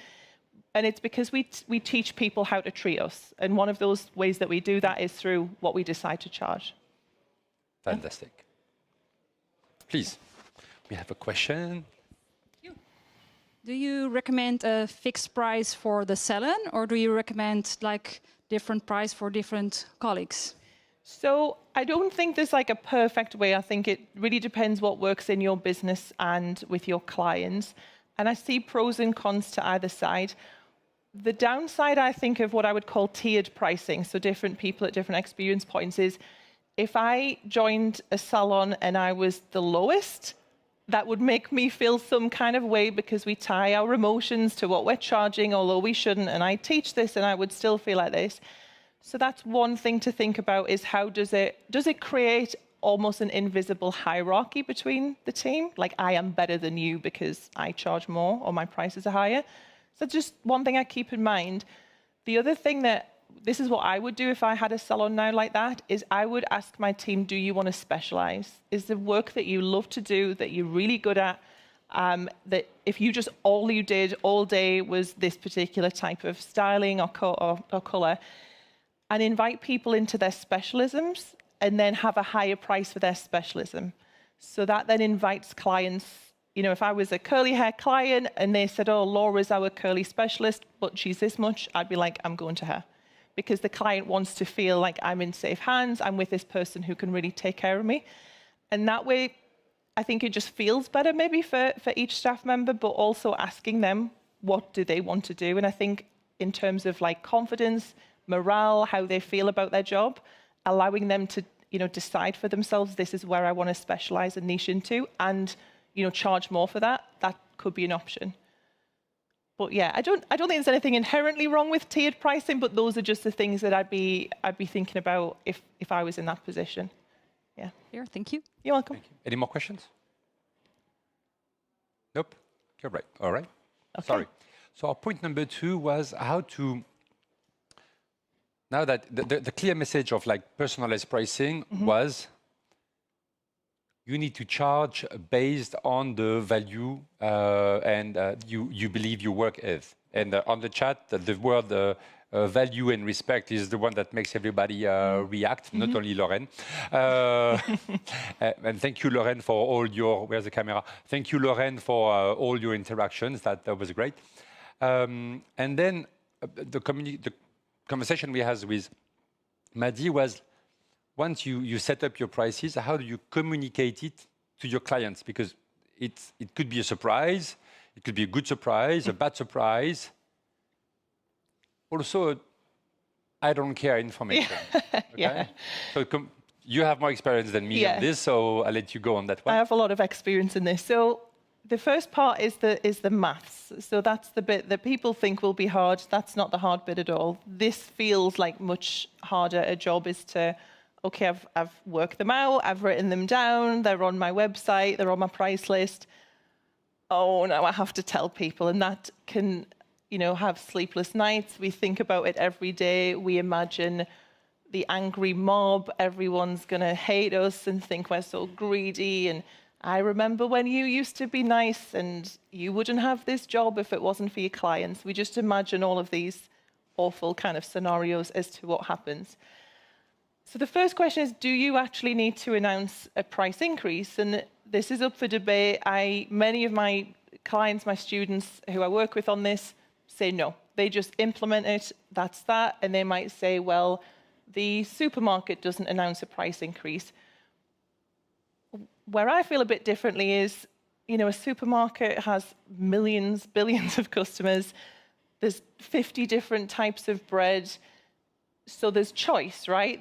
And it's because we teach people how to treat us. And one of those ways that we do that is through what we decide to charge. Fantastic. Please, we have a question. Do you recommend a fixed price for the salon, or do you recommend like different price for different colleagues? So I don't think there's like a perfect way. I think it really depends what works in your business and with your clients. And I see pros and cons to either side. The downside, I think, of what I would call tiered pricing, so different people at different experience points, is if I joined a salon and I was the lowest, that would make me feel some kind of way, because we tie our emotions to what we're charging, although we shouldn't. And I teach this and I would still feel like this. So that's one thing to think about, is how does it create almost an invisible hierarchy between the team? Like, I am better than you because I charge more or my prices are higher. So just one thing I keep in mind. The other thing this is what I would do if I had a salon now like that, is I would ask my team, do you want to specialize? Is the work that you love to do, that you're really good at, that if you just all you did all day was this particular type of styling or color, and invite people into their specialisms and then have a higher price for their specialism. So that then invites clients. If I was a curly hair client and they said, oh, Laura's our curly specialist, but she's this much, I'd be like, I'm going to her. Because the client wants to feel like I'm in safe hands, I'm with this person who can really take care of me. And that way, I think it just feels better maybe for each staff member, but also asking them what do they want to do. And I think in terms of like confidence, morale, how they feel about their job, allowing them to, you know, decide for themselves, this is where I want to specialize and niche into, and, you know, charge more for that, that could be an option. But yeah, I don't think there's anything inherently wrong with tiered pricing, but those are just the things that I'd be thinking about if I was in that position. Yeah. Here, thank you. You're welcome. Thank you. Any more questions? Nope. You're right. All right. Okay. Sorry. So our point number 2 was how to. Now that the clear message of like personalized pricing was, you need to charge based on the value and you believe your work is. And on the chat, the word value and respect is the one that makes everybody react, not only Lauren. And thank you, Lauren, for all your, where's the camera? Thank you, Lauren, for all your interactions. That was great. And then the conversation we had with Madi was, once you set up your prices, how do you communicate it to your clients? Because it could be a surprise, it could be a good surprise, a bad surprise. Also, I don't care information. Okay? Yeah. So you have more experience than me on this, so I'll let you go on that one. I have a lot of experience in this. So the first part is the maths. So that's the bit that people think will be hard. That's not the hard bit at all. This feels like much harder a job is to, okay, I've worked them out, I've written them down, they're on my website, they're on my price list. Oh, now I have to tell people, and that can, you know, have sleepless nights. We think about it every day. We imagine the angry mob, everyone's gonna hate us and think we're so greedy. And I remember when you used to be nice and you wouldn't have this job if it wasn't for your clients. We just imagine all of these awful kind of scenarios as to what happens. So the first question is, do you actually need to announce a price increase? And this is up for debate. Many of my clients, my students who I work with on this say no. They just implement it, that's that. And they might say, well, the supermarket doesn't announce a price increase. Where I feel a bit differently is, you know, a supermarket has millions, billions of customers. There's 50 different types of bread. So there's choice, right?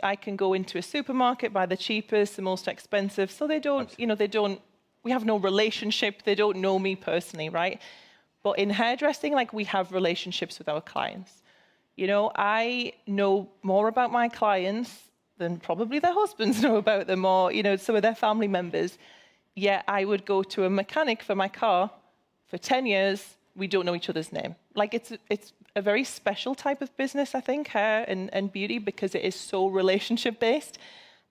I can go into a supermarket, buy the cheapest, the most expensive. So they don't, you know, we have no relationship. They don't know me personally, right? But in hairdressing, like, we have relationships with our clients. You know, I know more about my clients than probably their husbands know about them, or, you know, some of their family members. Yet I would go to a mechanic for my car for 10 years. We don't know each other's name. Like, it's a very special type of business, I think, hair and beauty, because it is so relationship-based.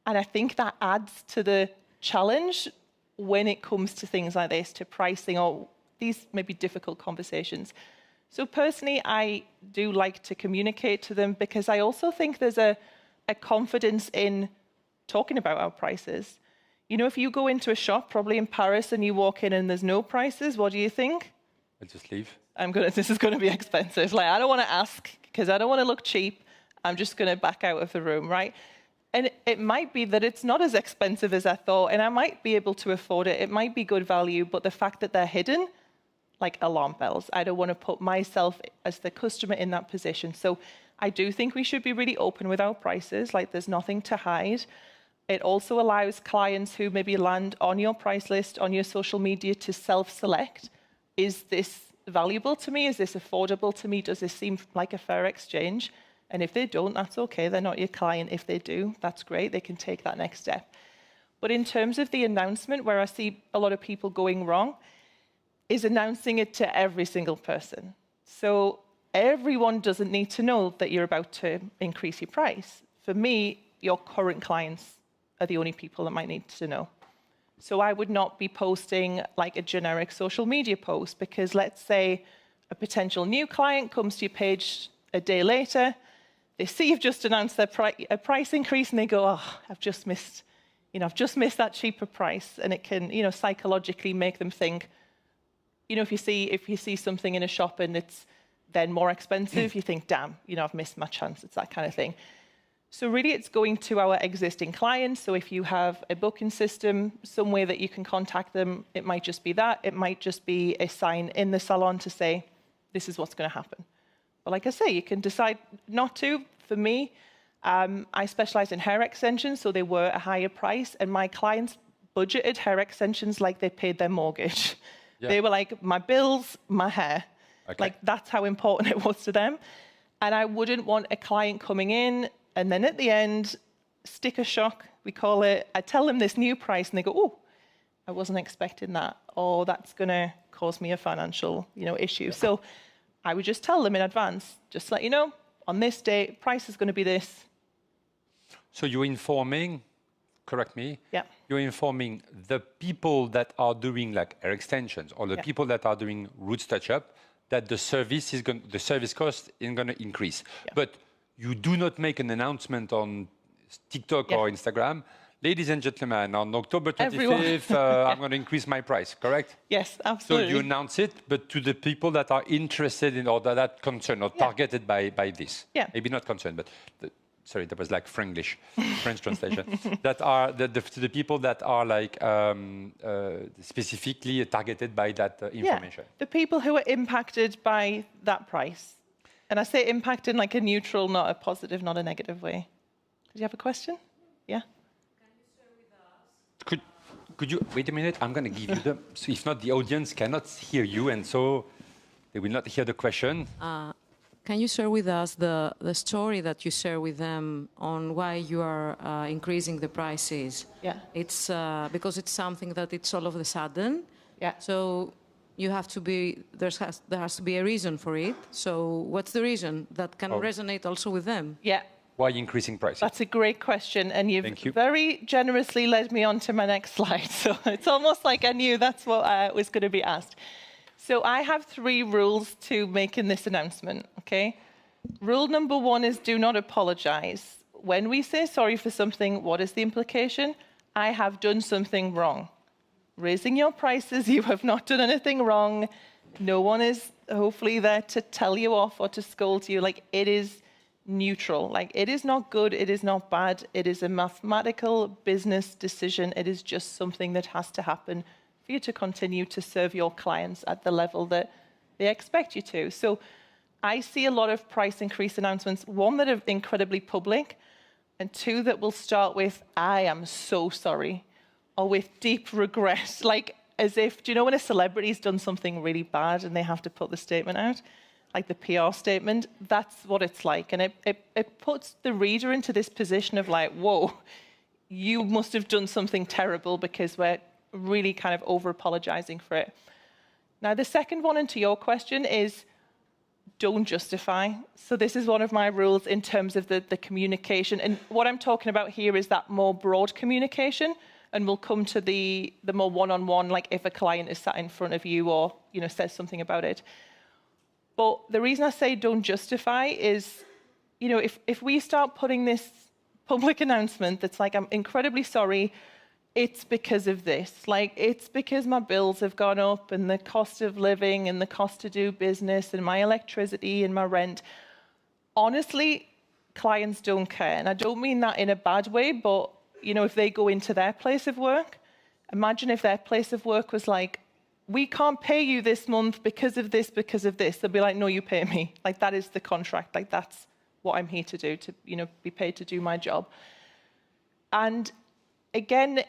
And I think that adds to the challenge when it comes to things like this, to pricing or these maybe difficult conversations. So personally, I do like to communicate to them, because I also think there's a confidence in talking about our prices. You know, if you go into a shop, probably in Paris, and you walk in and there's no prices, what do you think? I just leave. This is going to be expensive. Like, I don't want to ask because I don't want to look cheap. I'm just going to back out of the room, right? And it might be that it's not as expensive as I thought, and I might be able to afford it. It might be good value, but the fact that they're hidden, like alarm bells. I don't want to put myself as the customer in that position. So I do think we should be really open with our prices. Like, there's nothing to hide. It also allows clients who maybe land on your price list, on your social media, to self-select. Is this valuable to me? Is this affordable to me? Does this seem like a fair exchange? And if they don't, that's okay. They're not your client. If they do, that's great. They can take that next step. But in terms of the announcement, where I see a lot of people going wrong, is announcing it to every single person. So everyone doesn't need to know that you're about to increase your price. For me, your current clients are the only people that might need to know. So I would not be posting like a generic social media post, because let's say a potential new client comes to your page a day later, they see you've just announced a price increase, and they go, oh, I've just missed that cheaper price. And it can, you know, psychologically make them think, you know, if you see something in a shop and it's then more expensive, you think, damn, you know, I've missed my chance. It's that kind of thing. So really it's going to our existing clients. So if you have a booking system, some way that you can contact them, it might just be that. It might just be a sign in the salon to say, this is what's going to happen. But like I say, you can decide not to. For me, I specialize in hair extensions, so they were a higher price, and my clients budgeted hair extensions like they paid their mortgage. Yeah. They were like, my bills, my hair. Okay. Like, that's how important it was to them. And I wouldn't want a client coming in, and then at the end, sticker shock, we call it. I tell them this new price, and they go, oh, I wasn't expecting that, or that's going to cause me a financial, issue. Yeah. So I would just tell them in advance, just let you know, on this day, price is going to be this. So you're informing, correct me, yeah. You're informing the people that are doing like hair extensions or the yeah. people that are doing roots touch-up that the service cost is going to increase. Yeah. But you do not make an announcement on TikTok or Instagram. Ladies and gentlemen, on October 25th, I'm going to increase my price, correct? Yes, absolutely. So you announce it, but to the people that are interested in or that are concerned or targeted by this. Yeah. Maybe not concerned, but sorry, that was like Franglish, French translation. That are to the people that are like specifically targeted by that information. Yeah. The people who are impacted by that price. And I say impacted like a neutral, not a positive, not a negative way. Did you have a question? Yeah? Could you wait a minute? I'm going to give you the. So if not, the audience cannot hear you, and so they will not hear the question. Can you share with us the story that you share with them on why you are increasing the prices? Yeah. It's because it's something that it's all of a sudden. Yeah. So you have to be there has to be a reason for it. So what's the reason that can resonate also with them? Yeah. Why increasing prices? That's a great question, and you've very generously led me on to my next slide. So it's almost like I knew that's what was going to be asked. So I have 3 rules to making this announcement, okay? Rule number 1 is do not apologize. When we say sorry for something, what is the implication? I have done something wrong. Raising your prices, you have not done anything wrong. No one is hopefully there to tell you off or to scold you. Like, it is neutral. Like, it is not good, it is not bad. It is a mathematical business decision. It is just something that has to happen for you to continue to serve your clients at the level that they expect you to. So I see a lot of price increase announcements, 1 that are incredibly public, and 2 that will start with, I am so sorry, or with deep regret, like as if, do you know when a celebrity's done something really bad and they have to put the statement out? Like the PR statement, that's what it's like. And it puts the reader into this position of like, whoa, you must have done something terrible because we're really kind of over-apologizing for it. Now, the second one, and to your question, is don't justify. So this is one of my rules in terms of the communication. And what I'm talking about here is that more broad communication. And we'll come to the more one-on-one, like if a client is sat in front of you or, says something about it. But the reason I say don't justify is, if we start putting this public announcement that's like, I'm incredibly sorry, it's because of this. Like, it's because my bills have gone up and the cost of living and the cost to do business and my electricity and my rent. Honestly, clients don't care. And I don't mean that in a bad way, but, if they go into their place of work, imagine if their place of work was like, we can't pay you this month because of this, They'll be like, no, you pay me. Like, that is the contract. Like, that's what I'm here to do, to, be paid to do my job. And again,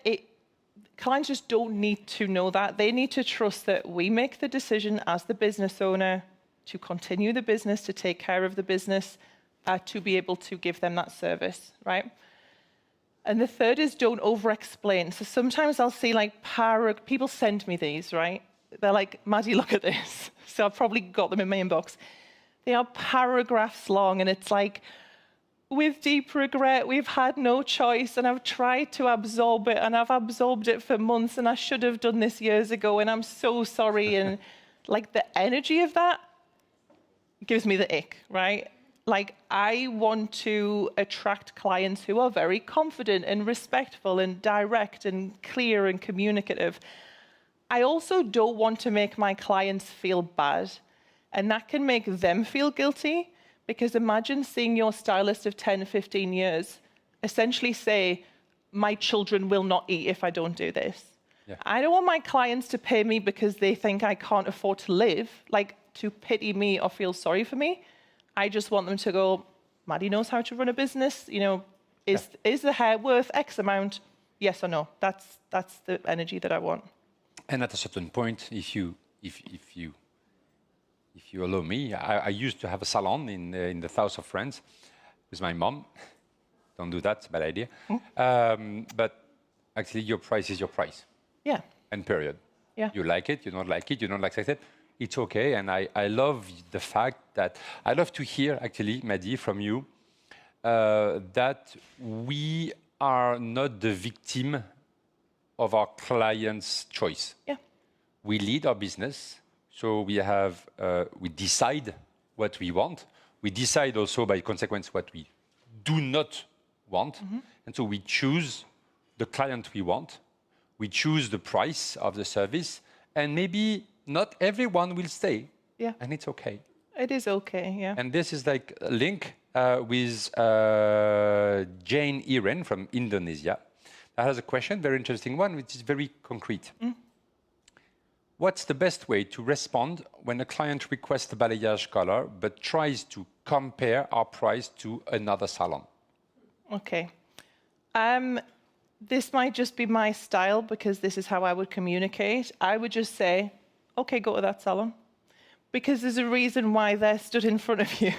clients just don't need to know that. They need to trust that we make the decision as the business owner to continue the business, to take care of the business, to be able to give them that service, right? And the third is don't over-explain. So sometimes I'll see like people send me these, right? They're like, Maddie, look at this. So I've probably got them in my inbox. They are paragraphs long, and it's like, with deep regret, we've had no choice, and I've tried to absorb it, and I've absorbed it for months, and I should have done this years ago, and I'm so sorry. And like the energy of that gives me the ick, right? Like, I want to attract clients who are very confident and respectful and direct and clear and communicative. I also don't want to make my clients feel bad, and that can make them feel guilty Because imagine seeing your stylist of 10, 15 years essentially say, my children will not eat if I don't do this. Yeah. I don't want my clients to pay me because they think I can't afford to live, like to pity me or feel sorry for me. I just want them to go, Maddie knows how to run a business. You know, is the hair worth X amount? Yes or no? That's the energy that I want. And at a certain point, if you allow me, I used to have a salon in the south of France with my mom. Don't do that; it's a bad idea. But actually, your price is your price. Yeah. And period. Yeah. You like it, you don't like it, you don't like it. It's okay. And I love the fact that I love to hear actually, Maddie, from you that we are not the victim of our client's choice. Yeah. We lead our business, so we decide what we want. We decide also by consequence what we do not want, and so we choose the client we want. We choose the price of the service, and maybe not everyone will stay. Yeah. And it's okay. It is okay. Yeah. And this is like a link with Jane Iren from Indonesia. That has a question, very interesting one, which is very concrete. What's the best way to respond when a client requests a balayage color but tries to compare our price to another salon? Okay. This might just be my style because this is how I would communicate. I would just say, okay, go to that salon. Because there's a reason why they're stood in front of you.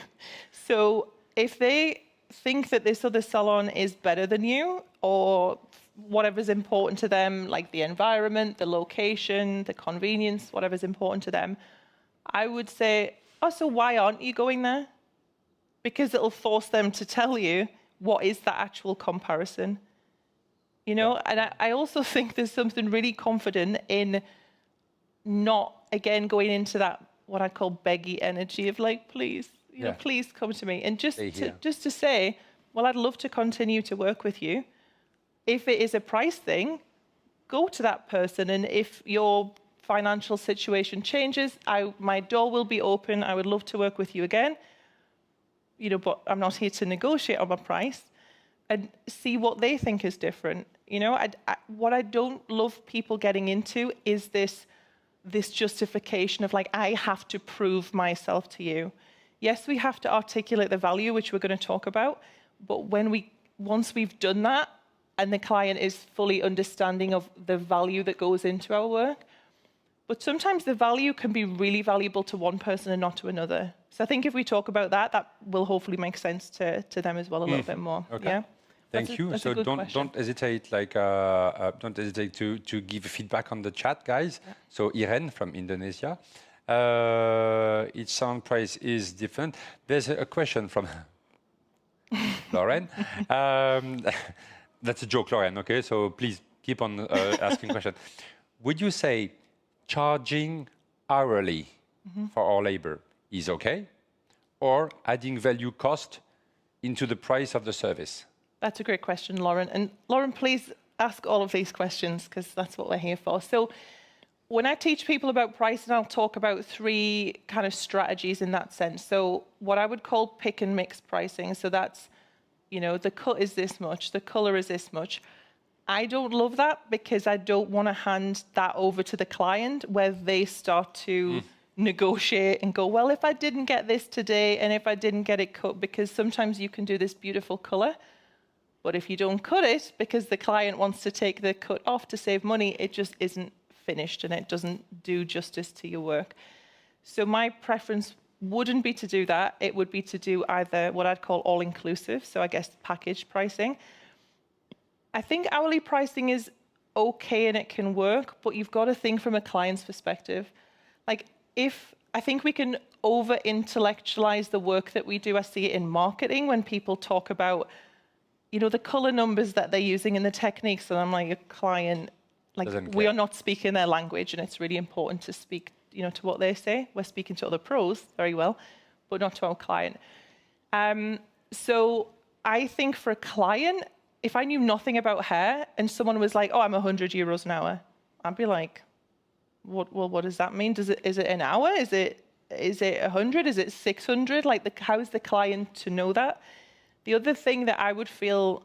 So if they think that this other salon is better than you, or whatever's important to them, like the environment, the location, the convenience, whatever's important to them, I would say, oh, so why aren't you going there? Because it'll force them to tell you what is the actual comparison. You know, and I also think there's something really confident in not, again, going into that, what I call beggy energy of like, please, you know, please come to me. And just to say, well, I'd love to continue to work with you. If it is a price thing, go to that person. And if your financial situation changes, my door will be open. I would love to work with you again. You know, but I'm not here to negotiate on my price. And see what they think is different. You know, what I don't love people getting into is this justification of like, I have to prove myself to you. Yes, we have to articulate the value, which we're going to talk about. But once we've done that, and the client is fully understanding of the value that goes into our work, but sometimes the value can be really valuable to one person and not to another. So I think if we talk about that, that will hopefully make sense to them as well a little bit more. Okay. Yeah. Thank you. So don't hesitate, don't hesitate to give feedback on the chat, guys. Yeah. So Irene from Indonesia, each sound price is different. There's a question from Lauren. That's a joke, Lauren. Okay, so please keep on asking questions. Would you say charging hourly for our labor is okay, or adding value cost into the price of the service? That's a great question, Lauren. And Lauren, please ask all of these questions because that's what we're here for. So when I teach people about pricing, I'll talk about 3 kind of strategies in that sense. So what I would call pick and mix pricing. So that's, you know, the cut is this much, the color is this much. I don't love that because I don't want to hand that over to the client where they start to negotiate and go, well, if I didn't get this today and if I didn't get it cut, because sometimes you can do this beautiful color, but if you don't cut it because the client wants to take the cut off to save money, it just isn't finished and it doesn't do justice to your work. So my preference wouldn't be to do that. It would be to do either what I'd call all-inclusive, so I guess package pricing. I think hourly pricing is okay and it can work, but you've got to think from a client's perspective. Like, I think we can over-intellectualize the work that we do. I see it in marketing when people talk about, you know, the color numbers that they're using and the techniques, and I'm like, a client, like, we are not speaking their language, and it's really important to speak, you know, to what they say. We're speaking to other pros very well, but not to our client. So I think for a client, if I knew nothing about hair and someone was like, oh, I'm 100 euros an hour, I'd be like, what does that mean? Is it an hour? Is it Is it 100? Is it 600? Like, how is the client to know that? The other thing that I would feel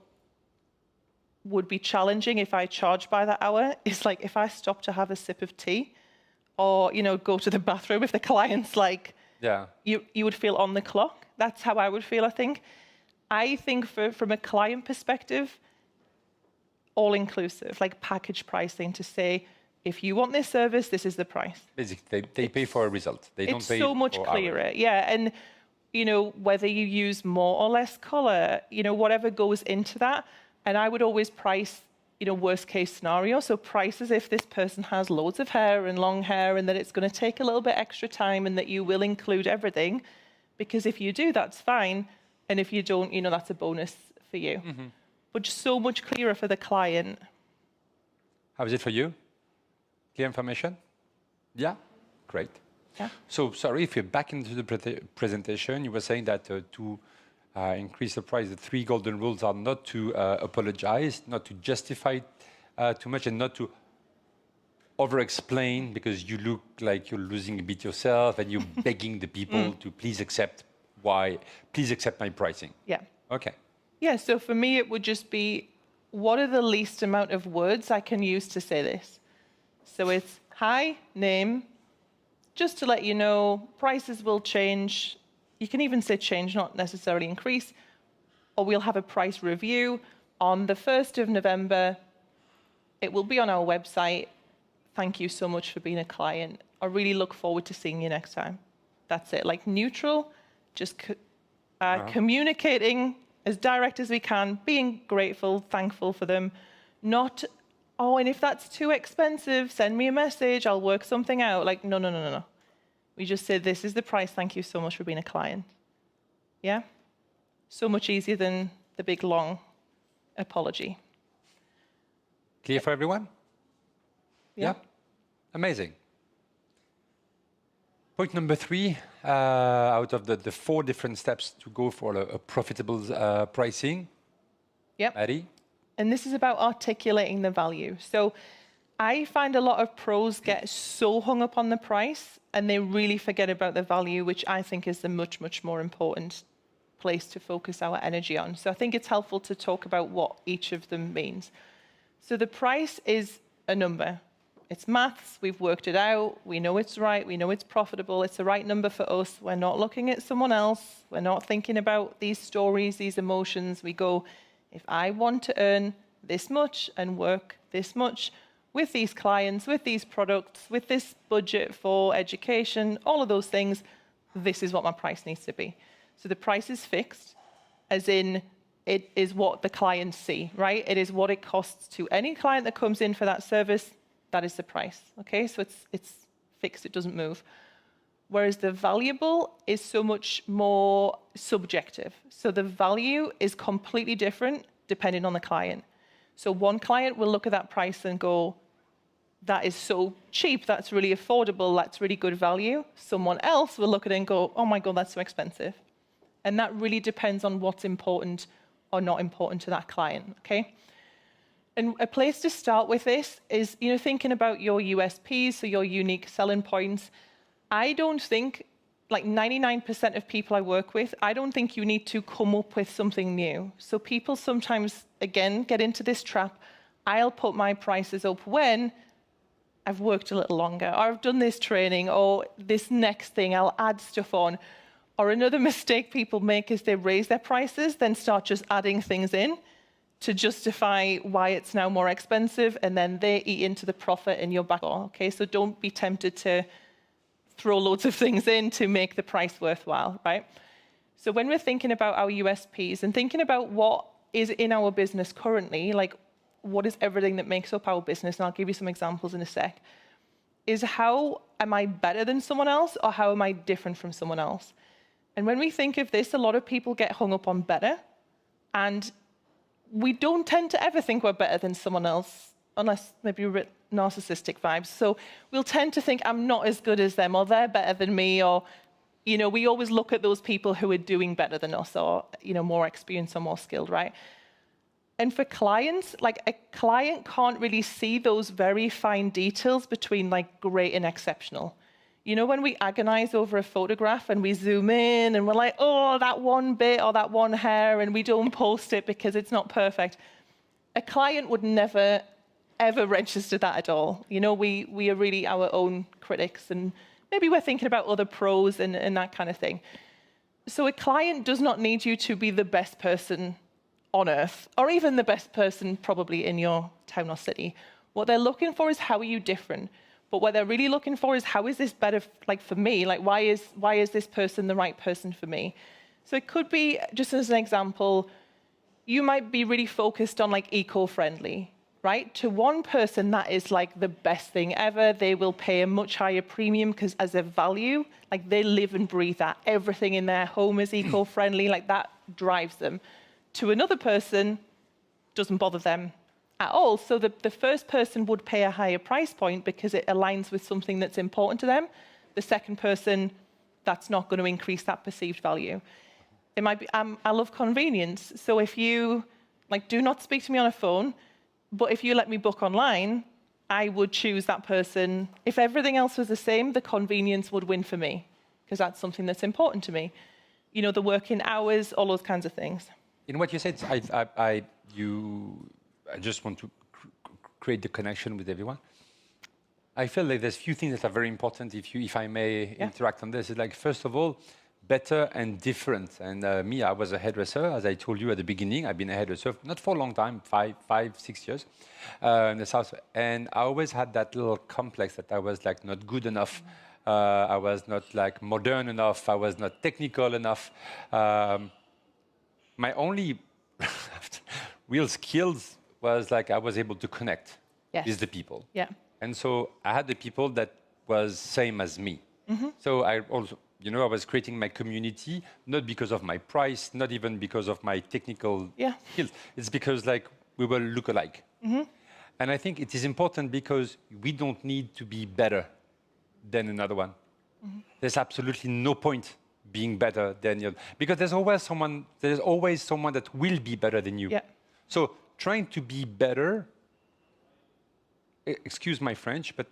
would be challenging if I charge by the hour is like if I stop to have a sip of tea or, you know, go to the bathroom, if the client's like, you would feel on the clock. That's how I would feel, I think. I think from a client perspective, all-inclusive, like package pricing to say, if you want this service, this is the price. Basically, they pay for a result. They don't pay It's so much clearer, yeah. And, you know, whether you use more or less color, you know, whatever goes into that. And I would always price, you know, worst case scenario. So price as if this person has loads of hair and long hair and that it's going to take a little bit extra time and that you will include everything. Because if you do, that's fine. And if you don't, you know, that's a bonus for you. But just so much clearer for the client. How is it for you? Clear information? Yeah? Great. Yeah. So, sorry, if you're back into the presentation, you were saying that to increase the price, the 3 golden rules are not to apologize, not to justify too much, and not to over-explain because you look like you're losing a bit yourself and you're begging the people to please accept my pricing. Yeah. Okay. Yeah, so for me, it would just be, what are the least amount of words I can use to say this? So it's, hi, name, just to let you know, prices will change. You can even say change, not necessarily increase. Or we'll have a price review on the 1st of November. It will be on our website. Thank you so much for being a client. I really look forward to seeing you next time. That's it, like neutral, just communicating as direct as we can, being grateful, thankful for them, not, oh, and if that's too expensive, send me a message, I'll work something out. Like, no, no, no, no, no. We just say, this is the price, thank you so much for being a client. Yeah? So much easier than the big, long apology. Clear for everyone? Yeah. Amazing. Point number 3, out of the 4 different steps to go for a profitable pricing. Yep. Maddie? And this is about articulating the value. So I find a lot of pros get so hung up on the price and they really forget about the value, which I think is the much, much more important place to focus our energy on. So I think it's helpful to talk about what each of them means. So the price is a number. It's maths, we've worked it out, we know it's right, we know it's profitable, it's the right number for us. We're not looking at someone else, we're not thinking about these stories, these emotions. We go, if I want to earn this much and work this much with these clients, with these products, with this budget for education, all of those things, this is what my price needs to be. So the price is fixed, as in it is what the clients see, right? It is what it costs to any client that comes in for that service. That is the price, okay? So it's fixed, it doesn't move. Whereas the valuable is so much more subjective. So the value is completely different depending on the client. So one client will look at that price and go, that is so cheap, that's really affordable, that's really good value. Someone else will look at it and go, oh my God, that's so expensive. And that really depends on what's important or not important to that client, okay? And a place to start with this is, you know, thinking about your USPs, so your unique selling points. I don't think, like 99% of people I work with, I don't think you need to come up with something new. So people sometimes, again, get into this trap. I'll put my prices up when I've worked a little longer, or I've done this training, or this next thing, I'll add stuff on. Or another mistake people make is they raise their prices, then start just adding things in to justify why it's now more expensive, and then they eat into the profit and you're back on, okay? So don't be tempted to throw loads of things in to make the price worthwhile, right? So when we're thinking about our USPs and thinking about what is in our business currently, like what is everything that makes up our business, and I'll give you some examples in a sec, is how am I better than someone else or how am I different from someone else? And when we think of this, a lot of people get hung up on better, and we don't tend to ever think we're better than someone else, unless maybe we're narcissistic vibes. So we'll tend to think, I'm not as good as them, or they're better than me, or, you know, we always look at those people who are doing better than us, or, you know, more experienced or more skilled, right? And for clients, like a client can't really see those very fine details between like great and exceptional. You know, when we agonize over a photograph and we zoom in and we're like, oh, that one bit or that one hair, and we don't post it because it's not perfect. A client would never, ever register that at all. You know, we are really our own critics, and maybe we're thinking about other pros and that kind of thing. So a client does not need you to be the best person on earth, or even the best person probably in your town or city. What they're looking for is, how are you different? But what they're really looking for is, how is this better, like, for me? Like, why is this person the right person for me? So it could be, just as an example, you might be really focused on like eco-friendly, right? To one person, that is like the best thing ever. They will pay a much higher premium because as a value, like they live and breathe that. Everything in their home is eco-friendly, like that drives them. To another person, doesn't bother them at all. So the first person would pay a higher price point because it aligns with something that's important to them. The second person, that's not going to increase that perceived value. It might be, I love convenience. So if you, like, do not speak to me on a phone, but if you let me book online, I would choose that person. If everything else was the same, the convenience would win for me, because that's something that's important to me. You know, the working hours, all those kinds of things. In what you said, I just want to create the connection with everyone. I feel like there's few things that are very important, if I may interact on this. It's like, first of all, better and different. And me, I was a hairdresser, as I told you at the beginning. I've been a hairdresser, not for a long time, 6 years in the South. And I always had that little complex that I was like not good enough. I was not like modern enough. I was not technical enough. My only real skills was like I was able to connect with the people. Yeah. And so I had the people that was same as me. So I also, you know, I was creating my community, not because of my price, not even because of my technical skills. It's because like we will look alike. And I think it is important because we don't need to be better than another one. There's absolutely no point being better than you, because there's always someone that will be better than you. So trying to be better, excuse my French, but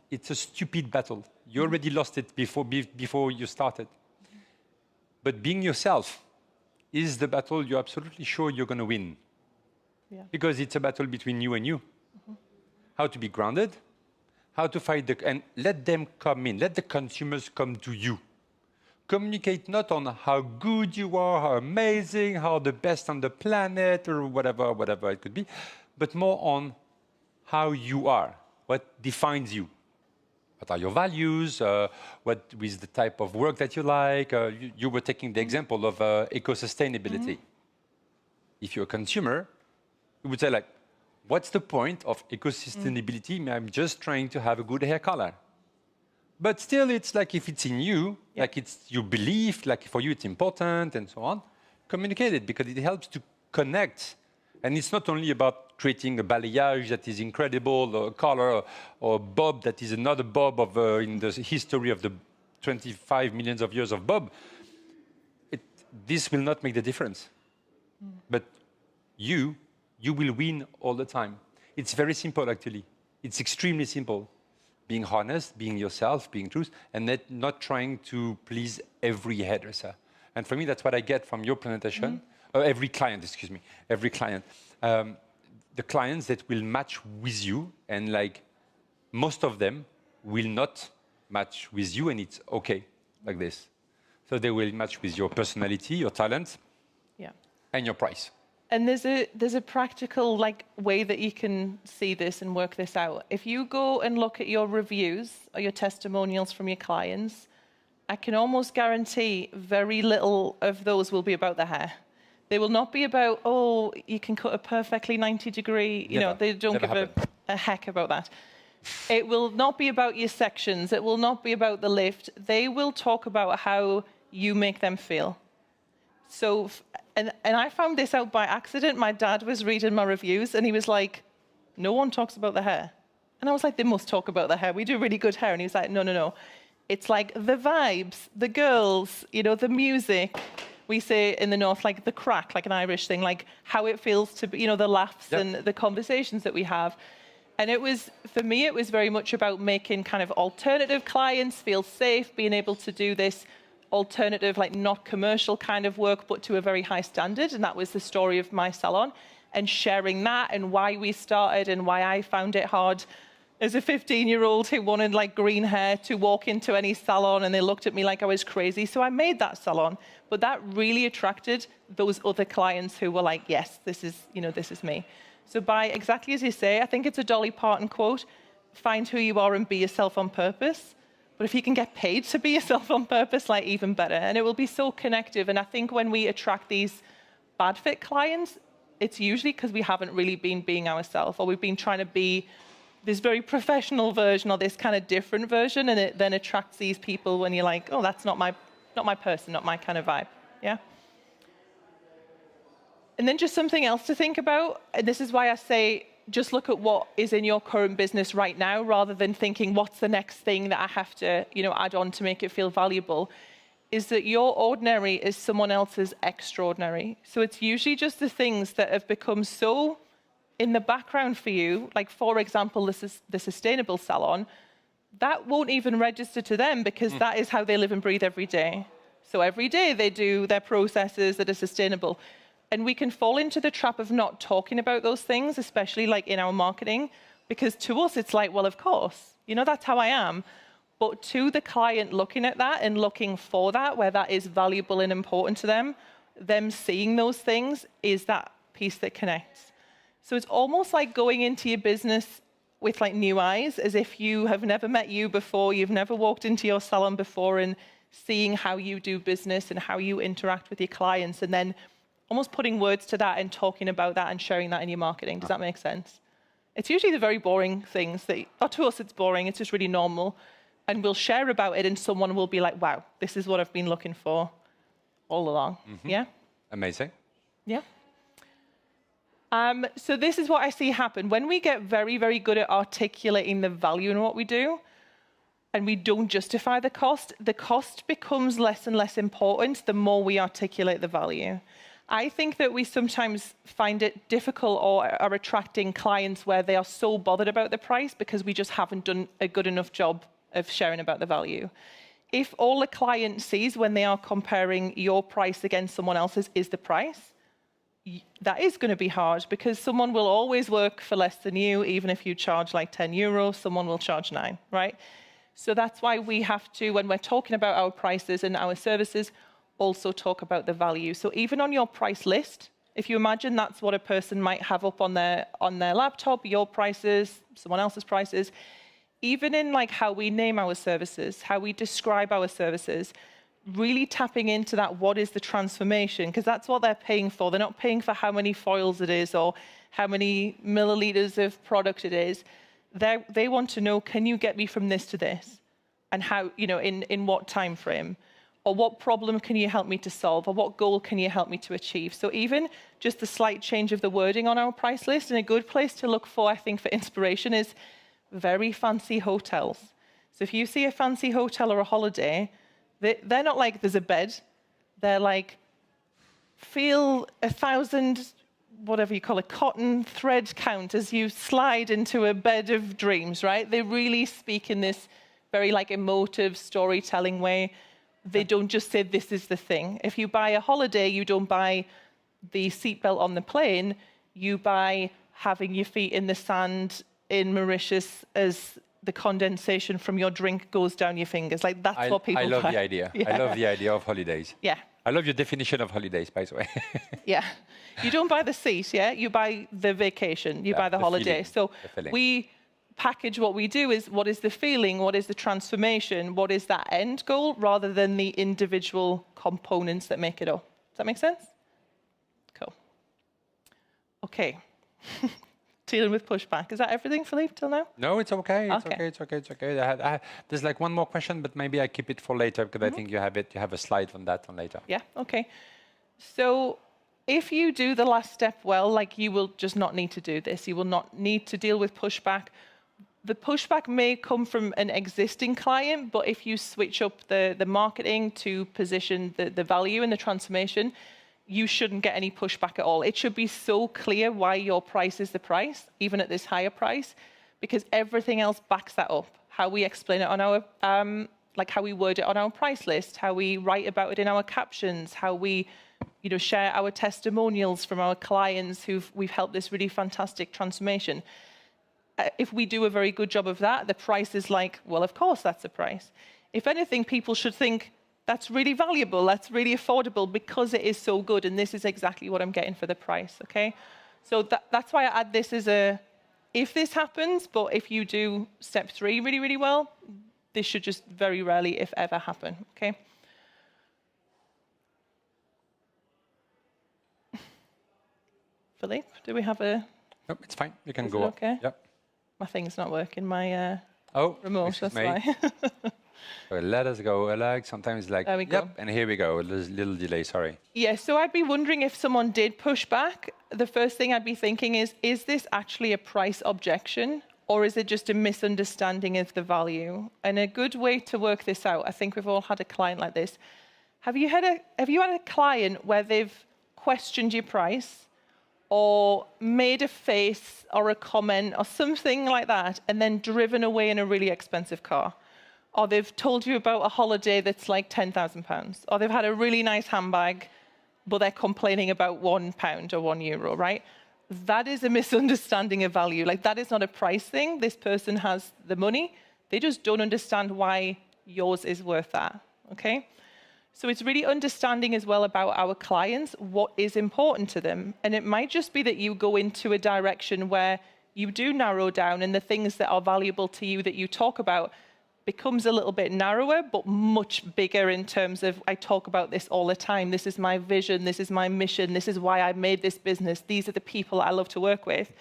it's a stupid battle. You already lost it before you started. But being yourself is the battle you're absolutely sure you're going to win. Because it's a battle between you and you. How to be grounded, how to fight and let them come in, let the consumers come to you. Communicate not on how good you are, how amazing, how the best on the planet, or whatever it could be, but more on how you are, what defines you. What are your values? What is the type of work that you like? You were taking the example of eco-sustainability. If you're a consumer, you would say, like, what's the point of eco-sustainability? I'm just trying to have a good hair color. But still, it's like if it's in you, like it's your belief, like for you it's important and so on, communicate it because it helps to connect. And it's not only about creating a balayage that is incredible, or a color, or a bob that is another bob in the history of the 25 millions of years of bob. This will not make the difference. But you will win all the time. It's very simple, actually. It's extremely simple. Being honest, being yourself, being truth, and not trying to please every hairdresser. And for me, that's what I get from your presentation. Every client, excuse me, every client. The clients that will match with you, and like most of them will not match with you, and it's okay like this. So they will match with your personality, your talent, and your price. And there's a practical way that you can see this and work this out. If you go and look at your reviews or your testimonials from your clients, I can almost guarantee very little of those will be about the hair. They will not be about, oh, you can cut a perfectly 90-degree, you know, they don't give a heck about that. It will not be about your sections. It will not be about the lift. They will talk about how you make them feel. So, and I found this out by accident. My dad was reading my reviews and he was like, no one talks about the hair. And I was like, they must talk about the hair. We do really good hair. And he was like, no, no, no. It's like the vibes, the girls, you know, the music. We say in the North, like the crack, like an Irish thing, like how it feels to be, you know, the laughs and the conversations that we have. And it was, for me, it was very much about making kind of alternative clients feel safe, being able to do this alternative, like not commercial kind of work, but to a very high standard. And that was the story of my salon, and sharing that and why we started and why I found it hard as a 15-year-old who wanted like green hair to walk into any salon, and they looked at me like I was crazy. So I made that salon, but that really attracted those other clients who were like, yes, this is, you know, this is me. So by exactly as you say, I think it's a Dolly Parton quote, find who you are and be yourself on purpose. But if you can get paid to be yourself on purpose, like even better. And it will be so connective. And I think when we attract these bad fit clients, it's usually because we haven't really been being ourselves, or we've been trying to be this very professional version or this kind of different version, and it then attracts these people when you're like, oh, that's not my person, not my kind of vibe. Yeah. And then just something else to think about, and this is why I say just look at what is in your current business right now, rather than thinking what's the next thing that I have to, you know, add on to make it feel valuable, is that your ordinary is someone else's extraordinary. So it's usually just the things that have become so in the background for you, like for example, this is the sustainable salon, that won't even register to them because that is how they live and breathe every day. So every day they do their processes that are sustainable. And we can fall into the trap of not talking about those things, especially like in our marketing, because to us it's like, well, of course, you know, that's how I am. But to the client looking at that and looking for that, where that is valuable and important to them seeing those things is that piece that connects. So it's almost like going into your business with like new eyes, as if you have never met you before, you've never walked into your salon before, and seeing how you do business and how you interact with your clients, and then almost putting words to that and talking about that and sharing that in your marketing. Does that make sense? It's usually the very boring things that, or to us it's boring, it's just really normal. And we'll share about it and someone will be like, wow, this is what I've been looking for all along. Yeah? Amazing. Yeah. So this is what I see happen. When we get very, very good at articulating the value in what we do, and we don't justify the cost becomes less and less important the more we articulate the value. I think that we sometimes find it difficult or are attracting clients where they are so bothered about the price because we just haven't done a good enough job of sharing about the value. If all the client sees when they are comparing your price against someone else's is the price, that is going to be hard because someone will always work for less than you. Even if you charge like 10 euros, someone will charge 9, right? So that's why we have to, when we're talking about our prices and our services, also talk about the value. So even on your price list, if you imagine that's what a person might have up on their laptop, your prices, someone else's prices, even in like how we name our services, how we describe our services, really tapping into that, what is the transformation? Because that's what they're paying for. They're not paying for how many foils it is or how many milliliters of product it is. They want to know, can you get me from this to this? And how, you know, in what time frame? Or what problem can you help me to solve? Or what goal can you help me to achieve? So even just the slight change of the wording on our price list, and a good place to look for, I think, for inspiration is very fancy hotels. So if you see a fancy hotel or a holiday, they're not like there's a bed. They're like, feel 1,000, whatever you call it, cotton thread count as you slide into a bed of dreams, right? They really speak in this very like emotive storytelling way. They don't just say this is the thing. If you buy a holiday, you don't buy the seatbelt on the plane. You buy having your feet in the sand in Mauritius as the condensation from your drink goes down your fingers. Like that's what people buy. I love the idea. Yeah. I love the idea of holidays. Yeah. I love your definition of holidays, by the way. Yeah. You don't buy the seat, yeah? You buy the vacation. You buy the holiday. Feeling. So we package what we do is what is the feeling, what is the transformation, what is that end goal, rather than the individual components that make it up. Does that make sense? Cool. Okay. Dealing with pushback. Is that everything, Philippe, till now? No, it's okay. It's okay. There's like one more question, but maybe I keep it for later because I think you have it. You have a slide on that on later. Yeah. Okay. So if you do the last step well, like you will just not need to do this. You will not need to deal with pushback. The pushback may come from an existing client, but if you switch up the marketing to position the value and the transformation, you shouldn't get any pushback at all. It should be so clear why your price is the price, even at this higher price, because everything else backs that up. How we explain it on our, like how we word it on our price list, how we write about it in our captions, how we, you know, share our testimonials from our clients we've helped this really fantastic transformation. If we do a very good job of that, the price is like, well, of course that's the price. If anything, people should think that's really valuable, that's really affordable because it is so good, and this is exactly what I'm getting for the price, okay? So that's why I add this as a, if this happens, but if you do step 3 really, really well, this should just very rarely, if ever, happen, okay? Philippe, do we have a... No, it's fine. You can go. Okay. Yep. My thing's not working. My remote. That's me. why. So let us go. Like sometimes, like there we go. Yep. And here we go. There's a little delay. Sorry. Yeah. So I'd be wondering if someone did push back. The first thing I'd be thinking is this actually a price objection, or is it just a misunderstanding of the value? And a good way to work this out, I think we've all had a client like this. Have you had a client where they've questioned your price, or made a face or a comment or something like that, and then driven away in a really expensive car? Or they've told you about a holiday that's like £10,000, or they've had a really nice handbag, but they're complaining about £1 or €1, right? That is a misunderstanding of value. Like, that is not a price thing. This person has the money. They just don't understand why yours is worth that, okay? So it's really understanding as well about our clients, what is important to them. And it might just be that you go into a direction where you do narrow down, and the things that are valuable to you that you talk about becomes a little bit narrower, but much bigger in terms of, I talk about this all the time. This is my vision. This is my mission. This is why I made this business. These are the people I love to work with.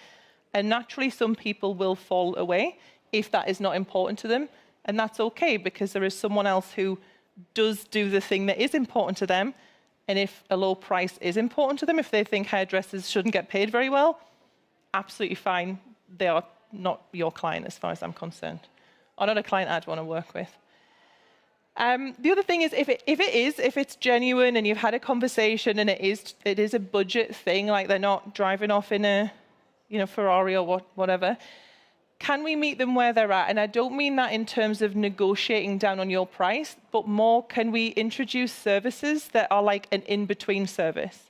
And naturally, some people will fall away if that is not important to them. And that's okay, because there is someone else who does do the thing that is important to them. And if a low price is important to them, if they think hairdressers shouldn't get paid very well, absolutely fine. They are not your client as far as I'm concerned, or not a client I'd want to work with. The other thing is, if it's genuine and you've had a conversation and it is a budget thing, like they're not driving off in a, you know, Ferrari or whatever, can we meet them where they're at? And I don't mean that in terms of negotiating down on your price, but more, can we introduce services that are like an in-between service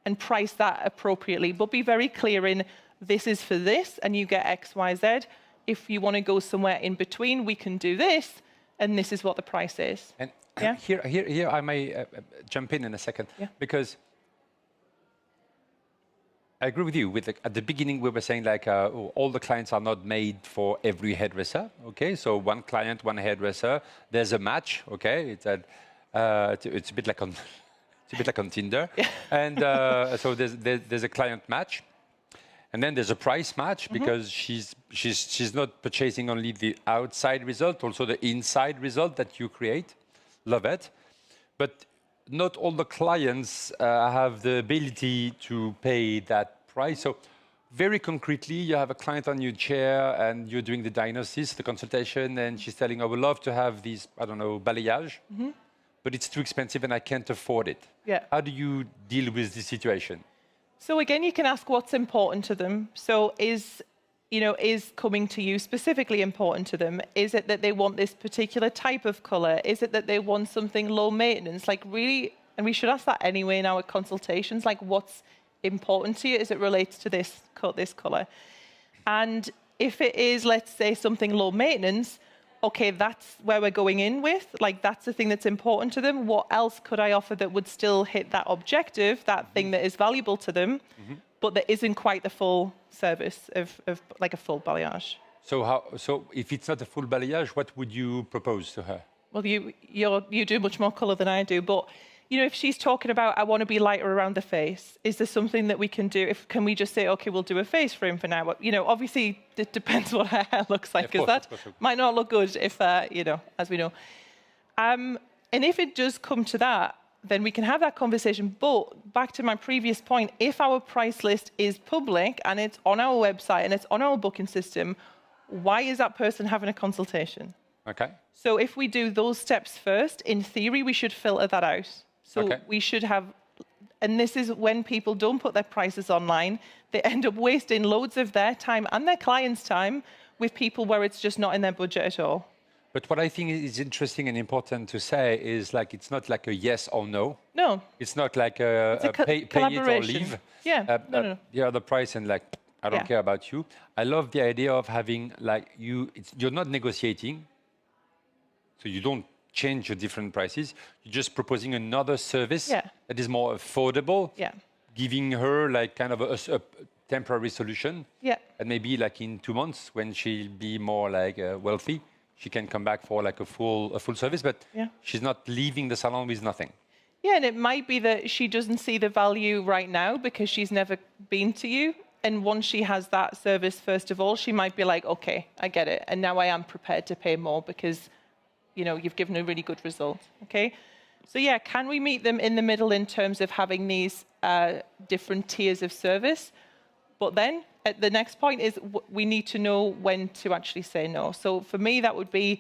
and price that appropriately, but be very clear in, this is for this and you get X, Y, Z. If you want to go somewhere in between, we can do this, and this is what the price is. And yeah? here I may jump in a second, because I agree with you. At the beginning, we were saying like all the clients are not made for every hairdresser. Okay, so one client, one hairdresser. There's a match. Okay, it's a bit like on Tinder, and so there's a client match, and then there's a price match, because she's not purchasing only the outside result, also the inside result that you create. Love it, but not all the clients have the ability to pay that price. So very concretely, you have a client on your chair and you're doing the diagnosis, the consultation, and she's telling, I would love to have these, I don't know, balayage, but it's too expensive and I can't afford it. Yeah. How do you deal with this situation? So again, you can ask what's important to them. So is coming to you specifically important to them? Is it that they want this particular type of color? Is it that they want something low maintenance? Like really, and we should ask that anyway in our consultations, like what's important to you as it relates to this color? And if it is, let's say, something low maintenance, okay, that's where we're going in with, like that's the thing that's important to them. What else could I offer that would still hit that objective, that thing that is valuable to them, but that isn't quite the full service of like a full balayage? So if it's not a full balayage, what would you propose to her? Well, you do much more color than I do, but you know, if she's talking about, I want to be lighter around the face, is there something that we can do? Can we just say, okay, we'll do a face frame for now? You know, obviously it depends what her hair looks like, because that might not look good if, you know, as we know. And if it does come to that, then we can have that conversation. But back to my previous point, if our price list is public and it's on our website and it's on our booking system, why is that person having a consultation? Okay. So if we do those steps first, in theory, we should filter that out. So we should have, and this is when people don't put their prices online, they end up wasting loads of their time and their clients' time with people where it's just not in their budget at all. But what I think is interesting and important to say is like it's not like a yes or no. No. It's not like a pay it or leave. Yeah. No. Here are the price and like I don't care about you. I love the idea of having like you're not negotiating, so you don't change your different prices. You're just proposing another service that is more affordable. Yeah. Giving her like kind of a temporary solution. Yeah. And maybe like in 2 months when she'll be more like wealthy, she can come back for like a full service, but she's not leaving the salon with nothing. Yeah, and it might be that she doesn't see the value right now because she's never been to you. And once she has that service, first of all, she might be like, okay, I get it. And now I am prepared to pay more because, you know, you've given a really good result, okay? So yeah, can we meet them in the middle in terms of having these different tiers of service? But then at the next point is we need to know when to actually say no. So for me, that would be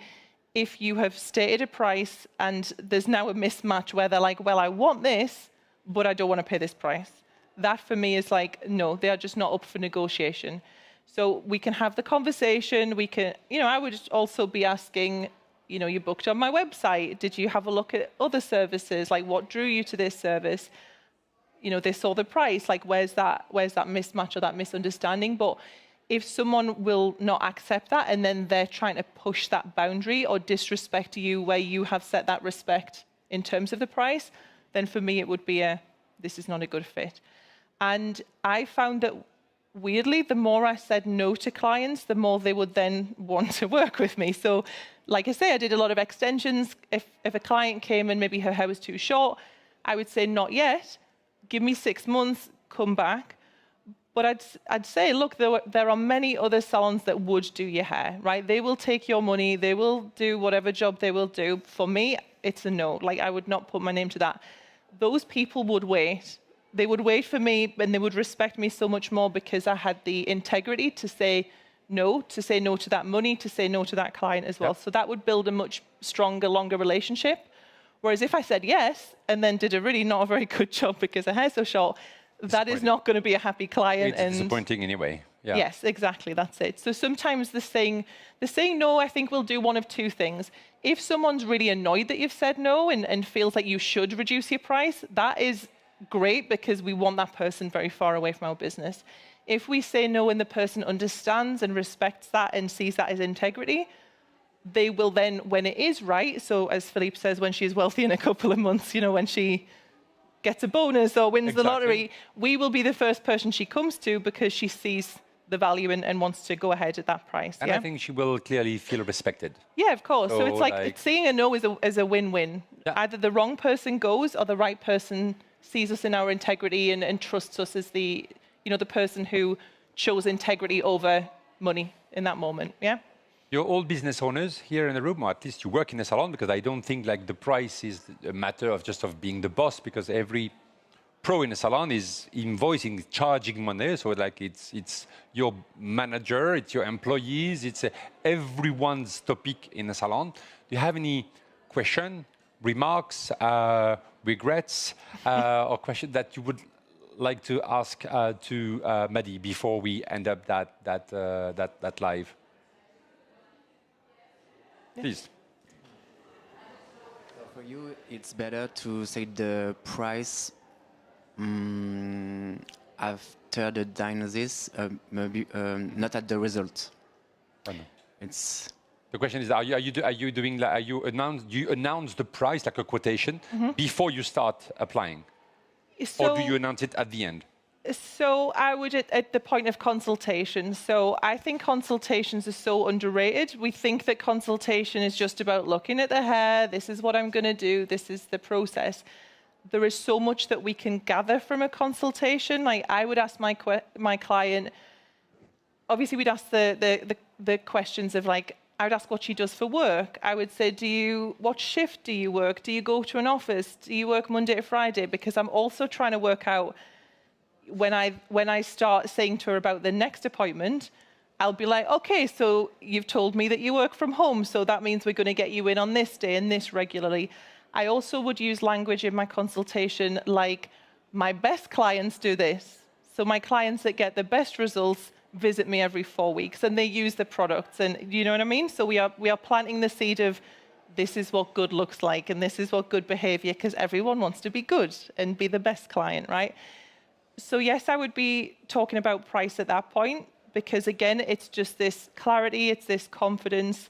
if you have stated a price and there's now a mismatch where they're like, well, I want this, but I don't want to pay this price. That for me is like, no, they are just not up for negotiation. So we can have the conversation. We can, you know, I would also be asking, you know, you booked on my website. Did you have a look at other services? Like what drew you to this service? You know, they saw the price, like where's that mismatch or that misunderstanding? But if someone will not accept that and then they're trying to push that boundary or disrespect you where you have set that respect in terms of the price, then for me it would be this is not a good fit. And I found that weirdly, the more I said no to clients, the more they would then want to work with me. So like I say, I did a lot of extensions. If a client came and maybe her hair was too short, I would say not yet. Give me 6 months, come back. But I'd say, look, there are many other salons that would do your hair, right? They will take your money. They will do whatever job they will do. For me, it's a no. Like, I would not put my name to that. Those people would wait. They would wait for me, and they would respect me so much more because I had the integrity to say no to that money, to say no to that client as well. So that would build a much stronger, longer relationship. Whereas if I said yes and then did a really not a very good job because her hair's so short, that is not going to be a happy client. It's disappointing anyway. Yeah. Yes, exactly. That's it. So sometimes the saying no, I think will do one of two things. If someone's really annoyed that you've said no and feels like you should reduce your price, that is great because we want that person very far away from our business. If we say no and the person understands and respects that and sees that as integrity, they will then, when it is right, so as Philippe says, when she's wealthy in a couple of months, you know, when she gets a bonus or wins the lottery, we will be the first person she comes to because she sees the value and wants to go ahead at that price. And I think she will clearly feel respected. Yeah, of course. So it's like saying a no is a win-win. Yeah. Either the wrong person goes or the right person sees us in our integrity and trusts us as the, you know, the person who chose integrity over money in that moment. Yeah. You're all business owners here in the room, or at least you work in a salon, because I don't think like the price is a matter of just of being the boss, because every pro in a salon is invoicing, charging money. So like it's your manager, it's your employees, it's everyone's topic in a salon. Do you have any question, remarks, regrets, or question that you would like to ask to Maddie before we end up that live? Please. So for you, it's better to say the price after the diagnosis, maybe not at the result. Oh, no. It's the question is: do you announce the price like a quotation before you start applying, or do you announce it at the end? So I would at the point of consultation. So I think consultations are so underrated. We think that consultation is just about looking at the hair. This is what I'm going to do. This is the process. There is so much that we can gather from a consultation. Like I would ask my client. Obviously, we'd ask the questions of like I would ask what she does for work. I would say, what shift do you work? Do you go to an office? Do you work Monday to Friday? Because I'm also trying to work out. When I start saying to her about the next appointment, I'll be like, okay, so you've told me that you work from home, so that means we're going to get you in on this day and this regularly. I also would use language in my consultation like, my best clients do this. So my clients that get the best results visit me every 4 weeks and they use the products, and you know what I mean? So we are planting the seed of this is what good looks like and this is what good behavior, because everyone wants to be good and be the best client, right? So yes, I would be talking about price at that point, because again, it's just this clarity, it's this confidence,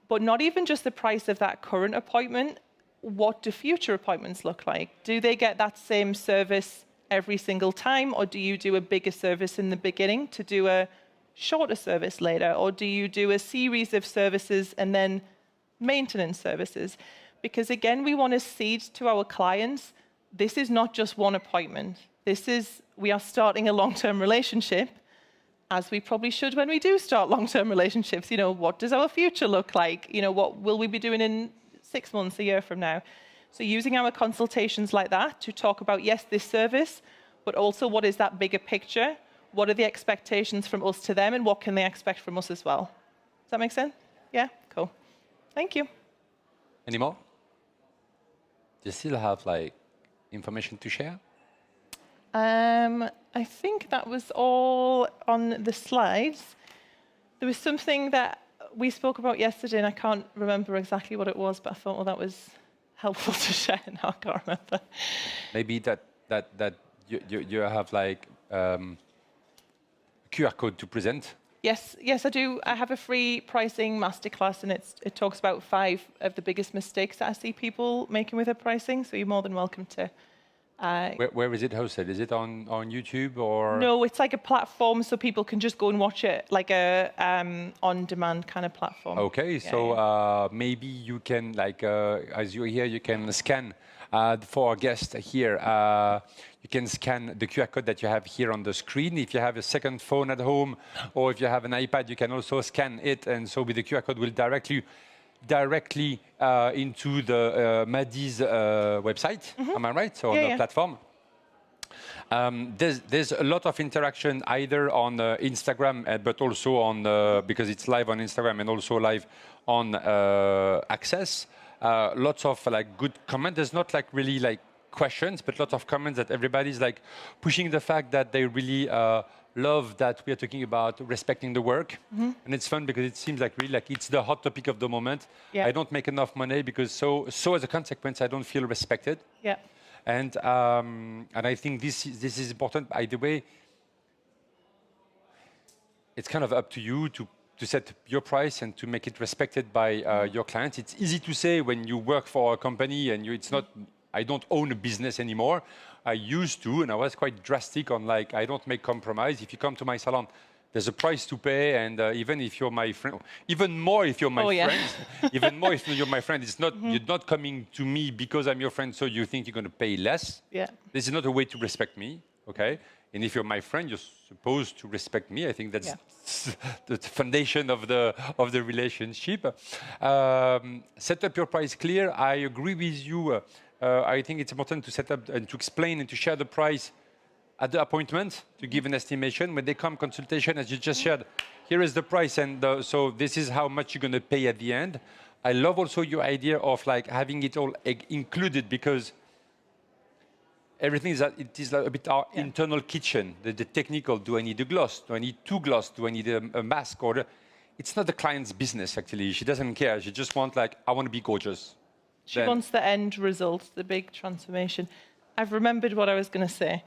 but not even just the price of that current appointment. What do future appointments look like? Do they get that same service every single time, or do you do a bigger service in the beginning to do a shorter service later, or do you do a series of services and then maintenance services? Because again, we want to seed to our clients, this is not just one appointment. We are starting a long-term relationship, as we probably should when we do start long-term relationships. You know, what does our future look like? You know, what will we be doing in 6 months, a year from now? So using our consultations like that to talk about, yes, this service, but also what is that bigger picture? What are the expectations from us to them, and what can they expect from us as well? Does that make sense? Yeah, cool. Thank you. Any more? Do you still have like information to share? I think that was all on the slides. There was something that we spoke about yesterday, and I can't remember exactly what it was, but I thought, well, that was helpful to share. Now I can't remember. Maybe that you have like QR code to present. Yes, I do. I have a free pricing masterclass, and it talks about 5 of the biggest mistakes that I see people making with their pricing. So you're more than welcome to. Where is it hosted? Is it on YouTube or? No, it's like a platform, so people can just go and watch it, like a on-demand kind of platform. Okay, yeah, so maybe you can, like, as you're here, you can scan for our guest here. You can scan the QR code that you have here on the screen. If you have a second phone at home, or if you have an iPad, you can also scan it, and so with the QR code, will directly into the Maddie's website. Am I right? So on the platform. There's a lot of interaction either on Instagram, but also on because it's live on Instagram and also live on Access. Lots of like good comments. There's not like really like questions, but lots of comments that everybody's like pushing the fact that they really love that we are talking about respecting the work. And it's fun because it seems like really like it's the hot topic of the moment. I don't make enough money because so as a consequence I don't feel respected. And I think this is important. By the way, it's kind of up to you to set your price and to make it respected by your clients. It's easy to say when you work for a company and it's not. I don't own a business anymore. I used to, and I was quite drastic on like, I don't make compromise. If you come to my salon, there's a price to pay, and even if you're my friend, even more if you're my friend, even more if you're my friend, it's not, you're not coming to me because I'm your friend, so you think you're going to pay less. This is not a way to respect me, okay? And if you're my friend, you're supposed to respect me. I think that's the foundation of the relationship. Set up your price clear. I agree with you. I think it's important to set up and to explain and to share the price at the appointment, to give an estimation. When they come consultation, as you just shared, here is the price, and so this is how much you're going to pay at the end. I love also your idea of like having it all included, because everything is that it is like a bit our internal kitchen. The technical, do I need a gloss? Do I need 2 gloss? Do I need a mask? Or it's not the client's business, actually. She doesn't care. She just wants like, I want to be gorgeous. She wants the end result, the big transformation. I've remembered what I was going to say.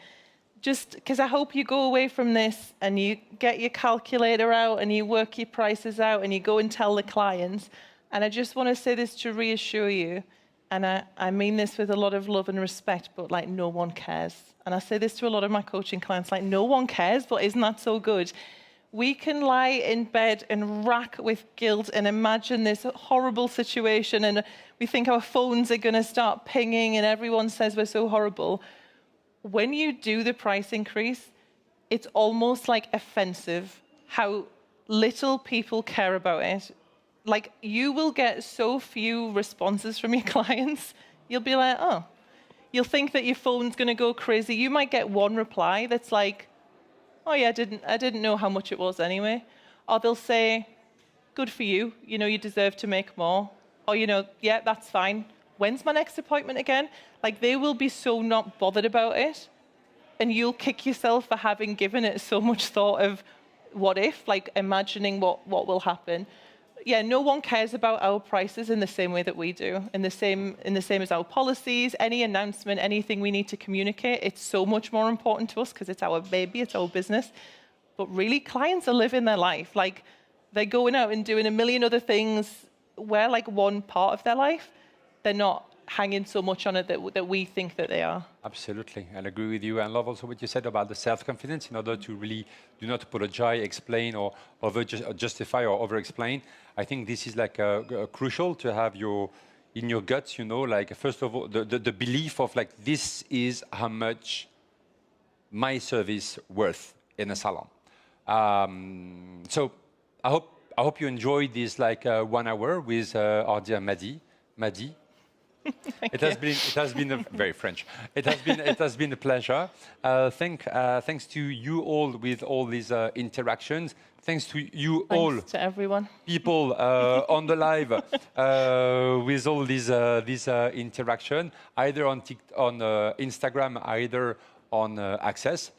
Just because I hope you go away from this and you get your calculator out and you work your prices out and you go and tell the clients. And I just want to say this to reassure you, and I mean this with a lot of love and respect, but like no one cares. And I say this to a lot of my coaching clients, like no one cares, but isn't that so good? We can lie in bed and rack with guilt and imagine this horrible situation, and we think our phones are going to start pinging and everyone says we're so horrible. When you do the price increase, it's almost like offensive how little people care about it. Like, you will get so few responses from your clients. You'll be like, oh, you'll think that your phone's going to go crazy. You might get one reply that's like, oh yeah, I didn't know how much it was anyway. Or they'll say, good for you, you know, you deserve to make more. Or, you know, yeah, that's fine. When's my next appointment again? Like, they will be so not bothered about it. And you'll kick yourself for having given it so much thought of, what if, like imagining what will happen. Yeah, no one cares about our prices in the same way that we do, in the same as our policies, any announcement, anything we need to communicate. It's so much more important to us because it's our baby, it's our business. But really, clients are living their life. Like, they're going out and doing a million other things. We're like one part of their life. They're not hanging so much on it that we think that they are. Absolutely, I agree with you. I love also what you said about the self-confidence in order to really do not apologize, explain, or justify or over-explain. I think this is like crucial to have in your guts, you know, like first of all, the belief of like, this is how much my service worth in a salon. So I hope you enjoyed this like 1 hour with our dear Maddie. It has been very French. It has been a pleasure. Thanks to you all with all these interactions. Thanks to you all. Thanks to everyone. People on the live with all these interaction, either on Instagram, either on Access.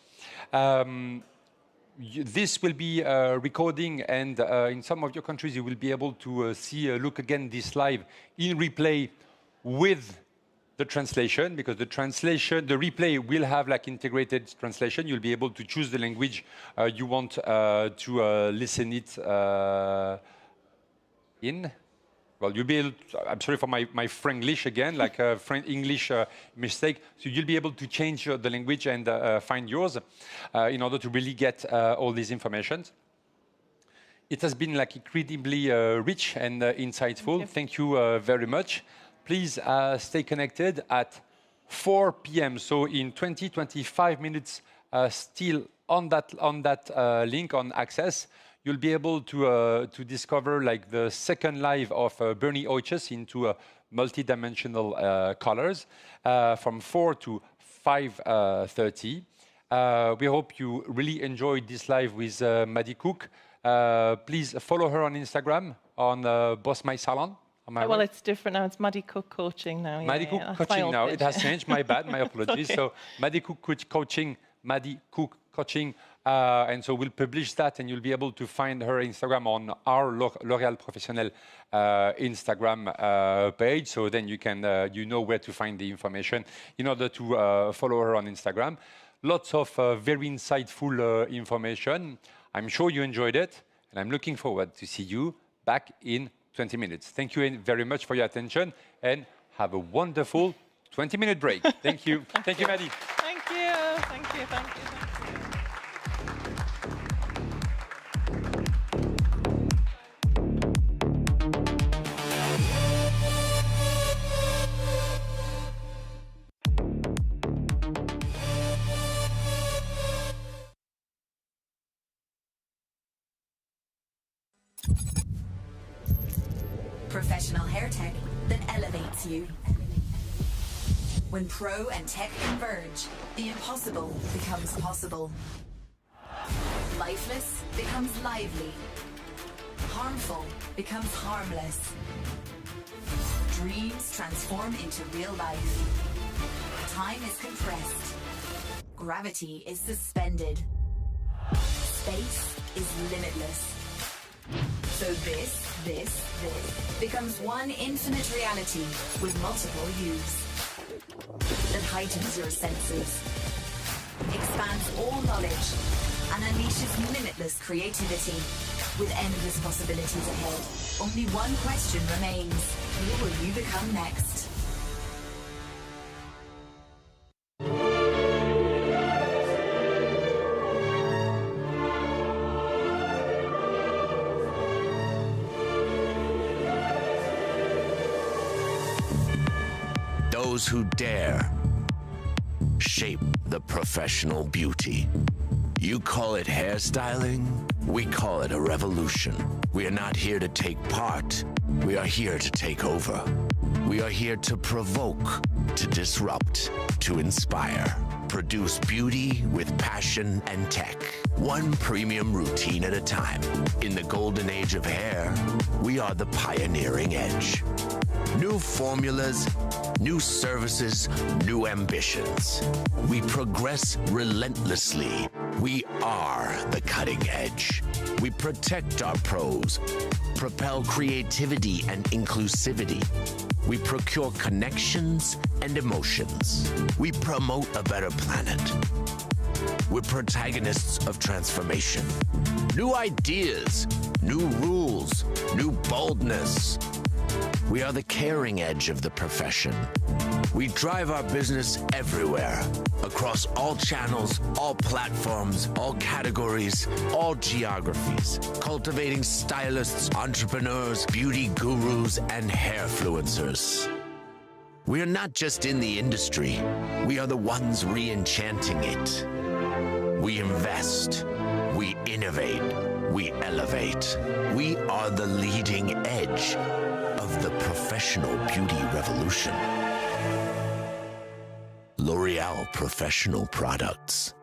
This will be recording, and in some of your countries, you will be able to look again this live in replay with the translation, because the replay will have like integrated translation. You'll be able to choose the language you want to listen it in. Well, you'll be able to, I'm sorry for my Franglish again, like a English mistake. So you'll be able to change the language and find yours in order to really get all these information. It has been like incredibly rich and insightful. Thank you very much. Please stay connected at 4 p.m. So in 20-25 minutes, still on that link on Access, you'll be able to discover like the second live of Berni Ottjes into multidimensional colors from 4 to 5:30. We hope you really enjoyed this live with Maddie Cook. Please follow her on Instagram on Boss My Salon. Well, it's different now. It's Maddie Cook Coaching now. Maddie Cook Coaching now. It has changed. My bad. My apologies. Okay. So Maddie Cook Coaching, Maddie Cook Coaching. And so we'll publish that, and you'll be able to find her Instagram on our L'Oréal Professionnel Instagram page. So then you can, you know where to find the information in order to follow her on Instagram. Lots of very insightful information. I'm sure you enjoyed it, and I'm looking forward to see you back in 20 minutes. Thank you very much for your attention, and have a wonderful 20-minute break. Thank you. Thank you, Maddie. Thank you. Thank you. Thank you. Professional hair tech that elevates you. When pro and tech converge, the impossible becomes possible. Lifeless becomes lively. Harmful becomes harmless. Dreams transform into real life. Time is compressed. Gravity is suspended. Space is limitless. So this becomes one infinite reality with multiple yous that heightens your senses, expands all knowledge, and unleashes limitless creativity with endless possibilities ahead. Only one question remains: who will you become next? Those who dare shape the professional beauty. You call it hairstyling, we call it a revolution. We are not here to take part, we are here to take over. We are here to provoke, to disrupt, to inspire. Produce beauty with passion and tech. One premium routine at a time. In the golden age of hair, we are the pioneering edge. New formulas, new services, new ambitions. We progress relentlessly. We are the cutting edge. We protect our pros, propel creativity and inclusivity. We procure connections and emotions. We promote a better planet. We're protagonists of transformation. New ideas, new rules, new boldness. We are the caring edge of the profession. We drive our business everywhere, across all channels, all platforms, all categories, all geographies, cultivating stylists, entrepreneurs, beauty gurus, and hairfluencers. We are not just in the industry, we are the ones re-enchanting it. We invest, we innovate, we elevate. We are the leading edge of the professional beauty revolution. L'Oréal Professional Products.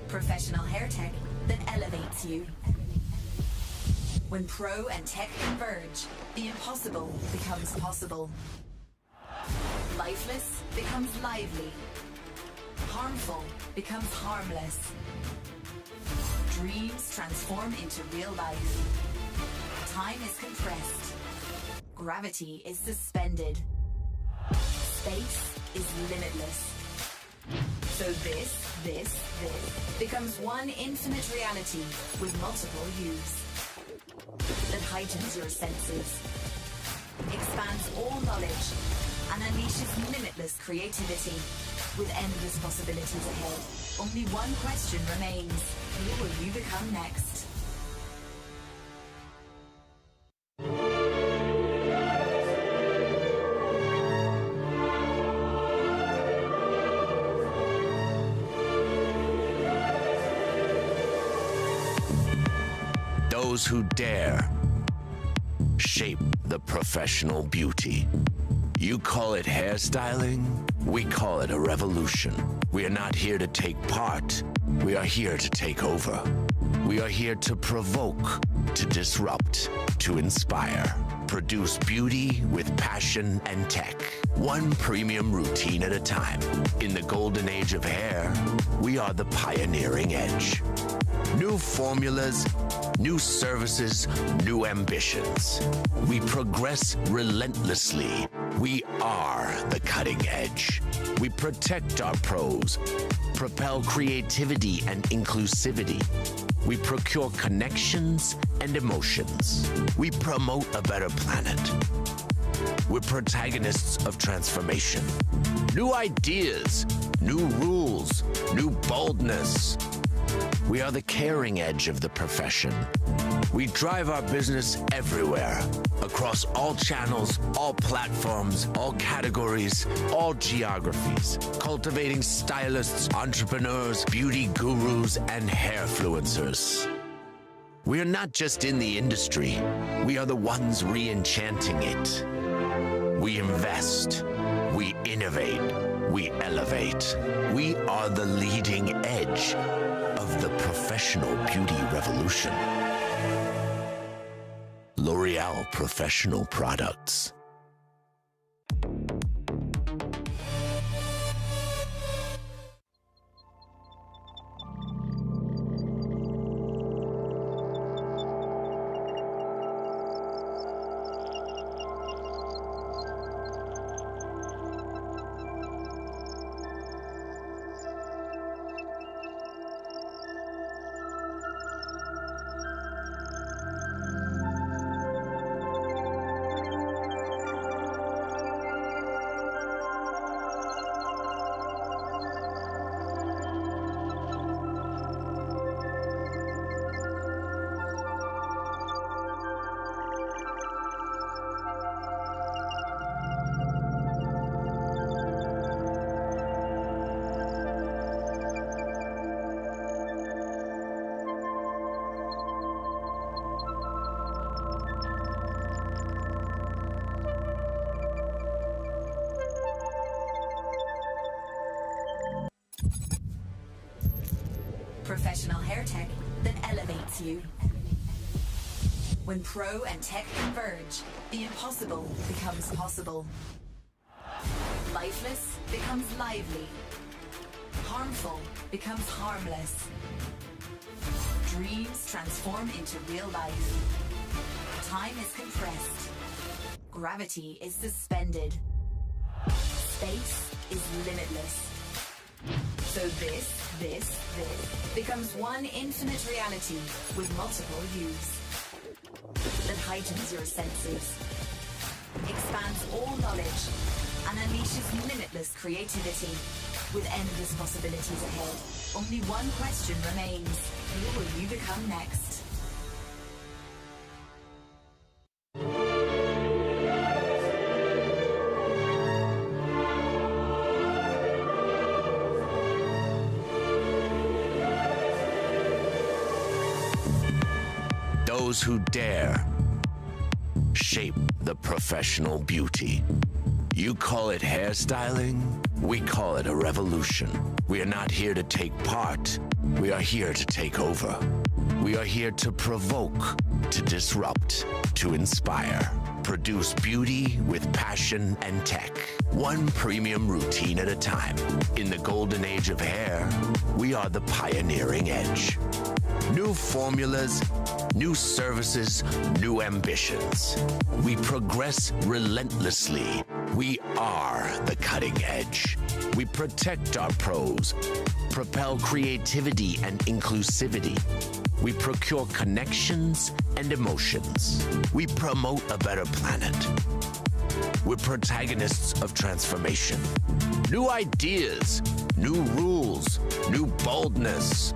Professional hair tech that elevates you. When pro and tech converge, the impossible becomes possible. Lifeless becomes lively. Harmful becomes harmless. Dreams transform into real life. Time is compressed. Gravity is suspended. Space is limitless. So this becomes one infinite reality with multiple views that heightens your senses, expands all knowledge, and unleashes limitless creativity with endless possibilities ahead. Only one question remains: who will you become next? Those who dare shape the professional beauty. You call it hairstyling, we call it a revolution. We are not here to take part, we are here to take over. We are here to provoke, to disrupt, to inspire. Produce beauty with passion and tech. One premium routine at a time. In the golden age of hair, we are the pioneering edge. New formulas, new services, new ambitions. We progress relentlessly. We are the cutting edge. We protect our pros, propel creativity and inclusivity. We procure connections and emotions. We promote a better planet. We're protagonists of transformation. New ideas, new rules, new boldness. We are the caring edge of the profession. We drive our business everywhere, across all channels, all platforms, all categories, all geographies, cultivating stylists, entrepreneurs, beauty gurus, and hairfluencers. We are not just in the industry, we are the ones re-enchanting it. We invest, we innovate, we elevate. We are the leading edge of the professional beauty revolution. L'Oreal Professional Products. Professional hair tech that elevates you. When pro and tech converge, the impossible becomes possible. Lifeless becomes lively. Harmful becomes harmless. Dreams transform into real life. Time is compressed. Gravity is suspended. Space is limitless. So this becomes one infinite reality with multiple views that heightens your senses, expands all knowledge, and unleashes limitless creativity with endless possibilities ahead. Only one question remains: who will you become next? Those who dare shape the professional beauty. You call it hairstyling, we call it a revolution. We are not here to take part, we are here to take over. We are here to provoke, to disrupt, to inspire. Produce beauty with passion and tech. One premium routine at a time. In the golden age of hair, we are the pioneering edge. New formulas, new services, new ambitions. We progress relentlessly. We are the cutting edge. We protect our pros, propel creativity and inclusivity. We procure connections and emotions. We promote a better planet. We're protagonists of transformation. New ideas, new rules, new boldness.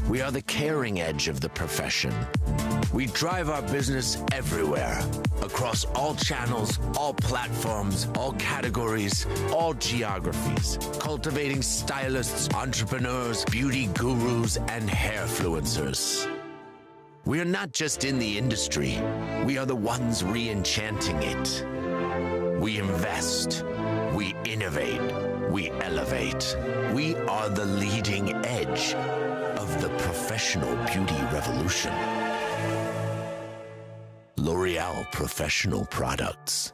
We are the caring edge of the profession. We drive our business everywhere, across all channels, all platforms, all categories, all geographies, cultivating stylists, entrepreneurs, beauty gurus, and hairfluencers. We are not just in the industry, we are the ones re-enchanting it. We invest, we innovate, we elevate. We are the leading edge of the professional beauty revolution. L'Oreal Professional Products.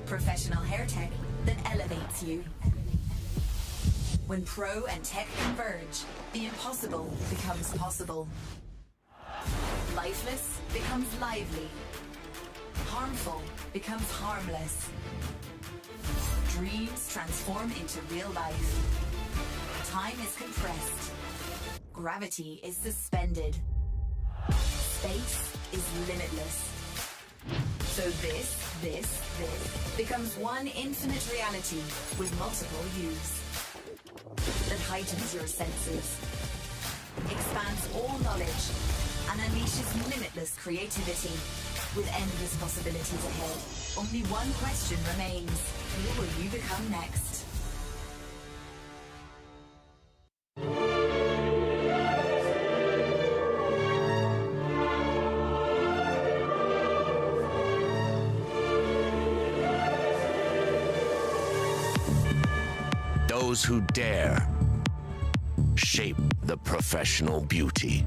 Professional hair tech that elevates you. When pro and tech converge, the impossible becomes possible. Lifeless becomes lively. Harmful becomes harmless. Dreams transform into real life. Time is compressed. Gravity is suspended. Space is limitless. So this becomes one infinite reality with multiple views. That heightens your senses, expands all knowledge, and unleashes limitless creativity. With endless possibilities ahead, only one question remains. Who will you become next? Those who dare shape the professional beauty.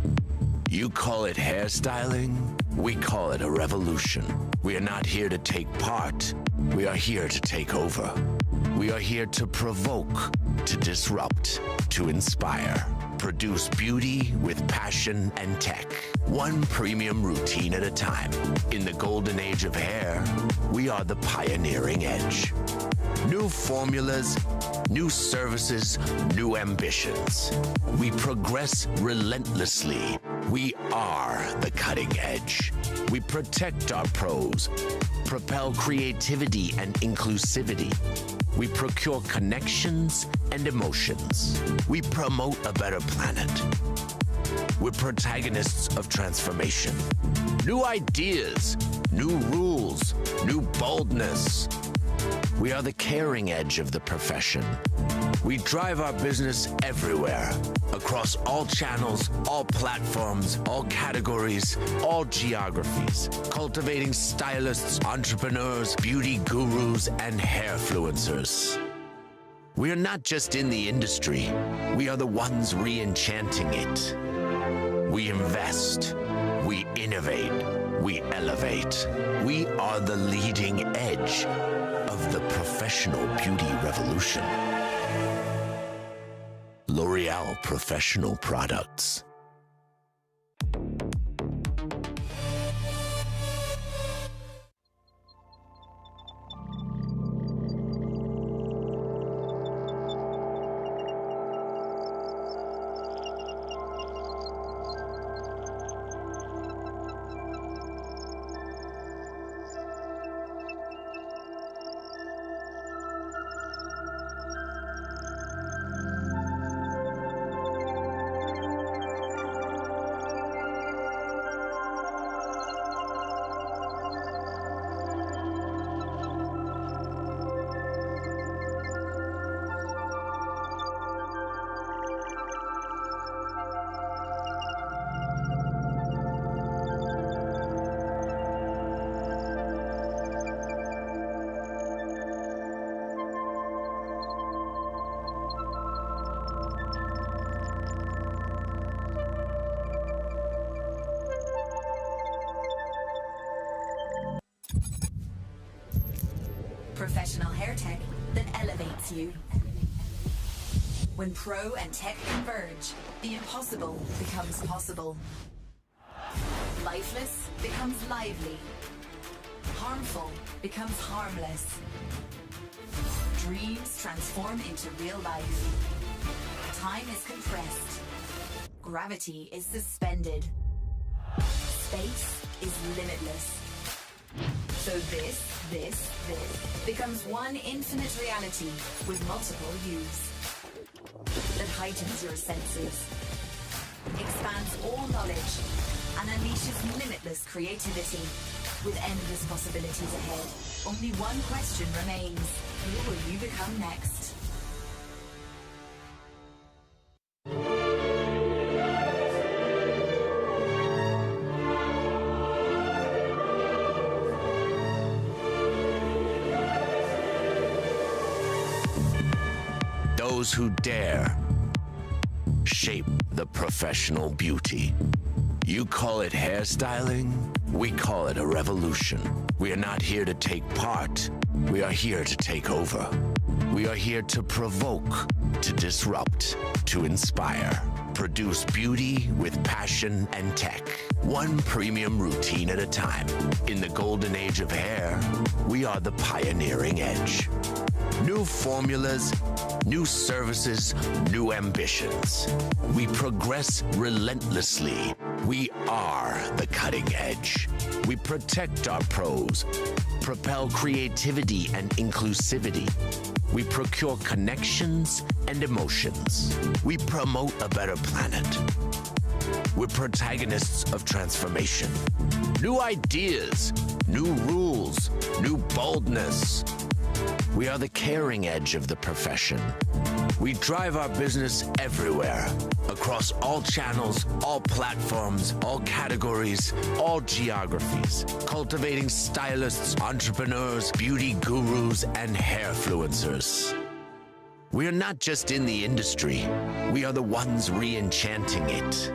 You call it hairstyling, we call it a revolution. We are not here to take part, we are here to take over. We are here to provoke, to disrupt, to inspire. Produce beauty with passion and tech. One premium routine at a time. In the golden age of hair, we are the pioneering edge. New formulas, new services, new ambitions. We progress relentlessly. We are the cutting edge. We protect our pros, propel creativity and inclusivity. We procure connections and emotions. We promote a better planet. We're protagonists of transformation. New ideas, new rules, new boldness. We are the caring edge of the profession. We drive our business everywhere, across all channels, all platforms, all categories, all geographies, cultivating stylists, entrepreneurs, beauty gurus, and hairfluencers. We are not just in the industry, we are the ones re-enchanting it. We invest, we innovate, we elevate. We are the leading edge of the professional beauty revolution. L'Oreal Professional Products. Professional hair tech that elevates you. When pro and tech converge, the impossible becomes possible. Lifeless becomes lively. Harmful becomes harmless. Dreams transform into real life. Time is compressed. Gravity is suspended. Space is limitless. So this becomes one infinite reality with multiple views. That heightens your senses, expands all knowledge, and unleashes limitless creativity. With endless possibilities ahead, only one question remains. Who will you become next? Those who dare shape the professional beauty. You call it hairstyling, we call it a revolution. We are not here to take part, we are here to take over. We are here to provoke, to disrupt, to inspire. Produce beauty with passion and tech. One premium routine at a time. In the golden age of hair, we are the pioneering edge. New formulas, new services, new ambitions. We progress relentlessly. We are the cutting edge. We protect our pros, propel creativity and inclusivity. We procure connections and emotions. We promote a better planet. We're protagonists of transformation. New ideas, new rules, new boldness. We are the caring edge of the profession. We drive our business everywhere, across all channels, all platforms, all categories, all geographies, cultivating stylists, entrepreneurs, beauty gurus, and hairfluencers. We are not just in the industry, we are the ones re-enchanting it.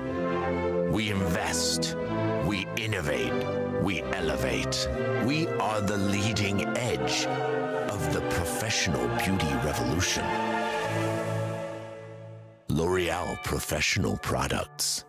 We invest, we innovate, we elevate. We are the leading edge of the professional beauty revolution. L'Oréal Professional Products.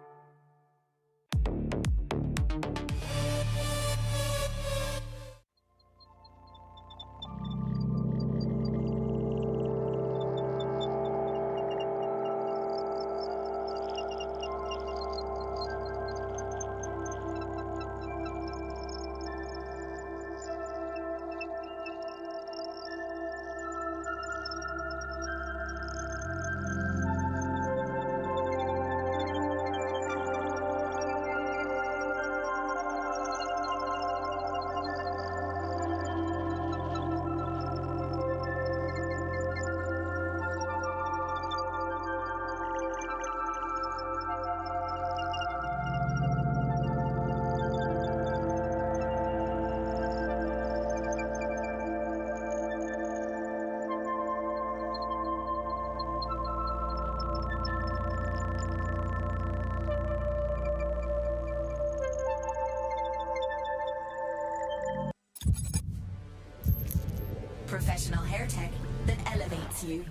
Professional hair tech that elevates you.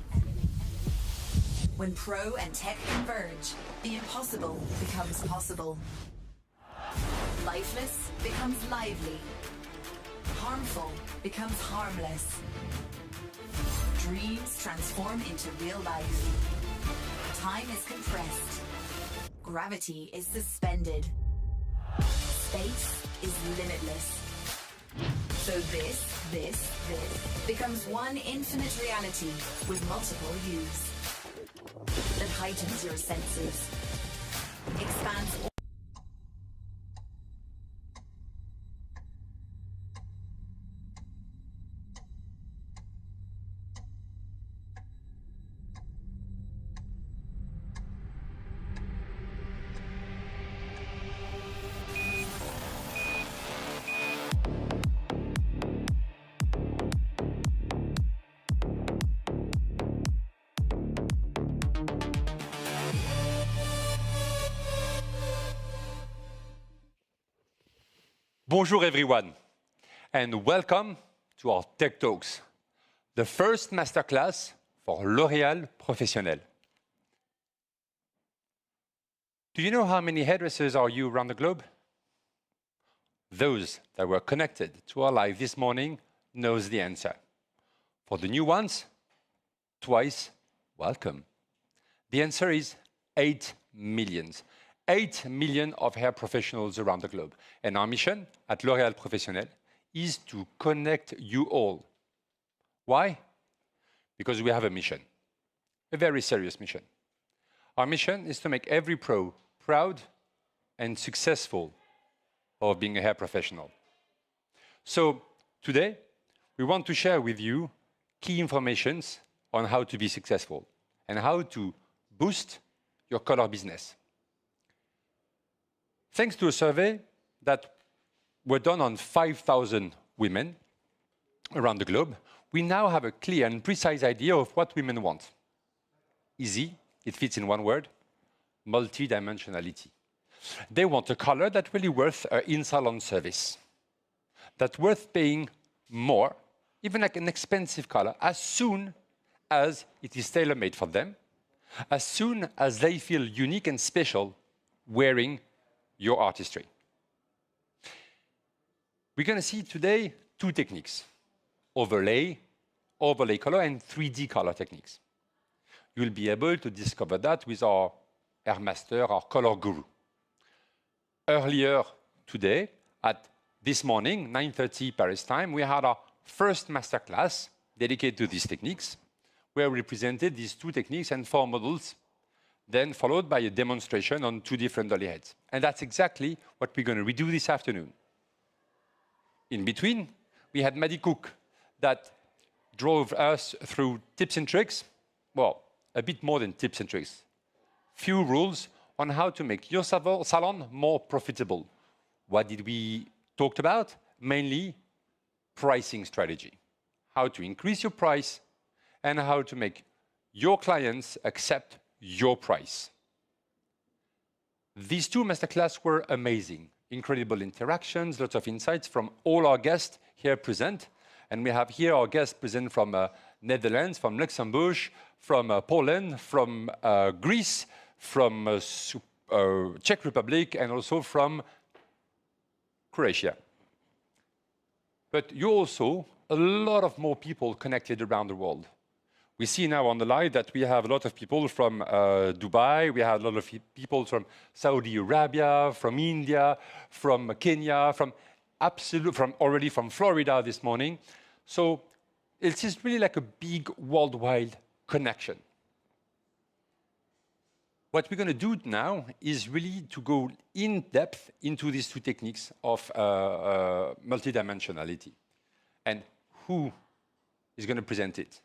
When pro and tech converge, the impossible becomes possible. Lifeless becomes lively. Harmful becomes harmless. Dreams transform into real life. Time is compressed. Gravity is suspended. Space is limitless. So this becomes one infinite reality with multiple views that heightens your senses, expands. Bonjour everyone, and welcome to our Tech Talks, the first masterclass for L'Oréal Professionnel. Do you know how many hairdressers are you around the globe? Those that were connected to our live this morning knows the answer. For the new ones, twice welcome. The answer is 8 million. 8 million of hair professionals around the globe. And our mission at L'Oréal Professionnel is to connect you all. Why? Because we have a mission, a very serious mission. Our mission is to make every pro proud and successful of being a hair professional. So today, we want to share with you key informations on how to be successful and how to boost your color business. Thanks to a survey that was done on 5,000 women around the globe, we now have a clear and precise idea of what women want. Easy, it fits in one word, multidimensionality. They want a color that's really worth an in-salon service, that's worth paying more, even like an expensive color, as soon as it is tailor-made for them, as soon as they feel unique and special wearing your artistry. We're going to see today two techniques: overlay color, and 3D color techniques. You'll be able to discover that with our hair master, our color guru. Earlier today, at this morning, 9:30 Paris time, we had our first masterclass dedicated to these techniques, where we presented these two techniques and 4 models, then followed by a demonstration on 2 different dolly heads. And that's exactly what we're going to redo this afternoon. In between, we had Maddie Cook that drove us through tips and tricks. Well, a bit more than tips and tricks. Few rules on how to make your salon more profitable. What did we talk about? Mainly pricing strategy. How to increase your price and how to make your clients accept your price. These 2 masterclasses were amazing. Incredible interactions, lots of insights from all our guests here present. And we have here our guests present from Netherlands, from Luxembourg, from Poland, from Greece, from Czech Republic, and also from Croatia. But you also a lot of more people connected around the world. We see now on the live that we have a lot of people from Dubai, we have a lot of people from Saudi Arabia, from India, from Kenya, already from Florida this morning. So it's just really like a big worldwide connection. What we're going to do now is really to go in depth into these 2 techniques of multidimensionality. And who is going to present it?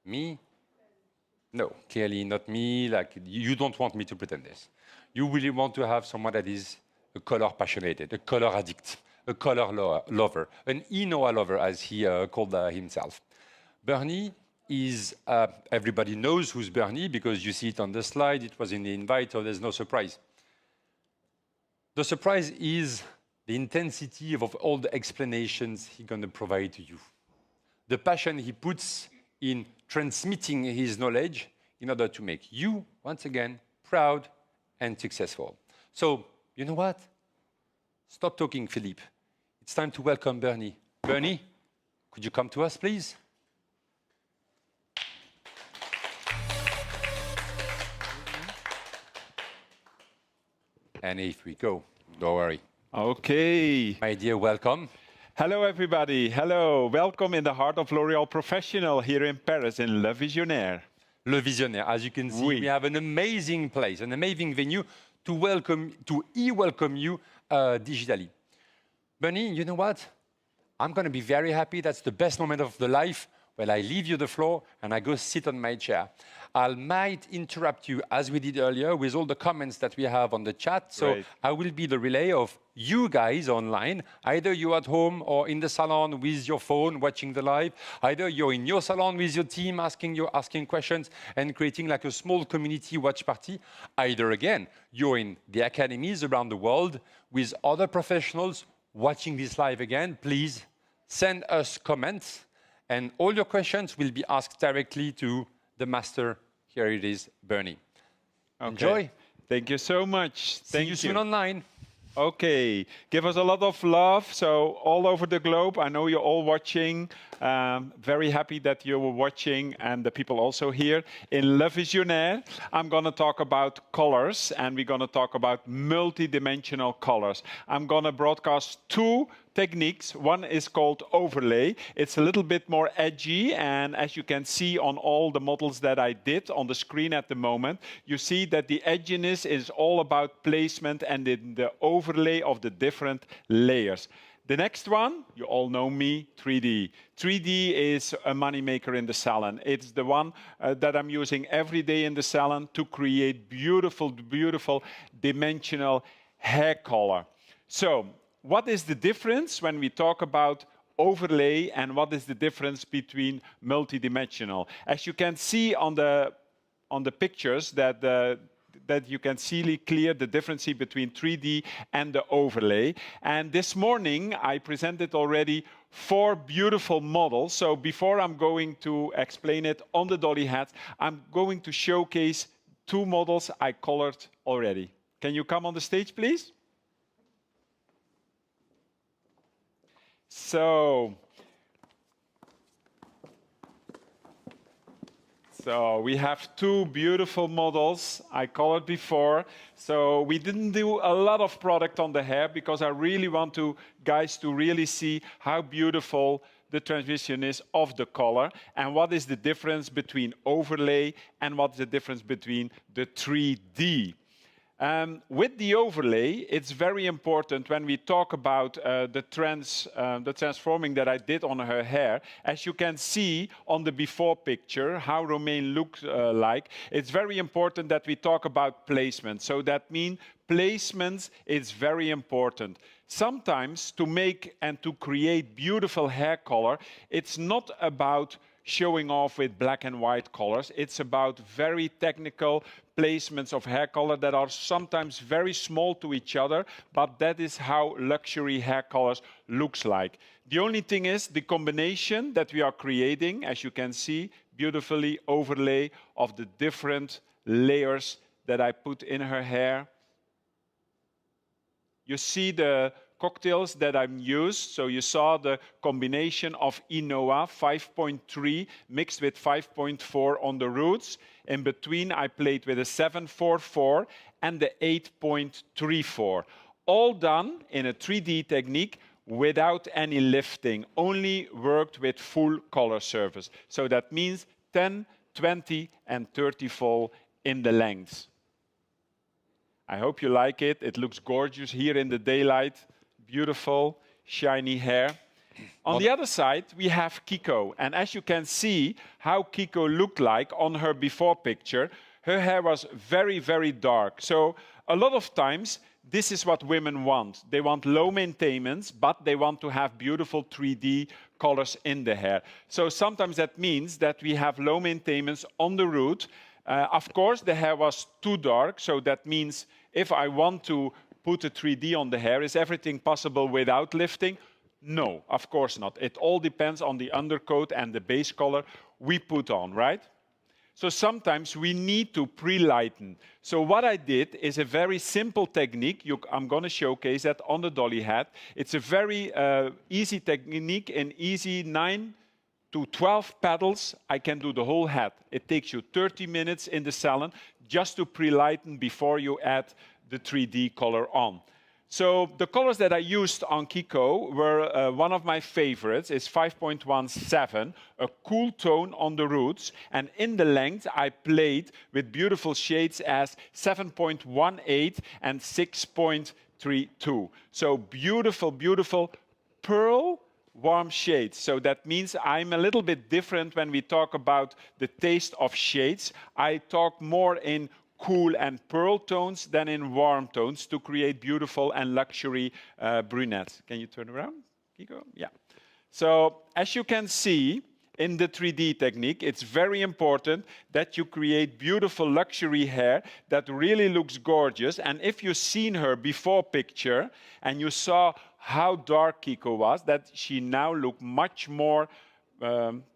Me? No, clearly not me. Like, you don't want me to pretend this. You really want to have someone that is a color passionate, a color addict, a color lover, an Inoa lover, as he called himself. Berni is, everybody knows who's Berni because you see it on the slide. It was in the invite, so there's no surprise. The surprise is the intensity of all the explanations he's going to provide to you. The passion he puts in transmitting his knowledge in order to make you, once again, proud and successful. So, you know what? Stop talking, Philippe. It's time to welcome Berni. Berni, could you come to us, please? And if we go, don't worry. Okay. My dear, welcome. Hello, everybody. Hello. Welcome in the heart of L'Oréal Professional here in Paris, in Le Visionnaire. Le Visionnaire. As you can see, we have an amazing place, an amazing venue to welcome you digitally. Berni, you know what? I'm going to be very happy. That's the best moment of the life when I leave you the floor and I go sit on my chair. I might interrupt you, as we did earlier, with all the comments that we have on the chat. So I will be the relay of you guys online. Either you're at home or in the salon with your phone watching the live. Either you're in your salon with your team asking questions and creating like a small community watch party. Either again, you're in the academies around the world with other professionals watching this live again. Please send us comments and all your questions will be asked directly to the master. Here it is, Berni. Okay. Enjoy. Thank you so much. See you soon online. Okay, give us a lot of love. So all over the globe, I know you're all watching. Very happy that you were watching and the people also here. In Le Visionnaire, I'm going to talk about colors and we're going to talk about multidimensional colors. I'm going to broadcast 2 techniques. One is called overlay. It's a little bit more edgy, and as you can see on all the models that I did on the screen at the moment, you see that the edginess is all about placement and in the overlay of the different layers. The next one, you all know me, 3D. 3D is a moneymaker in the salon. It's the one that I'm using every day in the salon to create beautiful, beautiful dimensional hair color. So, what is the difference when we talk about overlay and what is the difference between multidimensional? As you can see on the pictures that you can see clear the difference between 3D and the overlay. And this morning I presented already 4 beautiful models. So before I'm going to explain it on the dolly hat, I'm going to showcase 2 models I colored already. Can you come on the stage, please? So we have 2 beautiful models I colored before. So we didn't do a lot of product on the hair because I really want you guys to really see how beautiful the transition is of the color and what is the difference between overlay and what's the difference between the 3D. With the overlay, it's very important when we talk about the transforming that I did on her hair. As you can see on the before picture, how Romain looks like, it's very important that we talk about placement. So that means placements is very important. Sometimes to make and to create beautiful hair color, it's not about showing off with black and white colors. It's about very technical placements of hair color that are sometimes very small to each other, but that is how luxury hair colors looks like. The only thing is the combination that we are creating, as you can see, beautifully overlay of the different layers that I put in her hair. You see the cocktails that I've used. So you saw the combination of Inoa 5.3 mixed with 5.4 on the roots. In between, I played with a 7.44 and the 8.34. All done in a 3D technique without any lifting, only worked with full color surface. So that means 10, 20, and 30 fold in the lengths. I hope you like it. It looks gorgeous here in the daylight. Beautiful, shiny hair. On the other side, we have Kiko. And as you can see how Kiko looked like on her before picture, her hair was very, very dark. So a lot of times, this is what women want. They want low maintenance, but they want to have beautiful 3D colors in the hair. So sometimes that means that we have low maintenance on the root. Of course, the hair was too dark, so that means if I want to put a 3D on the hair, is everything possible without lifting? No, of course not. It all depends on the undercoat and the base color we put on, right? So sometimes we need to pre-lighten. So what I did is a very simple technique. I'm going to showcase that on the dolly hat. It's a very easy technique. In easy 9 to 12 pedals, I can do the whole hat. It takes you 30 minutes in the salon just to pre-lighten before you add the 3D color on. So the colors that I used on Kiko were one of my favorites. It's 5.17, a cool tone on the roots. And in the length, I played with beautiful shades as 7.18 and 6.32. So beautiful, beautiful pearl warm shades. So that means I'm a little bit different when we talk about the taste of shades. I talk more in cool and pearl tones than in warm tones to create beautiful and luxury brunettes. Can you turn around, Kiko? Yeah. So as you can see in the 3D technique, it's very important that you create beautiful luxury hair that really looks gorgeous. And if you've seen her before picture and you saw how dark Kiko was, that she now looked much more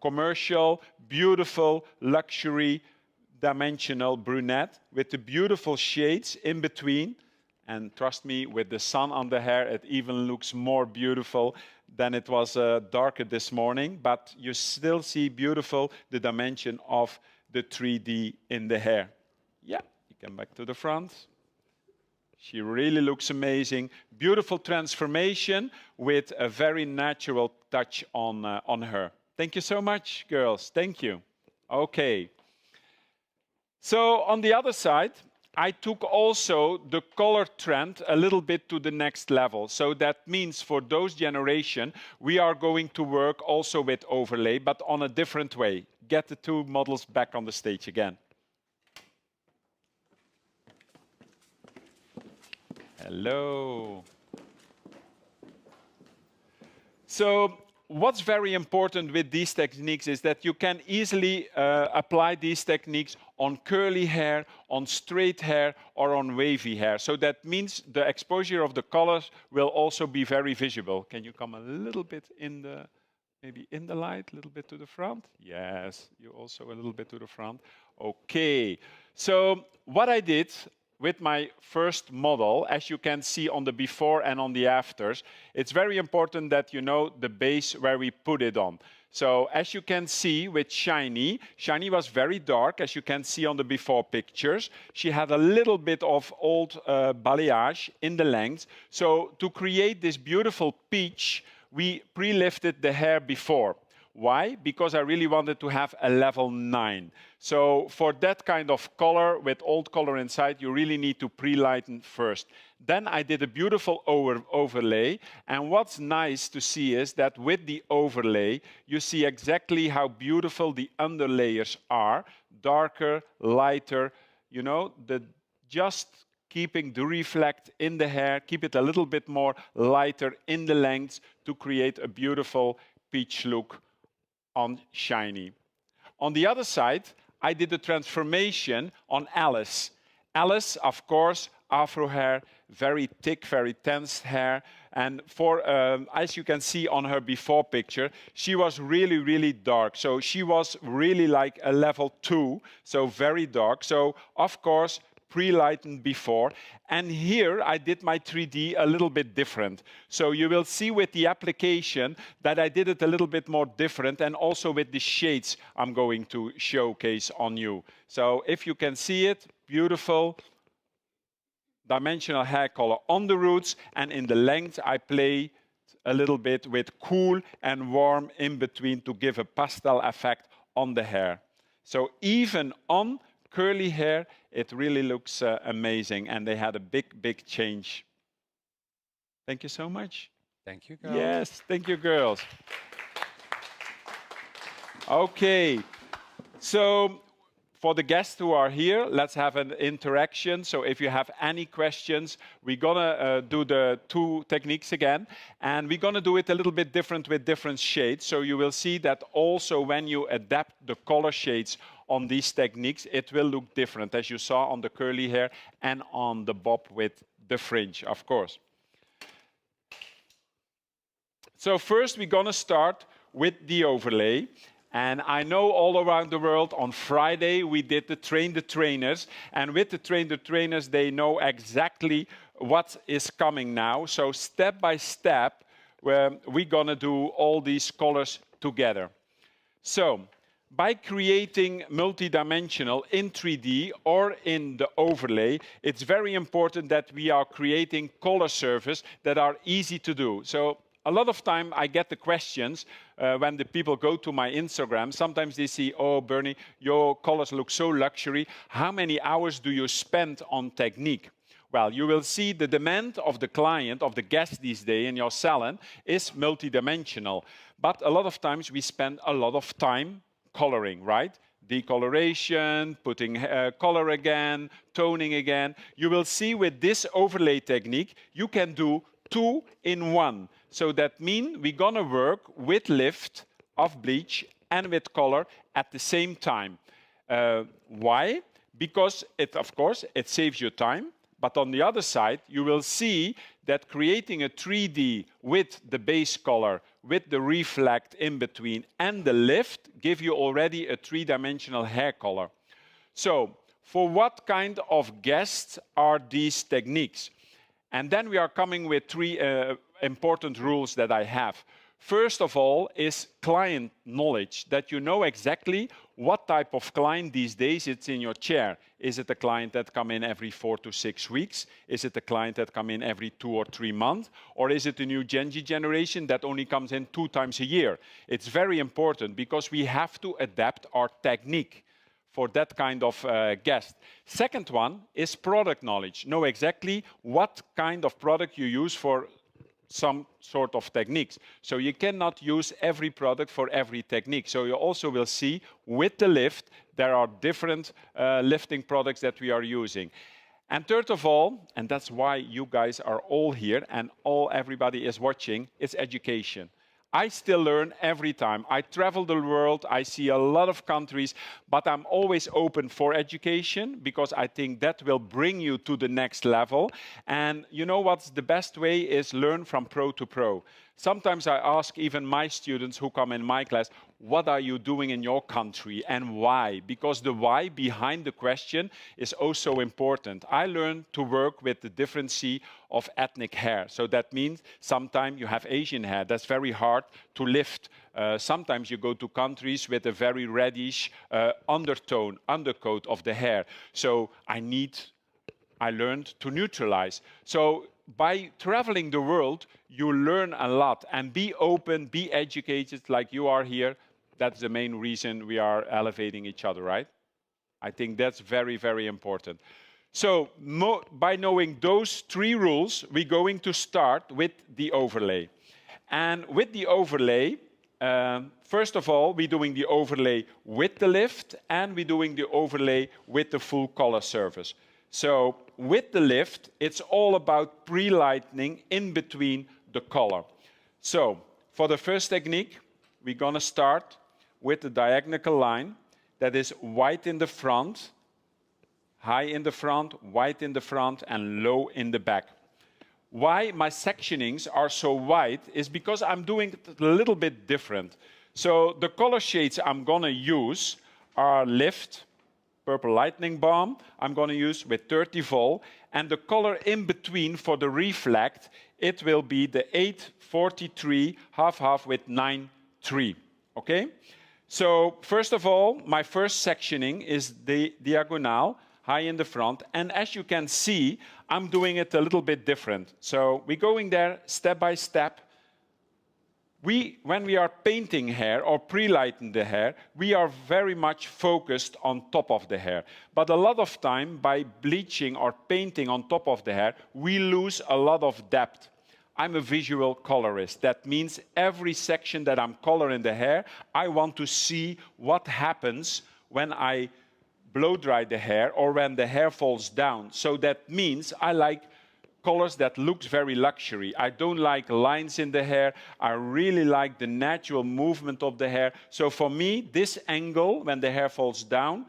commercial, beautiful, luxury, dimensional brunette with the beautiful shades in between. And trust me, with the sun on the hair, it even looks more beautiful than it was darker this morning. But you still see beautiful the dimension of the 3D in the hair. Yeah, you come back to the front. She really looks amazing. Beautiful transformation with a very natural touch on her. Thank you so much, girls. Thank you. Okay. So on the other side, I took also the color trend a little bit to the next level. So that means for those generation, we are going to work also with overlay, but on a different way. Get the 2 models back on the stage again. Hello. So what's very important with these techniques is that you can easily apply these techniques on curly hair, on straight hair, or on wavy hair. So that means the exposure of the colors will also be very visible. Can you come a little bit in the, maybe in the light, a little bit to the front? Yes, you also a little bit to the front. Okay, so what I did with my first model, as you can see on the before and on the afters, it's very important that you know the base where we put it on. So as you can see with Shiny, Shiny was very dark, as you can see on the before pictures. She had a little bit of old balayage in the length. So to create this beautiful peach, we pre-lifted the hair before. Why? Because I really wanted to have a level 9. So for that kind of color, with old color inside, you really need to pre-lighten first. Then I did a beautiful overlay. And what's nice to see is that with the overlay, you see exactly how beautiful the underlayers are. Darker, lighter, you know, just keeping the reflect in the hair, keep it a little bit more lighter in the lengths to create a beautiful peach look on Shiny. On the other side, I did a transformation on Alice. Alice, of course, afro hair, very thick, very tense hair. And for, as you can see on her before picture, she was really, really dark. So she was really like a level 2, so very dark. So, of course, pre-lightened before. And here I did my 3D a little bit different. So you will see with the application that I did it a little bit more different, and also with the shades I'm going to showcase on you. So if you can see it, beautiful dimensional hair color on the roots, and in the length I play a little bit with cool and warm in between to give a pastel effect on the hair. So even on curly hair, it really looks amazing, and they had a big, big change. Thank you so much. Thank you, girls. Yes, thank you, girls. Okay, so for the guests who are here, let's have an interaction. So if you have any questions, we're gonna do the 2 techniques again, and we're gonna do it a little bit different with different shades. So you will see that also when you adapt the color shades on these techniques, it will look different, as you saw on the curly hair and on the bob with the fringe, of course. So first, we're gonna start with the overlay. And I know all around the world, on Friday, we did the Train the Trainers. And with the Train the Trainers, they know exactly what is coming now. So step by step, we're gonna do all these colors together. So, by creating multidimensional in 3D or in the overlay, it's very important that we are creating color surfaces that are easy to do. So a lot of time I get the questions when the people go to my Instagram. Sometimes they see, oh, Berni, your colors look so luxury. How many hours do you spend on technique? Well, you will see the demand of the client, of the guest these days in your salon is multidimensional. But a lot of times we spend a lot of time coloring, right? Decoloration, putting color again, toning again. You will see with this overlay technique, you can do 2 in 1. So that means we're gonna work with lift of bleach and with color at the same time. Why? Because of course, it saves you time. But on the other side, you will see that creating a 3D with the base color, with the reflect in between, and the lift give you already a 3-dimensional hair color. So, for what kind of guests are these techniques? And then we are coming with 3 important rules that I have. First of all is client knowledge, that you know exactly what type of client these days it's in your chair. Is it a client that come in every 4 to 6 weeks? Is it a client that come in every 2 or 3 months? Or is it a new Gen Z generation that only comes in 2 times a year? It's very important because we have to adapt our technique for that kind of guest. Second one is product knowledge. Know exactly what kind of product you use for some sort of techniques. So you cannot use every product for every technique. So you also will see with the lift, there are different lifting products that we are using. And third of all, and that's why you guys are all here and everybody is watching, is education. I still learn every time. I travel the world, I see a lot of countries, but I'm always open for education because I think that will bring you to the next level. And you know what's the best way is learn from pro to pro. Sometimes I ask even my students who come in my class, what are you doing in your country and why? Because the why behind the question is also important. I learned to work with the differency of ethnic hair. So that means sometimes you have Asian hair. That's very hard to lift. Sometimes you go to countries with a very reddish undercoat of the hair. So I learned to neutralize. So by traveling the world, you learn a lot and be open, be educated like you are here. That's the main reason we are elevating each other, right? I think that's very, very important. So by knowing those 3 rules, we're going to start with the overlay. And with the overlay, first of all, we're doing the overlay with the lift and we're doing the overlay with the full color surface. So with the lift, it's all about pre-lightening in between the color. So for the first technique, we're going to start with the diagonal line that is white in the front, high in the front, white in the front, and low in the back. Why my sectionings are so wide is because I'm doing it a little bit different. So the color shades I'm going to use are lift, purple lightning bomb, I'm going to use with 30 volt, and the color in between for the reflect, it will be the 843 half-half with 9-3, okay? So first of all, my first sectioning is the diagonal, high in the front, and as you can see, I'm doing it a little bit different. So we're going there step by step. When we are painting hair or pre-lighting the hair, we are very much focused on top of the hair. But a lot of time, by bleaching or painting on top of the hair, we lose a lot of depth. I'm a visual colorist. That means every section that I'm coloring the hair, I want to see what happens when I blow dry the hair or when the hair falls down. So that means I like colors that looks very luxury. I don't like lines in the hair. I really like the natural movement of the hair. So for me, this angle, when the hair falls down,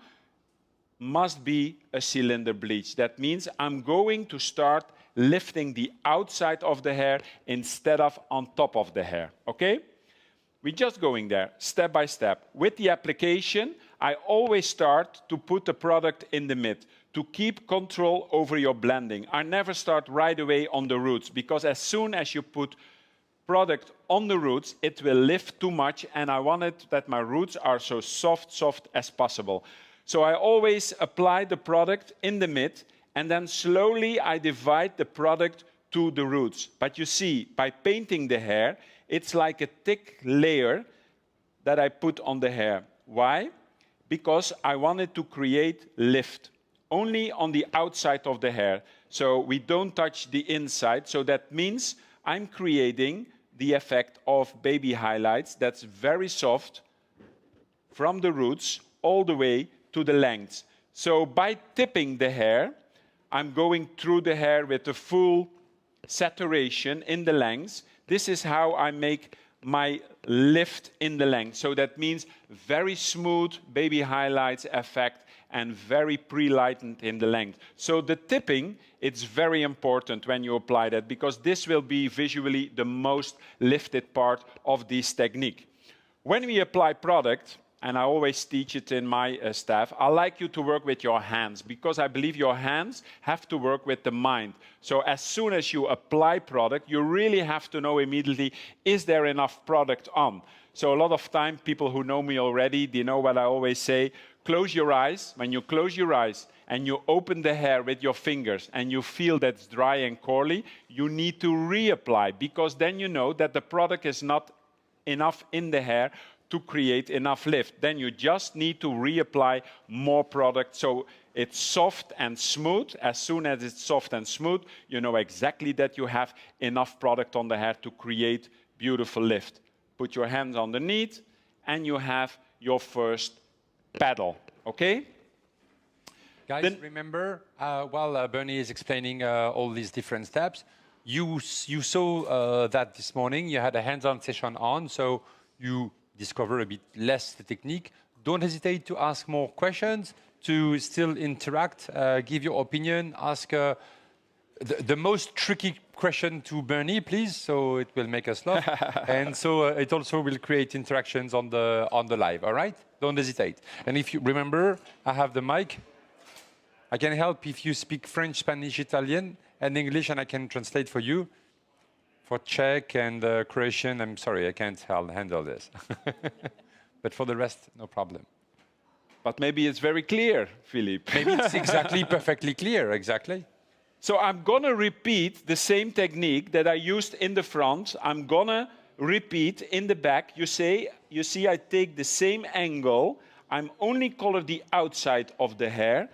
must be a cylinder bleach. That means I'm going to start lifting the outside of the hair instead of on top of the hair, okay? We're just going there, step by step. With the application, I always start to put the product in the mid, to keep control over your blending. I never start right away on the roots, because as soon as you put product on the roots, it will lift too much, and I wanted that my roots are so soft as possible. So I always apply the product in the mid, and then slowly I divide the product to the roots. But you see, by painting the hair, it's like a thick layer that I put on the hair. Why? Because I wanted to create lift only on the outside of the hair. So we don't touch the inside. So that means I'm creating the effect of baby highlights that's very soft from the roots all the way to the lengths. So by tipping the hair, I'm going through the hair with a full saturation in the lengths. This is how I make my lift in the length. So that means very smooth baby highlights effect and very pre-lightened in the length. So the tipping, it's very important when you apply that, because this will be visually the most lifted part of this technique. When we apply product, and I always teach it in my staff, I like you to work with your hands, because I believe your hands have to work with the mind. So as soon as you apply product, you really have to know immediately, is there enough product on? So a lot of time, people who know me already, they know what I always say, close your eyes. When you close your eyes and you open the hair with your fingers and you feel that it's dry and curly, you need to reapply, because then you know that the product is not enough in the hair to create enough lift. Then you just need to reapply more product so it's soft and smooth. As soon as it's soft and smooth, you know exactly that you have enough product on the hair to create beautiful lift. Put your hands underneath and you have your first paddle, okay? Guys, remember, while Berni is explaining all these different steps, you saw that this morning. You had a hands-on session on, so you discover a bit less the technique. Don't hesitate to ask more questions, to still interact, give your opinion, ask the most tricky question to Berni, please, so it will make us laugh. And so it also will create interactions on the live, all right? Don't hesitate. And if you remember, I have the mic. I can help if you speak French, Spanish, Italian, and English, and I can translate for you. For Czech and Croatian, I'm sorry, I can't handle this. But for the rest, no problem. But maybe it's very clear, Philippe. Maybe it's exactly perfectly clear, exactly. So I'm going to repeat the same technique that I used in the front. I'm going to repeat in the back. You see, I take the same angle. I'm only color the outside of the hair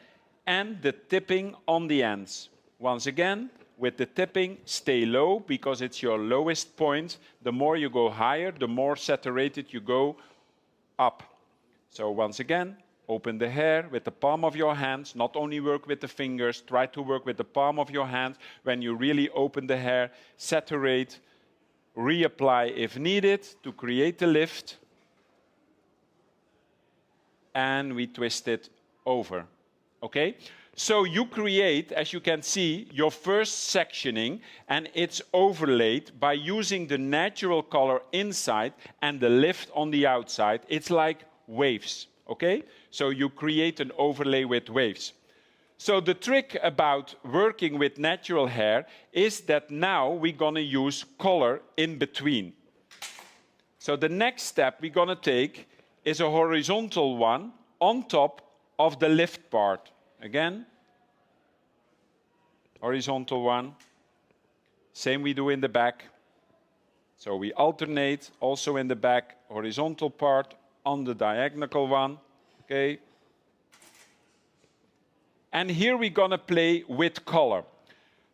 and the tipping on the ends. Once again, with the tipping, stay low because it's your lowest point. The more you go higher, the more saturated you go up. So once again, open the hair with the palm of your hands. Not only work with the fingers, try to work with the palm of your hand. When you really open the hair, saturate, reapply if needed to create the lift. And we twist it over. Okay? So you create, as you can see, your first sectioning, and it's overlaid by using the natural color inside and the lift on the outside. It's like waves. Okay? So you create an overlay with waves. So the trick about working with natural hair is that now we're going to use color in between. So the next step we're going to take is a horizontal one on top of the lift part. Again, horizontal one. Same we do in the back. So we alternate also in the back, horizontal part on the diagonal one, okay? And here we're gonna play with color.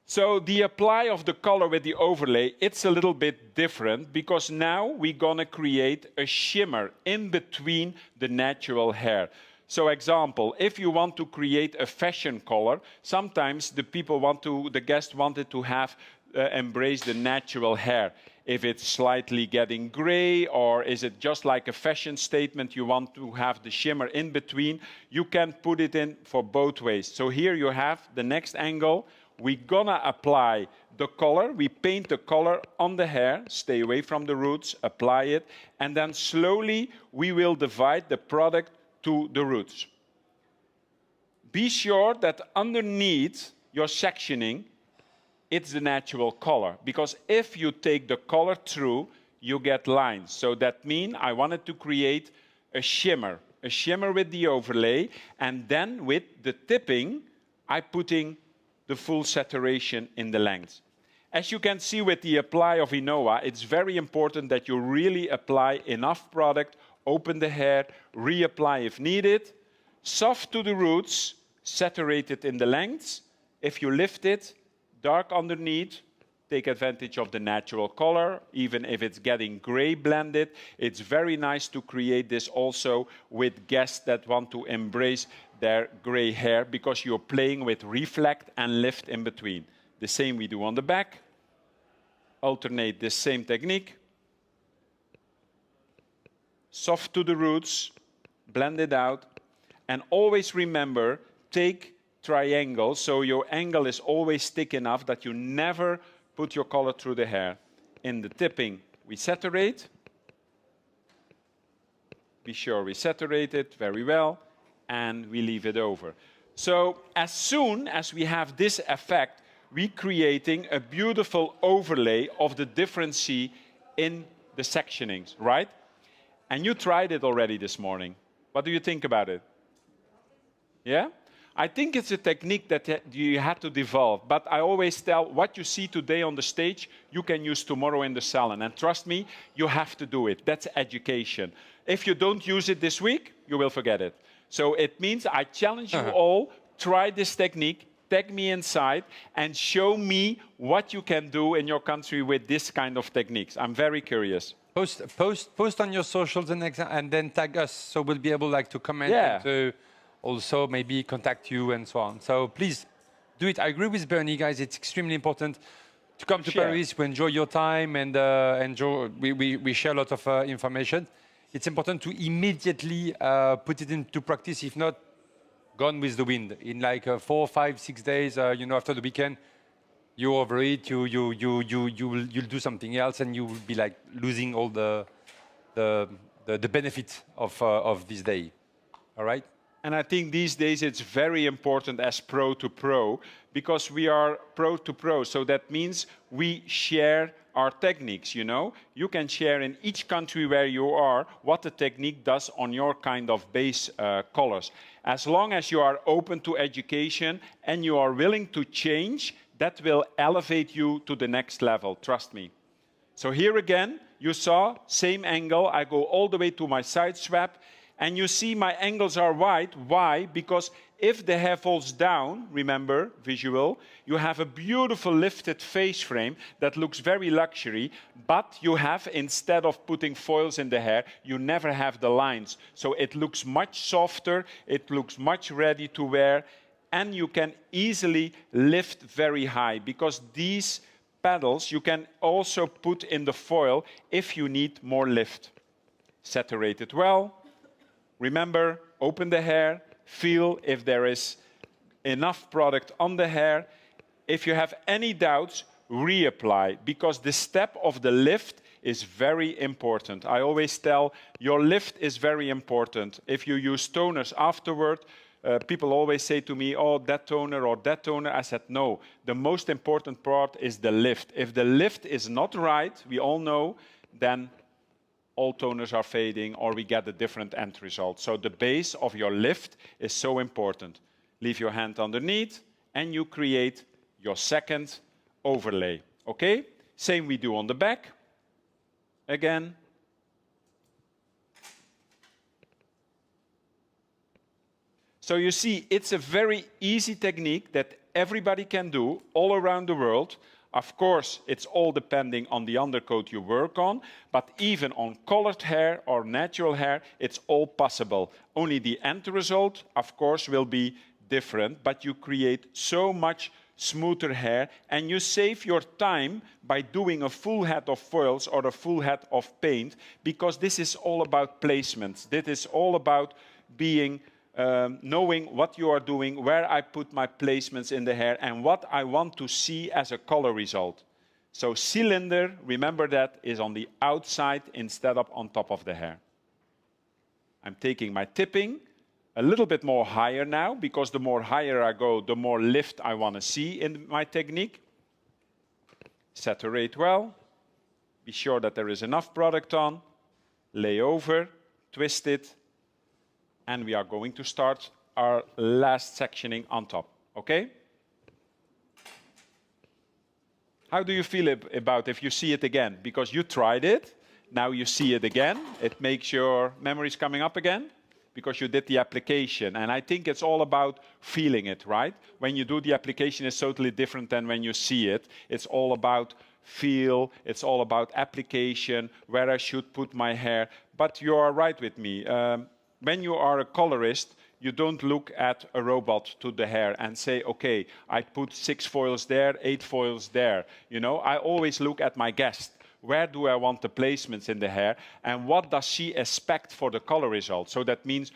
So the apply of the color with the overlay, it's a little bit different because now we're gonna create a shimmer in between the natural hair. So example, if you want to create a fashion color, sometimes the guest wanted to have embrace the natural hair. If it's slightly getting gray, or is it just like a fashion statement, you want to have the shimmer in between, you can put it in for both ways. So here you have the next angle. We're gonna apply the color. We paint the color on the hair, stay away from the roots, apply it, and then slowly we will divide the product to the roots. Be sure that underneath your sectioning, it's the natural color. Because if you take the color through, you get lines. So that means I wanted to create a shimmer with the overlay, and then with the tipping, I'm putting the full saturation in the length. As you can see with the apply of Inoa, it's very important that you really apply enough product, open the hair, reapply if needed, soft to the roots, saturated in the lengths. If you lift it, dark underneath, take advantage of the natural color, even if it's getting gray blended. It's very nice to create this also with guests that want to embrace their gray hair because you're playing with reflect and lift in between. The same we do on the back. Alternate this same technique. Soft to the roots, blend it out, and always remember, take triangles, so your angle is always thick enough that you never put your color through the hair. In the tipping, we saturate. Be sure we saturate it very well, and we leave it over. So as soon as we have this effect, we're creating a beautiful overlay of the differency in the sectionings, right? And you tried it already this morning. What do you think about it? Yeah? I think it's a technique that you had to develop, but I always tell what you see today on the stage, you can use tomorrow in the salon. And trust me, you have to do it. That's education. If you don't use it this week, you will forget it. So it means I challenge you all, try this technique, tag me inside, and show me what you can do in your country with this kind of techniques. I'm very curious. Post on your socials and then tag us, so we'll be able to comment and to also maybe contact you and so on. So please do it. I agree with Berni, guys. It's extremely important. to come to Paris, to enjoy your time and we share a lot of information. It's important to immediately put it into practice. If not, gone with the wind. In like 4, 5, 6 days, after the weekend, you're over it. You'll do something else, and you will be like losing all the benefit of this day. All right. And I think these days it's very important as pro to pro, because we are pro to pro. So that means we share our techniques, You can share in each country where you are what the technique does on your kind of base colors. As long as you are open to education and you are willing to change, that will elevate you to the next level, trust me. So here again, you saw, same angle, I go all the way to my side swap, and you see my angles are wide. Why? Because if the hair falls down, remember, visual, you have a beautiful lifted face frame that looks very luxury, but you have, instead of putting foils in the hair, you never have the lines. So it looks much softer, it looks much ready to wear, and you can easily lift very high, because these pedals you can also put in the foil if you need more lift. Saturate it well. Remember, open the hair, feel if there is enough product on the hair. If you have any doubts, reapply, because the step of the lift is very important. I always tell, your lift is very important. If you use toners afterward, people always say to me, oh, that toner or that toner. I said, no, the most important part is the lift. If the lift is not right, we all know, then all toners are fading, or we get a different end result. So the base of your lift is so important. Leave your hand underneath, and you create your second overlay. Okay? Same we do on the back. Again. So you see, it's a very easy technique that everybody can do all around the world. Of course, it's all depending on the undercoat you work on, but even on colored hair or natural hair, it's all possible. Only the end result, of course, will be different, but you create so much smoother hair, and you save your time by doing a full head of foils or a full head of paint, because this is all about placements. This is all about being knowing what you are doing, where I put my placements in the hair, and what I want to see as a color result. So cylinder, remember that, is on the outside instead of on top of the hair. I'm taking my tipping a little bit more higher now, because the more higher I go, the more lift I want to see in my technique. Saturate well. Be sure that there is enough product on. Lay over, twist it, and we are going to start our last sectioning on top, okay? How do you feel about if you see it again? Because you tried it, now you see it again. It makes your memories coming up again, because you did the application. And I think it's all about feeling it, right? When you do the application, it's totally different than when you see it. It's all about feel, it's all about application, where I should put my hair. But you are right with me. When you are a colorist, you don't look at a robot to the hair and say, okay, I put 6 foils there, 8 foils there. I always look at my guest. Where do I want the placements in the hair? And what does she expect for the color result? So that means,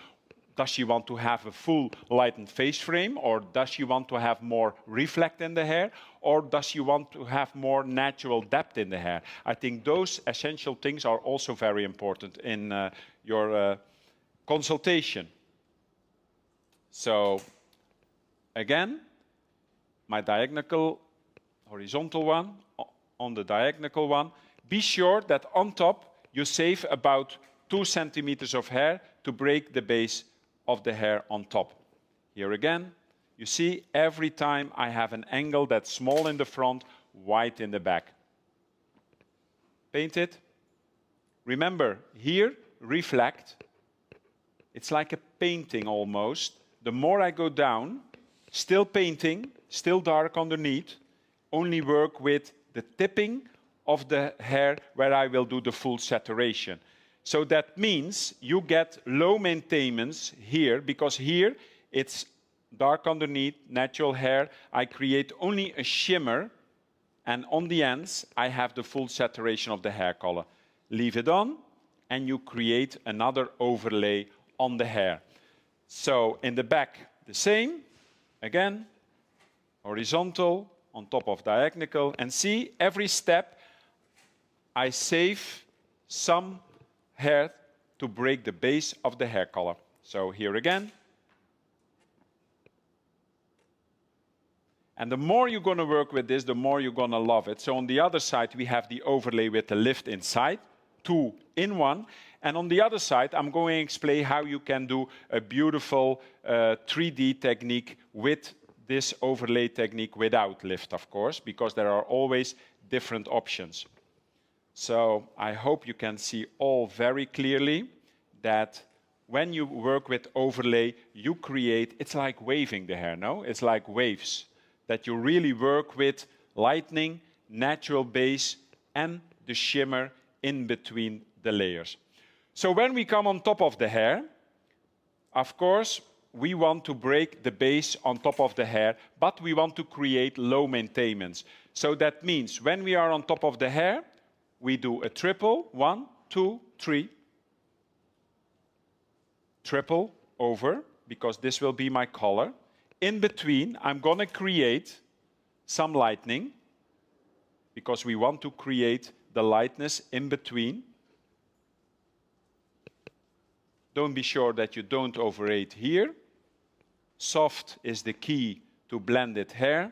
does she want to have a full lightened face frame? Or does she want to have more reflect in the hair? Or does she want to have more natural depth in the hair? I think those essential things are also very important in your consultation. So again, my diagonal, horizontal one, on the diagonal one, be sure that on top you save about 2 centimeters of hair to break the base of the hair on top. Here again, you see every time I have an angle that's small in the front, wide in the back. Paint it. Remember, here, reflect. It's like a painting almost. The more I go down, still painting, still dark underneath, only work with the tipping of the hair where I will do the full saturation. So that means you get low maintenance here, because here it's dark underneath, natural hair. I create only a shimmer, and on the ends, I have the full saturation of the hair color. Leave it on, and you create another overlay on the hair. So in the back, the same. Again, horizontal, on top of diagonal. And see, every step, I save some hair to break the base of the hair color. So here again. And the more you're going to work with this, the more you're going to love it. So on the other side, we have the overlay with the lift inside, 2 in 1. And on the other side, I'm going to explain how you can do a beautiful 3D technique with this overlay technique without lift, of course, because there are always different options. So I hope you can see all very clearly that when you work with overlay, you create, it's like waving the hair, no? It's like waves, that you really work with lightning, natural base, and the shimmer in between the layers. So when we come on top of the hair, of course, we want to break the base on top of the hair, but we want to create low maintenance. So that means when we are on top of the hair, we do a triple, 1, 2, 3. Triple over, because this will be my color. In between, I'm going to create some lightning, because we want to create the lightness in between. Don't be sure that you don't overrate here. Soft is the key to blended hair,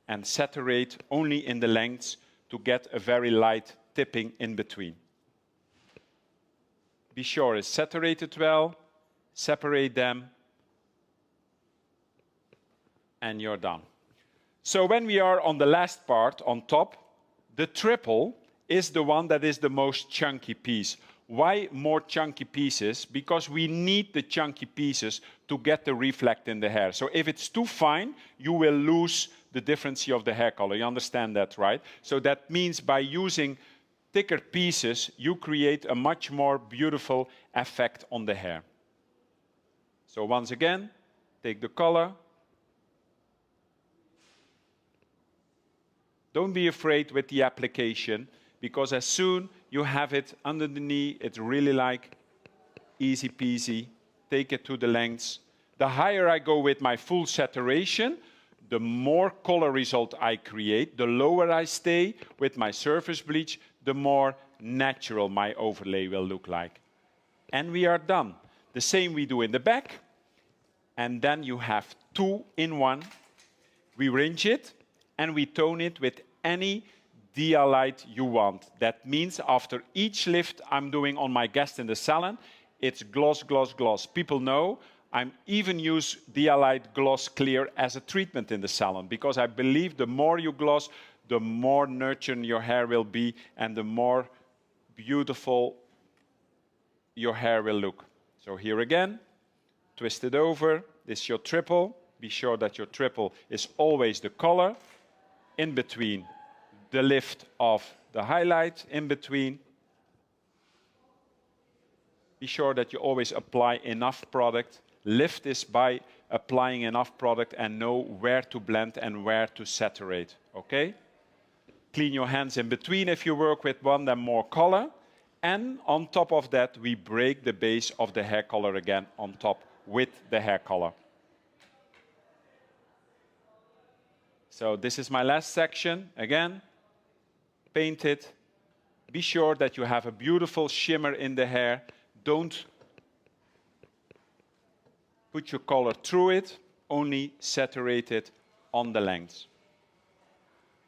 and saturate only in the lengths to get a very light tipping in between. Be sure it's saturated well, separate them, and you're done. So when we are on the last part, on top, the triple is the one that is the most chunky piece. Why more chunky pieces? Because we need the chunky pieces to get the reflect in the hair. So if it's too fine, you will lose the difference of the hair color. You understand that, right? So that means by using thicker pieces, you create a much more beautiful effect on the hair. So once again, take the color. Don't be afraid with the application, because as soon you have it under the knee, it's really like easy peasy. Take it to the lengths. The higher I go with my full saturation, the more color result I create. The lower I stay with my surface bleach, the more natural my overlay will look like. And we are done. The same we do in the back. And then you have 2 in 1. We rinse it and we tone it with any dia light you want. That means after each lift I'm doing on my guest in the salon, it's gloss, gloss, gloss. People know I even use dia light gloss clear as a treatment in the salon, because I believe the more you gloss, the more nurturing your hair will be and the more beautiful your hair will look. So here again, twist it over. This is your triple. Be sure that your triple is always the color. In between, the lift of the highlight. In between. Be sure that you always apply enough product. Lift is by applying enough product and know where to blend and where to saturate. Okay? Clean your hands in between if you work with one, then more color. And on top of that, we break the base of the hair color again on top with the hair color. So this is my last section. Again, paint it. Be sure that you have a beautiful shimmer in the hair. Don't put your color through it, only saturate it on the lengths.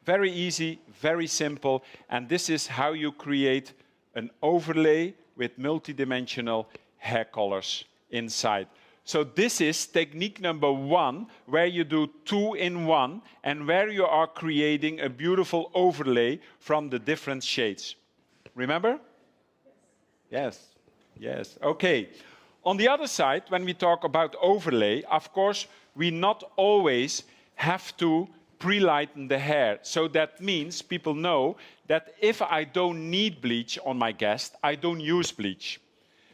Very easy, very simple, and this is how you create an overlay with multidimensional hair colors inside. So this is technique number 1, where you do 2 in 1, and where you are creating a beautiful overlay from the different shades. Remember? Yes. Yes. Okay. On the other side, when we talk about overlay, of course, we not always have to pre-lighten the hair. So that means people know that if I don't need bleach on my guest, I don't use bleach.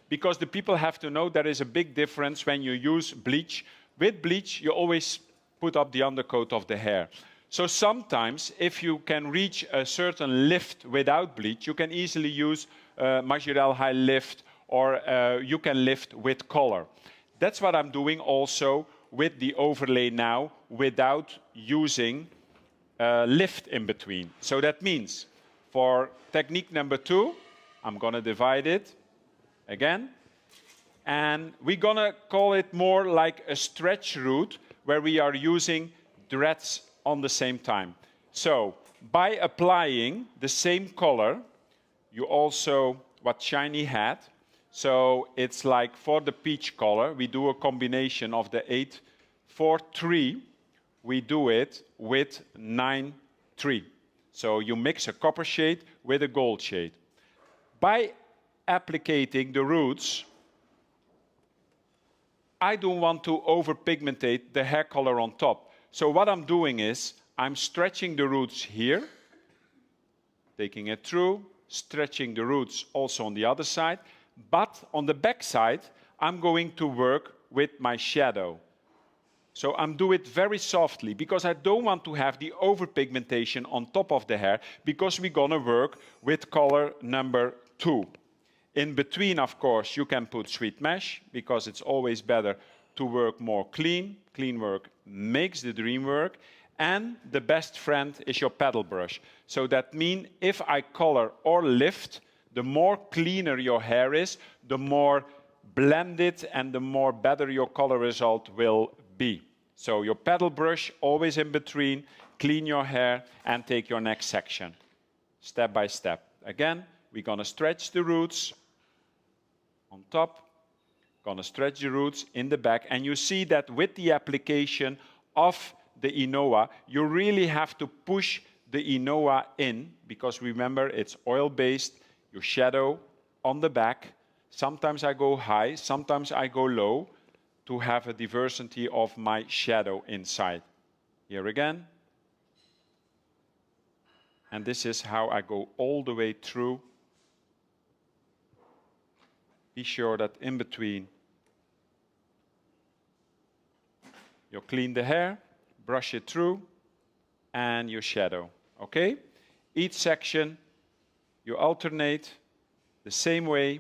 Because the people have to know there is a big difference when you use bleach. With bleach, you always put up the undercoat of the hair. So sometimes, if you can reach a certain lift without bleach, you can easily use Majorel High Lift, or you can lift with color. That's what I'm doing also with the overlay now, without using lift in between. So that means for technique number 2, I'm going to divide it again. And we're going to call it more like a stretch route, where we are using dreads on the same time. So by applying the same color, you also, what Shiny had, so it's like for the peach color, we do a combination of the 8, 4, 3, we do it with 9, 3. So you mix a copper shade with a gold shade. By applicating the roots, I don't want to over-pigmentate the hair color on top. So what I'm doing is, I'm stretching the roots here, taking it through, stretching the roots also on the other side, but on the back side, I'm going to work with my shadow. So I'm doing it very softly, because I don't want to have the over-pigmentation on top of the hair, because we're gonna work with color number 2. In between, of course, you can put sweet mesh, because it's always better to work more clean. Clean work makes the dream work. And the best friend is your paddle brush. So that means if I color or lift, the more cleaner your hair is, the more blended and the more better your color result will be. So your paddle brush always in between, clean your hair and take your next section, step by step. Again, we're gonna stretch the roots on top, gonna stretch the roots in the back, and you see that with the application of the Inoa, you really have to push the Inoa in, because remember, it's oil-based, your shadow on the back. Sometimes I go high, sometimes I go low, to have a diversity of my shadow inside. Here again. And this is how I go all the way through. Be sure that in between you clean the hair, brush it through, and your shadow, okay? Each section you alternate the same way.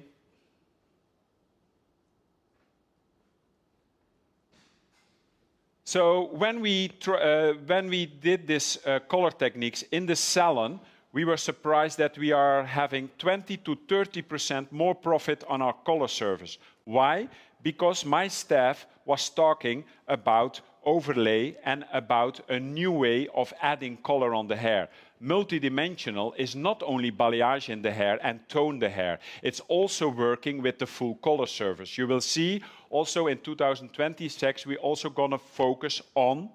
So when we did this color techniques in the salon, we were surprised that we are having 20 to 30% more profit on our color service. Why? Because my staff was talking about overlay and about a new way of adding color on the hair. Multidimensional is not only balayage in the hair and tone the hair, it's also working with the full color service. You will see also in 2026, we're also gonna focus on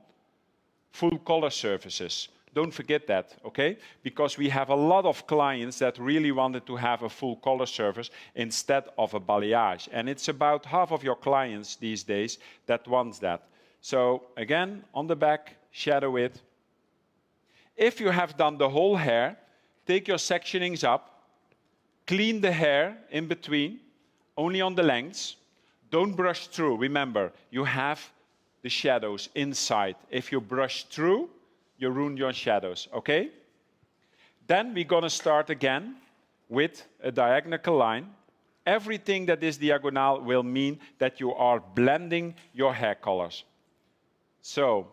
full color services. Don't forget that, okay? Because we have a lot of clients that really wanted to have a full color service instead of a balayage. And it's about half of your clients these days that wants that. So again, on the back, shadow it. If you have done the whole hair, take your sectionings up, clean the hair in between, only on the lengths. Don't brush through. Remember, you have the shadows inside. If you brush through, you ruin your shadows, okay? Then we're gonna start again with a diagonal line. Everything that is diagonal will mean that you are blending your hair colors. So,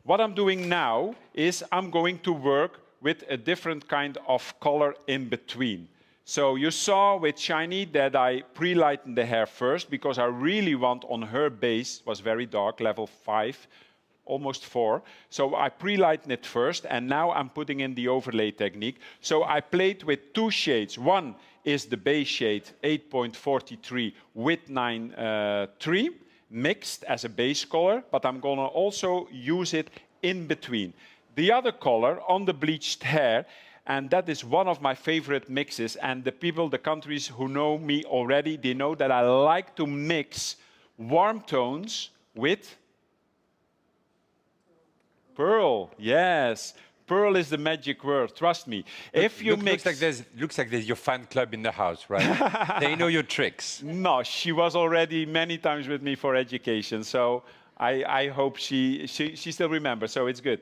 what I'm doing now is I'm going to work with a different kind of color in between. So you saw with Shiny that I pre-lightened the hair first, because I really want on her base, was very dark, level 5, almost 4. So I pre-lightened it first, and now I'm putting in the overlay technique. So I played with 2 shades. One is the base shade 8.43 with 9.3. Mixed as a base color, but I'm gonna also use it in between. The other color on the bleached hair, and that is one of my favorite mixes, and the people, the countries who know me already, they know that I like to mix warm tones with pearl. Yes, pearl is the magic word, trust me. If you mix... Looks like there's your fan club in the house, right? They know your tricks. No, she was already many times with me for education, so I hope she still remembers, so it's good.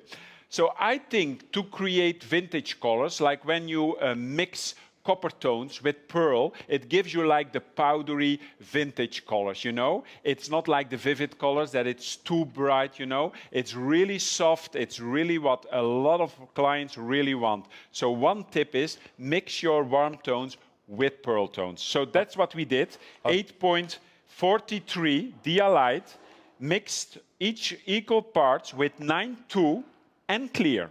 So I think to create vintage colors, like when you mix copper tones with pearl, it gives you like the powdery vintage colors, you know? It's not like the vivid colors that it's too bright, you know? It's really soft. It's really what a lot of clients really want. So one tip is mix your warm tones with pearl tones. So that's what we did. 8.43 Dia Light mixed each equal parts with 9.2 and clear.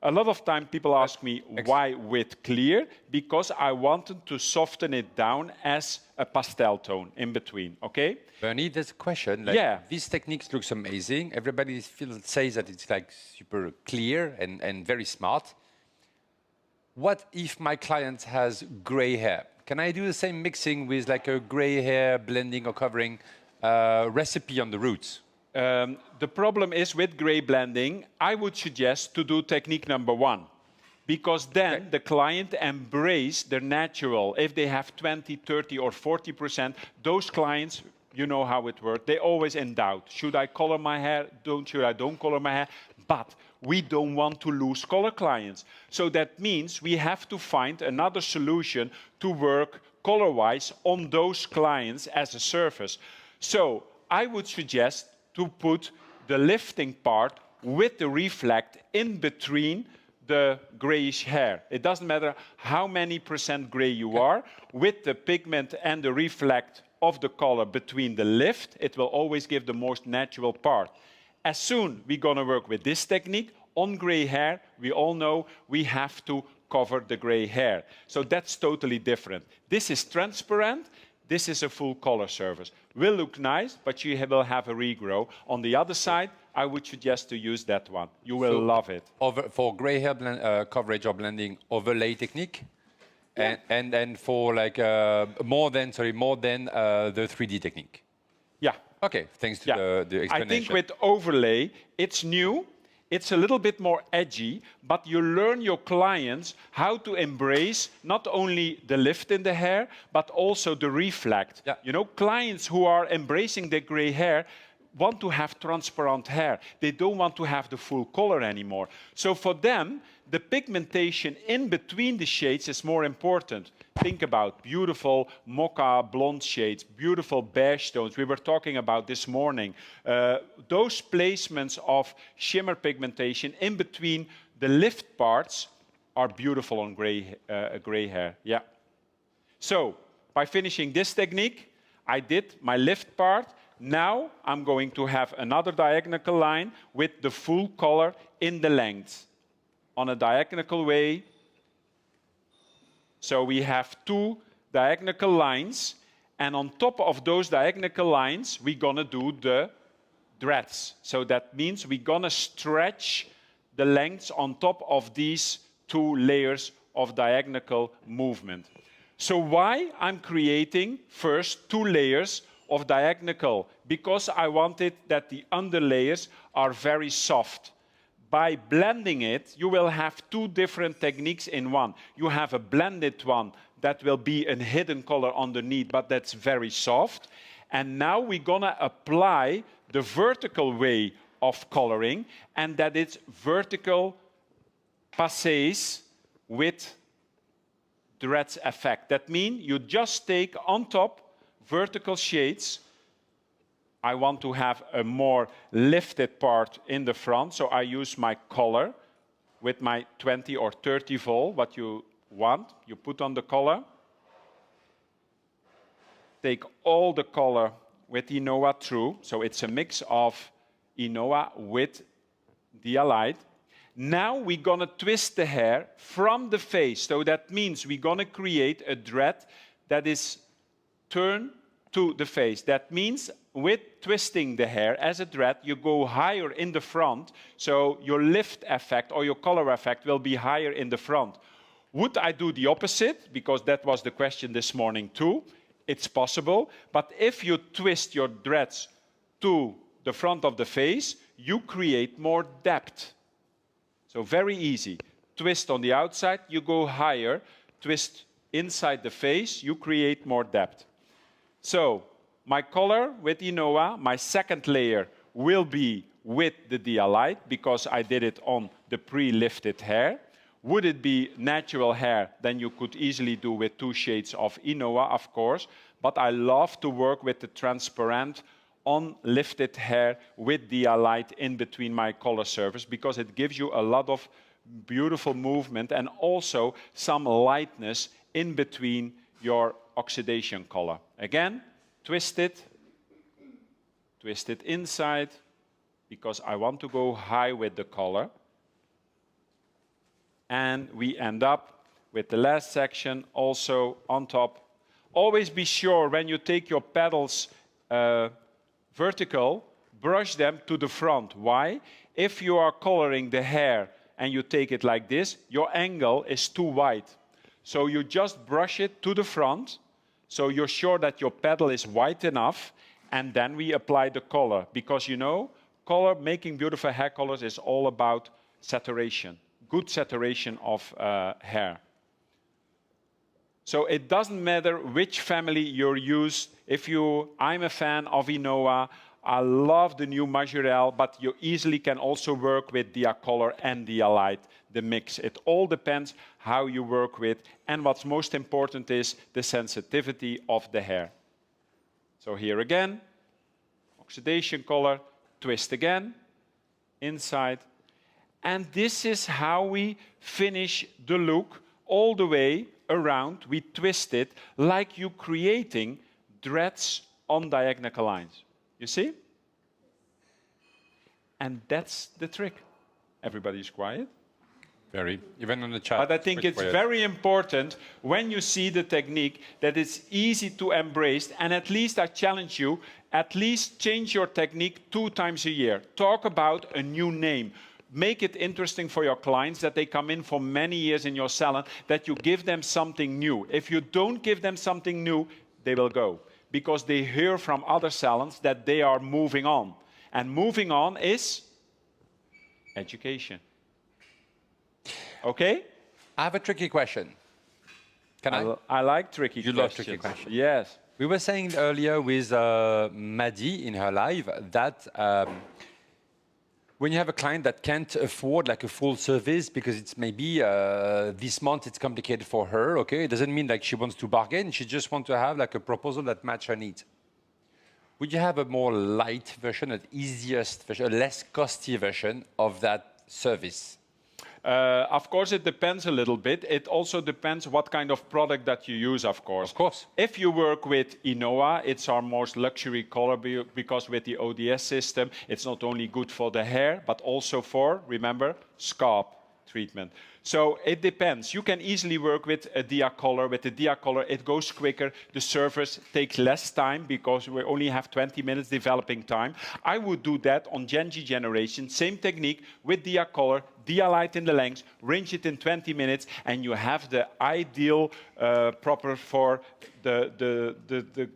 A lot of time people ask me why with clear, because I wanted to soften it down as a pastel tone in between, okay? Berni, there's a question. Like, yeah. This technique looks amazing. Everybody says that it's like super clear and very smart. What if my client has gray hair? Can I do the same mixing with like a gray hair blending or covering recipe on the roots? The problem is with gray blending, I would suggest to do technique number 1. Because then the client embrace their natural. If they have 20, 30 or 40%, those clients, you know how it works, they always in doubt. Should I color my hair? Should I don't color my hair? But we don't want to lose color clients. So that means we have to find another solution to work color-wise on those clients as a surface. So I would suggest to put the lifting part with the reflect in between the grayish hair. It doesn't matter how many % gray you are, with the pigment and the reflect of the color between the lift, it will always give the most natural part. As soon we're gonna work with this technique, on gray hair, we all know we have to cover the gray hair. So that's totally different. This is transparent. This is a full color surface. Will look nice, but you will have a regrow. On the other side, I would suggest to use that one. You will love it. For gray hair coverage or blending, overlay technique, yeah. and for like more than the 3D technique. Yeah. Okay. Thanks to the explanation. I think with overlay, it's new. It's a little bit more edgy, but you learn your clients how to embrace not only the lift in the hair, but also the reflect. Yeah. You know, clients who are embracing the gray hair want to have transparent hair. They don't want to have the full color anymore. So for them, the pigmentation in between the shades is more important. Think about beautiful mocha blonde shades, beautiful beige tones we were talking about this morning. Those placements of shimmer pigmentation in between the lift parts are beautiful on gray hair. Yeah. So by finishing this technique, I did my lift part. Now I'm going to have another diagonal line with the full color in the length on a diagonal way. So we have 2 diagonal lines, and on top of those diagonal lines, we're gonna do the dreads. So that means we're gonna stretch the lengths on top of these 2 layers of diagonal movement. So why I'm creating first 2 layers of diagonal? Because I wanted that the underlayers are very soft. By blending it, you will have 2 different techniques in one. You have a blended one that will be a hidden color underneath, but that's very soft. And now we're gonna apply the vertical way of coloring, and that it's vertical passes with dreads effect. That means you just take on top vertical shades. I want to have a more lifted part in the front, so I use my color with my 20 or 30 volt, what you want. You put on the color. Take all the color with Inoa through, so it's a mix of Inoa with Dia Light. Now we're gonna twist the hair from the face, so that means we're gonna create a dread that is turned to the face. That means with twisting the hair as a dread, you go higher in the front, so your lift effect or your color effect will be higher in the front. Would I do the opposite? Because that was the question this morning too. It's possible, but if you twist your dreads to the front of the face, you create more depth. So very easy. Twist on the outside, you go higher. Twist inside the face, you create more depth. So my color with Inoa, my second layer will be with the Dia Light because I did it on the pre-lifted hair. Would it be natural hair, then you could easily do with 2 shades of Inoa, of course. But I love to work with the transparent on lifted hair with Dia Light in between my color surface because it gives you a lot of beautiful movement and also some lightness in between your oxidation color. Again, twist it inside because I want to go high with the color. And we end up with the last section also on top. Always be sure when you take your petals vertical, brush them to the front. Why? If you are coloring the hair and you take it like this, your angle is too wide. So you just brush it to the front, so you're sure that your petal is wide enough, and then we apply the color. Because you know, color, making beautiful hair colors is all about saturation. Good saturation of hair. So it doesn't matter which family you use. I'm a fan of Inoa. I love the new Majorelle, but you easily can also work with Dia Color and Dia Light, the mix. It all depends how you work with, and what's most important is the sensitivity of the hair. So here again, oxidation color, twist again, inside. And this is how we finish the look all the way around. We twist it like you're creating dreads on diagonal lines. You see? And that's the trick. Everybody's quiet. Very, even on the chat. But I think it's very important when you see the technique that it's easy to embrace. And at least I challenge you, at least change your technique 2 times a year. Talk about a new name. Make it interesting for your clients that they come in for many years in your salon, that you give them something new. If you don't give them something new, they will go. Because they hear from other salons that they are moving on. And moving on is education. Okay? I have a tricky question. Can I? I like tricky questions. You love tricky questions. Yes. We were saying earlier with Maddie in her live that when you have a client that can't afford like a full service because it's maybe this month it's complicated for her, okay? It doesn't mean like she wants to bargain. She just wants to have like a proposal that matches her needs. Would you have a more light version, an easiest version, a less costly version of that service? Of course, it depends a little bit. It also depends what kind of product that you use, of course. Of course. If you work with Inoa, it's our most luxury color because with the ODS system, it's not only good for the hair, but also for, remember, scalp treatment. So it depends. You can easily work with a Dia Color. With the Dia Color, it goes quicker. The service takes less time because we only have 20 minutes developing time. I would do that on Gen Z generation. Same technique with Dia Color, Dia Light in the length, range it in 20 minutes, and you have the ideal proper for the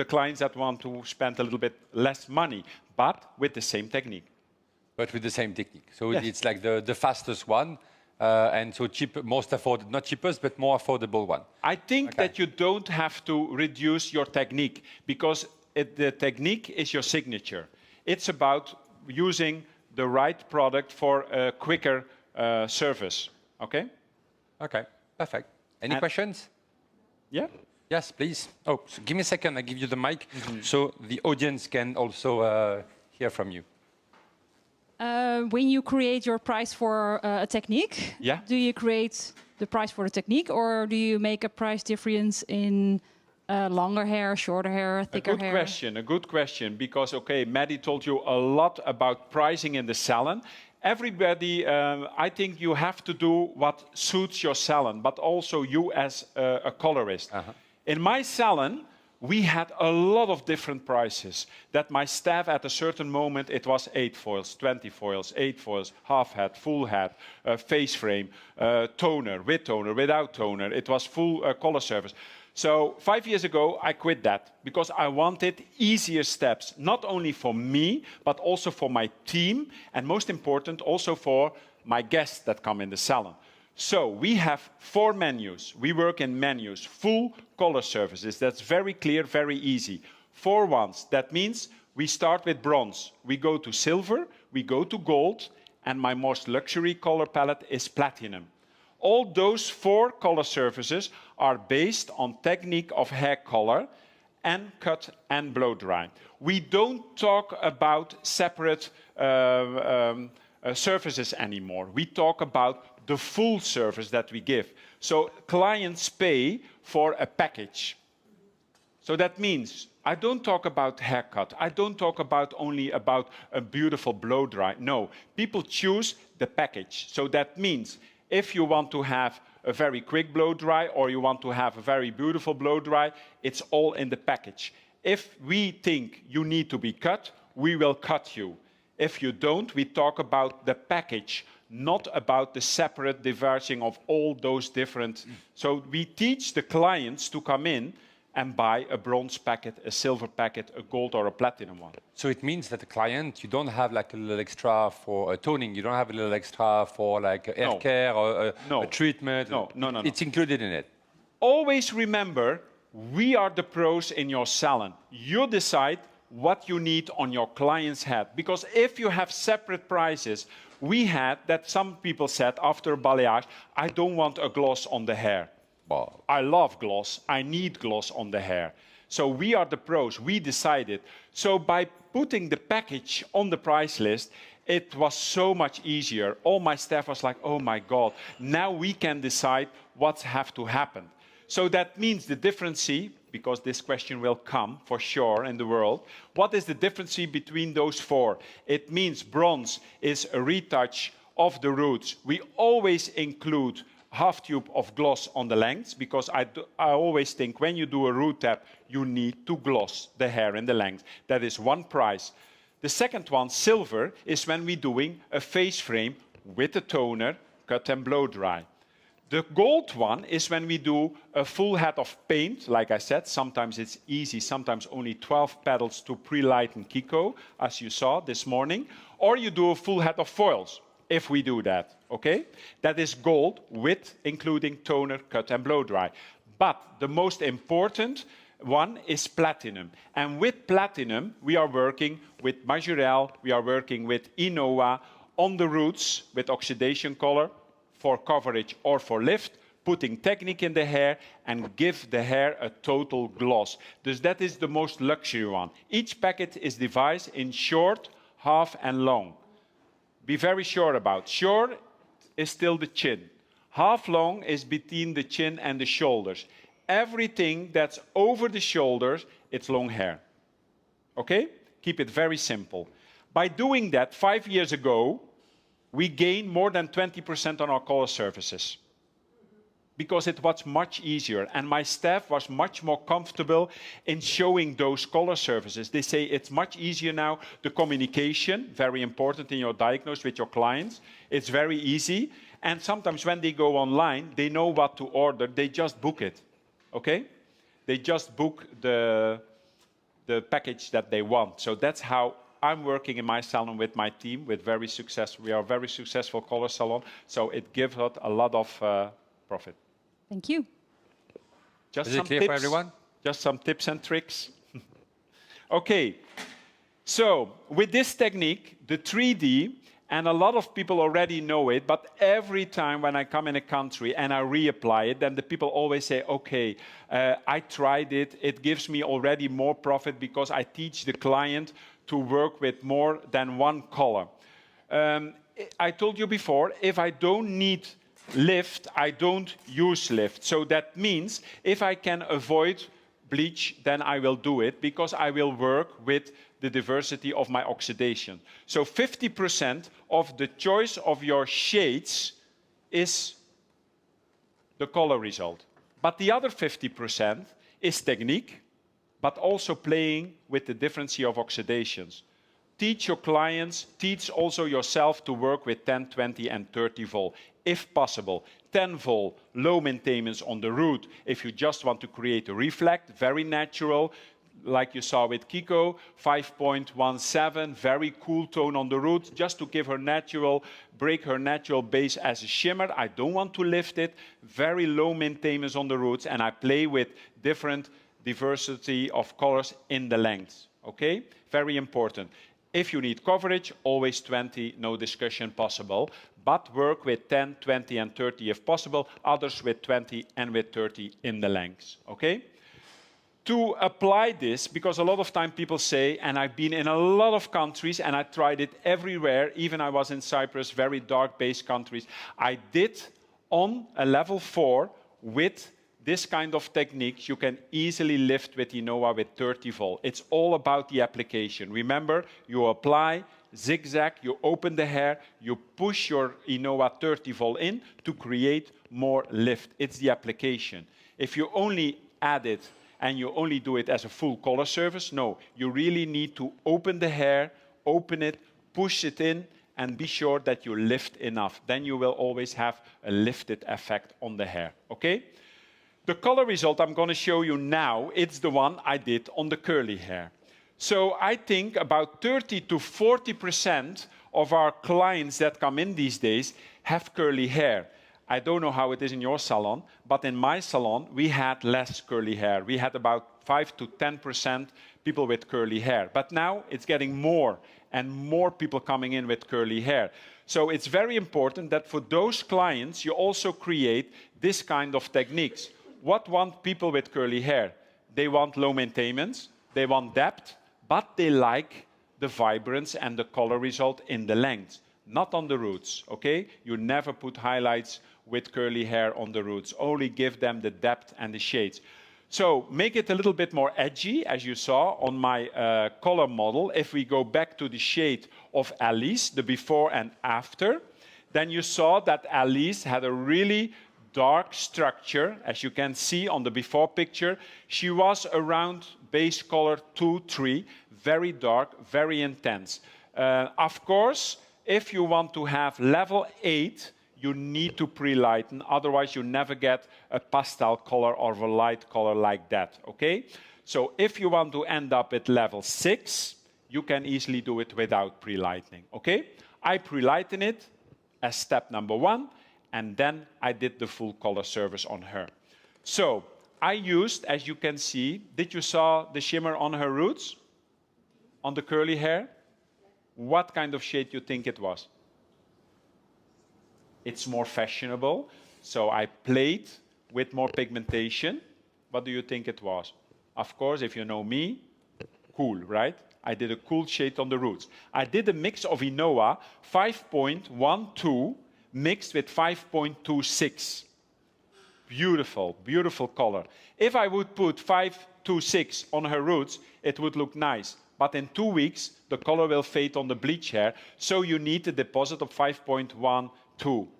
clients that want to spend a little bit less money, but with the same technique. But with the same technique. So yes. It's like the fastest one. And so cheap, most affordable, not cheapest, but more affordable one. I think that you don't have to reduce your technique because the technique is your signature. It's about using the right product for a quicker service. Okay? Okay, perfect. Any questions? Yeah. Yes, please. Oh, so give me a second. I give you the mic so the audience can also hear from you. When you create your price for a technique, do you create the price for the technique, or do you make a price difference in longer hair, shorter hair, thicker hair? A good question, because, okay, Maddie told you a lot about pricing in the salon. Everybody, I think you have to do what suits your salon, but also you as a colorist. In my salon, we had a lot of different prices that my staff at a certain moment, it was 8 foils, 20 foils, 8 foils, half hat, full hat, face frame, toner, with toner, without toner. It was full color service. So 5 years ago, I quit that because I wanted easier steps, not only for me, but also for my team, and most important, also for my guests that come in the salon. So we have 4 menus. We work in menus, full color services. That's very clear, very easy. 4 ones. That means we start with bronze, we go to silver, we go to gold, and my most luxury color palette is platinum. All those 4 color surfaces are based on technique of hair color and cut and blow dry. We don't talk about separate surfaces anymore. We talk about the full surface that we give. So clients pay for a package. So that means I don't talk about haircut. I don't talk about only about a beautiful blow dry. No, people choose the package. So that means if you want to have a very quick blow dry or you want to have a very beautiful blow dry, it's all in the package. If we think you need to be cut, we will cut you. If you don't, we talk about the package, not about the separate diverging of all those different. So we teach the clients to come in and buy a bronze packet, a silver packet, a gold or a platinum one. So it means that the client, you don't have like a little extra for toning, you don't have a little extra for like hair care or a treatment. No. It's included in it. Always remember, we are the pros in your salon. You decide what you need on your client's head. Because if you have separate prices, we had that some people said after balayage, I don't want a gloss on the hair. Wow. I love gloss. I need gloss on the hair. So we are the pros. We decided. So by putting the package on the price list, it was so much easier. All my staff was like, oh my God, now we can decide what's have to happen. So that means the difference, because this question will come for sure in the world, what is the difference between those 4? It means bronze is a retouch of the roots. We always include half tube of gloss on the lengths, because I always think when you do a root tap, you need to gloss the hair in the length. That is one price. The second one, silver, is when we're doing a face frame with a toner, cut and blow dry. The gold one is when we do a full head of paint. Like I said, sometimes it's easy, sometimes only 12 petals to pre-lighten Kiko, as you saw this morning. Or you do a full head of foils, if we do that, okay? That is gold with including toner, cut and blow dry. But the most important one is platinum. And with platinum, we are working with Majorel, we are working with Inoa on the roots with oxidation color for coverage or for lift, putting technique in the hair and give the hair a total gloss. Dus that is the most luxury one. Each packet is divided in short, half and long. Be very sure about. Short is still the chin. Half long is between the chin and the shoulders. Everything that's over the shoulders, it's long hair. Okay? Keep it very simple. By doing that, 5 years ago, we gained more than 20% on our color surfaces. Because it was much easier. And my staff was much more comfortable in showing those color surfaces. They say it's much easier now. The communication, very important in your diagnosis with your clients. It's very easy. And sometimes when they go online, they know what to order. They just book it. Okay? They just book the package that they want. So that's how I'm working in my salon with my team. We are a very successful color salon. So it gives us a lot of profit. Thank you. Just Is it some clear tips, for everyone? Just some tips and tricks. Okay, so with this technique, the 3D, and a lot of people already know it, but every time when I come in a country and I reapply it, then the people always say, okay, I tried it, it gives me already more profit because I teach the client to work with more than one color. I told you before, if I don't need lift, I don't use lift. So that means if I can avoid bleach, then I will do it because I will work with the diversity of my oxidation. So 50% of the choice of your shades is the color result. But the other 50% is technique, but also playing with the difference of oxidations. Teach your clients, teach also yourself to work with 10, 20 and 30 volt. If possible, 10 volt, low maintenance on the root. If you just want to create a reflect, very natural, like you saw with Kiko, 5.17, very cool tone on the root, just to give her natural, break her natural base as a shimmer. I don't want to lift it, very low maintenance on the roots, and I play with different diversity of colors in the length, okay? Very important. If you need coverage, always 20, no discussion possible, but work with 10, 20, and 30 if possible, others with 20 and with 30 in the lengths, okay? To apply this, because a lot of time people say, and I've been in a lot of countries and I tried it everywhere, even I was in Cyprus, very dark-based countries, I did on a level 4 with this kind of techniques, you can easily lift with Inoa with 30 volt. It's all about the application. Remember, you apply, zigzag, you open the hair, you push your Inoa 30 volt in to create more lift. It's the application. If you only add it and you only do it as a full color service, no, you really need to open the hair, open it, push it in, and be sure that you lift enough. Then you will always have a lifted effect on the hair, okay? The color result I'm going to show you now, it's the one I did on the curly hair. So I think about 30 to 40% of our clients that come in these days have curly hair. I don't know how it is in your salon, but in my salon, we had less curly hair. We had about 5 to 10% people with curly hair. But now it's getting more and more people coming in with curly hair. So it's very important that for those clients, you also create this kind of techniques. What want people with curly hair? They want low maintenance, they want depth, but they like the vibrance and the color result in the length, not on the roots, okay? You never put highlights with curly hair on the roots, only give them the depth and the shades. So make it a little bit more edgy, as you saw on my color model. If we go back to the shade of Alice, the before and after, then you saw that Alice had a really dark structure, as you can see on the before picture. She was around base color 2, 3, very dark, very intense. Of course, if you want to have level 8, you need to pre-lighten, otherwise you never get a pastel color or a light color like that, okay? So if you want to end up at level 6, you can easily do it without pre-lightening, okay? I pre-lighten it as step number 1, and then I did the full color service on her. So I used, as you can see, did you saw the shimmer on her roots? On the curly hair? What kind of shade do you think it was? It's more fashionable, so I played with more pigmentation. What do you think it was? Of course, if you know me, cool, right? I did a cool shade on the roots. I did a mix of Inoa 5.12 mixed with 5.26. Beautiful, beautiful color. If I would put 5.26 on her roots, it would look nice. But in 2 weeks, the color will fade on the bleach hair, so you need a deposit of 5.12.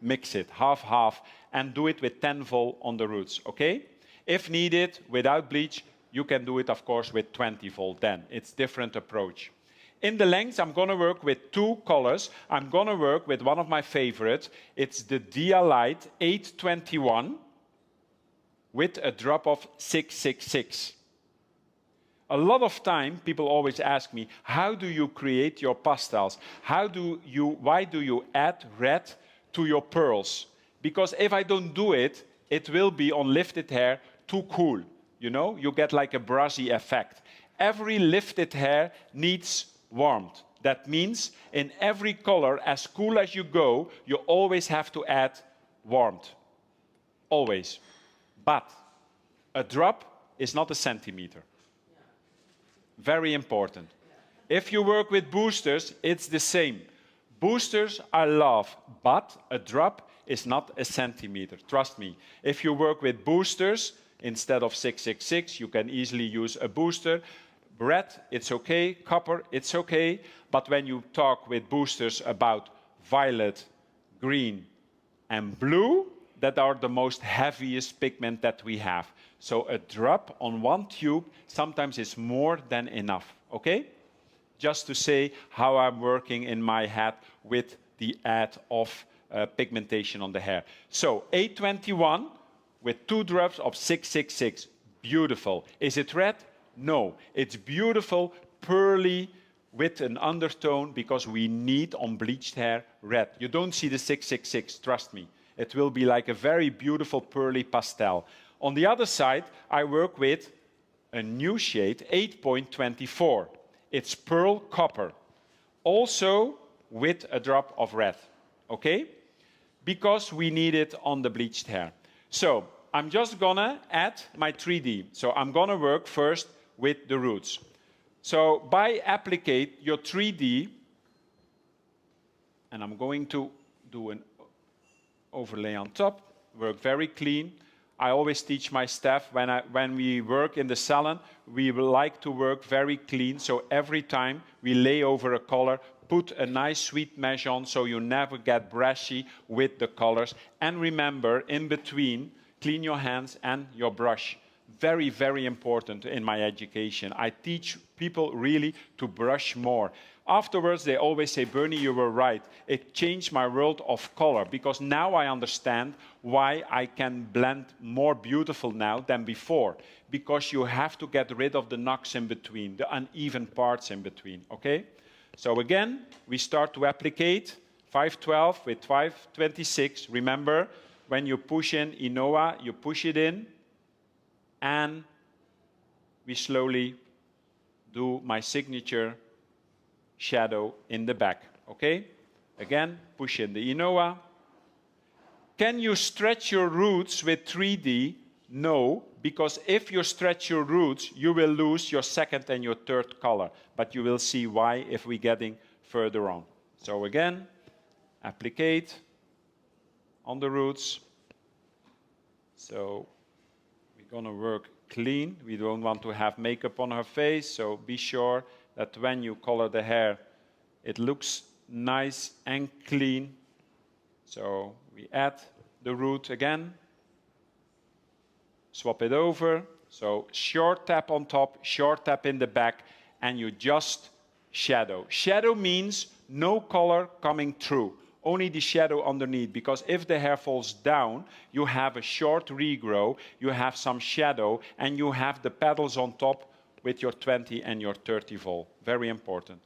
Mix it, half-half, and do it with 10 volt on the roots, okay? If needed, without bleach, you can do it, of course, with 20 volt then. It's different approach. In the length, I'm going to work with 2 colors. I'm going to work with one of my favorites. It's the Dia Light 821 with a drop of 666. A lot of time, people always ask me, how do you create your pastels? Why do you add red to your pearls? Because if I don't do it, it will be on lifted hair too cool. You know, you get like a brassy effect. Every lifted hair needs warmth. That means in every color, as cool as you go, you always have to add warmth. Always. But a drop is not a centimeter. Very important. If you work with boosters, it's the same. Boosters I love, but a drop is not a centimeter. Trust me. If you work with boosters, instead of 666, you can easily use a booster. Red, it's okay. Copper, it's okay. But when you talk with boosters about violet, green, and blue, that are the most heaviest pigment that we have. So a drop on one tube sometimes is more than enough, okay? Just to say how I'm working in my head with the add of pigmentation on the hair. So 821 with 2 drops of 666. Beautiful. Is it red? No. It's beautiful, pearly, with an undertone, because we need on bleached hair red. You don't see the 666, trust me. It will be like a very beautiful pearly pastel. On the other side, I work with a new shade, 8.24. It's pearl copper, also with a drop of red, okay? Because we need it on the bleached hair. So I'm just gonna add my 3D. So I'm gonna work first with the roots. So by applicate your 3D, and I'm going to do an overlay on top, work very clean. I always teach my staff when we work in the salon, we like to work very clean. So every time we lay over a color, put a nice sweet mesh on so you never get brushy with the colors. And remember, in between, clean your hands and your brush. Very, very important in my education. I teach people really to brush more. Afterwards, they always say, Berni, you were right. It changed my world of color because now I understand why I can blend more beautiful now than before. Because you have to get rid of the knocks in between, the uneven parts in between, okay? So again, we start to applicate 512 with 526. Remember, when you push in Inoa, you push it in, and we slowly do my signature shadow in the back, okay? Again, push in the Inoa. Can you stretch your roots with 3D? No, because if you stretch your roots, you will lose your second and your third color. But you will see why if we're getting further on. So again, applicate on the roots. So we're gonna work clean. We don't want to have makeup on her face, so be sure that when you color the hair, it looks nice and clean. So we add the root again. Swap it over. So short tap on top, short tap in the back, and you just shadow. Shadow means no color coming through, only the shadow underneath, because if the hair falls down, you have a short regrow, you have some shadow, and you have the petals on top with your 20 and your 30 volt. Very important.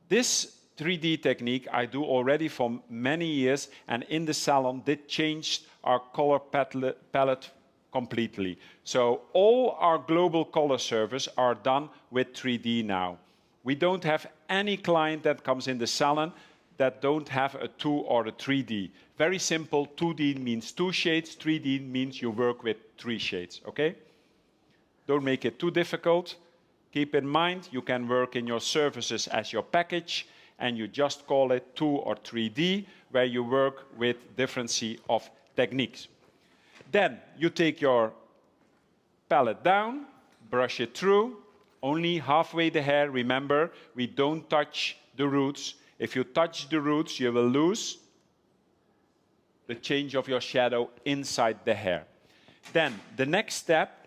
This 3D technique I do already for many years, and in the salon did change our color palette completely. So all our global color service are done with 3D now. We don't have any client that comes in the salon that don't have a 2 or a 3D. Very simple, 2D means 2 shades, 3D means you work with 3 shades, okay? Don't make it too difficult. Keep in mind, you can work in your services as your package, and you just call it 2 or 3D, where you work with differency of techniques. Then you take your palette down, brush it through, only halfway the hair. Remember, we don't touch the roots. If you touch the roots, you will lose the change of your shadow inside the hair. Then the next step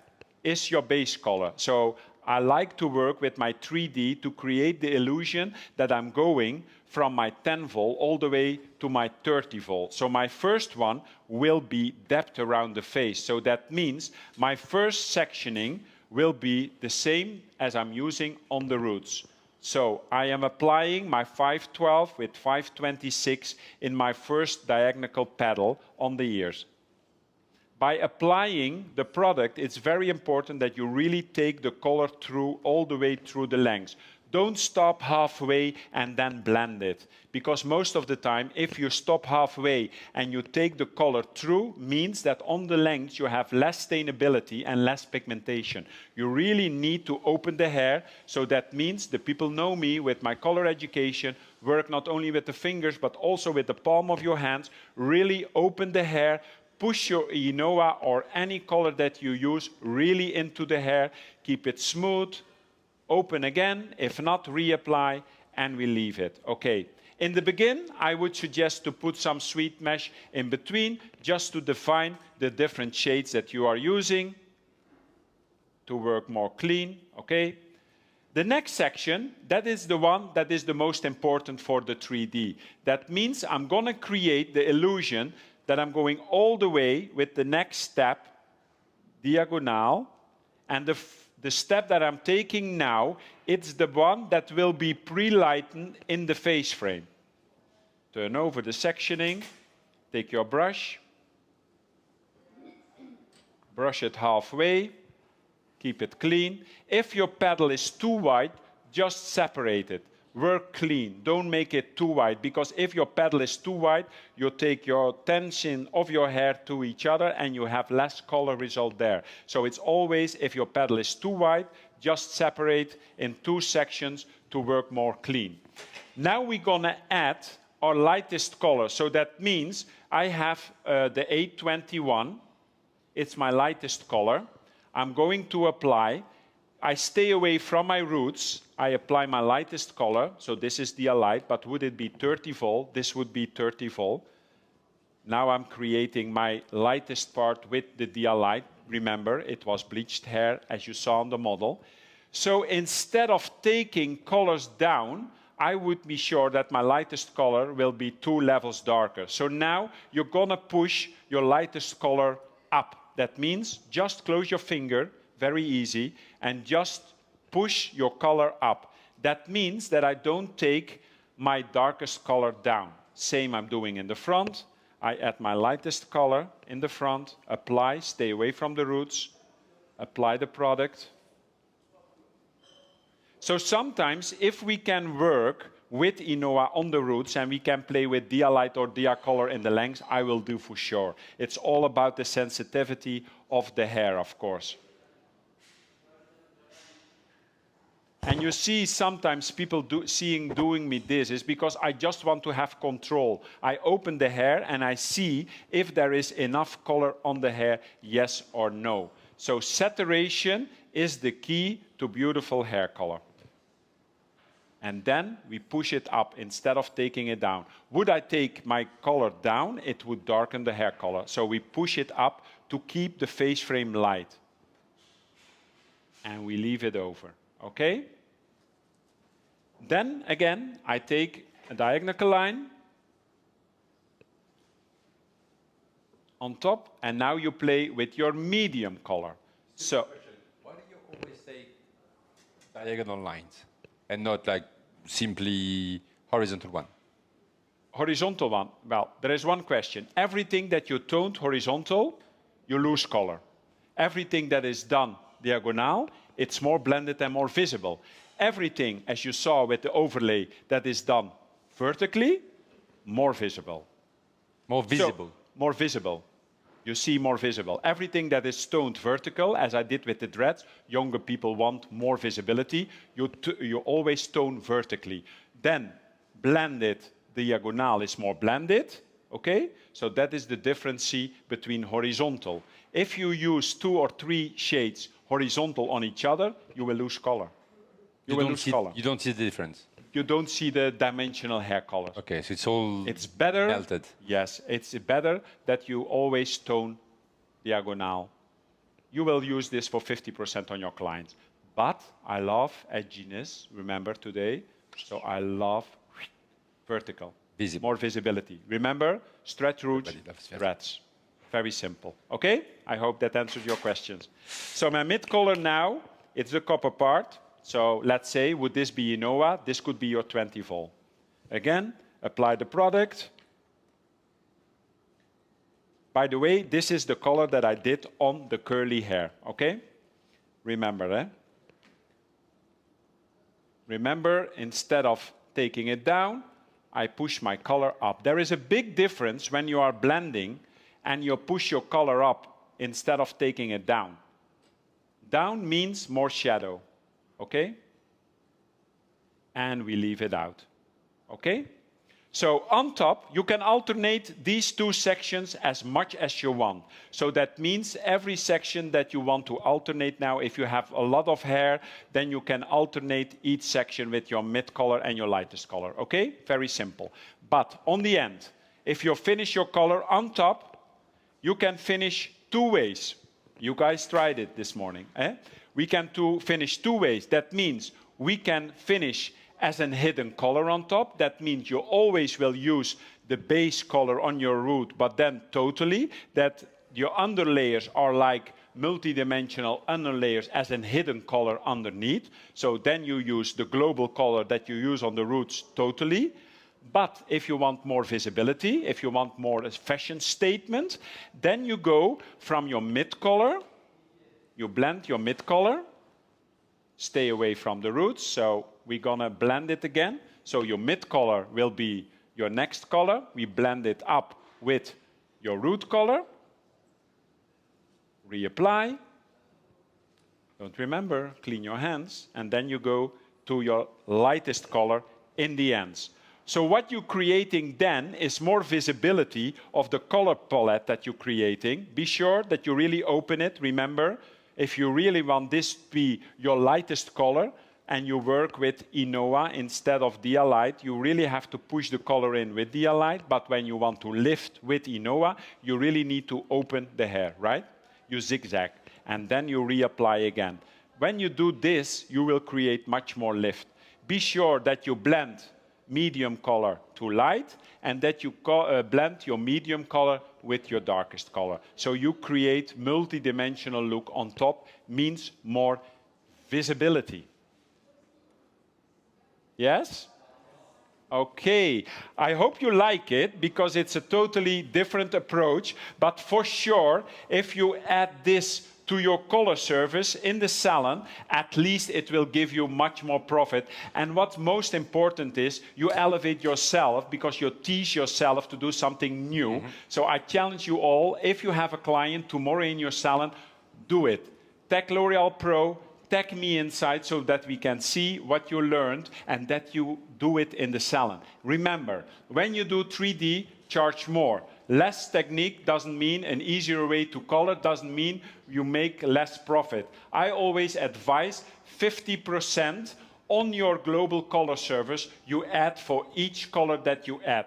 is your base color. So I like to work with my 3D to create the illusion that I'm going from my 10 volt all the way to my 30 volt. So my first one will be depth around the face. So that means my first sectioning will be the same as I'm using on the roots. So I am applying my 512 with 526 in my first diagonal petal on the ears. By applying the product, it's very important that you really take the color through all the way through the length. Don't stop halfway and then blend it. Because most of the time, if you stop halfway and you take the color through, means that on the length you have less stainability and less pigmentation. You really need to open the hair. So that means the people know me with my color education, work not only with the fingers, but also with the palm of your hands. Really open the hair. Push your Inoa or any color that you use really into the hair. Keep it smooth. Open again. If not, reapply, and we leave it. Okay. In the beginning, I would suggest to put some sweet mesh in between, just to define the different shades that you are using to work more clean. Okay. The next section, that is the one that is the most important for the 3D. That means I'm going to create the illusion that I'm going all the way with the next step, diagonal, and the step that I'm taking now, it's the one that will be pre-lightened in the face frame. Turn over the sectioning, take your brush, brush it halfway, keep it clean. If your paddle is too wide, just separate it. Work clean, don't make it too wide, because if your paddle is too wide, you take your tension of your hair to each other and you have less color result there. So it's always, if your paddle is too wide, just separate in 2 sections to work more clean. Now we're gonna add our lightest color. So that means I have the 821. It's my lightest color. I'm going to apply. I stay away from my roots. I apply my lightest color. So this is the light, but would it be 30 volt? This would be 30 volt. Now I'm creating my lightest part with the dia light. Remember, it was bleached hair, as you saw on the model. So instead of taking colors down, I would be sure that my lightest color will be 2 levels darker. So now you're gonna push your lightest color up. That means just close your finger, very easy, and just push your color up. That means that I don't take my darkest color down. Same I'm doing in the front. I add my lightest color in the front, apply, stay away from the roots, apply the product. So sometimes if we can work with Inoa on the roots and we can play with dia light or dia color in the length, I will do for sure. It's all about the sensitivity of the hair, of course. And you see sometimes people doing me this is because I just want to have control. I open the hair and I see if there is enough color on the hair, yes or no. So saturation is the key to beautiful hair color. And then we push it up instead of taking it down. Would I take my color down, it would darken the hair color. So we push it up to keep the face frame light. And we leave it over, okay? Then again, I take a diagonal line on top, and now you play with your medium color. So, why do you always say diagonal lines and not like simply horizontal one? Horizontal one. Well, there is one question. Everything that you toned horizontal, you lose color. Everything that is done diagonal, it's more blended and more visible. Everything, as you saw with the overlay, that is done vertically, more visible. More visible. So, more visible. You see more visible. Everything that is toned vertical, as I did with the dreads, younger people want more visibility. You always tone vertically. Then blended diagonal is more blended. Okay? So that is the difference between horizontal. If you use 2 or 3 shades horizontal on each other, you will lose color. You will lose color. You don't see the difference. You don't see the dimensional hair color. Okay, so it's all better, melted. Yes, it's better that you always tone diagonal. You will use this for 50% on your clients. But I love edginess, remember today. So I love vertical. Visible. More visibility. Remember, stretch roots, threads. Very simple. Okay? I hope that answers your questions. So my mid color now, it's the copper part. So let's say, would this be Inoa? This could be your 20 volt. Again, apply the product. By the way, this is the color that I did on the curly hair, okay? Remember, eh? Remember, instead of taking it down, I push my color up. There is a big difference when you are blending and you push your color up instead of taking it down. Down means more shadow. Okay? And we leave it out. Okay? So on top, you can alternate these 2 sections as much as you want. So that means every section that you want to alternate now, if you have a lot of hair, then you can alternate each section with your mid color and your lightest color. Okay? Very simple. But on the end, if you finish your color on top, you can finish 2 ways. You guys tried it this morning, eh? We can finish 2 ways. That means we can finish as a hidden color on top. That means you always will use the base color on your root, but then totally, that your underlayers are like multidimensional underlayers as a hidden color underneath. So then you use the global color that you use on the roots totally. But if you want more visibility, if you want more fashion statement, then you go from your mid color, you blend your mid color, stay away from the roots, so we're gonna blend it again. So your mid color will be your next color. We blend it up with your root color. Reapply. Don't remember, clean your hands, and then you go to your lightest color in the ends. So what you're creating then is more visibility of the color palette that you're creating. Be sure that you really open it. Remember, if you really want this to be your lightest color and you work with Inoa instead of Dialight, you really have to push the color in with Dialight. But when you want to lift with Inoa, you really need to open the hair, right? You zigzag, and then you reapply again. When you do this, you will create much more lift. Be sure that you blend medium color to light, and that you blend your medium color with your darkest color. So you create multi-dimensional look on top, means more visibility. Yes? Okay, I hope you like it, because it's a totally different approach, but for sure, if you add this to your color service in the salon, at least it will give you much more profit. And what's most important is you elevate yourself, because you teach yourself to do something new. So I challenge you all, if you have a client tomorrow in your salon, do it. Tag L'Oreal Pro, tag me inside so that we can see what you learned and that you do it in the salon. Remember, when you do 3D, charge more. Less technique doesn't mean an easier way to color, doesn't mean you make less profit. I always advise 50% on your global color service you add for each color that you add.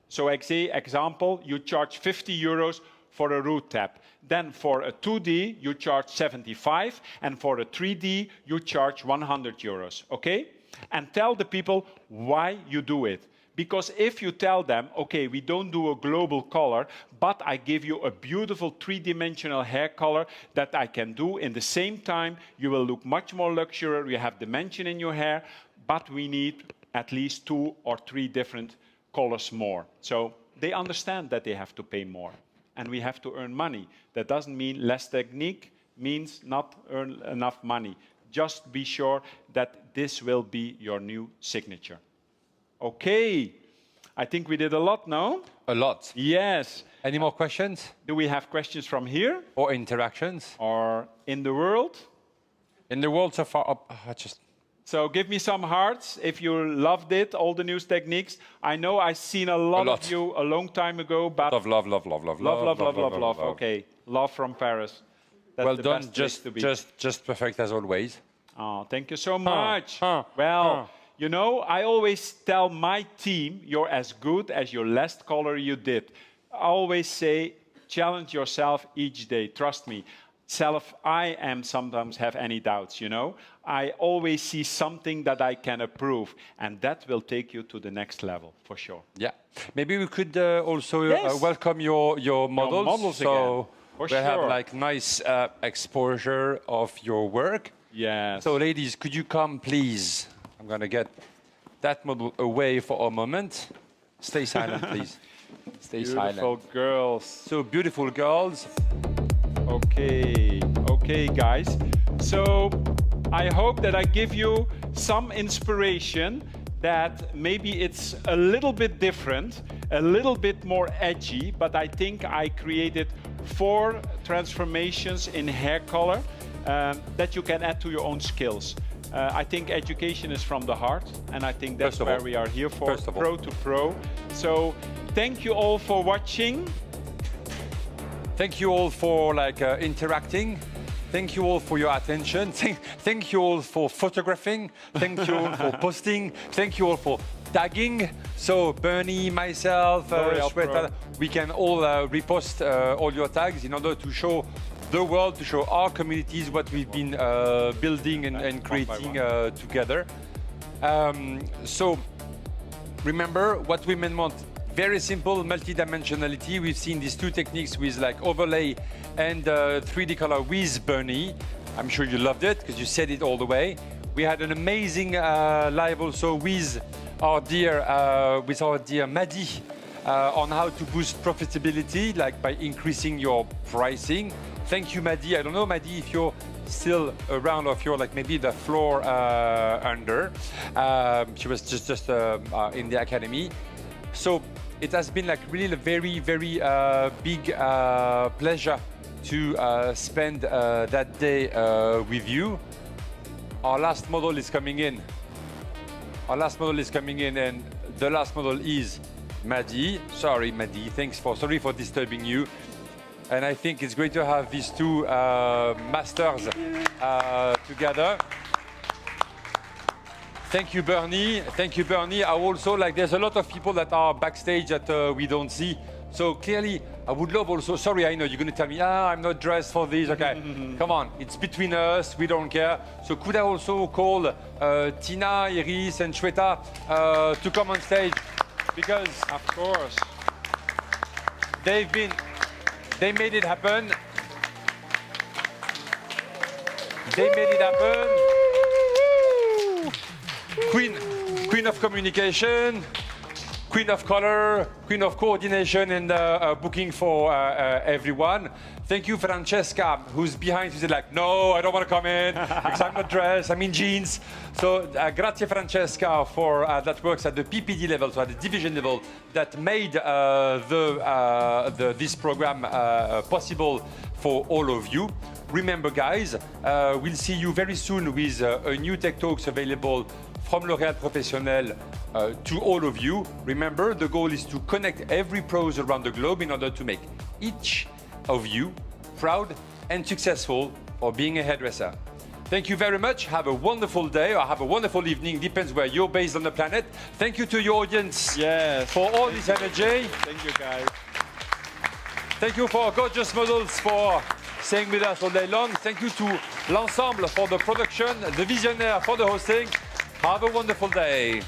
So example, you charge 50 euros for a root tap. Then for a 2D, you charge 75, and for a 3D, you charge 100 euros, okay? And tell the people why you do it. Because if you tell them, okay, we don't do a global color, but I give you a beautiful three-dimensional hair color that I can do in the same time, you will look much more luxurious, you have dimension in your hair, but we need at least 2 or 3 different colors more. So they understand that they have to pay more, and we have to earn money. That doesn't mean less technique, means not earn enough money. Just be sure that this will be your new signature. Okay, I think we did a lot now. A lot. Yes. Any more questions? Do we have questions from here? Or interactions? Or in the world? In the world so far, So give me some hearts if you loved it, all the new techniques. I know I've seen a lot of you a long time ago, but... Love. Love. Okay, love from Paris. That's well the done, best place to be. just perfect as always. Oh, thank you so much. You know, I always tell my team, you're as good as your last color you did. I always say, challenge yourself each day. Trust me. I am sometimes have any doubts, you know. I always see something that I can improve, and that will take you to the next level, for sure. Yeah. Maybe we could also welcome your models. Models so again. For we have like nice exposure of your work. Yes. So ladies, could you come, please? I'm going to get that model away for a moment. Stay silent, please. Stay silent. Beautiful girls. So beautiful girls. Okay, guys. So I hope that I give you some inspiration that maybe it's a little bit different, a little bit more edgy, but I think I created 4 transformations in hair color that you can add to your own skills. I think education is from the heart, and I think that's where we are here for, pro to pro. So thank you all for watching. Thank you all for interacting. Thank you all for your attention. Thank you all for photographing. Thank you all for posting. Thank you all for tagging. So Berni, myself, Shweta, we can all repost all your tags in order to show the world, to show our communities what we've been building and creating together. So remember what women want. Very simple, multidimensionality. We've seen these 2 techniques with overlay and 3D color with Berni. I'm sure you loved it because you said it all the way. We had an amazing live also with our dear Madi on how to boost profitability, like by increasing your pricing. Thank you, Madi. I don't know, Madi, if you're still around or if you're like maybe the floor under. She was just in the academy. So it has been like really a very, very big pleasure to spend that day with you. Our last model is coming in. Our last model is coming in, and the last model is Madi. Sorry, Madi. Sorry for disturbing you. And I think it's great to have these two masters together. Thank you, Berni. Thank you, Berni. I also there's a lot of people that are backstage that we don't see. So clearly, I would love also, sorry, I know you're going to tell me, I'm not dressed for this. Okay, come on, it's between us, we don't care. So could I also call Tina, Iris, and Shweta to come on stage? Because, of course, they made it happen. They made it happen. Queen of communication, queen of color, queen of coordination and booking for everyone. Thank you, Francesca, who's behind. She's like, no, I don't want to come in because I'm not dressed, I'm in jeans. So grazie, Francesca, for that works at the PPD level, so at the division level, that made this program possible for all of you. Remember, guys, we'll see you very soon with a new Tech Talks available from L'Oréal Professionnel to all of you. Remember, the goal is to connect every pros around the globe in order to make each of you proud and successful for being a hairdresser. Thank you very much. Have a wonderful day or have a wonderful evening. Depends where you're based on the planet. Thank you to your audience for all this energy. Thank you, guys. Thank you for our gorgeous models for staying with us all day long. Thank you to l'ensemble for the production, the visionnaire for the hosting. Have a wonderful day.